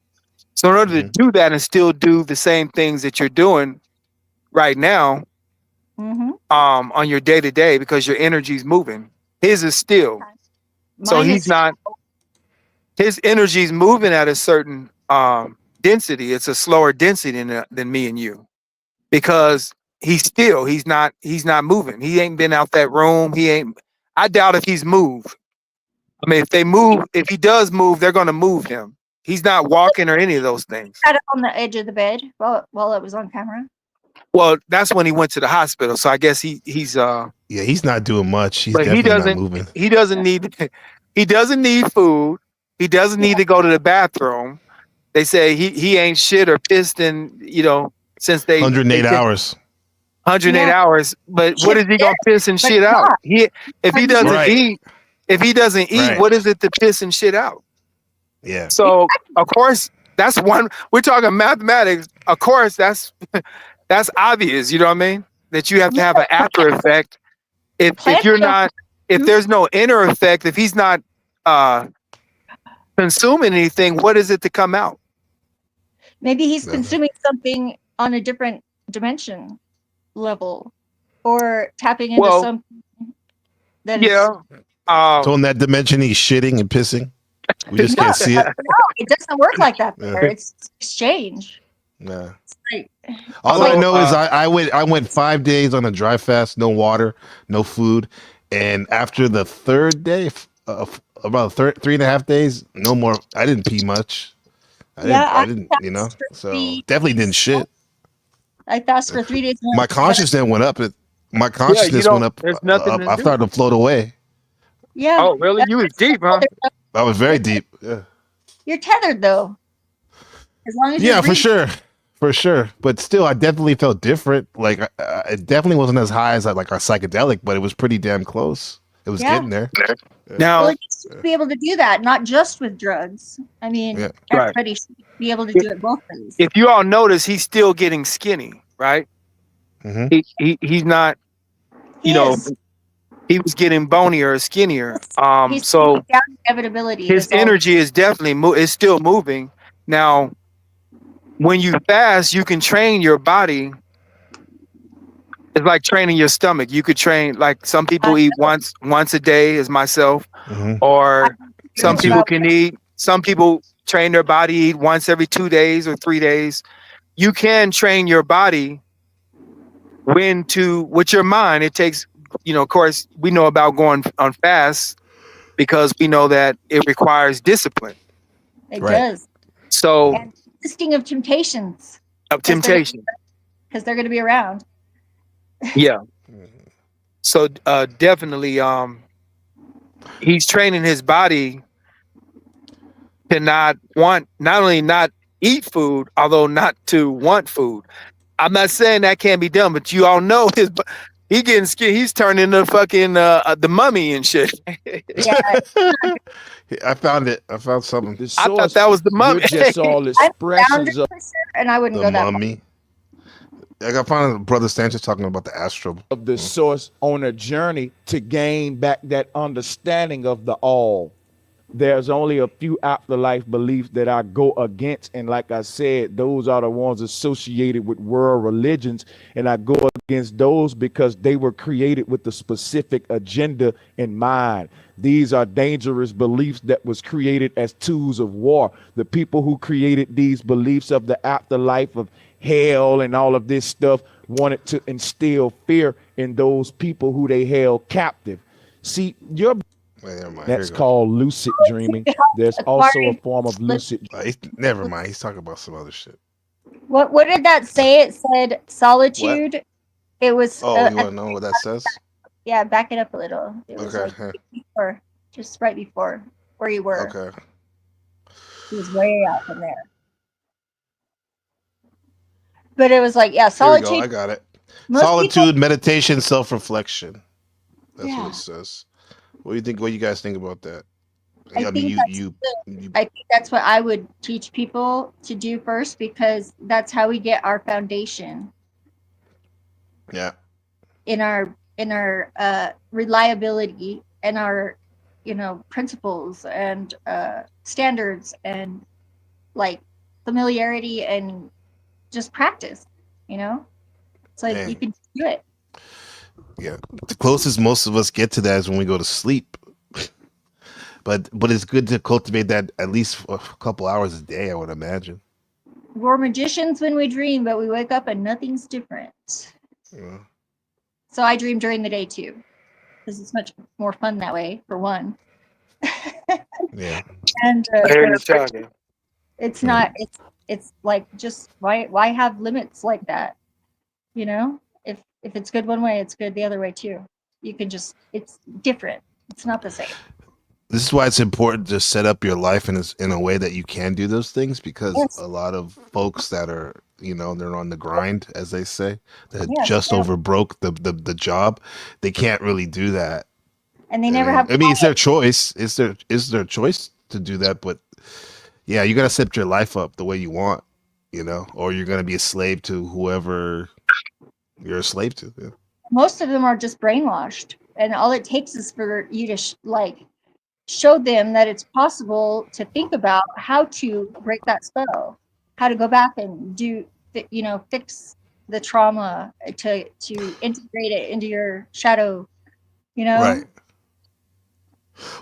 So in order to do that and still do the same things that you're doing right now, on your day to day, because your energy is moving, his is still. So Mine he's is not. His energy is moving at a certain density. It's a slower density than me and you, because he's still. He's not moving. He ain't been out that room. He ain't. I doubt if he's moved. I mean, if he does move, they're going to move him. He's not walking or any of those things. Had it on the edge of the bed while it was on camera. Well, that's when he went to the hospital. So I guess he's yeah, he's not doing much. He's but definitely not moving. He doesn't need food. He doesn't need to go to the bathroom. They say he ain't shit or pissed in, since they 108 hours. 108 hours. But what is he gonna piss and shit out? If he doesn't eat, what is it to piss and shit out? Yeah. So of course that's one. We're talking mathematics. Of course that's obvious. You know what I mean? That you have to have an after effect. If you're not, if there's no inner effect, if he's not consuming anything, what is it to come out? Maybe he's consuming something on a different dimension level, or tapping into something that is. So in that dimension, he's shitting and pissing. We just can't see it. No, it doesn't work like that there. It's exchange. Yeah. Like, all I know is I went 5 days on a dry fast, no water, no food, and after the third day, about 3.5 days, no more. I didn't pee much. I didn't, so definitely didn't shit. I fast for 3 days. My consciousness went up. My consciousness went up. There's nothing I started to float away. Yeah. Oh, really? You was deep, huh? I was very deep. Yeah. You're tethered though. As long as yeah, for sure. But still, I definitely felt different. Like it definitely wasn't as high as like our psychedelic, but it was pretty damn close. It was getting there. Now, well, you should be able to do that, not just with drugs. I mean, everybody should be able to do it both ways. If you all notice, he's still getting skinny, right? He's not. He was getting bonier or skinnier. So inevitability. His energy is definitely is still moving. Now, when you fast, you can train your body. It's like training your stomach. You could train, like some people eat once a day, as myself, or some people can eat. Some people train their body eat once every 2 days or 3 days. You can train your body with your mind. It takes, of course, we know about going on fast because we know that it requires discipline. It does. So, and resisting of temptations. Temptation. Because they're going to be around. Yeah. So definitely, he's training his body to not only not eat food, although not to want food. I'm not saying that can't be done, but you all know he getting scared. He's turning into fucking the mummy and shit. Yeah. I found it. I found something. I thought that was the mummy. Just all expressions of and I wouldn't go that mummy. I got found Brother Sanchez talking about the astral of the source on a journey to gain back that understanding of the all. There's only a few afterlife beliefs that I go against, and like I said, those are the ones associated with world religions, and I go against those because they were created with the specific agenda in mind. These are dangerous beliefs that was created as tools of war. The people who created these beliefs of the afterlife, of hell and all of this stuff, wanted to instill fear in those people who they held captive. See, that's called lucid dreaming. There's also a form of lucid. Never mind. He's talking about some other shit. What did that say? It said solitude. What? It was. Oh, you want to know what that says? Yeah, back it up a little. It was Okay. like before, just right before where you were. Okay. It was way out from there. But it was like, yeah, Here we solitude. go. I got it. Most Solitude, people, meditation, self-reflection. That's Yeah. what it says. What do you think? What do you guys think about that? I think I think that's what I would teach people to do first, because that's how we get our foundation Yeah. in our reliability and our principles and standards and like familiarity and just practice. It's like Man. you can do it. Yeah. The closest most of us get to that is when we go to sleep. But it's good to cultivate that at least for a couple hours a day, I would imagine. We're magicians when we dream, but we wake up and nothing's different. Yeah. So I dream during the day too, because it's much more fun that way, for one. Yeah. And I hear you talking. it's not. It's like, just why have limits like that? If it's good one way, it's good the other way too. You can just, it's different. It's not the same. This is why it's important to set up your life in a way that you can do those things, because Yes. a lot of folks that are, they're on the grind, as they say, that Yes, just yeah. overbroke the job, they can't really do that. And they never have. I mean, it's their choice. It's their choice to do that, but yeah, you gotta set your life up the way you want, or you're gonna be a slave to whoever you're a slave to. Yeah. Most of them are just brainwashed, and all it takes is for you to show them that it's possible to think about how to break that spell, how to go back and fix the trauma, to integrate it into your shadow, Right.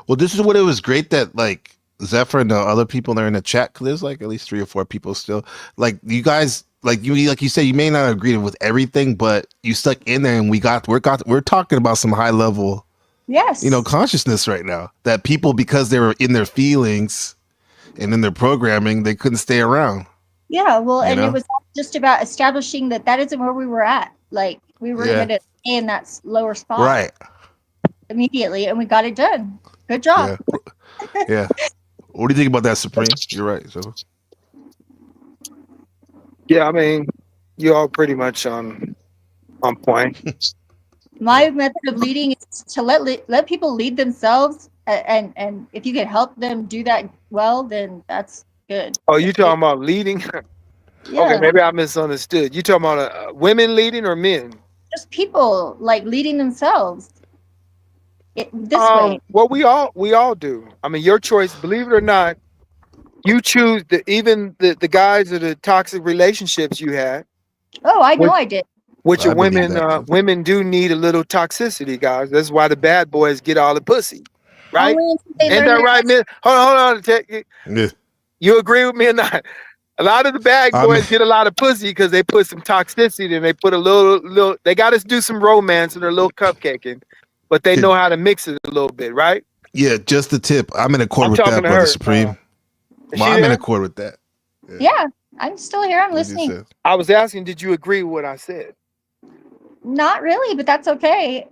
Well, this is what it was great that like Zephyr and the other people that are in the chat, because there's like at least 3 or 4 people still. Like you guys, like you said, you may not agree with everything, but you stuck in there, and we're talking about some high level, Yes, consciousness right now, that people, because they were in their feelings and in their programming, they couldn't stay around. Yeah, well, and know? it was just about establishing that isn't where we were at. Like, we were Yeah. going to stay in that lower spot Right. immediately, and we got it done. Good job. Yeah. What do you think about that, Supreme? You're right. So Yeah, I mean, you're all pretty much on point. My method of leading is to let people lead themselves, and if you can help them do that well, then that's good. Oh, you talking about leading? Yeah. Okay, maybe I misunderstood. You talking about women leading or men? Just people like leading themselves this way. Well, we all do. I mean, your choice. Believe it or not, you choose even the guys of the toxic relationships you had. Oh, I know I did. Which I are believe women. that. Women do need a little toxicity, guys. That's why the bad boys get all the pussy, right? Only until they Ain't learn that their right, man? Hold on. Yeah. You agree with me or not? A lot of the bad boys get a lot of pussy because they put some toxicity and they put a little. They got us do some romance and a little cupcaking, but they know how to mix it a little bit, right? Yeah, just the tip. I'm in accord with talking that, to Brother her. Supreme. Is I'm she in there? accord with that. Yeah, I'm still here. I'm What you listening. said. I was asking, did you agree with what I said? Not really, but that's okay.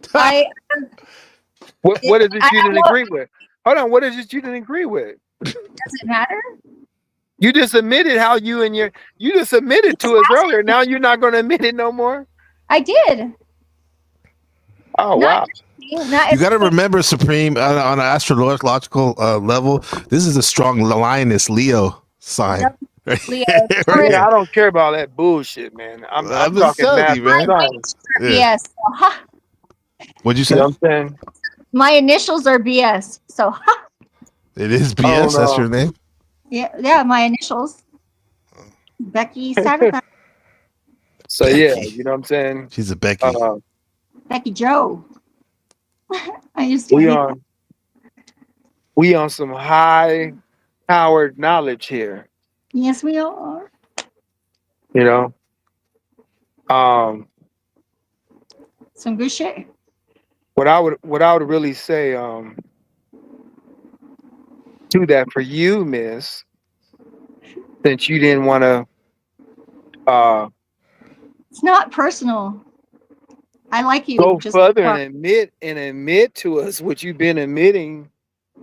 What is it you didn't know- agree with? Hold on, what is it you didn't agree with? Does it matter? You just admitted how you just admitted to us earlier. Now you're not going to admit it no more. I did. Oh wow! You got to remember, Supreme, on an astrological level, this is a strong lioness Leo sign. Leo. Yeah, I don't care about that bullshit, man. I'm just talking telling math. you, man. Science. Yeah. Yes. What'd you say? You know what I'm saying? My initials are BS. So It is BS. Oh, no. That's your name. yeah, my initials. Becky Saturday. So yeah, you know what I'm saying? She's a Becky. Becky Joe. I used to we on some high powered knowledge here. Yes, we are. You know, Some good shit. What I would really say to that for you, Miss, since you didn't want to it's not personal. I like you. go Just further and admit to us what you've been admitting,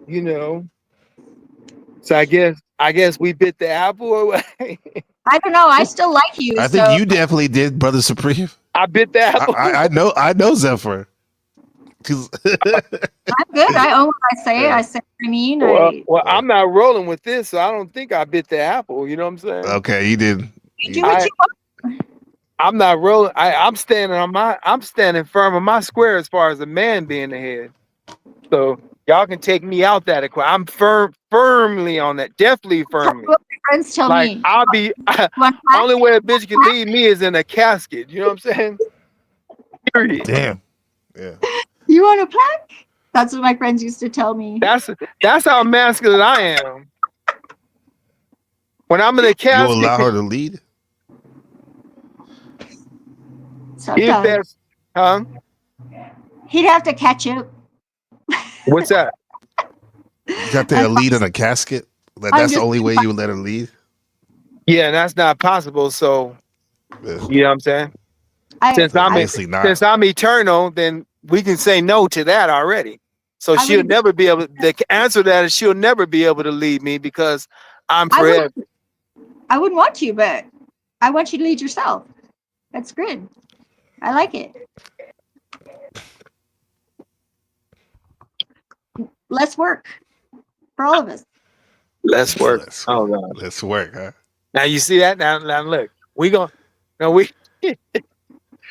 you know. So I guess we bit the apple away. I don't know. I still like you. I think you definitely did, Brother Supreme. I bit the apple. I know Zephyr. I'm good. I own what I say. Yeah. I say what I mean. Well, I'm not rolling with this, so I don't think I bit the apple. You know what I'm saying? Okay, you did. You do what you want. I'm not rolling. I'm standing firm on my square as far as a man being the head. So y'all can take me out that equation. I'm firmly on that. Definitely firmly. What my friends tell like me. I'll be only way a bitch can leave me is in a casket. You know what I'm saying? Period. Damn. Yeah. You want a plaque? That's what my friends used to tell me. That's how masculine I am. When I'm in a casket, You allow her to lead? Sometimes. Huh? He'd have to catch up. What's that? You got there lead in a casket? That's the only way you would let her lead? Yeah, that's not possible. So, you know what I'm saying? Since I'm eternal, then we can say no to that already. So she'll never be able. The answer to that is she'll never be able to lead me because I'm forever. I wouldn't want you, but I want you to lead yourself. That's good. I like it. Let's work for all of us. Let's work. Oh God. Let's work, huh? Now you see that? Now look, we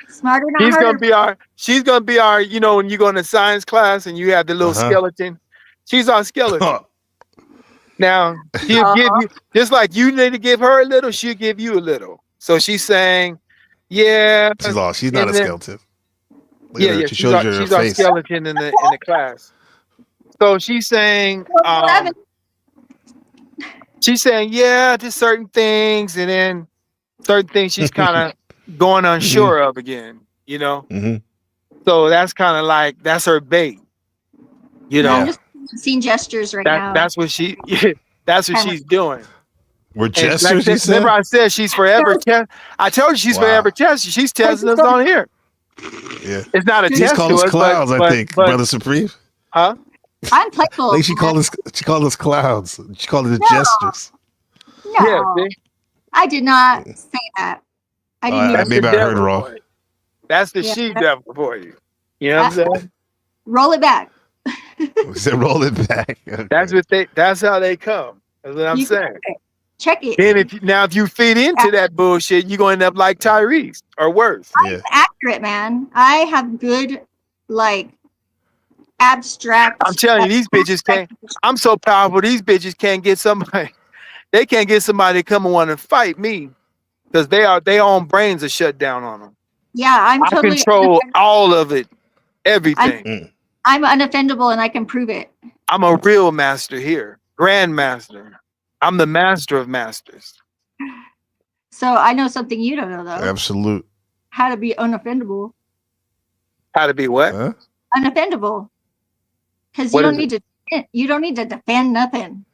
smarter, not She's harder. She's gonna be our. You know, when you go into science class and you have the little skeleton, she's our skeleton. Now she'll give you just like you need to give her a little. She'll give you a little. So she's saying, yeah. She's not a skeleton. Yeah. She shows you her she's our face. skeleton in the class. So she's saying, yeah, to certain things, and then certain things she's kind of going unsure of again, you know. So that's kind of like that's her bait, you know. I'm just seeing gestures right now. That's what she's doing. We're And gestures. like, remember, I said she's forever test. I told you she's forever testing. She's testing us on here. Yeah, it's not a She's test called to us us, clouds. but, I think, Brother Supreme. Huh? I'm playful. I think she called us clouds. She called it gestures. No, yeah, I did not say that. I didn't. Maybe I heard wrong. That's the she devil for you. You know what I'm saying? Roll it back. We said roll it back. Okay. That's how they come. That's what I'm saying. Check it. Then if you feed into that bullshit, you're gonna end up like Tyrese or worse. I'm accurate, man. I have good, like, abstract. I'm telling you, these bitches can't. I'm so powerful. These bitches can't get somebody. They can't get somebody to come and want to fight me because their own brains are shut down on them. Yeah, I control all of it, everything. I'm unoffendable, and I can prove it. I'm a real master here, grandmaster. I'm the master of masters. So I know something you don't know, though. Absolute. How to be unoffendable. How to be what? Unoffendable. Because you don't need to. You don't need to defend nothing.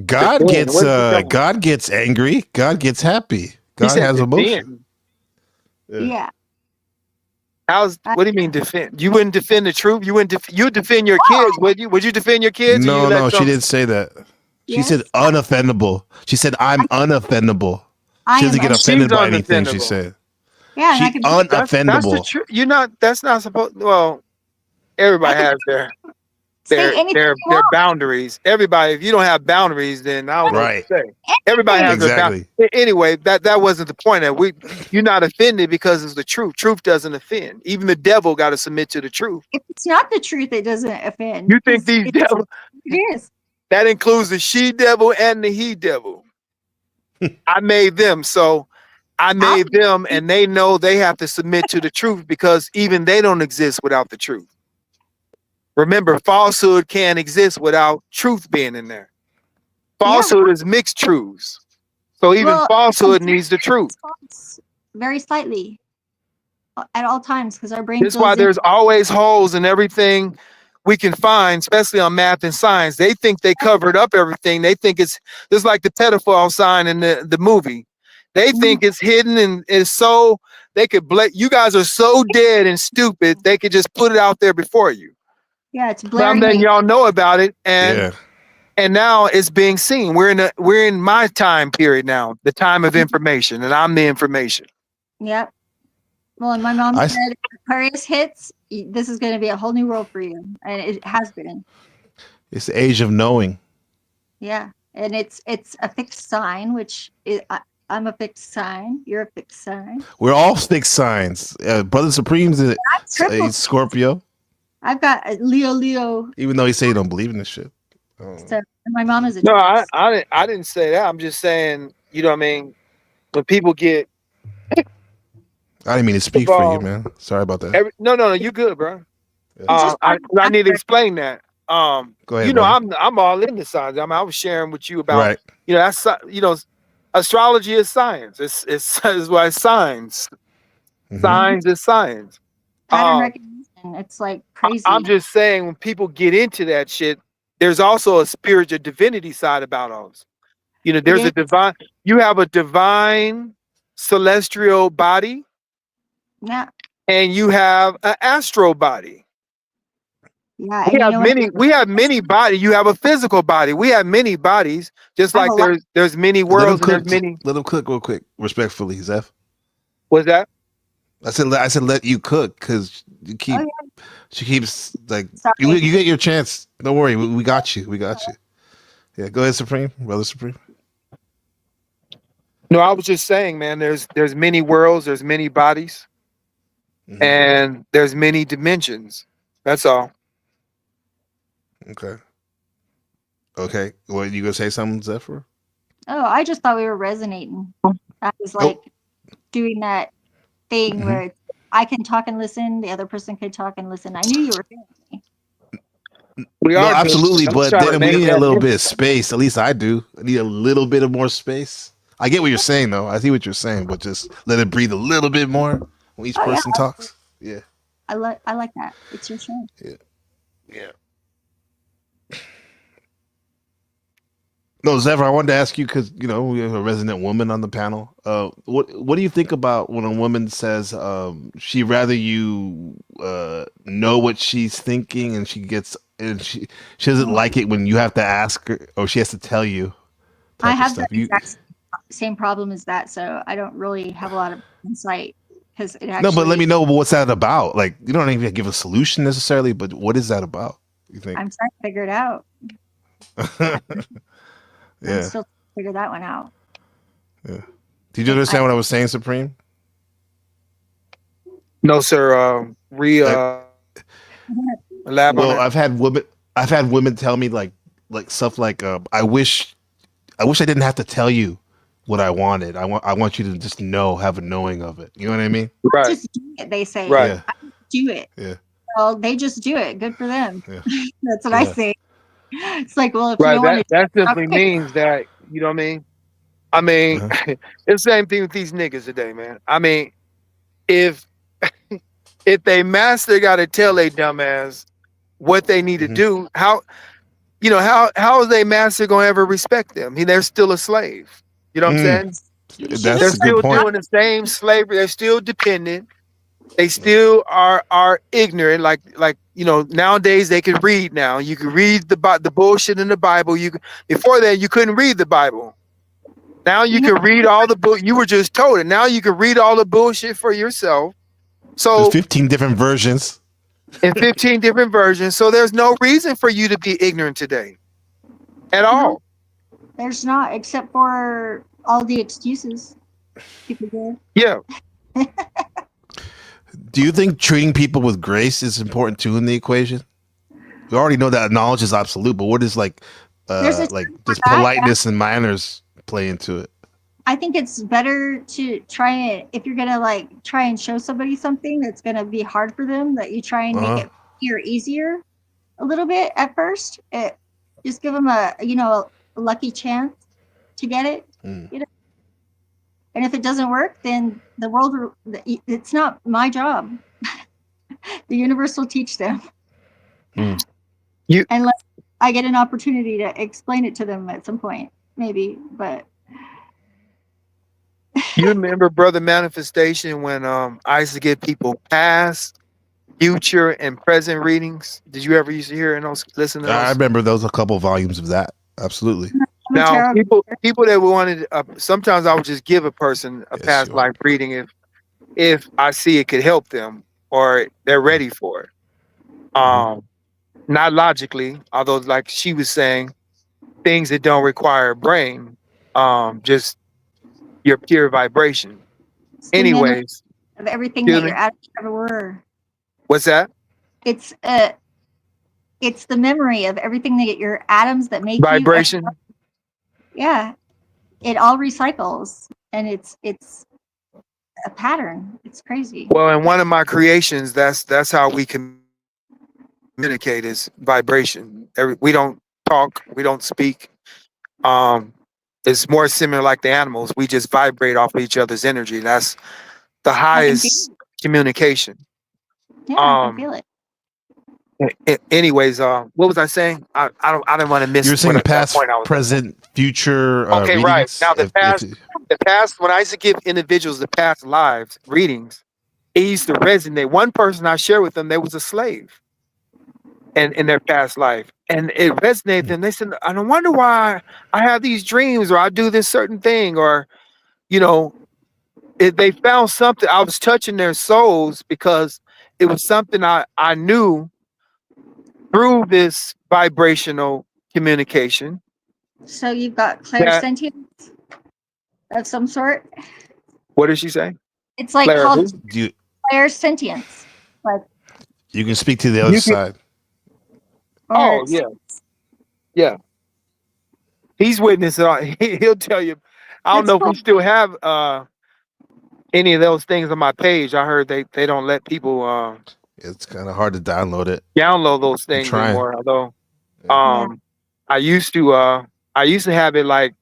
God gets angry. God gets happy. God has emotion. Yeah. What do you mean defend? You wouldn't defend the truth. You wouldn't. You would defend your kids, would you? Would you defend your kids? No, she didn't say that. She said unoffendable. She said I'm unoffendable. She doesn't get offended by anything she said. Yeah, she's unoffendable. That's the truth. You're not. That's not supposed. Well, everybody has their boundaries. Everybody. If you don't have boundaries, then I don't know what to say. Everybody has their boundaries. Anyway, that wasn't the point. You're not offended because it's the truth. Truth doesn't offend. Even the devil got to submit to the truth. If it's not the truth, it doesn't offend. You think these devils? It is. That includes the she devil and the he devil. I made them, so I made them, and they know they have to submit to the truth because even they don't exist without the truth. Remember, falsehood can't exist without truth being in there. Falsehood is mixed truths. So even falsehood needs the truth. Very slightly. at all times because our brain That's fills why in. there's always holes in everything we can find, especially on math and science. They think they covered up everything. They think it's just like the pedophile sign in the movie. They think it's hidden and it's so they could you guys are so dead and stupid, they could just put it out there before you. Yeah, it's But I'm blaring. letting y'all know about it, and now it's being seen. We're in my time period now, the time of information, and I'm the information. Yep. Well, and my mom said if Aquarius hits, this is going to be a whole new world for you, and it has been. It's the age of knowing. Yeah, and it's a fixed sign, which I'm a fixed sign. You're a fixed sign. We're all fixed signs. Brother Supreme's a Scorpio. I've got a Leo. Even though he say he don't believe in this shit. So my mom is a. No, I didn't say that. I'm just saying, you know what I mean? When people get. I didn't mean to speak for you, man. Sorry about that. No, you good, bro. Yeah. I need to explain that. Go ahead, you know, brother. I'm all in the signs. I was sharing with you about, you know, that's astrology is science. It's why science. Signs is science. Pattern recognition. It's like crazy. I'm just saying when people get into that shit, there's also a spiritual divinity side about us. You know, there's a divine. You have a divine celestial body. Yeah. And you have an astral body. Yeah, we have many bodies. You have a physical body. We have many bodies, just like there's many worlds and there's many. Let him cook real quick, respectfully, Zeph. What's that? I said let you cook because you keep. She keeps like you get your chance. Don't worry, we got you. We got you. Yeah, go ahead, Supreme, Brother Supreme. No, I was just saying, man. There's many worlds. There's many bodies. And there's many dimensions. That's all. Okay. Well, you gonna say something, Zephyr? Oh, I just thought we were resonating. I was like doing that thing where I can talk and listen, the other person can talk and listen. I knew you were feeling me. We are are absolutely, I'm but trying to then we make need that a little bit of difference. space. At least I do. I need a little bit of more space. I get what you're saying, though. I see what you're saying, but just let it breathe a little bit more when each person talks. Yeah. I like that. It's your show. Yeah. No, Zephyr, I wanted to ask you because we have a resident woman on the panel. What do you think about when a woman says she'd rather you know what she's thinking and she doesn't like it when you have to ask her or she has to tell you? I have the exact same problem as that, so I don't really have a lot of insight because it actually. No, but let me know what's that about. Like, you don't even give a solution necessarily, but what is that about? You think? I'm trying to figure it out. Yeah. I'm still trying to figure that one out. Yeah. Did you understand what I was saying, Supreme? No, sir. Elaborate. Well, I've had women tell me like stuff like I wish I didn't have to tell you what I wanted. I want you to just have a knowing of it. You know what I mean? Right. Just do it, they say. Right. Yeah. I just do it. Yeah. Well, they just do it. Good for them. Yeah. That's what I say. It's like, well, if you Right. don't want That simply means that, you know what I mean? I mean, it's the same thing with these niggas today, man. I mean, if they master got to tell a dumbass what they need to do, how is they master gonna ever respect them? I mean, they're still a slave. You know what I'm saying? They're still doing the same slavery. They're still dependent. They still are ignorant. Like nowadays they can read. Now you can read the bullshit in the Bible. Before that you couldn't read the Bible. Now you can read all the book. You were just told it. Now you can read all the bullshit for yourself. So there's 15 different versions. In 15 different versions. So there's no reason for you to be ignorant today. At all. There's not, except for all the excuses people do. Yeah. Do you think treating people with grace is important too in the equation? We already know that knowledge is absolute, but what is just politeness and manners play into it? I think it's better to try it if you're gonna try and show somebody something that's gonna be hard for them, that you try and make it easier a little bit at first. Just give them a lucky chance to get it. And if it doesn't work, then the world, it's not my job. The universe will teach them. Unless I get an opportunity to explain it to them at some point, maybe, but. You remember Brother Manifestation when I used to give people past, future, and present readings? Did you ever used to hear and listen to those? I remember those, a couple volumes of that. Absolutely. Now, people that wanted, sometimes I would just give a person a past life reading if I see it could help them or they're ready for it. Not logically, although like she was saying, things that don't require a brain, just your pure vibration. Anyways, of everything that your atoms ever were. What's that? It's the memory of everything that your atoms that make vibration. Yeah, it all recycles, and it's a pattern. It's crazy. Well, in one of my creations, that's how we communicate is vibration. We don't talk, we don't speak. It's more similar like the animals. We just vibrate off of each other's energy. That's the highest communication. Yeah, I can feel it. Anyways, what was I saying? I didn't want to miss. You were saying past, point I was present, future. Okay, readings? right. Now the past. When I used to give individuals the past lives readings, it used to resonate. One person I shared with them, they was a slave, and in their past life, and it resonated. And they said, "I don't wonder why I have these dreams, or I do this certain thing, or they found something. I was touching their souls because it was something I knew." Through this vibrational communication. So you've got clairsentience of some sort? What did she say? It's like called clairsentience. Like you can speak to the other side. Oh, yeah. Yeah. He's witness. He'll tell you. I don't know if we still have any of those things on my page. I heard they don't let people it's kind of hard to download it. Download those things anymore. Although I used to have it like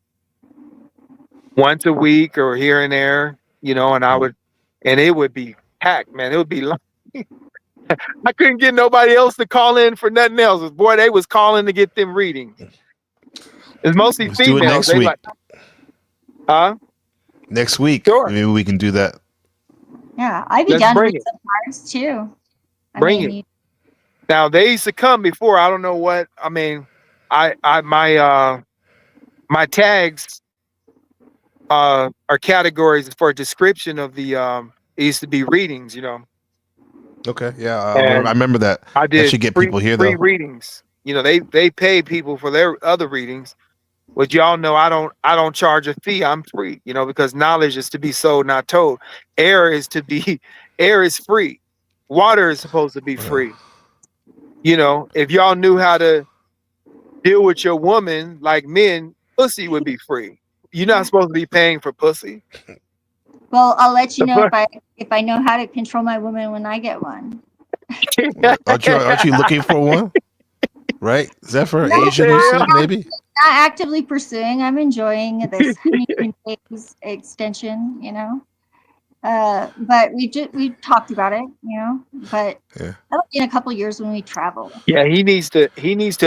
once a week or here and there, and it would be packed, man. It would be long. I couldn't get nobody else to call in for nothing else. Boy, they was calling to get them readings. It's mostly Let's females. do it next week. Next week. Sure. Maybe we can do that. Yeah, I'd be down with some cards too. Bring it. Now they used to come before. I don't know what. I mean, my tags are categories for a description of the. It used to be readings, Okay. Yeah, I remember that. I did. That should get people here free though. readings. They pay people for their other readings. But y'all know I don't charge a fee. I'm free. Because knowledge is to be sold, not told. Air is free. Water is supposed to be free. If y'all knew how to deal with your woman like men, pussy would be free. You're not supposed to be paying for pussy. Well, I'll let you know if I know how to control my woman when I get one. Aren't you looking for one? Right, Zephyr, Asian, you said maybe. Not actively pursuing. I'm enjoying this honeymoon phase extension. But we talked about it. But that'll be in a couple years when we travel. Yeah, he needs to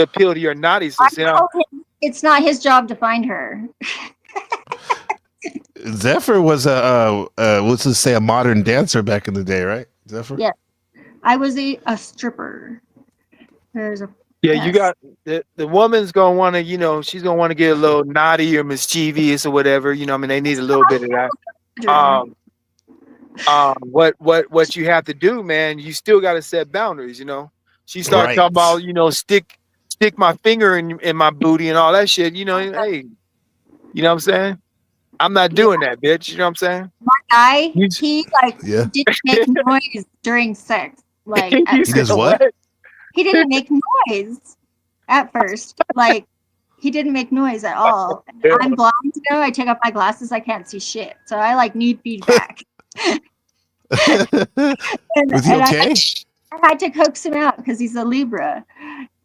appeal to your naughtiness. It's not his job to find her. Zephyr was let's just say a modern dancer back in the day, right? Zephyr? Yeah. I was a stripper. There's a you got the woman's gonna want to, she's gonna want to get a little naughty or mischievous or whatever. They need a little bit of that. What you have to do, man, you still got to set boundaries. She started talking about, stick my finger in my booty and all that shit. Hey, you know what I'm saying? I'm not doing that, bitch. You know what I'm saying? My guy, he didn't make noise during sex. Like he does what? He didn't make noise at first. Like he didn't make noise at all. I'm blind now. I take off my glasses. I can't see shit. So I need feedback. Was he okay? I had to coax him out because he's a Libra.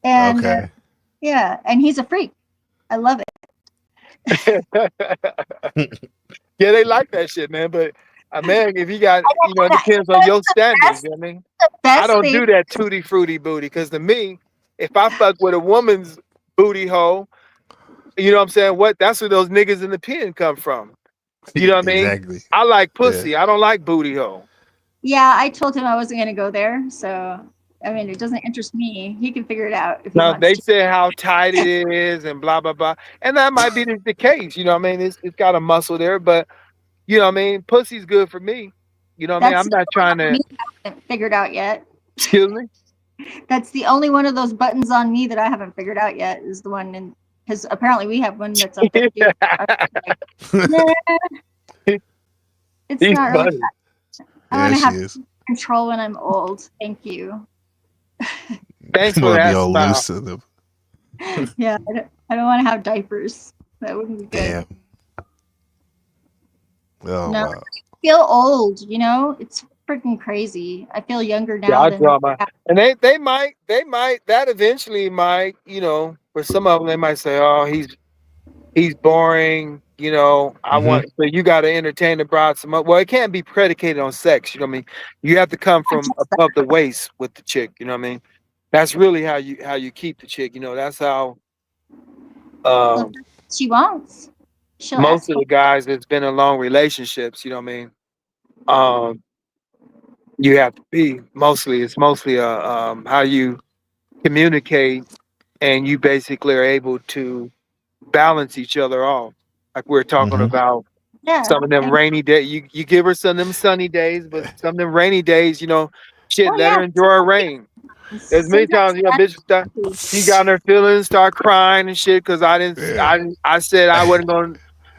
And and he's a freak. I love it. Yeah, they like that shit, man. But man, if you got, it depends on your standards. You know what I mean? I don't do that tutti frutti booty because to me, if I fuck with a woman's booty hole, you know what I'm saying? That's where those niggas in the pen come from. You know what I mean? Exactly. I like pussy. I don't like booty hole. Yeah, I told him I wasn't going to go there. So, I mean, it doesn't interest me. He can figure it out if he Now wants they to. say how tight it is and blah blah blah, and that might be the case. You know what I mean? It's got a muscle there, but you know what I mean? Pussy's good for me. You know what I mean? I'm not trying to. Me, I haven't figured out yet. Excuse me? That's the only one of those buttons on me that I haven't figured out yet is the one in, because apparently we have one that's up there too. It's He's not really. funny. I want to have control when I'm old. Thank you. Thanks for that smile. Yeah, I don't want to have diapers. That wouldn't be good. Damn. Oh, No, wow. I feel old. It's freaking crazy. I feel younger now. Yeah, I than draw my, and they might that eventually might, for some of them they might say, oh, he's boring. I want, so you got to entertain the bride some more. Well, it can't be predicated on sex. You know what I mean? You have to come from above the waist with the chick. You know what I mean? That's really how you keep the chick. That's how she wants. She'll most ask of the guys that's been in long relationships. You know what I mean? You have to be it's mostly how you communicate, and you basically are able to balance each other off. Like we're talking about some of them rainy days. You give her some of them sunny days, but some of them rainy days, let her enjoy her rain. There's many times, bitch, she got in her feelings, start crying and shit because I said I wasn't gonna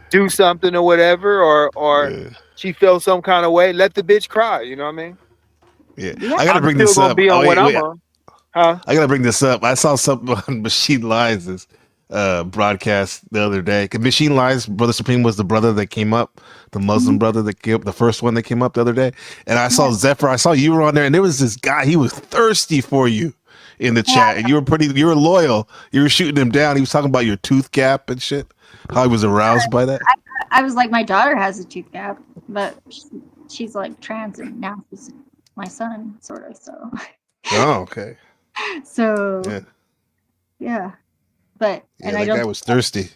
do something or whatever, or she felt some kind of way. Let the bitch cry. You know what I mean? Yeah. I gotta bring this still gonna up. be on Wait, what wait. I'm on. Huh? I gotta bring this up. I saw something on Machine Lies' broadcast the other day. 'Cause Machine Lies, Brother Supreme was the brother that came up, the Muslim brother that came up, the first one that came up the other day. And I saw Zephyr. I saw you were on there, and there was this guy. He was thirsty for you in the chat, and you were loyal. You were shooting him down. He was talking about your tooth gap and shit. How he was aroused by that. I was like, my daughter has a tooth gap, but she's like trans, and now she's my son, sort of. So. Oh, okay. So. Yeah. But and I don't. That guy was thirsty.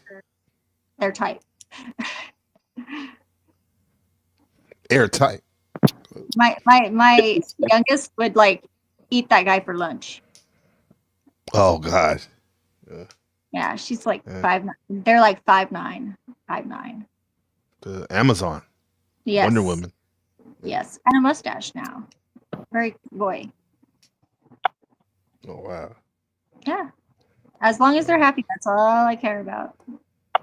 They're tight. Airtight. My youngest would like eat that guy for lunch. Oh God. Yeah, she's like 5'9". They're like 5'9". 5'9". Amazon. Yes. Wonder Woman. Yes, and a mustache now. Very boy. Oh wow. Yeah. As long as they're happy, that's all I care about.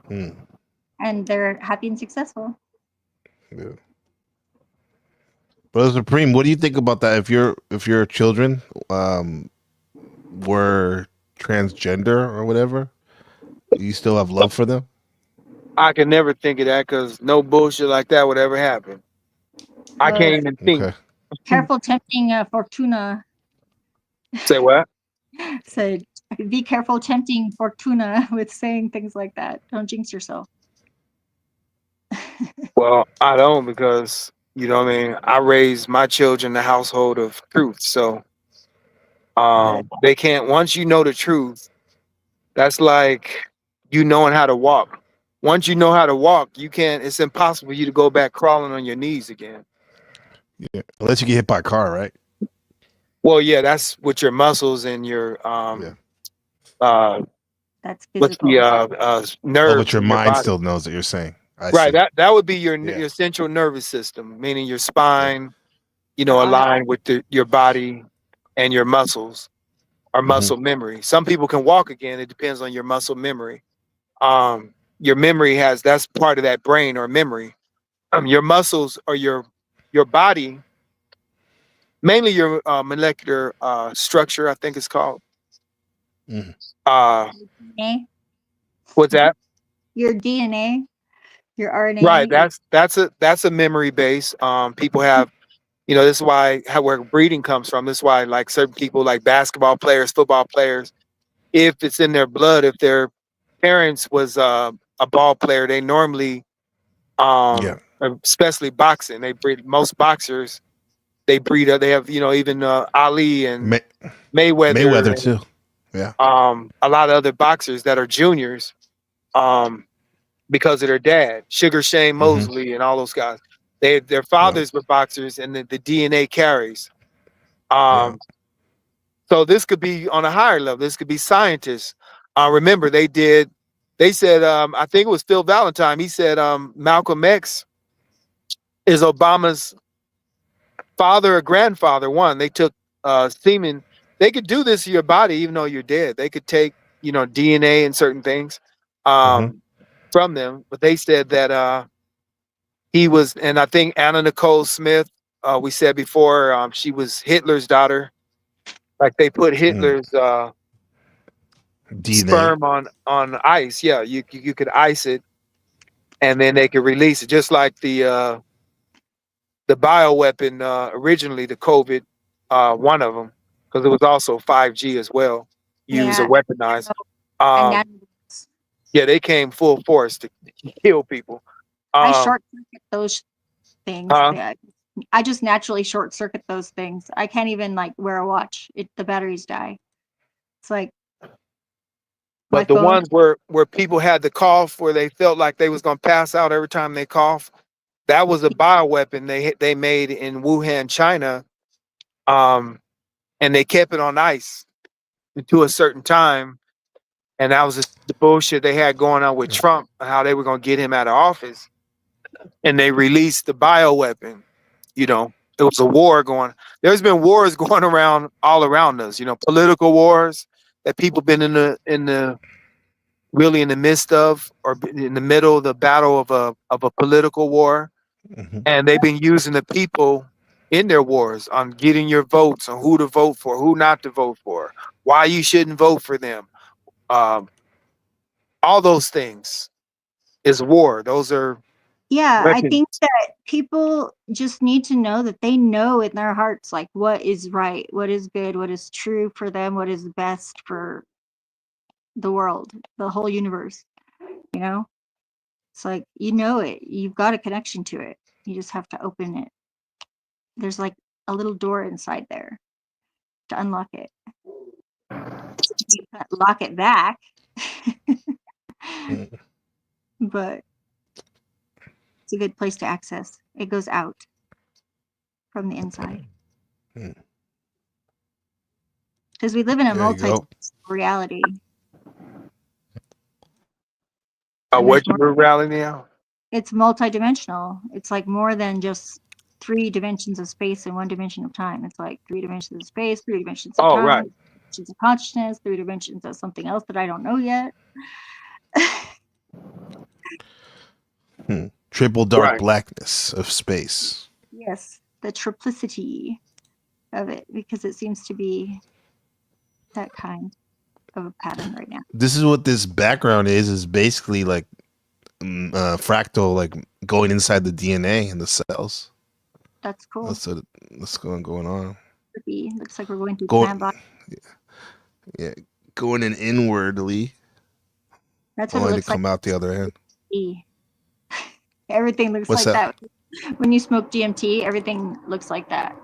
And they're happy and successful. Yeah. Brother Supreme, what do you think about that? If your children were transgender or whatever, do you still have love for them? I can never think of that because no bullshit like that would ever happen. I can't even think. Okay. Careful tempting Fortuna. Say what? Said, be careful tempting Fortuna with saying things like that. Don't jinx yourself. Well, I don't, because you know what I mean. I raised my children in the household of truth, so they can't. Once you know the truth, that's like you knowing how to walk. Once you know how to walk, you can't. It's impossible for you to go back crawling on your knees again. Yeah, unless you get hit by a car, right? Well, yeah, that's with your muscles and your that's with the nerves. Oh, but your mind body. still knows that you're saying. Right. That would be your central nervous system, meaning your spine, aligned with your body and your muscles or muscle memory. Some people can walk again. It depends on your muscle memory. Your memory that's part of that brain or memory. Your muscles or your body, mainly your molecular structure, I think it's called. DNA. What's that? Your DNA. Your RNA. Right. That's a memory base. People have, this is where breeding comes from. This is why, like certain people, like basketball players, football players, if it's in their blood, if their parents was a ball player, they normally Especially boxing. They breed most boxers. They breed. They have even Ali and Mayweather too. and, Yeah. a lot of other boxers that are juniors, because of their dad, Sugar Shane Mosley, and all those guys. Their fathers were boxers, and the DNA carries. So this could be on a higher level. This could be scientists. Remember, they said, I think it was Phil Valentine. He said Malcolm X is Obama's father or grandfather. One, they took semen. They could do this to your body even though you're dead. They could take DNA and certain things from them. But they said that he was, and I think Anna Nicole Smith, we said before, she was Hitler's daughter. Like they put Hitler's DNA. sperm on ice. Yeah, you could ice it, and then they could release it, just like the bioweapon originally, the COVID, one of them, because it was also 5G as well, used or weaponized. Yeah, they came full force to kill people. I short circuit those things. I just naturally short circuit those things. I can't even like wear a watch. The batteries die. It's like. But the ones where people had the cough, where they felt like they was gonna pass out every time they cough, that was a bioweapon they made in Wuhan, China, and they kept it on ice to a certain time, and that was the bullshit they had going on with Trump, how they were gonna get him out of office, and they released the bioweapon. It was a war going. There's been wars going around all around us. Political wars that people been in the really in the midst of, or in the middle of the battle of a political war, and they've been using the people in their wars on getting your votes, on who to vote for, who not to vote for, why you shouldn't vote for them. All those things is war. Those are I weapons. think that people just need to know that they know in their hearts like what is right, what is good, what is true for them, what is best for the world, the whole universe. It's like it. You've got a connection to it. You just have to open it. There's like a little door inside there to unlock it. You can't lock it back. But it's a good place to access. It goes out from the inside. Because we live in a multi-dimensional reality. What reality now? It's multi-dimensional. It's like more than just 3 dimensions of space and 1 dimension of time. It's like 3 dimensions of space, 3 dimensions of time, right. 3 dimensions of consciousness, 3 dimensions of something else that I don't know yet. Triple dark blackness of space. Yes, the triplicity of it, because it seems to be that kind of a pattern right now. This is what this background is basically like fractal, like going inside the DNA in the cells. That's cool. That's going on. Looks like we're going through plant body. Yeah, going in inwardly. That's what it looks to come out the other end. Everything looks like that. When you smoke DMT, everything looks like that.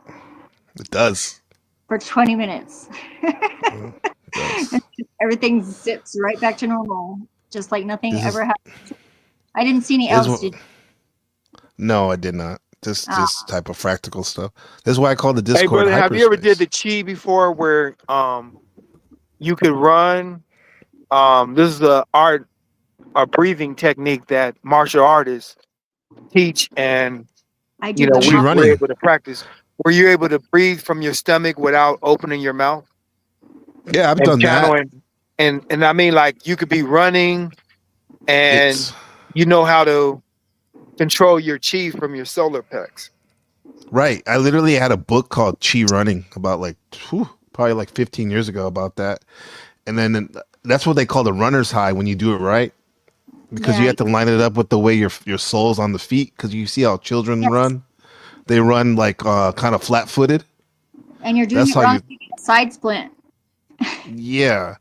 It does. For 20 minutes. Everything zips right back to normal, just like nothing ever happened. I didn't see any elves. No, I did not. This type of fractal stuff. That's why I call the Discord. Hey, brother, have you ever did the chi before, where you could run? This is a breathing technique that martial artists teach, and we were able to practice. Were you able to breathe from your stomach without opening your mouth? Yeah, I've done that. And I mean, like, you could be running, and you know how to control your chi from your solar plex. Right. I literally had a book called Chi Running about probably like 15 years ago about that. And then that's what they call the runner's high when you do it right. Because you have to line it up with the way your sole's on the feet. Because you see how children run. They run like kind of flat-footed. And you're doing it wrong, side splint. Yeah.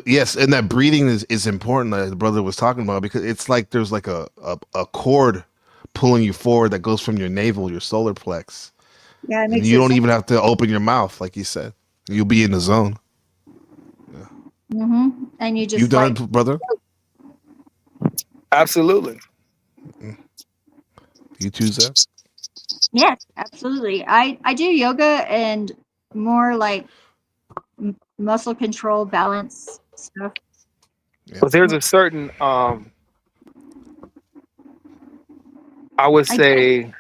Yes, and that breathing is important, that the brother was talking about, because it's like there's like a cord pulling you forward that goes from your navel, your solar plex. Yeah, it And makes you it don't even have to open your mouth, like you said. You'll be in the zone. And you just You've done it, brother? Absolutely. You too, Zeb? Yes, absolutely. I do yoga and more like muscle control, balance stuff. But there's a certain I would say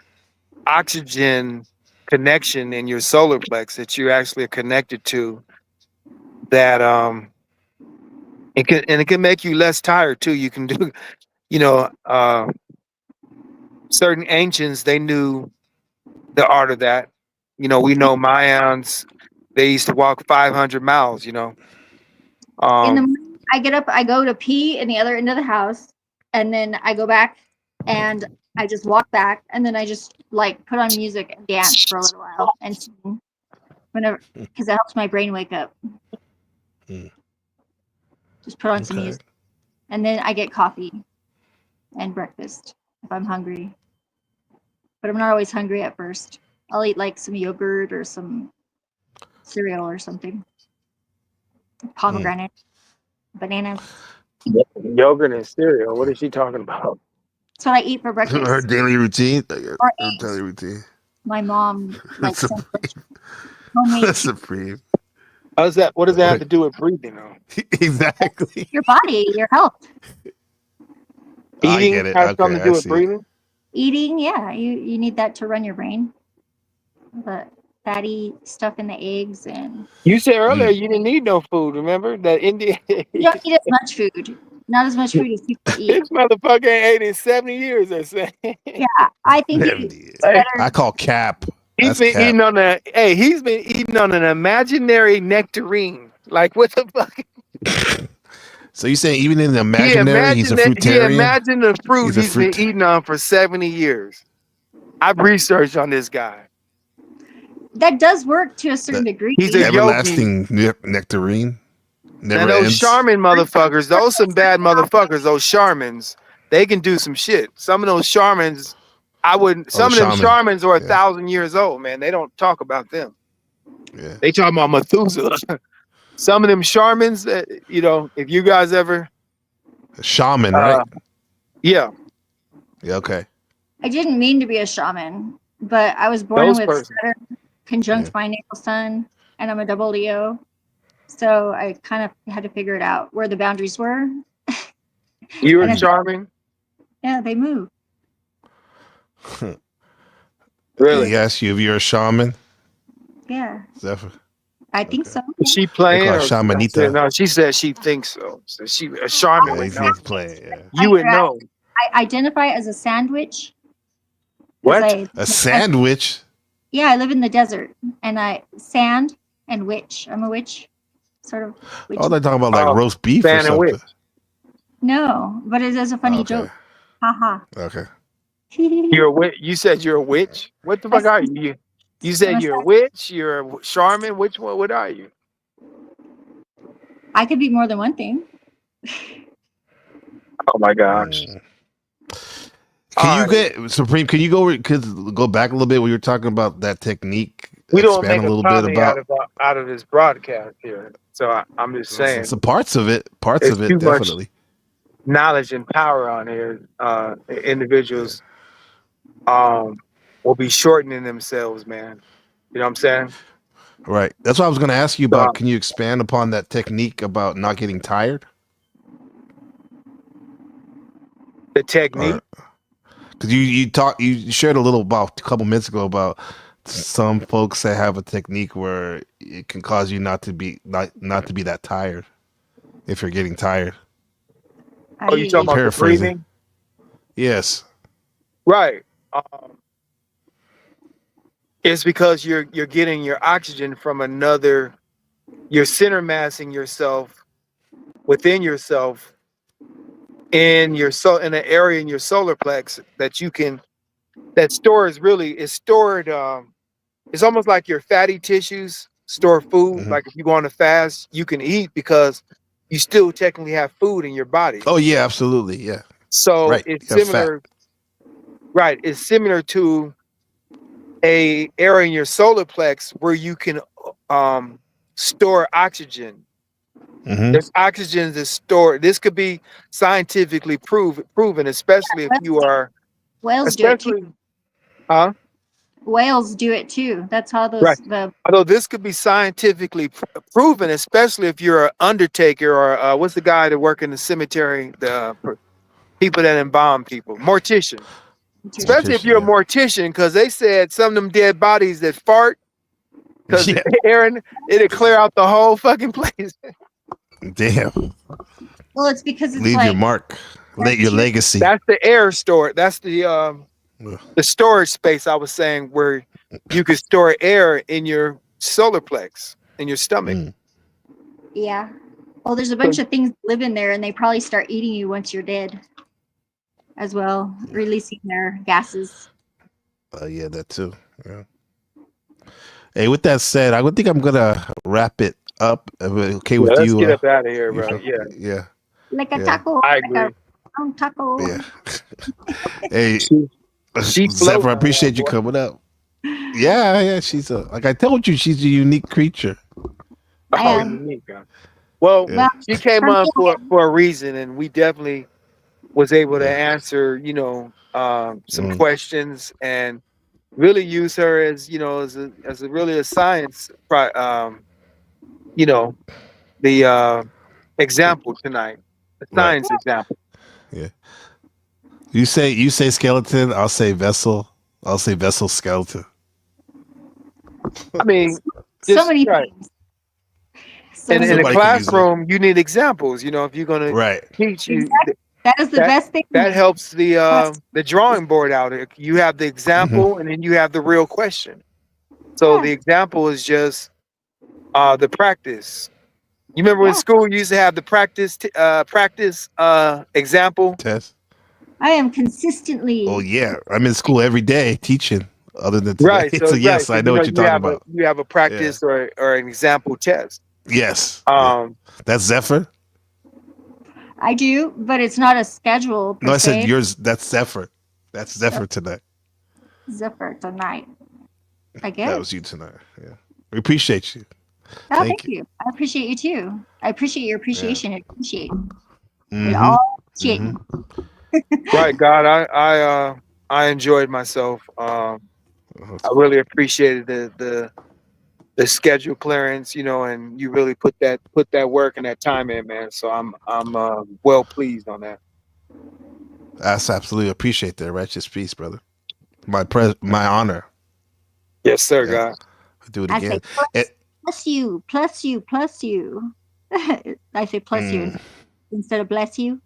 oxygen connection in your solar plex that you actually are connected to that it can make you less tired too. You can do, you know, certain ancients, they knew the art of that. You know, we know Mayans, they used to walk 500 miles, you know. In the morning, I get up, I go to pee in the other end of the house, and then I go back and I just walk back, and then I just like put on music and dance for a little while and sing whenever, because it helps my brain wake up. Just put on some music, and then I get coffee and breakfast if I'm hungry. But I'm not always hungry at first. I'll eat like some yogurt or some cereal or something. Pomegranate, bananas. Yogurt and cereal. What is she talking about? That's what I eat for breakfast. Her daily routine. Or Her daily routine. my mom likes That's supreme. How's that? What does that have to do with breathing, though? Exactly. Your body, your health. Eating I get it. has Okay, something to do I with see. breathing. Eating, yeah, you need that to run your brain. The fatty stuff in the eggs, and You said earlier you didn't need no food. Remember that India? you don't eat as much food. Not as much food as people eat. This motherfucker ain't ate in 70 years. They're saying. Yeah, I think it's Hey, better. I call cap. He's That's been cap. eating on a. Hey, he's been eating on an imaginary nectarine. Like what the fuck? So you saying even in the imaginary, he's a fruitarian? He imagined the fruit He's a he's been eating on for 70 years. I've researched on this guy. That does work to a certain degree. He's a everlasting nectarine. Never And those ends. Charmin motherfuckers, those some bad motherfuckers, those Charmins, they can do some shit. Some of those Charmins, some of them Charmins are 1,000 years old, man. They don't talk about them. Yeah. They talk about Methuselah. Some of them Charmins, you know, if you guys ever. Shaman, right? Yeah. Yeah, okay. I didn't mean to be a shaman, but I was born Those with persons. Saturn conjunct my natal sun, and I'm a double Leo. So I kind of had to figure it out where the boundaries were. You were charming? Yeah, they move. Really? He asked you if you're a shaman? Yeah, Zephyr. I think so. Is she playing? They call Or her shamanita. No, she said she thinks so. So she a shaman Yeah, would he's know. playing. Yeah. You would know. I identify as a sandwich. What? A sandwich? Yeah, I live in the desert, and sand and witch. I'm a witch, sort of. Witch. Oh, they're talking about like roast beef or fan and something. witch. No, but it is a funny joke. Haha. Okay. You're a witch. You said you're a witch. What the fuck are you? You said you're a witch. You're a shaman. Which one? What are you? I could be more than one thing. Oh my gosh. Can you get Supreme? Can you go back a little bit when you were talking about that technique? We don't expand make a little a bit comedy about out of this broadcast here. So I'm just saying. some parts of it. There's too much Definitely. knowledge and power on here. Individuals will be shortening themselves, man. You know what I'm saying? Right. That's what I was going to ask you about. Can you expand upon that technique about not getting tired? The technique? Because you shared a little about a couple minutes ago about some folks that have a technique where it can cause you not to be that tired if you're getting tired. Oh, you talking about the breathing? Yes. Right. It's because you're getting your oxygen from another. You're center massing yourself within yourself in an area in your solar plex that stores is stored. It's almost like your fatty tissues store food. Mm-hmm. Like if you go on a fast, you can eat because you still technically have food in your body. Oh yeah, absolutely. Yeah. So right. it's You have similar. right, is similar to a area in your solar plex where you can store oxygen. There's oxygen that's stored. This could be scientifically proven, especially if you are, Whales do it too. especially, huh? Whales do it too. That's how Right. the Although this could be scientifically proven, especially if you're an undertaker or what's the guy that work in the cemetery, the people that embalm people, mortician. Especially if you're a mortician, because they said some of them dead bodies that fart, because Aaron, it'll clear out the whole fucking place. Damn. Well, it's because it's Leave like your mark. Your legacy. That's the air store. That's the storage space I was saying, where you could store air in your solar plex, in your stomach. yeah. Well, there's a bunch of things that live in there, and they probably start eating you once you're dead, as well, releasing their gases. Yeah, that too. Yeah. Hey, with that said, I think I'm gonna wrap it up. Okay with Let's you? get up out of here, bro. Yeah. Like a Yeah. taco. I like agree. a round taco. Yeah. Hey, She's Zephyr, I appreciate you coming up. Yeah. She's like I told you, she's a unique creature. Unique, guy. Well, Yeah. she came on for a reason, and we definitely was able to answer, some questions and really use her as, as a really a science, the example tonight, the science example. Yeah. You say skeleton, I'll say vessel. I'll say vessel skeleton. I mean, so many things. In a Somebody can use classroom, you need examples. If you're going to teach you, that is the best thing. That helps the drawing board out. You have the example, and then you have the real question. So the example is just the practice. You remember in school you used to have the practice example test. I am consistently. Oh yeah, I'm in school every day teaching. Other than today. Right. So yes, I know what you're talking about. You have a practice or an example test. Yes. That's Zephyr. I do, but it's not a schedule. No, I said yours. That's Zephyr. That's Zephyr tonight. Zephyr tonight. I guess that was you tonight. Yeah, we appreciate you. Oh, thank you. I appreciate you too. I appreciate your appreciation. I appreciate Mm-hmm. it all. Right, God. I enjoyed myself. I really appreciated the schedule clearance, and you really put that work and that time in, man. So I'm well pleased on that. That's absolutely appreciate that. Righteous peace, brother. My honor. Yes, sir, God. I'll do it again. Plus you. I say plus you instead of bless you.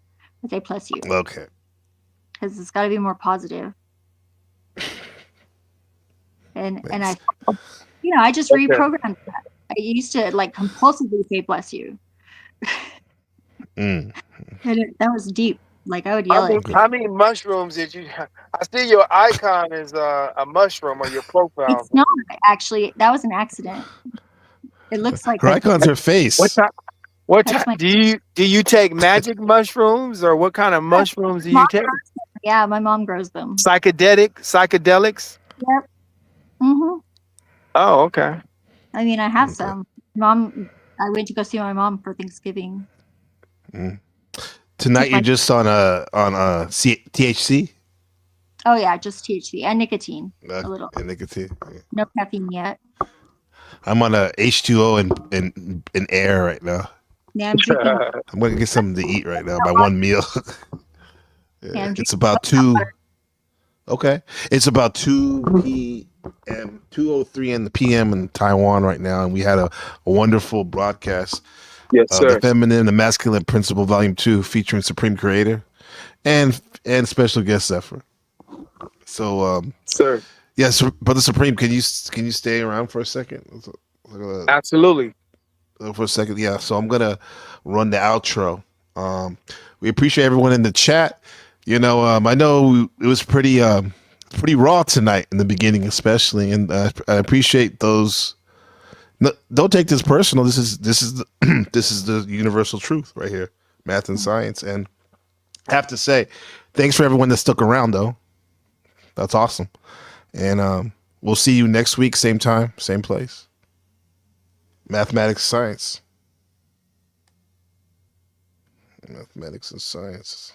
I say plus you. Okay. Because it's got to be more positive. And I just reprogrammed that. I used to compulsively say bless you. And that was deep. Like I would yell it. How many mushrooms did you? I see your icon is a mushroom on your profile. It's not actually. That was an accident. It looks like her icon's her face. What time do you take magic mushrooms, or what kind of mushrooms do you take? Yeah, my mom grows them. Psychedelics? Yep. Mm-hmm. Oh, okay. I mean, I have some. I went to go see my mom for Thanksgiving. Tonight you're just on THC? Oh yeah, just THC and nicotine. A little. And nicotine. Yeah. No caffeine yet. I'm on a H2O and air right now. Yeah, I'm drinking. I'm gonna get something to eat right now. My one meal. It's about 2. Okay, it's about 2 p.m. 2:03 in the p.m. in Taiwan right now, and we had a wonderful broadcast. Yes, sir. The Feminine, the Masculine Principle, Volume 2, featuring Supreme Creator and special guest Zephyr. So, sir. Yes, Brother Supreme, can you stay around for a second? Absolutely. For a second, yeah. So I'm gonna run the outro. We appreciate everyone in the chat. I know it was pretty raw tonight in the beginning, especially, and I appreciate those. No, don't take this personal. This is the this is the universal truth right here, math and science. And I have to say, thanks for everyone that stuck around, though. That's awesome. And we'll see you next week, same time, same place. Mathematics, science. Mathematics and science.